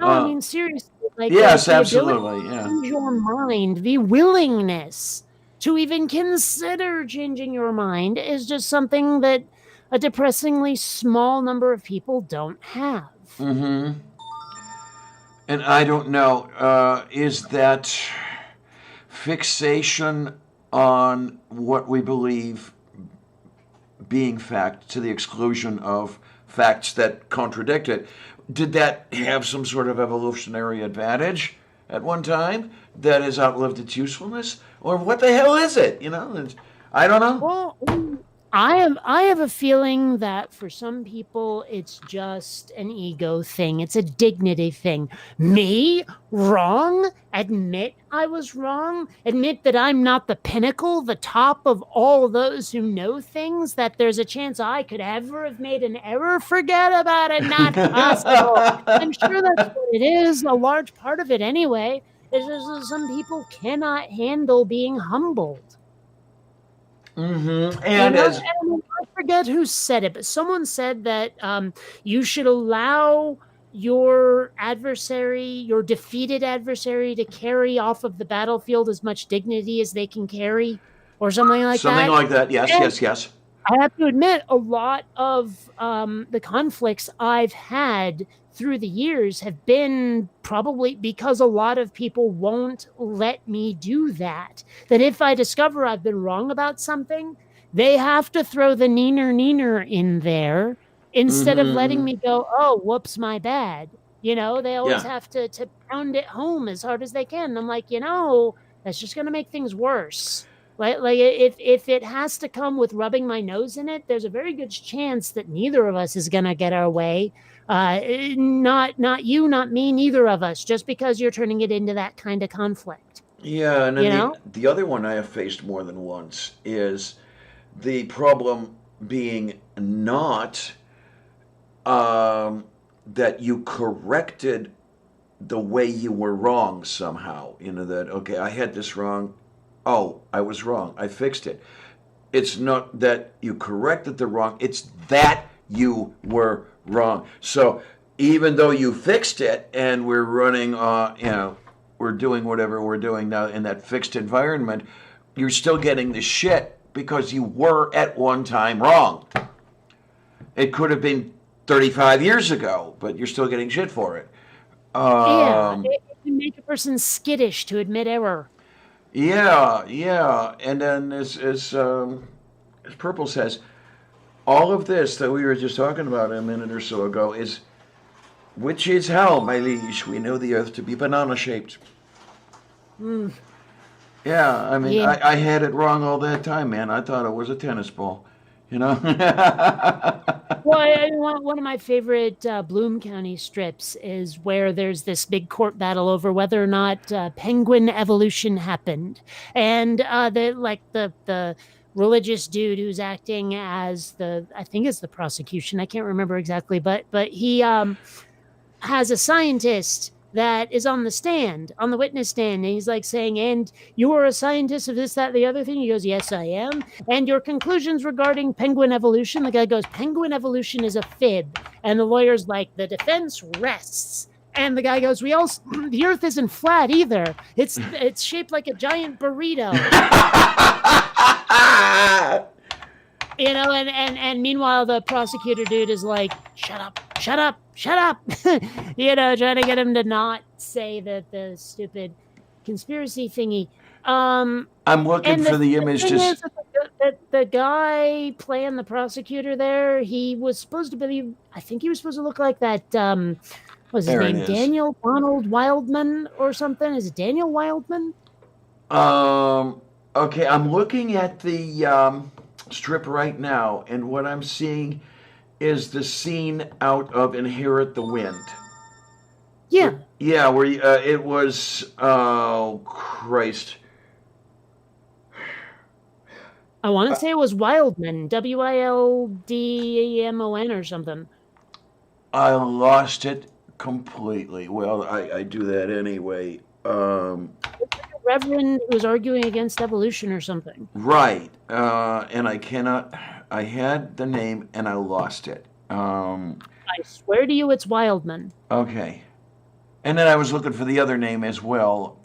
No, I mean, seriously. Yes, the absolutely. ability to Yeah. change your mind, the willingness to even consider changing your mind is just something that a depressingly small number of people don't have. Mm-hmm. And I don't know, is that fixation on what we believe being fact to the exclusion of facts that contradict it, did that have some sort of evolutionary advantage at one time that has outlived its usefulness? Or what the hell is it? I don't know. Well, I have a feeling that for some people it's just an ego thing. It's a dignity thing. Me? Wrong? Admit I was wrong? Admit that I'm not the pinnacle, the top of all those who know things, that there's a chance I could ever have made an error? Forget about it. Not possible. I'm sure that's what it is. A large part of it anyway. Is just some people cannot handle being humbled. Mm-hmm. You And know, as and I forget who said it, but someone said that you should allow your adversary, your defeated adversary, to carry off of the battlefield as much dignity as they can carry, or something like something that. like that, yes, And yes, yes. I have to admit, a lot of the conflicts I've had through the years have been probably because a lot of people won't let me do that. That if I discover I've been wrong about something, they have to throw the neener in there instead of letting Mm-hmm. me go, oh, whoops, my bad. They always Yeah. have to pound it home as hard as they can. And I'm like, that's just going to make things worse. Like if it has to come with rubbing my nose in it, there's a very good chance that neither of us is gonna get our way. Not you, not me, neither of us. Just because you're turning it into that kind of conflict, Yeah, and then you the know? the other one I have faced more than once is the problem being not that you corrected the way you were wrong somehow. That, okay, I had this wrong. Oh, I was wrong. I fixed it. It's not that you corrected the wrong, it's that you were wrong. So even though you fixed it and we're running, we're doing whatever we're doing now in that fixed environment, you're still getting the shit because you were at one time wrong. It could have been 35 years ago, but you're still getting shit for it. Yeah, Um, it can make a person skittish to admit error. yeah, yeah. And then as Purple says, all of this that we were just talking about a minute or so ago is, which is how, my liege, we know the earth to be banana shaped. Mm, Yeah, I mean, yeah. I had it wrong all that time, man. I thought it was a tennis ball, you know? Well, one of my favorite Bloom County strips is where there's this big court battle over whether or not penguin evolution happened, and the religious dude who's acting as I think it's the prosecution. I can't remember exactly, but he has a scientist that is on the witness stand, and he's like saying, and you are a scientist of this, that, the other thing. He goes, yes, I am. And your conclusions regarding penguin evolution? The guy goes, penguin evolution is a fib. And the lawyer's like, the defense rests. And the guy goes, the earth isn't flat either. It's shaped like a giant burrito. And meanwhile the prosecutor dude is like, shut up, trying to get him to not say the stupid conspiracy thingy. I'm looking for the image. Just The guy playing the prosecutor there, he was supposed to be, I think he was supposed to look like that what was his there it name, is. Daniel Donald Wildman or something. Is it Daniel Wildman? Okay, I'm looking at the strip right now, and what I'm seeing is the scene out of Inherit the Wind. Yeah. Yeah, where it was, oh, Christ. I want to say it was Wildman, Wildemon or something. I lost it completely. Well, I do that anyway. Reverend who was arguing against evolution or something. Right. And I had the name and I lost it. I swear to you, it's Wildman. Okay. And then I was looking for the other name as well.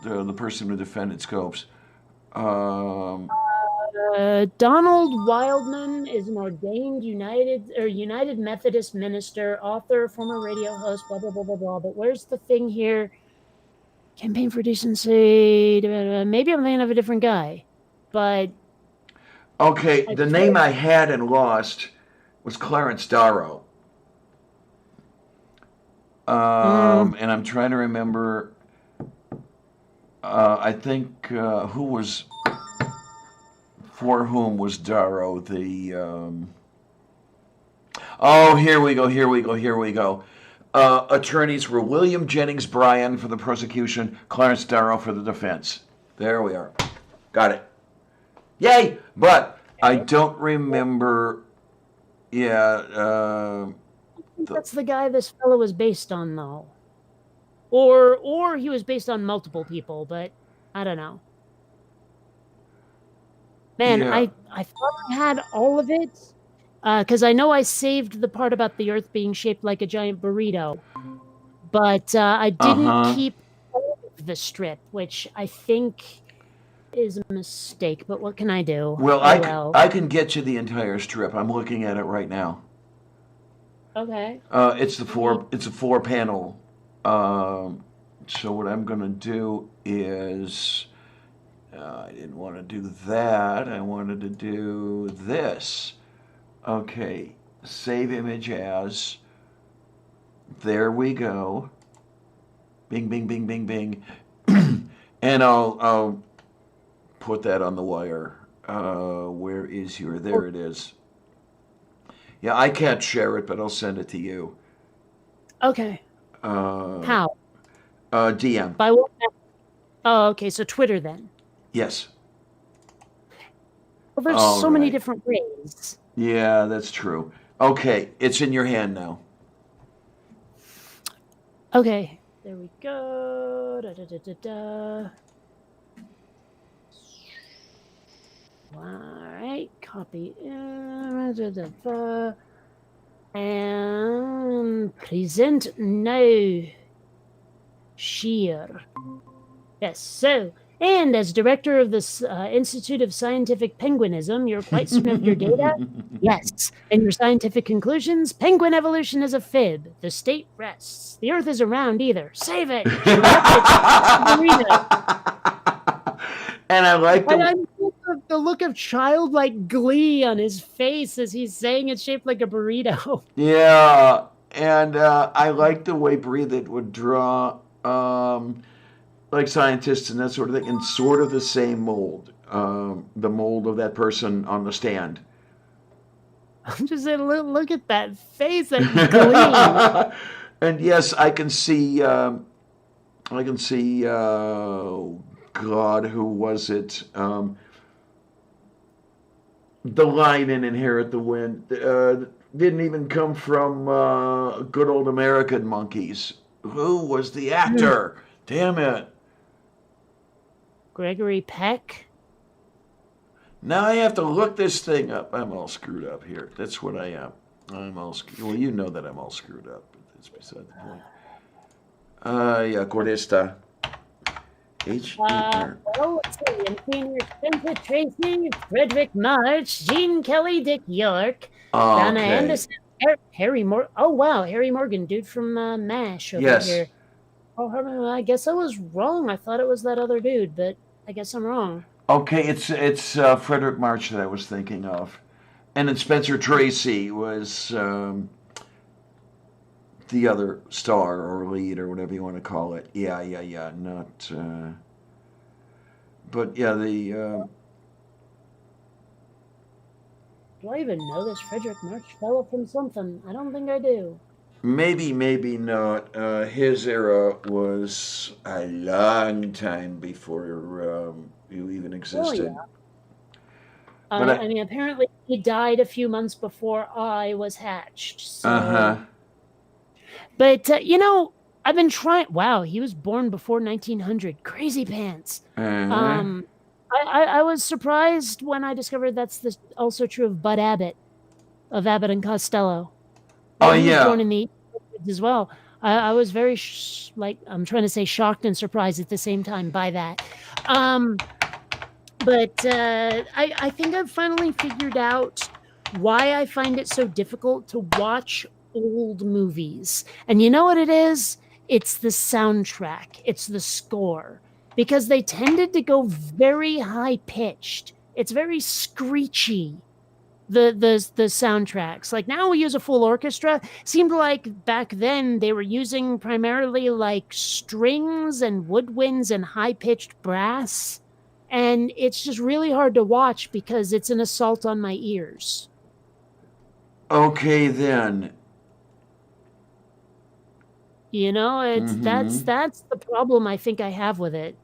The person who defended Scopes. Donald Wildman is an ordained United Methodist minister, author, former radio host, blah, blah, blah, blah, blah. But where's the thing here? Campaign for Decency. Maybe I'm thinking of a different guy. But okay, the name I had and lost was Clarence Darrow. And I'm trying to remember. I think who was For whom was Darrow the? Oh, here we go. Attorneys were William Jennings Bryan for the prosecution, Clarence Darrow for the defense. There we are. Got it. Yay! But I don't remember. Yeah. That's the guy this fellow was based on, though. Or he was based on multiple people, but I don't know. Man, Yeah. I thought I had all of it, because I know I saved the part about the Earth being shaped like a giant burrito, but I didn't keep all of the strip, which I think is a mistake. But what can I do? Well, Oh, I can get you the entire strip. I'm looking at it right now. Okay. It's a 4-panel. So what I'm gonna do is, I didn't want to do that. I wanted to do this. Okay, save image as. There we go. Bing, bing, bing, bing, bing. And I'll put that on the wire. Where is your? There it is. Yeah, I can't share it, but I'll send it to you. Okay. Uh, How? DM. By what? Oh, okay. So Twitter then. Yes. Well, there's All so many right. different ways. Yeah, that's true. Okay, it's in your hand now. Okay. There we go. Da, da, da, da, da. All right. Copy. Da, da, da. And present now. Share. Yes. So, and as director of the Institute of Scientific Penguinism, you're quite certain of your data? Yes. And your scientific conclusions? Penguin evolution is a fib. The state rests. The Earth isn't round either. Save it. And I like And the. I love the look of childlike glee on his face as he's saying it's shaped like a burrito. Yeah, and I like the way Breathe It would draw, like scientists and that sort of thing, in sort of the same mold, the mold of that person on the stand. I'm just saying, look at that face, that glee. And yes, I can see. God, who was it? The line in Inherit the Wind didn't even come from good old American monkeys. Who was the actor? Damn it. Gregory Peck? Now I have to look this thing up. I'm all screwed up here. That's what I am. I'm all screwed. Well, you know that I'm all screwed up. But that's beside the point. Yeah, Cordista. H-E-R. Well, let's see. And Senior Spencer Tracy, Frederick March, Gene Kelly, Dick York, Donna Okay. Anderson, Harry Morgan. Oh, wow. Harry Morgan, dude from MASH over Yes. here. Oh, I guess I was wrong. I thought it was that other dude, but I guess I'm wrong. Okay, it's Frederick March that I was thinking of. And then Spencer Tracy was the other star or lead or whatever you want to call it. Yeah. Not. But yeah, the. Do I even know this Frederick March fellow from something? I don't think I do. Maybe not. His era was a long time before you even existed. yeah. But I mean, apparently he died a few months before I was hatched. So. Uh-huh. But, I've been trying. Wow, he was born before 1900. Crazy pants. Uh-huh. I was surprised when I discovered that's also true of Bud Abbott, of Abbott and Costello. Oh, He was yeah. born in the 1800s as well. I was very, I'm trying to say shocked and surprised at the same time by that. But I think I've finally figured out why I find it so difficult to watch old movies. And you know what it is? It's the soundtrack. It's the score. Because they tended to go very high pitched. It's very screechy. The soundtracks. Like now we use a full orchestra. Seemed like back then they were using primarily like strings and woodwinds and high pitched brass. and it's just really hard to watch because it's an assault on my ears. Okay, then. You know, that's the problem I think I have with it.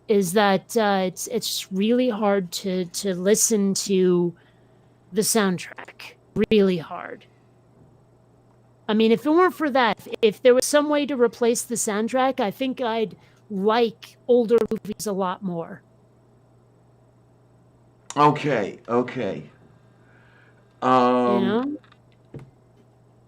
Is that it's really hard to listen to the soundtrack. Really hard. I mean, if it weren't for that, if there was some way to replace the soundtrack, I think I'd like older movies a lot more. Okay. You know?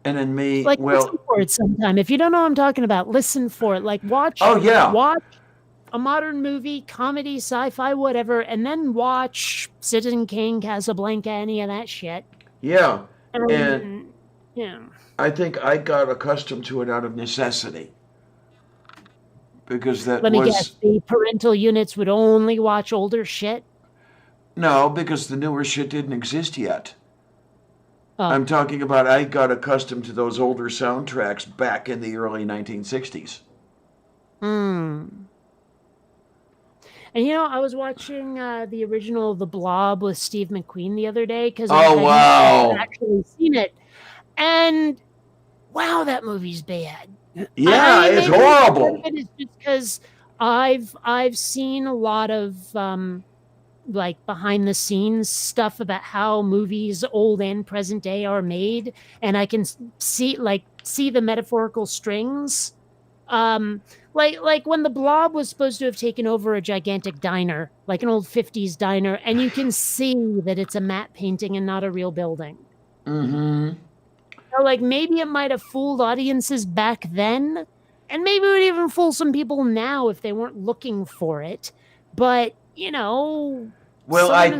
And then me, Like, well, listen for it sometime. If you don't know what I'm talking about, listen for it. Like, watch a modern movie, comedy, sci-fi, whatever, and then watch Citizen Kane, Casablanca, any of that shit. yeah. And yeah. I think I got accustomed to it out of necessity. Because that Let me was... guess, the parental units would only watch older shit? No, because the newer shit didn't exist yet. Oh. I'm talking about I got accustomed to those older soundtracks back in the early 1960s. And I was watching the original The Blob with Steve McQueen the other day because wow. I've actually seen it. And wow, that movie's bad. Yeah, it's horrible. It is just because I've seen a lot of like behind the scenes stuff about how movies, old and present day, are made, and I can see the metaphorical strings. Like when the Blob was supposed to have taken over a gigantic diner, like an old 50s diner, and you can see that it's a matte painting and not a real building. So, like, maybe it might have fooled audiences back then, and maybe it would even fool some people now if they weren't looking for it. But, someone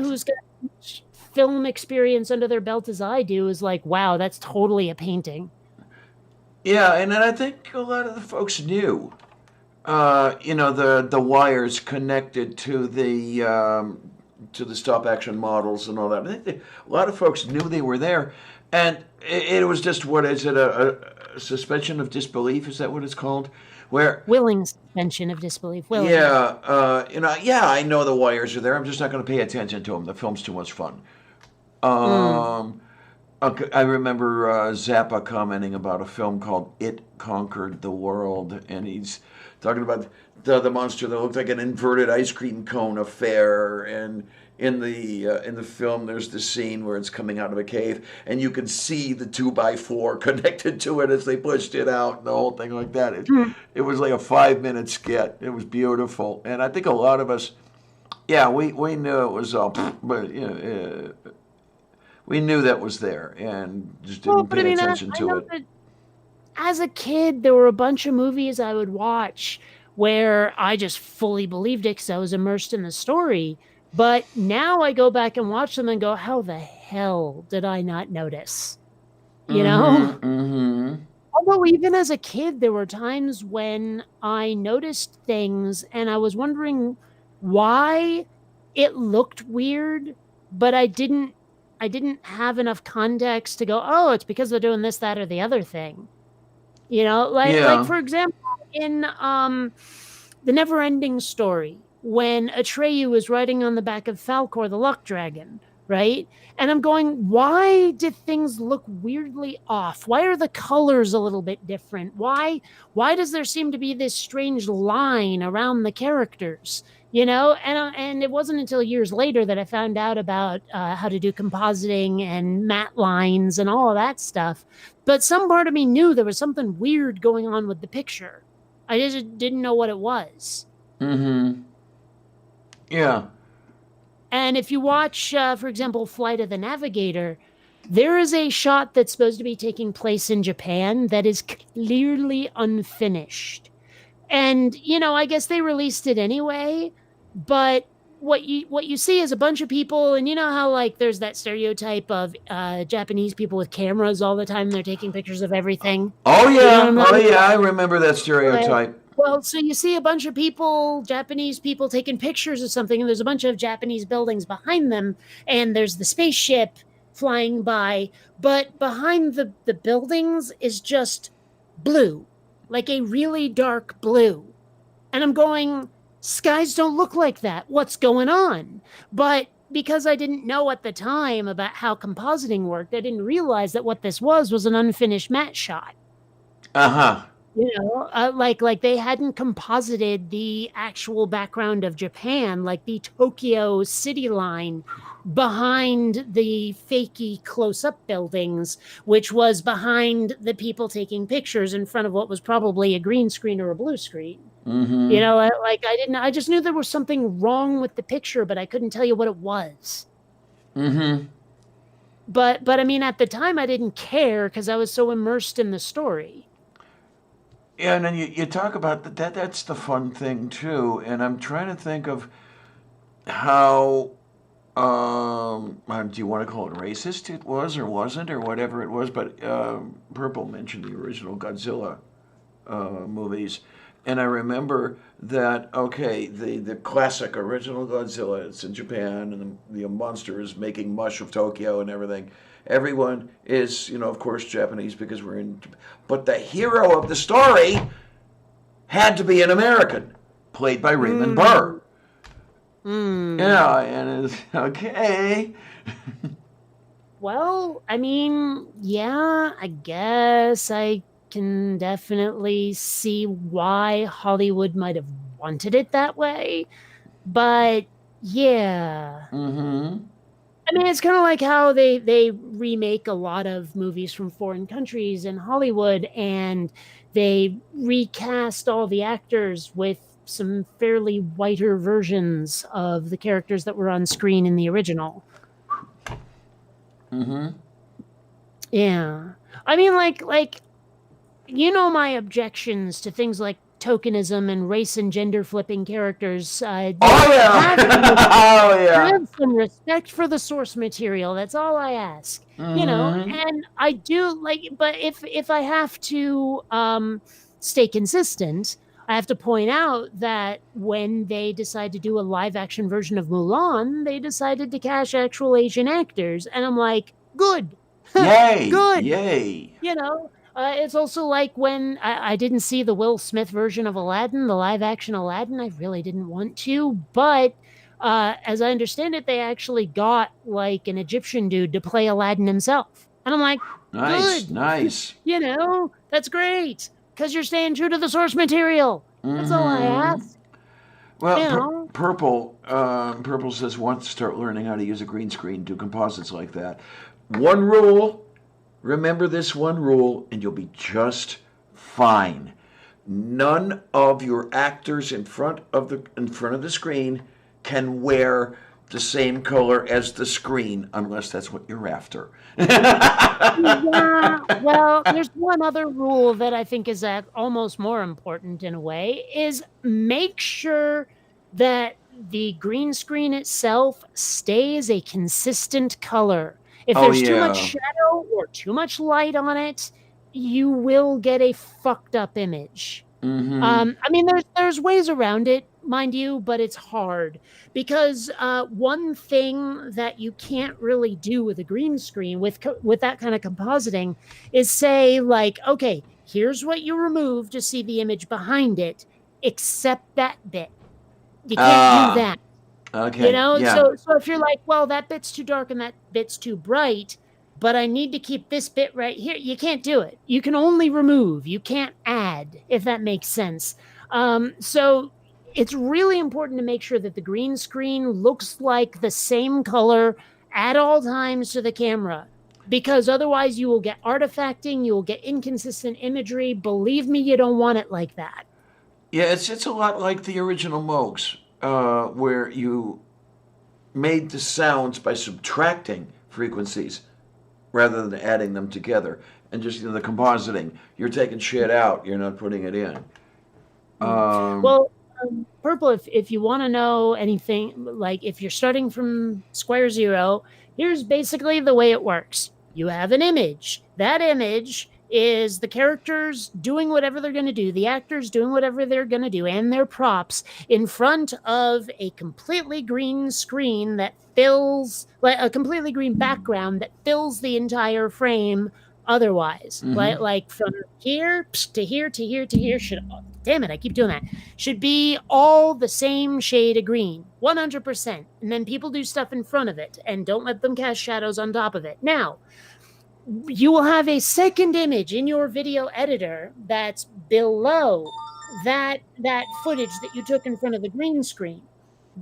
who's got film experience under their belt as I do is like, wow, that's totally a painting. Yeah, and then I think a lot of the folks knew. The wires connected to the stop action models and all that. I think a lot of folks knew they were there, and it was just, what is it, a suspension of disbelief? Is that what it's called? Where willing suspension of disbelief. Willing. Yeah, I know the wires are there. I'm just not going to pay attention to them. The film's too much fun. I remember Zappa commenting about a film called It Conquered the World, and he's talking about the monster that looked like an inverted ice cream cone affair. And in the film, there's this scene where it's coming out of a cave, and you can see the 2x4 connected to it as they pushed it out, and the whole thing like that. It was like a 5-minute skit. It was beautiful, and I think a lot of us, we knew it was all, but we knew that was there, and just didn't pay attention to it. As a kid, there were a bunch of movies I would watch where I just fully believed it because I was immersed in the story. But now I go back and watch them and go, how the hell did I not notice? You know? Although even as a kid, there were times when I noticed things and I was wondering why it looked weird, but I didn't have enough context to go, oh, it's because they're doing this, that, or the other thing. Like for example, in The Never-Ending Story, when Atreyu is riding on the back of Falkor, the luck dragon, right? And I'm going, why did things look weirdly off? Why are the colors a little bit different? Why does there seem to be this strange line around the characters? And it wasn't until years later that I found out about how to do compositing and matte lines and all of that stuff. But some part of me knew there was something weird going on with the picture. I just didn't know what it was. Yeah. And if you watch, for example, Flight of the Navigator, there is a shot that's supposed to be taking place in Japan that is clearly unfinished. And, I guess they released it anyway, but what you see is a bunch of people, and you know how, like, there's that stereotype of Japanese people with cameras all the time, they're taking pictures of everything. Oh, yeah. I remember that stereotype. Well, so you see a bunch of people, Japanese people, taking pictures of something, and there's a bunch of Japanese buildings behind them, and there's the spaceship flying by, but behind the buildings is just blue, like a really dark blue. And I'm going, skies don't look like that. What's going on? But because I didn't know at the time about how compositing worked, I didn't realize that what this was an unfinished matte shot. Uh-huh. You know, like they hadn't composited the actual background of Japan, like the Tokyo city line behind the fakey close-up buildings, which was behind the people taking pictures in front of what was probably a green screen or a blue screen. Mm-hmm. You know, I just knew there was something wrong with the picture, but I couldn't tell you what it was. Mm-hmm. But I mean, at the time I didn't care because I was so immersed in the story. Yeah, and then you talk about that's the fun thing too. And I'm trying to think of how do you want to call it racist it was or wasn't or whatever it was, but Purple mentioned the original Godzilla movies. And I remember that, okay, the classic original Godzilla, it's in Japan, and the monster is making mush of Tokyo and everything. Everyone is, of course, Japanese because we're in Japan. But the hero of the story had to be an American, played by Raymond Burr. Yeah, and it's okay. Well, I mean, yeah, I guess I can definitely see why Hollywood might have wanted it that way. But yeah. Mm-hmm. I mean, it's kind of like how they remake a lot of movies from foreign countries in Hollywood, and they recast all the actors with some fairly whiter versions of the characters that were on screen in the original. Mm-hmm. Yeah. I mean, like my objections to things like tokenism and race and gender flipping characters. Oh yeah. Have some respect for the source material. That's all I ask. Mm-hmm. And I do but if I have to stay consistent, I have to point out that when they decide to do a live action version of Mulan, they decided to cast actual Asian actors, and I'm like, good. Yay. Good. Yay. It's also like when I didn't see the Will Smith version of Aladdin, the live-action Aladdin. I really didn't want to, but as I understand it, they actually got like an Egyptian dude to play Aladdin himself. And I'm like, nice, good. Nice. That's great, because you're staying true to the source material. That's all I ask. Well, Purple says wants to start learning how to use a green screen, do composites like that. One rule. Remember this one rule, and you'll be just fine. None of your actors in front of the screen can wear the same color as the screen, unless that's what you're after. Yeah, well, there's one other rule that I think is almost more important in a way, is make sure that the green screen itself stays a consistent color. If there's too much shadow or too much light on it, you will get a fucked up image. Mm-hmm. I mean, there's ways around it, mind you, but it's hard because one thing that you can't really do with a green screen with that kind of compositing is say like, okay, here's what you remove to see the image behind it, except that bit. You can't do that. Okay. So if you're like, well, that bit's too dark and that bit's too bright, but I need to keep this bit right here, you can't do it. You can only remove. You can't add, if that makes sense. So it's really important to make sure that the green screen looks like the same color at all times to the camera, because otherwise you will get artifacting, you will get inconsistent imagery. Believe me, you don't want it like that. Yeah, it's a lot like the original Moogs. Where you made the sounds by subtracting frequencies rather than adding them together. And just the compositing. You're taking shit out. You're not putting it in. Purple, if you want to know anything, like if you're starting from square zero, here's basically the way it works. You have an image. That image is the characters doing whatever they're going to do, the actors doing whatever they're going to do, and their props in front of a completely green screen that fills, like a completely green background that fills the entire frame otherwise. Mhm. Like from here to here to here to here should, damn it, I keep doing that, should be all the same shade of green, 100%. And then people do stuff in front of it and don't let them cast shadows on top of it. Now, you will have a second image in your video editor that's below that footage that you took in front of the green screen,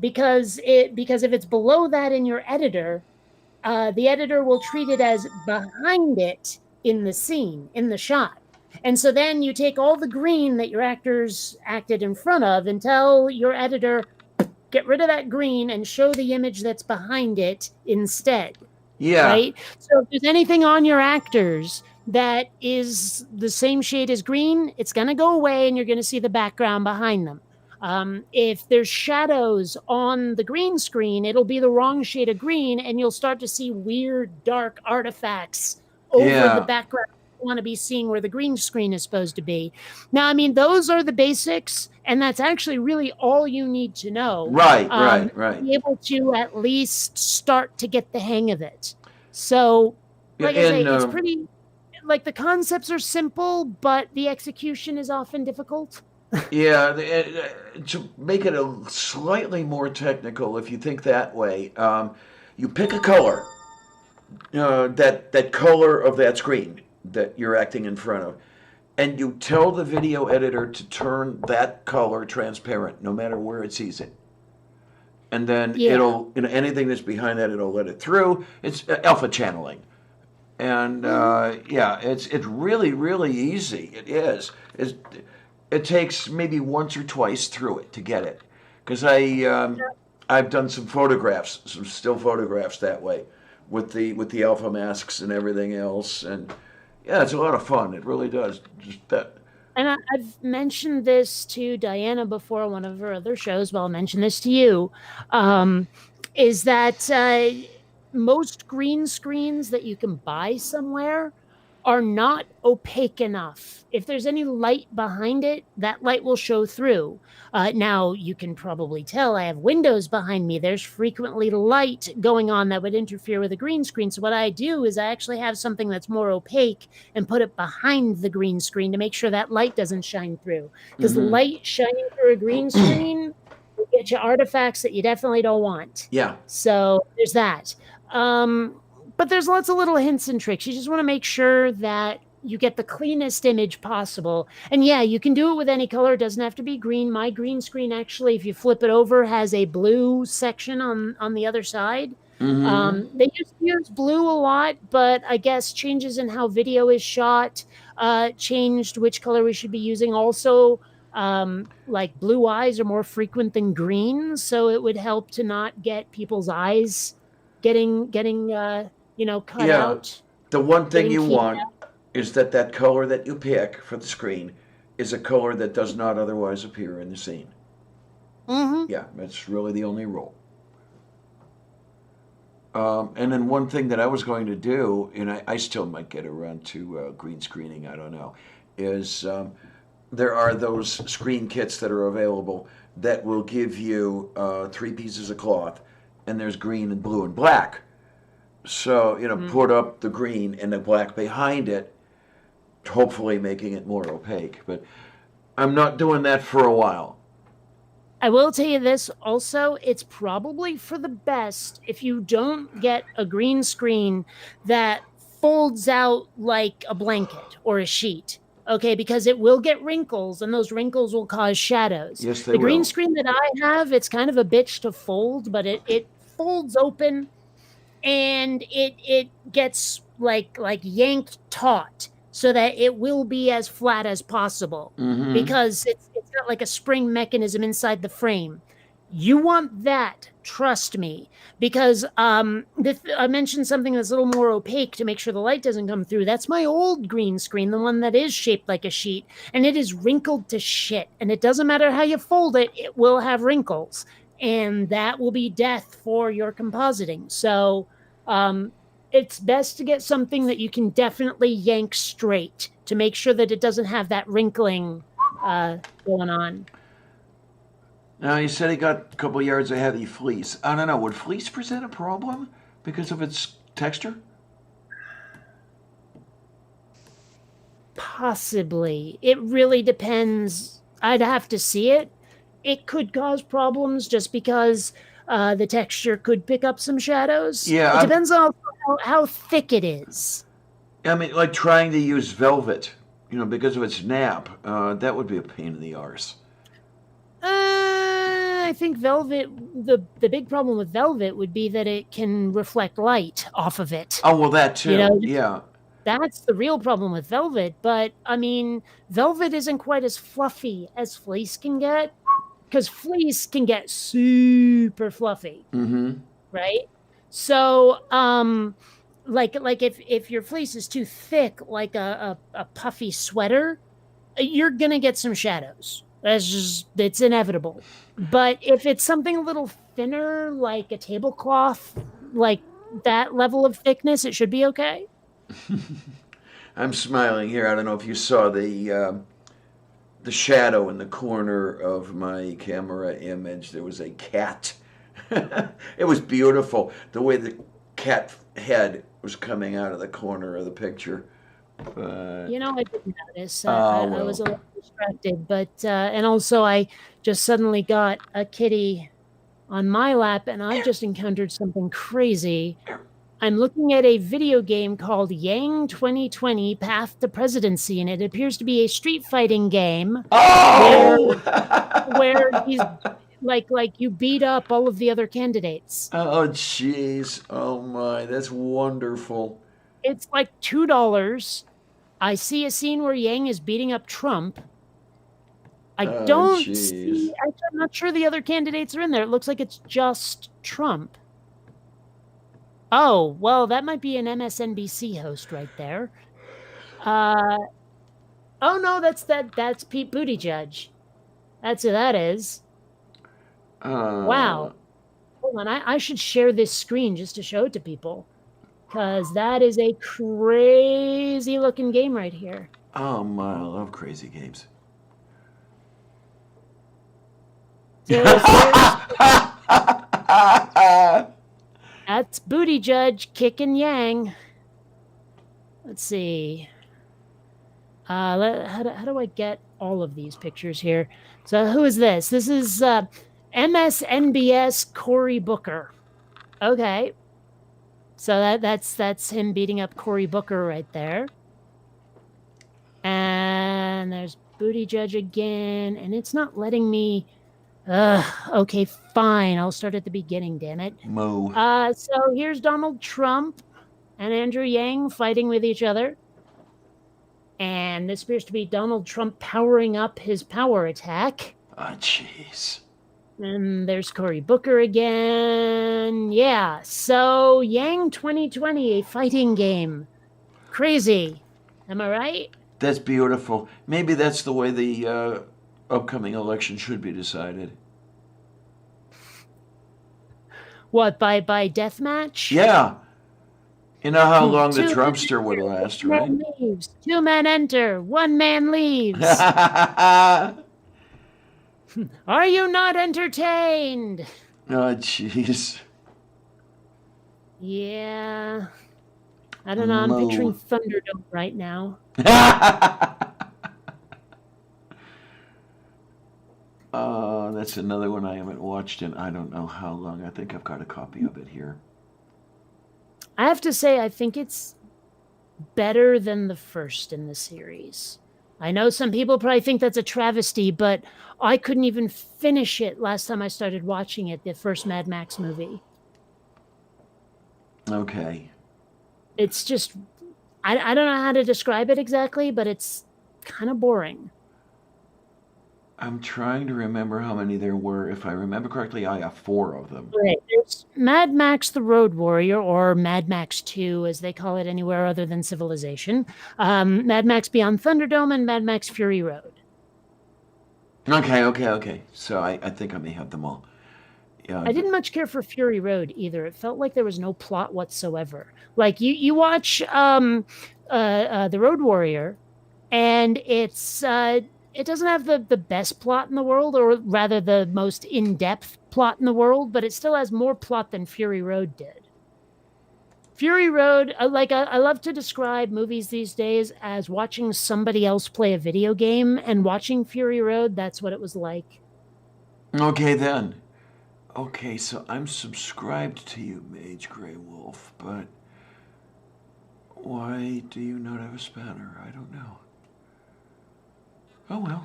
because if it's below that in your editor, the editor will treat it as behind it in the scene, in the shot. And so then you take all the green that your actors acted in front of and tell your editor, get rid of that green and show the image that's behind it instead. Yeah. Right? So if there's anything on your actors that is the same shade as green, it's going to go away and you're going to see the background behind them. If there's shadows on the green screen, it'll be the wrong shade of green and you'll start to see weird dark artifacts over Yeah. the background you want to be seeing where the green screen is supposed to be. Now, I mean, those are the basics, and that's actually really all you need to know. Right. Be able to at least start to get the hang of it. So, like I say, it's pretty, like, the concepts are simple, but the execution is often difficult. Yeah, to make it a slightly more technical, if you think that way, you pick a color, that color of that screen that you're acting in front of, and you tell the video editor to turn that color transparent, no matter where it sees it. And then it'll, anything that's behind that, it'll let it through. It's alpha channeling. And it's really, really easy. It is. It takes maybe once or twice through it to get it. Because I've done some photographs, some still photographs that way, with the alpha masks and everything else. And yeah, it's a lot of fun. It really does. Just that. And I've mentioned this to Diana before on one of her other shows, but I'll mention this to you, is that most green screens that you can buy somewhere are not opaque enough. If there's any light behind it, that light will show through. Now, you can probably tell I have windows behind me. There's frequently light going on that would interfere with a green screen. So what I do is I actually have something that's more opaque and put it behind the green screen to make sure that light doesn't shine through. Because light shining through a green screen will get you artifacts that you definitely don't want. Yeah. So there's that. But there's lots of little hints and tricks. You just want to make sure that you get the cleanest image possible. And yeah, you can do it with any color. It doesn't have to be green. My green screen, actually, if you flip it over, has a blue section on the other side. They used to use blue a lot, but I guess changes in how video is shot changed which color we should be using. Also, like blue eyes are more frequent than green, so it would help to not get people's eyes getting cut out. The one thing you want is that color that you pick for the screen is a color that does not otherwise appear in the scene. Yeah, that's really the only rule. And then one thing that I was going to do, and I still might get around to green screening, I don't know, is there are those screen kits that are available that will give you 3 pieces of cloth, and there's green and blue and black. So, put up the green and the black behind it, hopefully making it more opaque. But I'm not doing that for a while. I will tell you this also, it's probably for the best if you don't get a green screen that folds out like a blanket or a sheet. Okay, because it will get wrinkles, and those wrinkles will cause shadows. Yes, they The green will. screen that I have, it's kind of a bitch to fold, but it folds open, and it gets like yanked taut so that it will be as flat as possible, because it's got like a spring mechanism inside the frame. You want that, trust me, because I mentioned something that's a little more opaque to make sure the light doesn't come through. That's my old green screen, the one that is shaped like a sheet, and it is wrinkled to shit. And it doesn't matter how you fold it, it will have wrinkles, and that will be death for your compositing. So it's best to get something that you can definitely yank straight to make sure that it doesn't have that wrinkling going on. Now, you said he got a couple yards of heavy fleece. I don't know, would fleece present a problem because of its texture? Possibly. It really depends. I'd have to see it. It could cause problems just because the texture could pick up some shadows. Yeah, It depends on how thick it is. I mean, like trying to use velvet, because of its nap, that would be a pain in the arse. I think velvet, the big problem with velvet would be that it can reflect light off of it. Oh, well, that too. Yeah. That's the real problem with velvet. But, I mean, velvet isn't quite as fluffy as fleece can get, because fleece can get super fluffy, Mm-hmm. right? So, like if your fleece is too thick, like a puffy sweater, you're gonna get some shadows. It's inevitable. But if it's something a little thinner, like a tablecloth, like that level of thickness, it should be okay. I'm smiling here. I don't know if you saw the shadow in the corner of my camera image. There was a cat. It was beautiful. The way the cat head was coming out of the corner of the picture. But I didn't notice. Oh, I well. was a little distracted, but and also I just suddenly got a kitty on my lap, and I've just encountered something crazy. I'm looking at a video game called Yang 2020 Path to Presidency, and it appears to be a street fighting game Oh! where he's like you beat up all of the other candidates. Oh, jeez. Oh, my. That's wonderful. It's like $2. I see a scene where Yang is beating up Trump. I Oh, don't jeez. see. I'm not sure the other candidates are in there. It looks like it's just Trump. Oh, well, that might be an MSNBC host right there. Oh no, that's Pete Buttigieg. That's who that is. Wow. Hold on, I should share this screen just to show it to people. Because that is a crazy looking game right here. Oh, my. I love crazy games. That's Buttigieg kicking Yang. Let's see. How do I get all of these pictures here? So who is this? This is MSNBS Cory Booker. Okay. So that's him beating up Cory Booker right there. And there's Buttigieg again, and it's not letting me. Okay, fine. I'll start at the beginning, damn it. Moo. So here's Donald Trump and Andrew Yang fighting with each other. And this appears to be Donald Trump powering up his power attack. Oh, jeez. And there's Cory Booker again. Yeah, so Yang 2020, a fighting game. Crazy. Am I right? That's beautiful. Maybe that's the way the upcoming election should be decided. What, by deathmatch? Yeah. You know how long the Two Trumpster men would enter, last, one right? man leaves. 2 men enter, 1 man leaves. Are you not entertained? Oh, jeez. Yeah. I don't know. I'm Mo. picturing Thunderdome right now. That's another one I haven't watched in I don't know how long. I think I've got a copy of it here. I have to say, I think it's better than the first in the series. I know some people probably think that's a travesty, but I couldn't even finish it last time I started watching it, the first Mad Max movie. Okay. It's just, I don't know how to describe it exactly, but it's kind of boring. I'm trying to remember how many there were. If I remember correctly, I have 4 of them. Right. There's Mad Max the Road Warrior, or Mad Max 2, as they call it anywhere other than Civilization. Mad Max Beyond Thunderdome and Mad Max Fury Road. Okay. So I think I may have them all. Yeah. I didn't much care for Fury Road either. It felt like there was no plot whatsoever. Like you watch the Road Warrior, and it doesn't have the best plot in the world, or rather the most in-depth plot in the world, but it still has more plot than Fury Road did. Fury Road, I love to describe movies these days as watching somebody else play a video game, and watching Fury Road, that's what it was like. Okay, then. Okay, so I'm subscribed to you, Mage Grey Wolf, but why do you not have a spanner? I don't know. Oh well,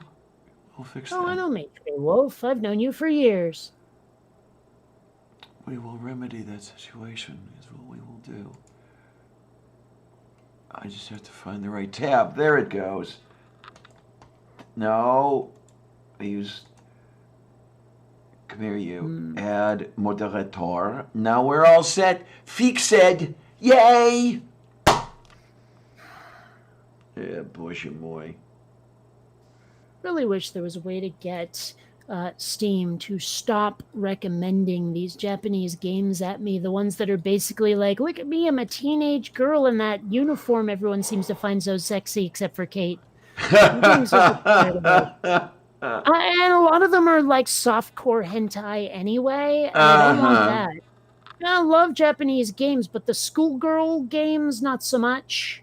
we'll fix that. Oh, I know, Mage Grey Wolf. I've known you for years. We will remedy that situation, is what we will do. I just have to find the right tab. There it goes. No. I use... Come here, you. Add moderator. Now we're all set. Fixed. Yay! Yeah, boy, boy. Really wish there was a way to get Steam to stop recommending these Japanese games at me. The ones that are basically like, look at me, I'm a teenage girl in that uniform everyone seems to find so sexy, except for Kate. I'm getting so tired of it. And a lot of them are like softcore hentai anyway, and I don't want that. I love Japanese games, but the schoolgirl games, not so much.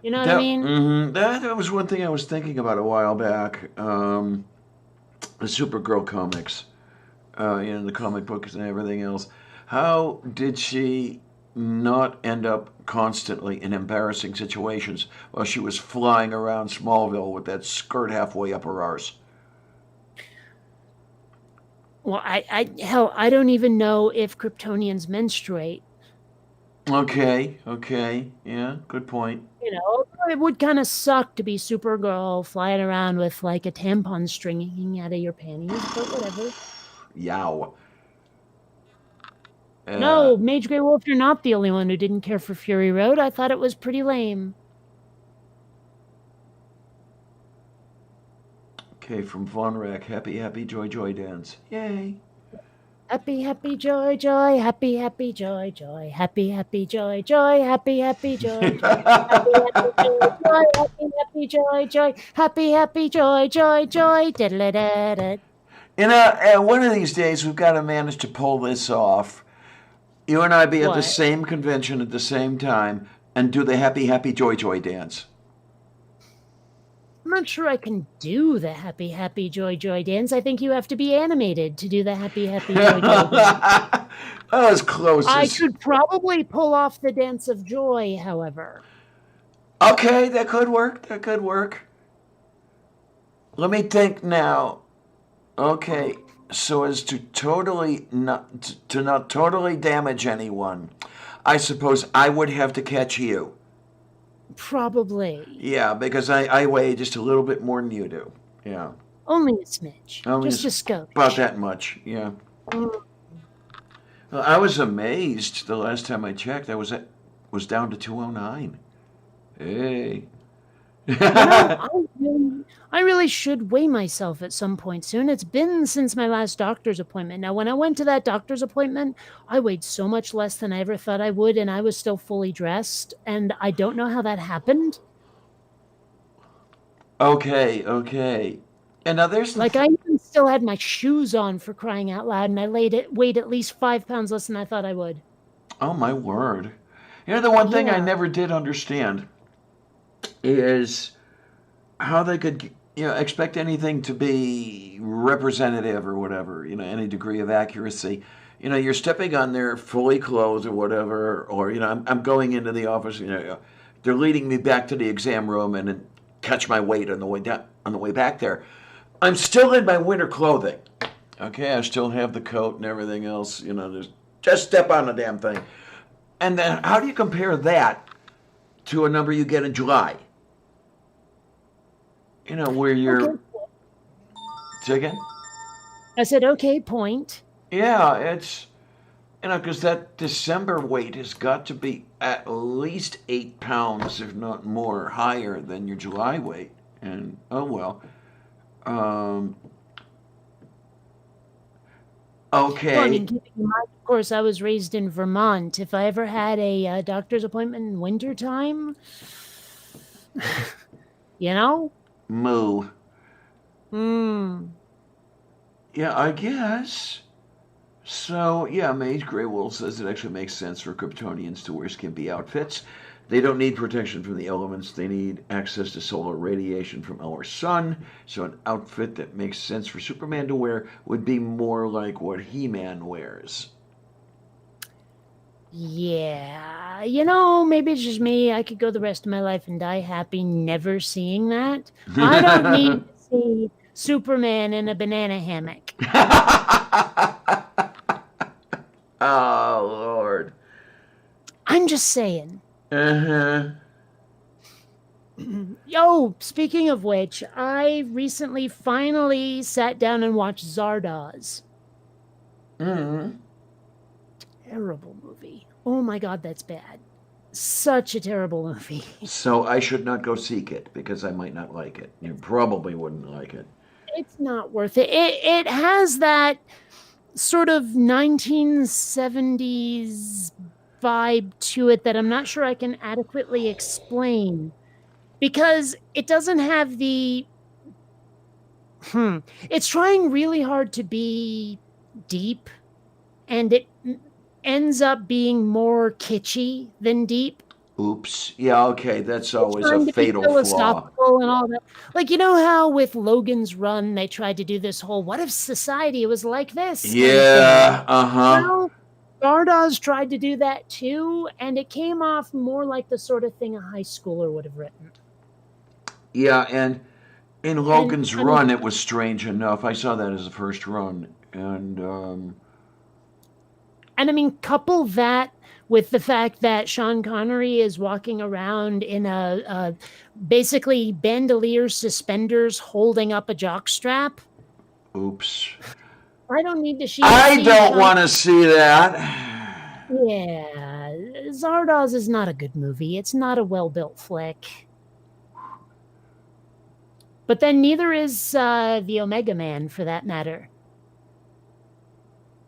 You know what I mean? That was one thing I was thinking about a while back. The Supergirl comics, the comic books and everything else. How did she not end up constantly in embarrassing situations while she was flying around Smallville with that skirt halfway up her arse? Well, I don't even know if Kryptonians menstruate. Okay, yeah, good point. You know, it would kind of suck to be Supergirl flying around with like a tampon string hanging out of your panties, but whatever. Yow. No, Mage Grey Wolf, you're not the only one who didn't care for Fury Road. I thought it was pretty lame. Okay, from Von Rack, happy, joy, dance. Yay. Happy, joy, happy, joy, happy, joy, happy, joy, happy, joy, happy, joy, diddle-a-da-da. One of these days we've got to manage to pull this off. You and I be at the same convention at the same time and do the happy, joy dance. I'm not sure I can do the happy, joy dance. I think you have to be animated to do the happy, joy dance. As close as... I could probably pull off the dance of joy, however. Okay, that could work. Let me think now. Okay, so as to not totally damage anyone, I suppose I would have to catch you. Probably. Yeah, because I weigh just a little bit more than you do. Yeah. Only a smidge. Just a scope. About that much, yeah. Well, I was amazed the last time I checked. I was down to 209. Hey. I really should weigh myself at some point soon. It's been since my last doctor's appointment. Now, when I went to that doctor's appointment, I weighed so much less than I ever thought I would, and I was still fully dressed, and I don't know how that happened. Okay. And now there's... I even still had my shoes on, for crying out loud, and I weighed at least 5 pounds less than I thought I would. Oh, my word. The one thing I never did understand is how they could, expect anything to be representative or whatever, any degree of accuracy. You're stepping on there fully clothed or whatever, or, I'm going into the office, they're leading me back to the exam room and then catch my weight on the way back there. I'm still in my winter clothing. Okay, I still have the coat and everything else, just step on the damn thing. And then how do you compare that to a number you get in July? Where you're... Okay. Say again? I said, okay, point. Yeah, it's... because that December weight has got to be at least 8 pounds, if not more, higher than your July weight. And, oh well. Okay. Well, keeping in mind, of course, I was raised in Vermont. If I ever had a doctor's appointment in wintertime, Moo. Yeah, I guess. So, yeah, Mage Grey Wolf says it actually makes sense for Kryptonians to wear skimpy outfits. They don't need protection from the elements. They need access to solar radiation from our sun. So an outfit that makes sense for Superman to wear would be more like what He-Man wears. Yeah, maybe it's just me. I could go the rest of my life and die happy never seeing that. I don't need to see Superman in a banana hammock. Oh, Lord. I'm just saying. Uh-huh. Yo, speaking of which, I recently finally sat down and watched Zardoz. Mm-hmm. Terrible movie. Oh my God, that's bad. Such a terrible movie. So I should not go seek it because I might not like it. You probably wouldn't like it. It's not worth it. It has that sort of 1970s vibe to it that I'm not sure I can adequately explain, because it doesn't have the it's trying really hard to be deep, and it ends up being more kitschy than deep. Oops. Yeah, okay, that's always Trying a to be fatal flaw. philosophical and all that. Like, how with Logan's Run they tried to do this whole "what if society was like this?" kind of thing. Yeah, uh-huh. Well, Zardoz tried to do that too, and it came off more like the sort of thing a high schooler would have written. Yeah, and in Logan's I mean- Run, it was strange enough. I saw that as the first run, and And I mean, couple that with the fact that Sean Connery is walking around in a basically bandolier suspenders holding up a jockstrap. oops. I don't need to see. I don't Sean- want to see that. Yeah, Zardoz is not a good movie. It's not a well-built flick. But then neither is the Omega Man, for that matter.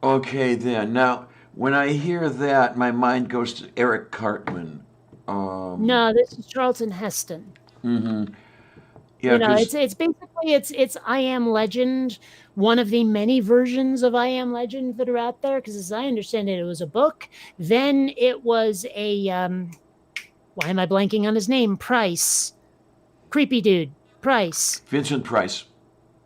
Okay, then. Now, when I hear that, my mind goes to Eric Cartman. No, this is Charlton Heston. Mm-hmm. Yeah, 'cause- it's basically it's I Am Legend, one of the many versions of I Am Legend that are out there. Because as I understand it, it was a book. Then it was a why am I blanking on his name? Price, creepy dude, Price. Vincent Price.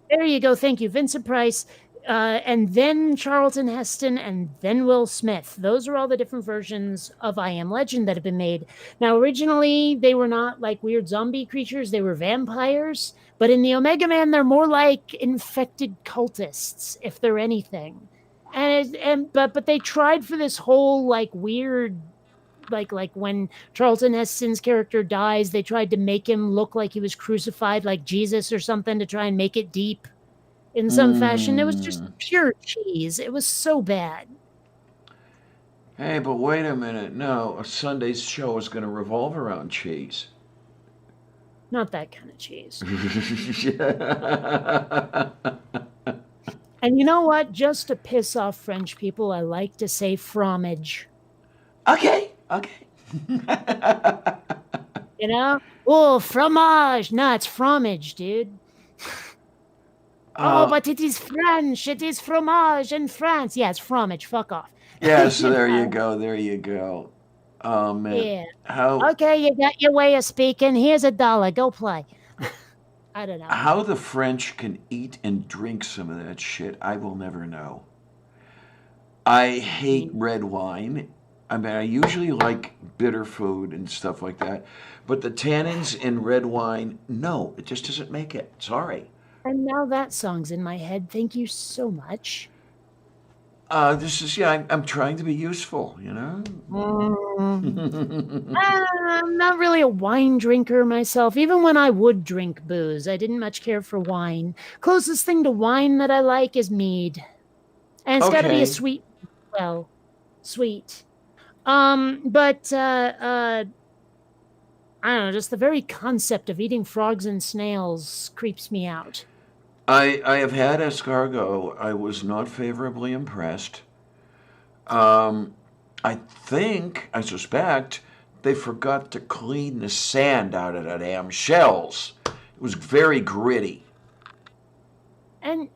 There you go. Thank you, Vincent Price. And then Charlton Heston, and then Will Smith. Those are all the different versions of I Am Legend that have been made. Now, originally, they were not like weird zombie creatures. They were vampires. But in the Omega Man, they're more like infected cultists, if they're anything. But they tried for this whole like weird, like when Charlton Heston's character dies, they tried to make him look like he was crucified like Jesus or something to try and make it deep in some fashion. It was just pure cheese. It was so bad. Hey, but wait a minute. No, Sunday's show is going to revolve around cheese. Not that kind of cheese. And you know what? Just to piss off French people, I like to say fromage. Okay. Oh, fromage. No, it's fromage, dude. Oh, but it is French. It is fromage in France. Yeah, it's fromage. Fuck off. Yeah, so there you go. Oh, man. Yeah. How Okay, you got your way of speaking. Here's $1. Go play. I don't know. how the French can eat and drink some of that shit, I will never know. I hate red wine. I mean, I usually like bitter food and stuff like that. But the tannins in red wine, no, it just doesn't make it. Sorry. And now that song's in my head. Thank you so much. I'm trying to be useful, I'm not really a wine drinker myself. Even when I would drink booze, I didn't much care for wine. Closest thing to wine that I like is mead. And it's got to be Okay. a sweet, sweet. But I don't know, just the very concept of eating frogs and snails creeps me out. I have had escargot. I was not favorably impressed. I suspect, they forgot to clean the sand out of the damn shells. It was very gritty. And,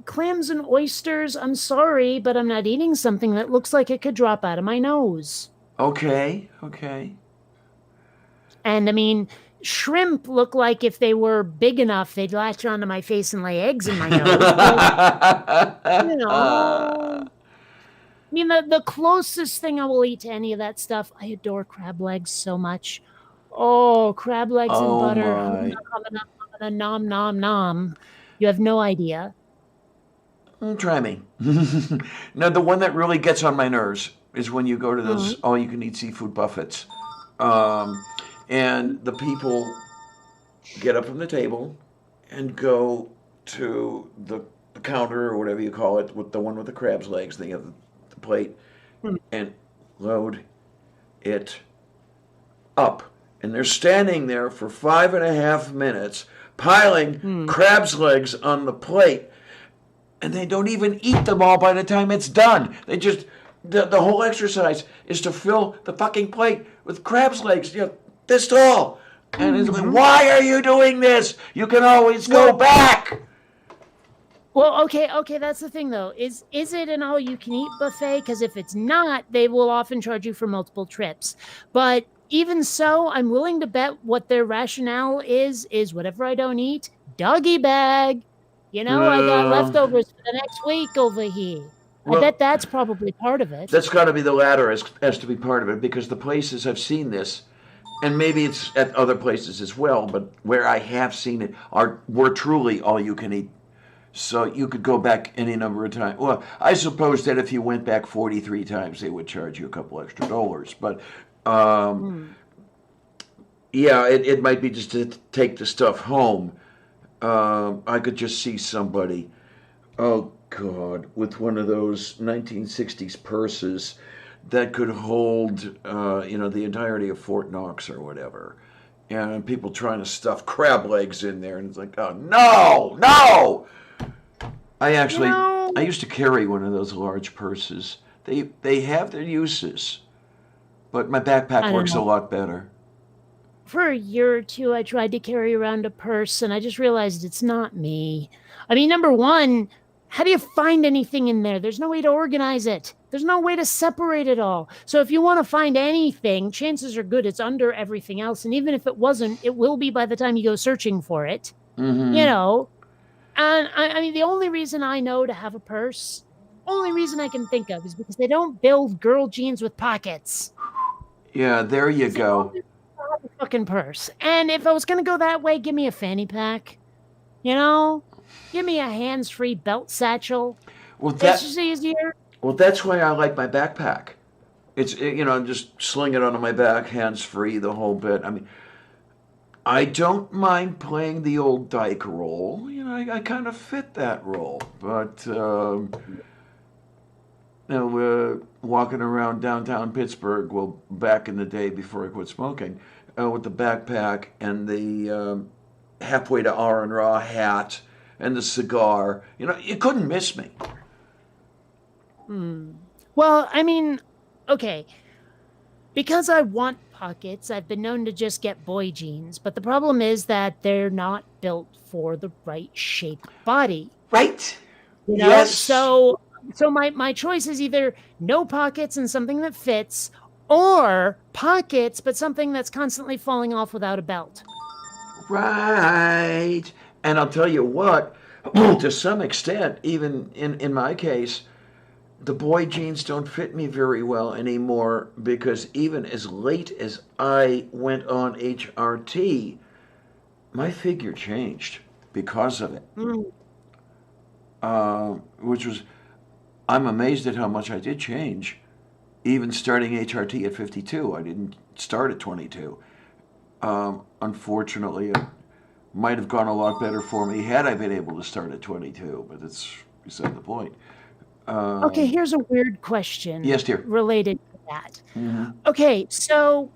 clams and oysters, I'm sorry, but I'm not eating something that looks like it could drop out of my nose. Okay. And I mean, shrimp look like if they were big enough, they'd latch onto my face and lay eggs in my nose. But, I mean, the closest thing I will eat to any of that stuff, I adore crab legs so much. Oh, crab legs and butter. My. Nom, nom, nom. You have no idea. Try me. No, the one that really gets on my nerves is when you go to those all-you-can-eat seafood buffets. And the people get up from the table and go to the counter or whatever you call it, with the one with the crab's legs. They have the plate and load it up. And they're standing there for 5.5 minutes piling crab's legs on the plate. And they don't even eat them all by the time it's done. They just, the whole exercise is to fill the fucking plate with crab's legs, this tall. And it's like, why are you doing this? You can always go back. Well, okay, that's the thing though. Is it an all-you-can-eat buffet? Because if it's not, they will often charge you for multiple trips. But even so, I'm willing to bet what their rationale is whatever I don't eat, doggy bag. I got leftovers for the next week over here. I bet that's probably part of it. That's got to be the latter as to be part of it, because the places I've seen this, and maybe it's at other places as well, but where I have seen it were truly all you can eat. So you could go back any number of times. Well, I suppose that if you went back 43 times, they would charge you a couple extra dollars. But yeah, it might be just to take the stuff home. I could just see somebody, oh God, with one of those 1960s purses that could hold, the entirety of Fort Knox or whatever. And people trying to stuff crab legs in there. And it's like, oh, no! I used to carry one of those large purses. They have their uses, but my backpack works a lot better. For a year or two, I tried to carry around a purse, and I just realized it's not me. I mean, number one, how do you find anything in there? There's no way to organize it. There's no way to separate it all. So if you want to find anything, chances are good it's under everything else. And even if it wasn't, it will be by the time you go searching for it. And I mean, the only reason I know to have a purse, only reason I can think of, is because they don't build girl jeans with pockets. Yeah, there you go. Fucking purse. And if I was going to go that way, give me a fanny pack. Give me a hands-free belt satchel. Well, that's just easier. Well, that's why I like my backpack. It's, just sling it onto my back, hands-free, the whole bit. I mean, I don't mind playing the old dyke role. I kind of fit that role. But, walking around downtown Pittsburgh, back in the day before I quit smoking, with the backpack and the halfway to R and Raw hat and the cigar, you couldn't miss me. Well, I mean, okay, because I want pockets, I've been known to just get boy jeans, but the problem is that they're not built for the right shaped body. Right. Yes. So my choice is either no pockets and something that fits, or pockets but something that's constantly falling off without a belt. Right. And I'll tell you what, to some extent, even in my case, the boy jeans don't fit me very well anymore, because even as late as I went on HRT, my figure changed because of it. Which was, I'm amazed at how much I did change, even starting HRT at 52. I didn't start at 22. Unfortunately, it might have gone a lot better for me had I been able to start at 22, but that's beside the point. Okay, here's a weird question. Yes, dear. Related to that. Mm-hmm. Okay, so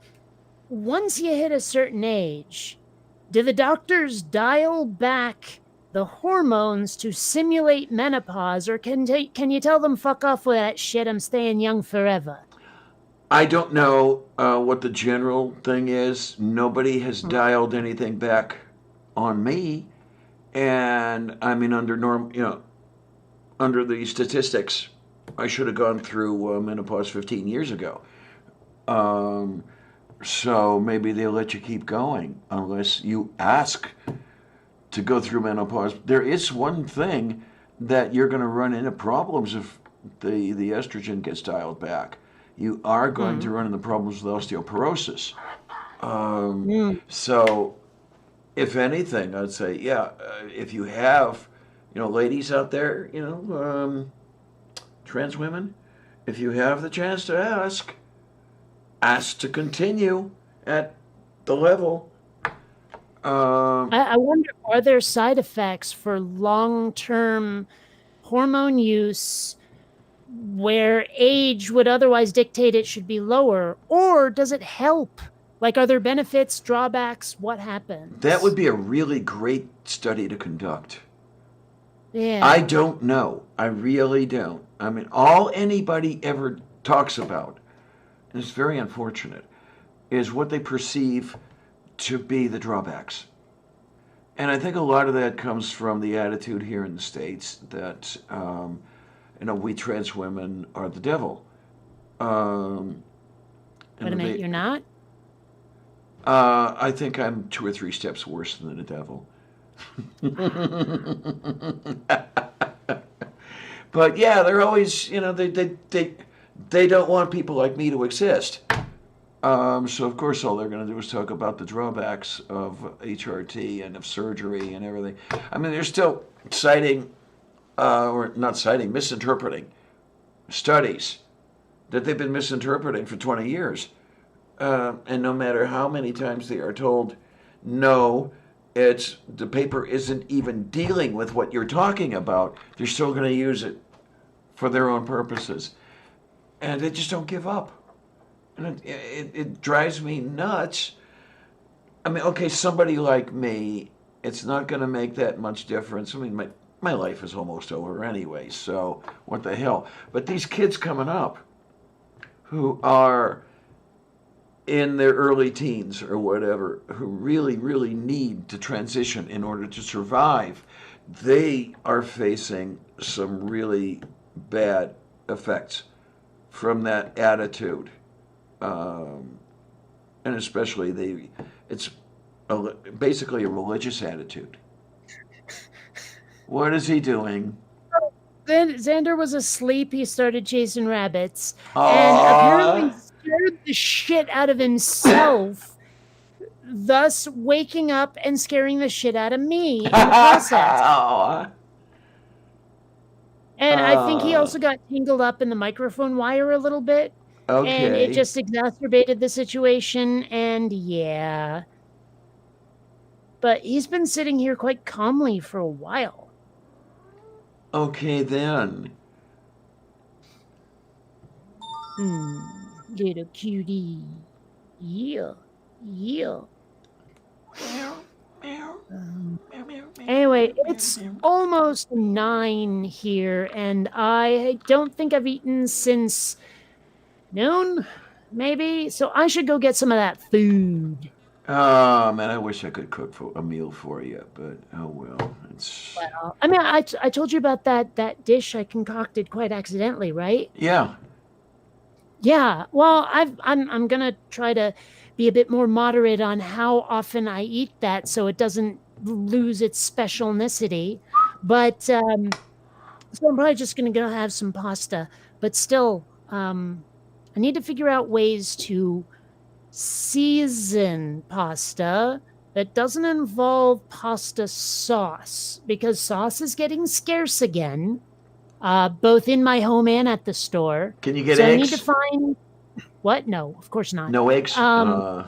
once you hit a certain age, do the doctors dial back the hormones to simulate menopause, or can you tell them fuck off with that shit, I'm staying young forever? I don't know what the general thing is. Nobody has dialed anything back on me. And I mean, under the statistics, I should have gone through menopause 15 years ago. Um, so maybe they'll let you keep going unless you ask to go through menopause. There is one thing that you're going to run into problems if the estrogen gets dialed back. You are going to run into problems with osteoporosis. So, if anything, I'd say, yeah, if you have, ladies out there, trans women, if you have the chance to ask to continue at the level. I wonder, are there side effects for long-term hormone use where age would otherwise dictate it should be lower, or does it help? Like, are there benefits, drawbacks? What happens? That would be a really great study to conduct. Yeah. I don't know. I really don't. I mean, all anybody ever talks about, and it's very unfortunate, is what they perceive to be the drawbacks. And I think a lot of that comes from the attitude here in the States that, we trans women are the devil. Wait a minute, you're not? I think I'm 2 or 3 steps worse than the devil. But yeah, they're always, they don't want people like me to exist. So of course all they're going to do is talk about the drawbacks of HRT and of surgery and everything. I mean, they're still misinterpreting studies that they've been misinterpreting for 20 years. And no matter how many times they are told, no, the paper isn't even dealing with what you're talking about, they're still going to use it for their own purposes. And they just don't give up. And it drives me nuts. I mean, okay, somebody like me, it's not going to make that much difference. I mean, my life is almost over anyway, so what the hell. But these kids coming up who are in their early teens or whatever, who really, really need to transition in order to survive, they are facing some really bad effects from that attitude. And especially it's basically a religious attitude. What is he doing? Then Xander was asleep. He started chasing rabbits. And apparently scared the shit out of himself, thus waking up and scaring the shit out of me in the process. And I think he also got tangled up in the microphone wire a little bit. Okay. And it just exacerbated the situation, and yeah. But he's been sitting here quite calmly for a while. Okay, then. Little cutie. Yeah. Anyway, it's almost 9 here, and I don't think I've eaten since noon, maybe. So I should go get some of that food. Oh, man, I wish I could cook a meal for you, but oh well. Well, I mean, I told you about that dish I concocted quite accidentally, right? Yeah. Yeah. Well, I'm gonna try to be a bit more moderate on how often I eat that, so it doesn't lose its specialnicity. But so I'm probably just gonna go have some pasta. But still, I need to figure out ways to season pasta that doesn't involve pasta sauce, because sauce is getting scarce again, both in my home and at the store. Can you get eggs? eggs? I need to find... What? No, of course not. No eggs? No.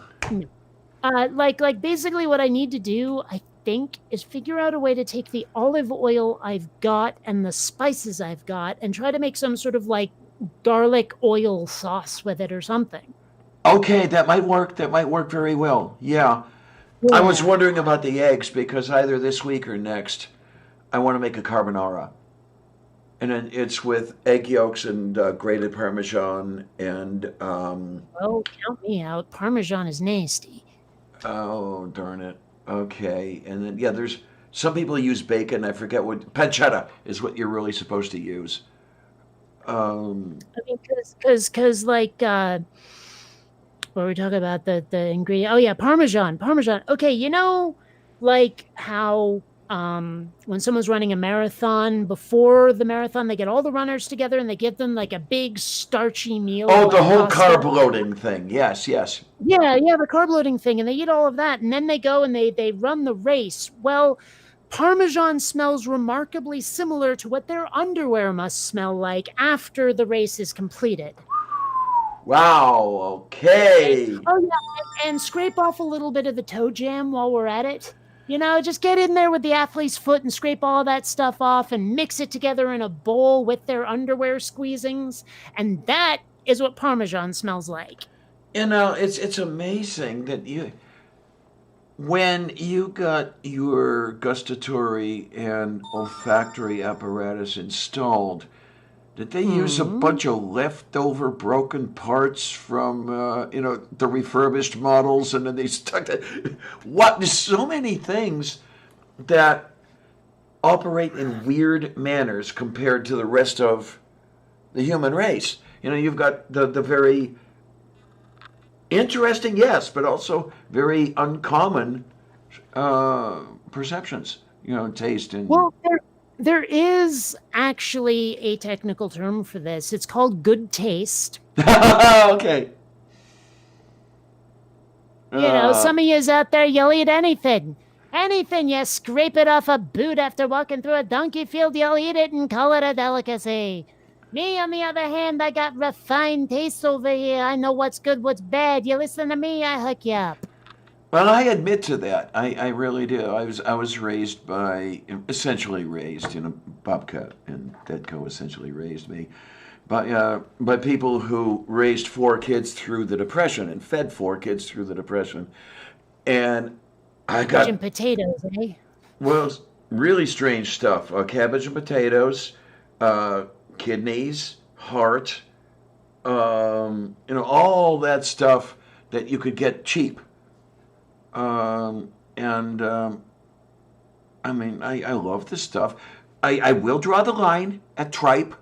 Like basically what I need to do, I think, is figure out a way to take the olive oil I've got and the spices I've got and try to make some sort of like garlic oil sauce with it or something. Okay, that might work. That might work very well. Yeah. I was wondering about the eggs because either this week or next, I want to make a carbonara. And then it's with egg yolks and grated Parmesan and... Oh, count me out. Parmesan is nasty. Oh, darn it. Okay. And then, yeah, there's Some people use bacon. I forget what pancetta is what you're really supposed to use. Um, I mean, because like, what were we talking about? The ingredient? Oh yeah, Parmesan. Parmesan. Okay, you know, like how when someone's running a marathon, before the marathon, they get all the runners together and they give them like a big starchy meal. oh, the like whole pasta. carb loading thing. Yes, yes. Yeah, the carb loading thing, and they eat all of that, and then they go and they run the race. Well, Parmesan smells remarkably similar to what their underwear must smell like after the race is completed. Wow. Okay. Oh yeah, and scrape off a little bit of the toe jam while we're at it. You know, just get in there with the athlete's foot and scrape all that stuff off and mix it together in a bowl with their underwear squeezings, and that is what Parmesan smells like. You know, it's amazing that when you got your gustatory and olfactory apparatus installed, did they use a bunch of leftover broken parts from the refurbished models, and then they stuck it? What? There's so many things that operate in weird manners compared to the rest of the human race. You know, you've got the very interesting, yes, but also very uncommon perceptions. You know, taste and Well, there is actually a technical term for this. It's called good taste. okay. You know, some of yous out there, you'll eat anything. Anything, you scrape it off a boot after walking through a donkey field, you'll eat it and call it a delicacy. Me, on the other hand, I got refined taste over here. I know what's good, what's bad. You listen to me, I hook you up. Well, I admit to that. I really do. I was essentially raised, Bobcat and Dedco essentially raised me, by people who raised 4 kids through the Depression and fed 4 kids through the Depression, and I got Cabbage and potatoes, eh? well, really strange stuff. Cabbage and potatoes, kidneys, heart, all that stuff that you could get cheap. I mean, I love this stuff. I will draw the line at tripe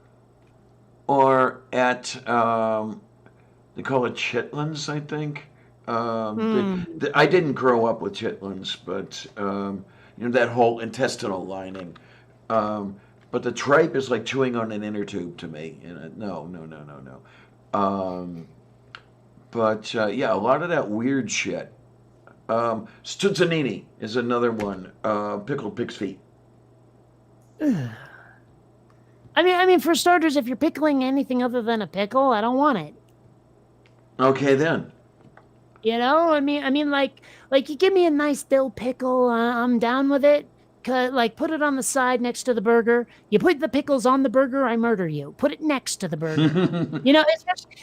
or at, they call it chitlins, I think. I didn't grow up with chitlins, but, that whole intestinal lining. But the tripe is like chewing on an inner tube to me. No. Yeah, a lot of that weird shit. Stuzzanini is another one. Pickled pig's feet. I mean, for starters, if you're pickling anything other than a pickle, I don't want it. Okay, then. You know, I mean, like you give me a nice dill pickle, I'm down with it. Put it on the side next to the burger. You put the pickles on the burger, I murder you. Put it next to the burger.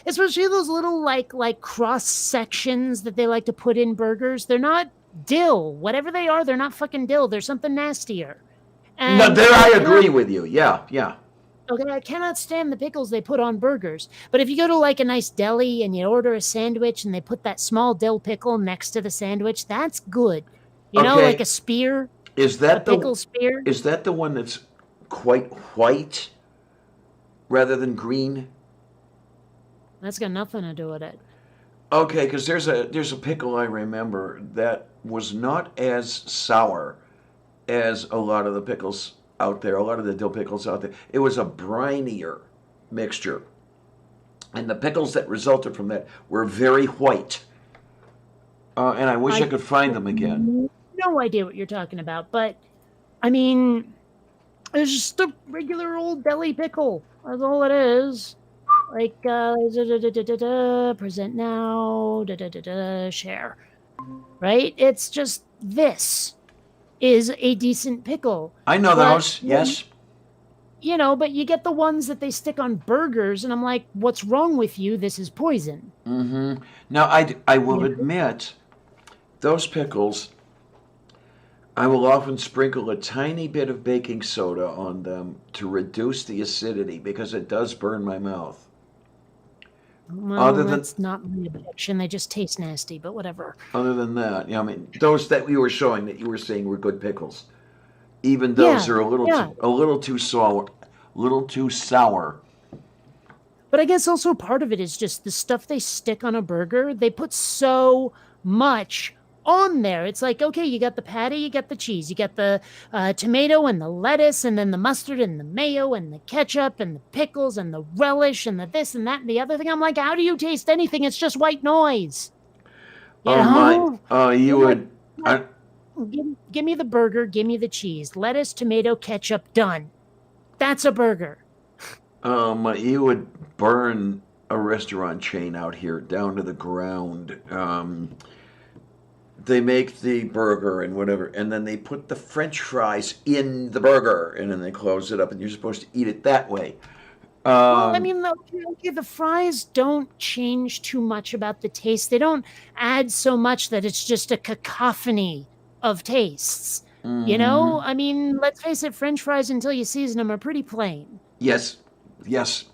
Especially those little like cross sections that they like to put in burgers. They're not dill. Whatever they are, they're not fucking dill. They're something nastier. And No, there I agree with you. Yeah. Okay, I cannot stand the pickles they put on burgers. But if you go to like a nice deli and you order a sandwich and they put that small dill pickle next to the sandwich, that's good. You know, Okay. like a spear. Is that Pickle spear. Is that the one that's quite white rather than green? That's got nothing to do with it. Okay, because there's a pickle I remember that was not as sour as a lot of the pickles out there, a lot of the dill pickles out there. It was a brinier mixture. And the pickles that resulted from that were very white. And I wish I could find them again. No idea what you're talking about, but I mean, it's just a regular old deli pickle. That's all it is. Like, present now, share. Right? It's just this is a decent pickle. I know But- those, yes. You know, but you get the ones that they stick on burgers, and I'm like, what's wrong with you? This is poison. Mm-hmm. Now, I will admit, those pickles, I will often sprinkle a tiny bit of baking soda on them to reduce the acidity because it does burn my mouth. Well, Other than- that's not my objection. They just taste nasty, but whatever. Other than that, I mean, those that you were showing that you were saying were good pickles. Even those Yeah, are yeah. a little too sour, little too sour. But I guess also part of it is just the stuff they stick on a burger. They put so much on there. It's like, okay, you got the patty, you got the cheese, you got the tomato and the lettuce, and then the mustard and the mayo and the ketchup and the pickles and the relish and the this and that and the other thing. I'm like, how do you taste anything? It's just white noise. You Oh know? my! You I'm like, would. I, give me the burger, give me the cheese, lettuce, tomato, ketchup, done. That's a burger. you would burn a restaurant chain out here down to the ground. They make the burger and whatever, and then they put the French fries in the burger, and then they close it up, and you're supposed to eat it that way. Well, I mean, okay, the fries don't change too much about the taste. They don't add so much that it's just a cacophony of tastes. You know, Mhm. I mean, let's face it, French fries until you season them are pretty plain. Yes, yes.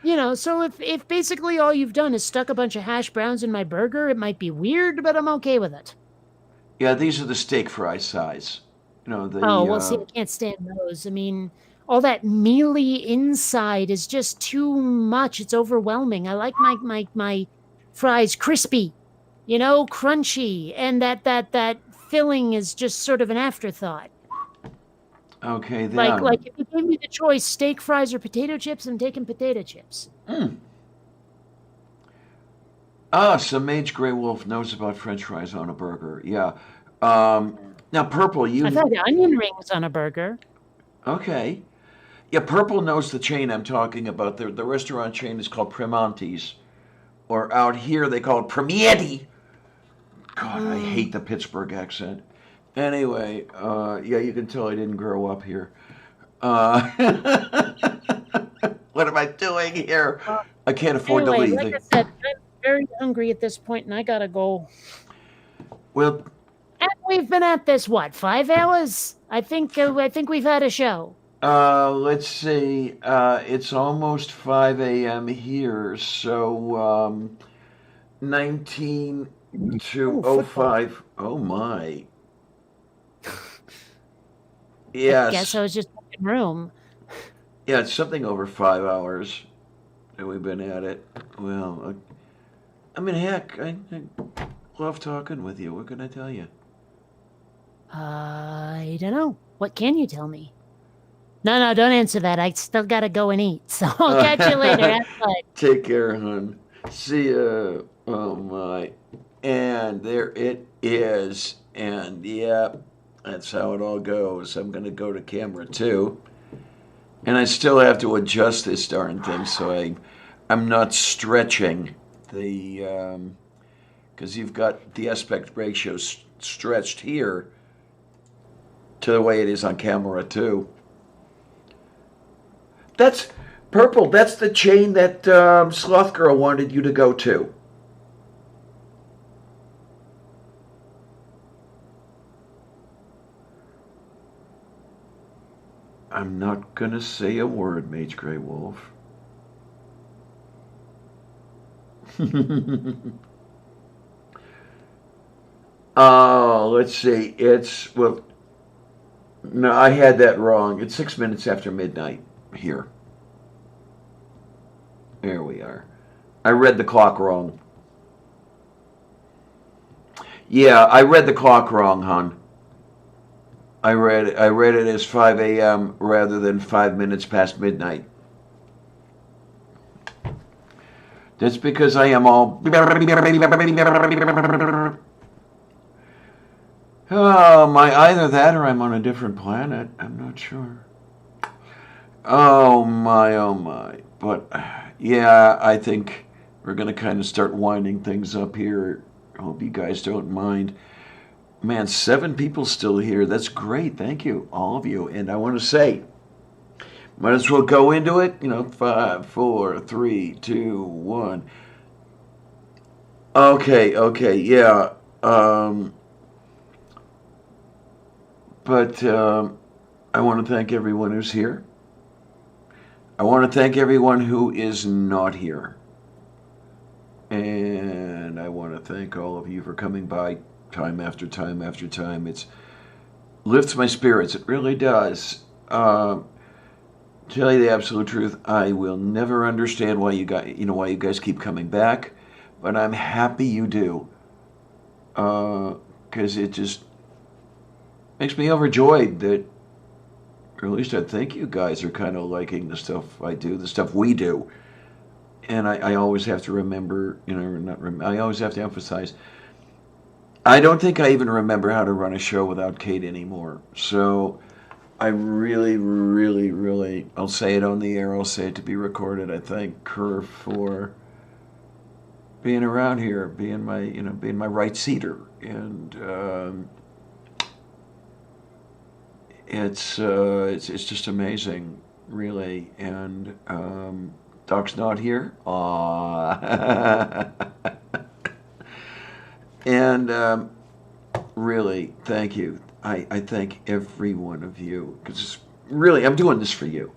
You know, so if basically all you've done is stuck a bunch of hash browns in my burger, it might be weird, but I'm okay with it. Yeah, these are the steak fry size. You know, Oh, well, see, I can't stand those. I mean, all that mealy inside is just too much. It's overwhelming. I like my fries crispy, you know, crunchy, and that filling is just sort of an afterthought. okay, Like if you gave me the choice, steak fries or potato chips, I'm taking potato chips. So Mage Grey Wolf knows about French fries on a burger. Yeah. Now, Purple, I've had onion rings on a burger. okay. Yeah, Purple knows the chain I'm talking about. The restaurant chain is called Primanti's, or out here they call it Primietti. God, I hate the Pittsburgh accent. Anyway, yeah, you can tell I didn't grow up here. What am I doing here? I can't afford to Anyway, leave. like I said, I'm very hungry at this point, and I gotta go. Well, And we've been at this what 5 hours? I think we've had a show. let's see. It's almost 5 a.m. here, so 19 to Ooh, 05. Oh my. I Yes. guess I was just in room. Yeah, it's something over 5 hours that we've been at it. Well, I mean, heck, I love talking with you. What can I tell you? I don't know. What can you tell me? No, don't answer that. I still gotta go and eat. So I'll catch you later. Have fun. Take care, hon. See ya. Oh my. And there it is. And yeah, that's how it all goes. I'm gonna go to camera 2. And I still have to adjust this darn thing so I'm not stretching the because you've got the aspect ratio stretched here to the way it is on camera 2. That's Purple. That's the chain that Sloth Girl wanted you to go to. I'm not gonna say a word, Mage Grey Wolf. Oh, let's see. Well, no, I had that wrong. It's 6 minutes after midnight here. There we are. I read the clock wrong. Yeah, I read the clock wrong, hon. I read it as 5 a.m. rather than 5 minutes past midnight. That's because I am all... Oh, either that or I'm on a different planet. I'm not sure. Oh my. But, yeah, I think we're going to kind of start winding things up here. I hope you guys don't mind. Man, 7 people still here. That's great. Thank you, all of you. And I want to say, might as well go into it. 5, 4, 3, 2, 1. Okay, yeah. But I want to thank everyone who's here. I want to thank everyone who is not here. And I want to thank all of you for coming by time after time after time. It's lifts my spirits. It really does. Tell you the absolute truth, I will never understand why you guys keep coming back, but I'm happy you do. Because it just makes me overjoyed that, or at least I think you guys are kind of liking the stuff I do, the stuff we do. And I always have to remember, I always have to emphasize, I don't think I even remember how to run a show without Kate anymore. So I really, really, really, I'll say it on the air, I'll say it to be recorded. I thank her for being around here, being my right seater. And it's just amazing, really. And Doc's not here. Aww. And really, thank you. I thank every one of you, because really, I'm doing this for you.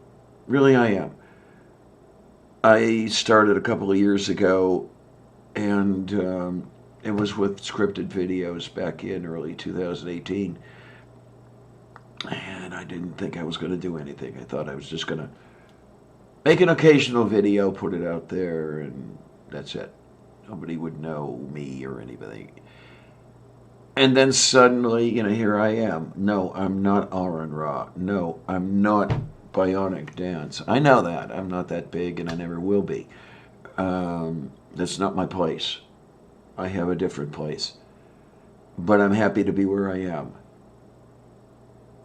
Really, I am. I started a couple of years ago, and it was with scripted videos back in early 2018. And I didn't think I was going to do anything. I thought I was just going to make an occasional video, put it out there, and that's it. Nobody would know me or anything. And then suddenly, here I am. No, I'm not Aaron Ra. No, I'm not Bionic Dance. I know that. I'm not that big, and I never will be. That's not my place. I have a different place. But I'm happy to be where I am.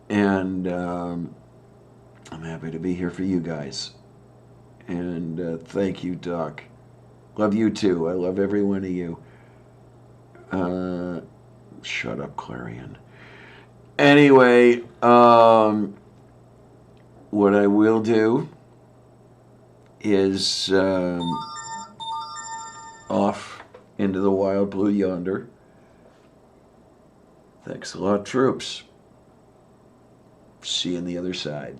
And I'm happy to be here for you guys. And thank you, Doc. Love you too. I love every one of you. Shut up, Clarion. Anyway, what I will do is off into the wild blue yonder. Thanks a lot, troops. See you on the other side.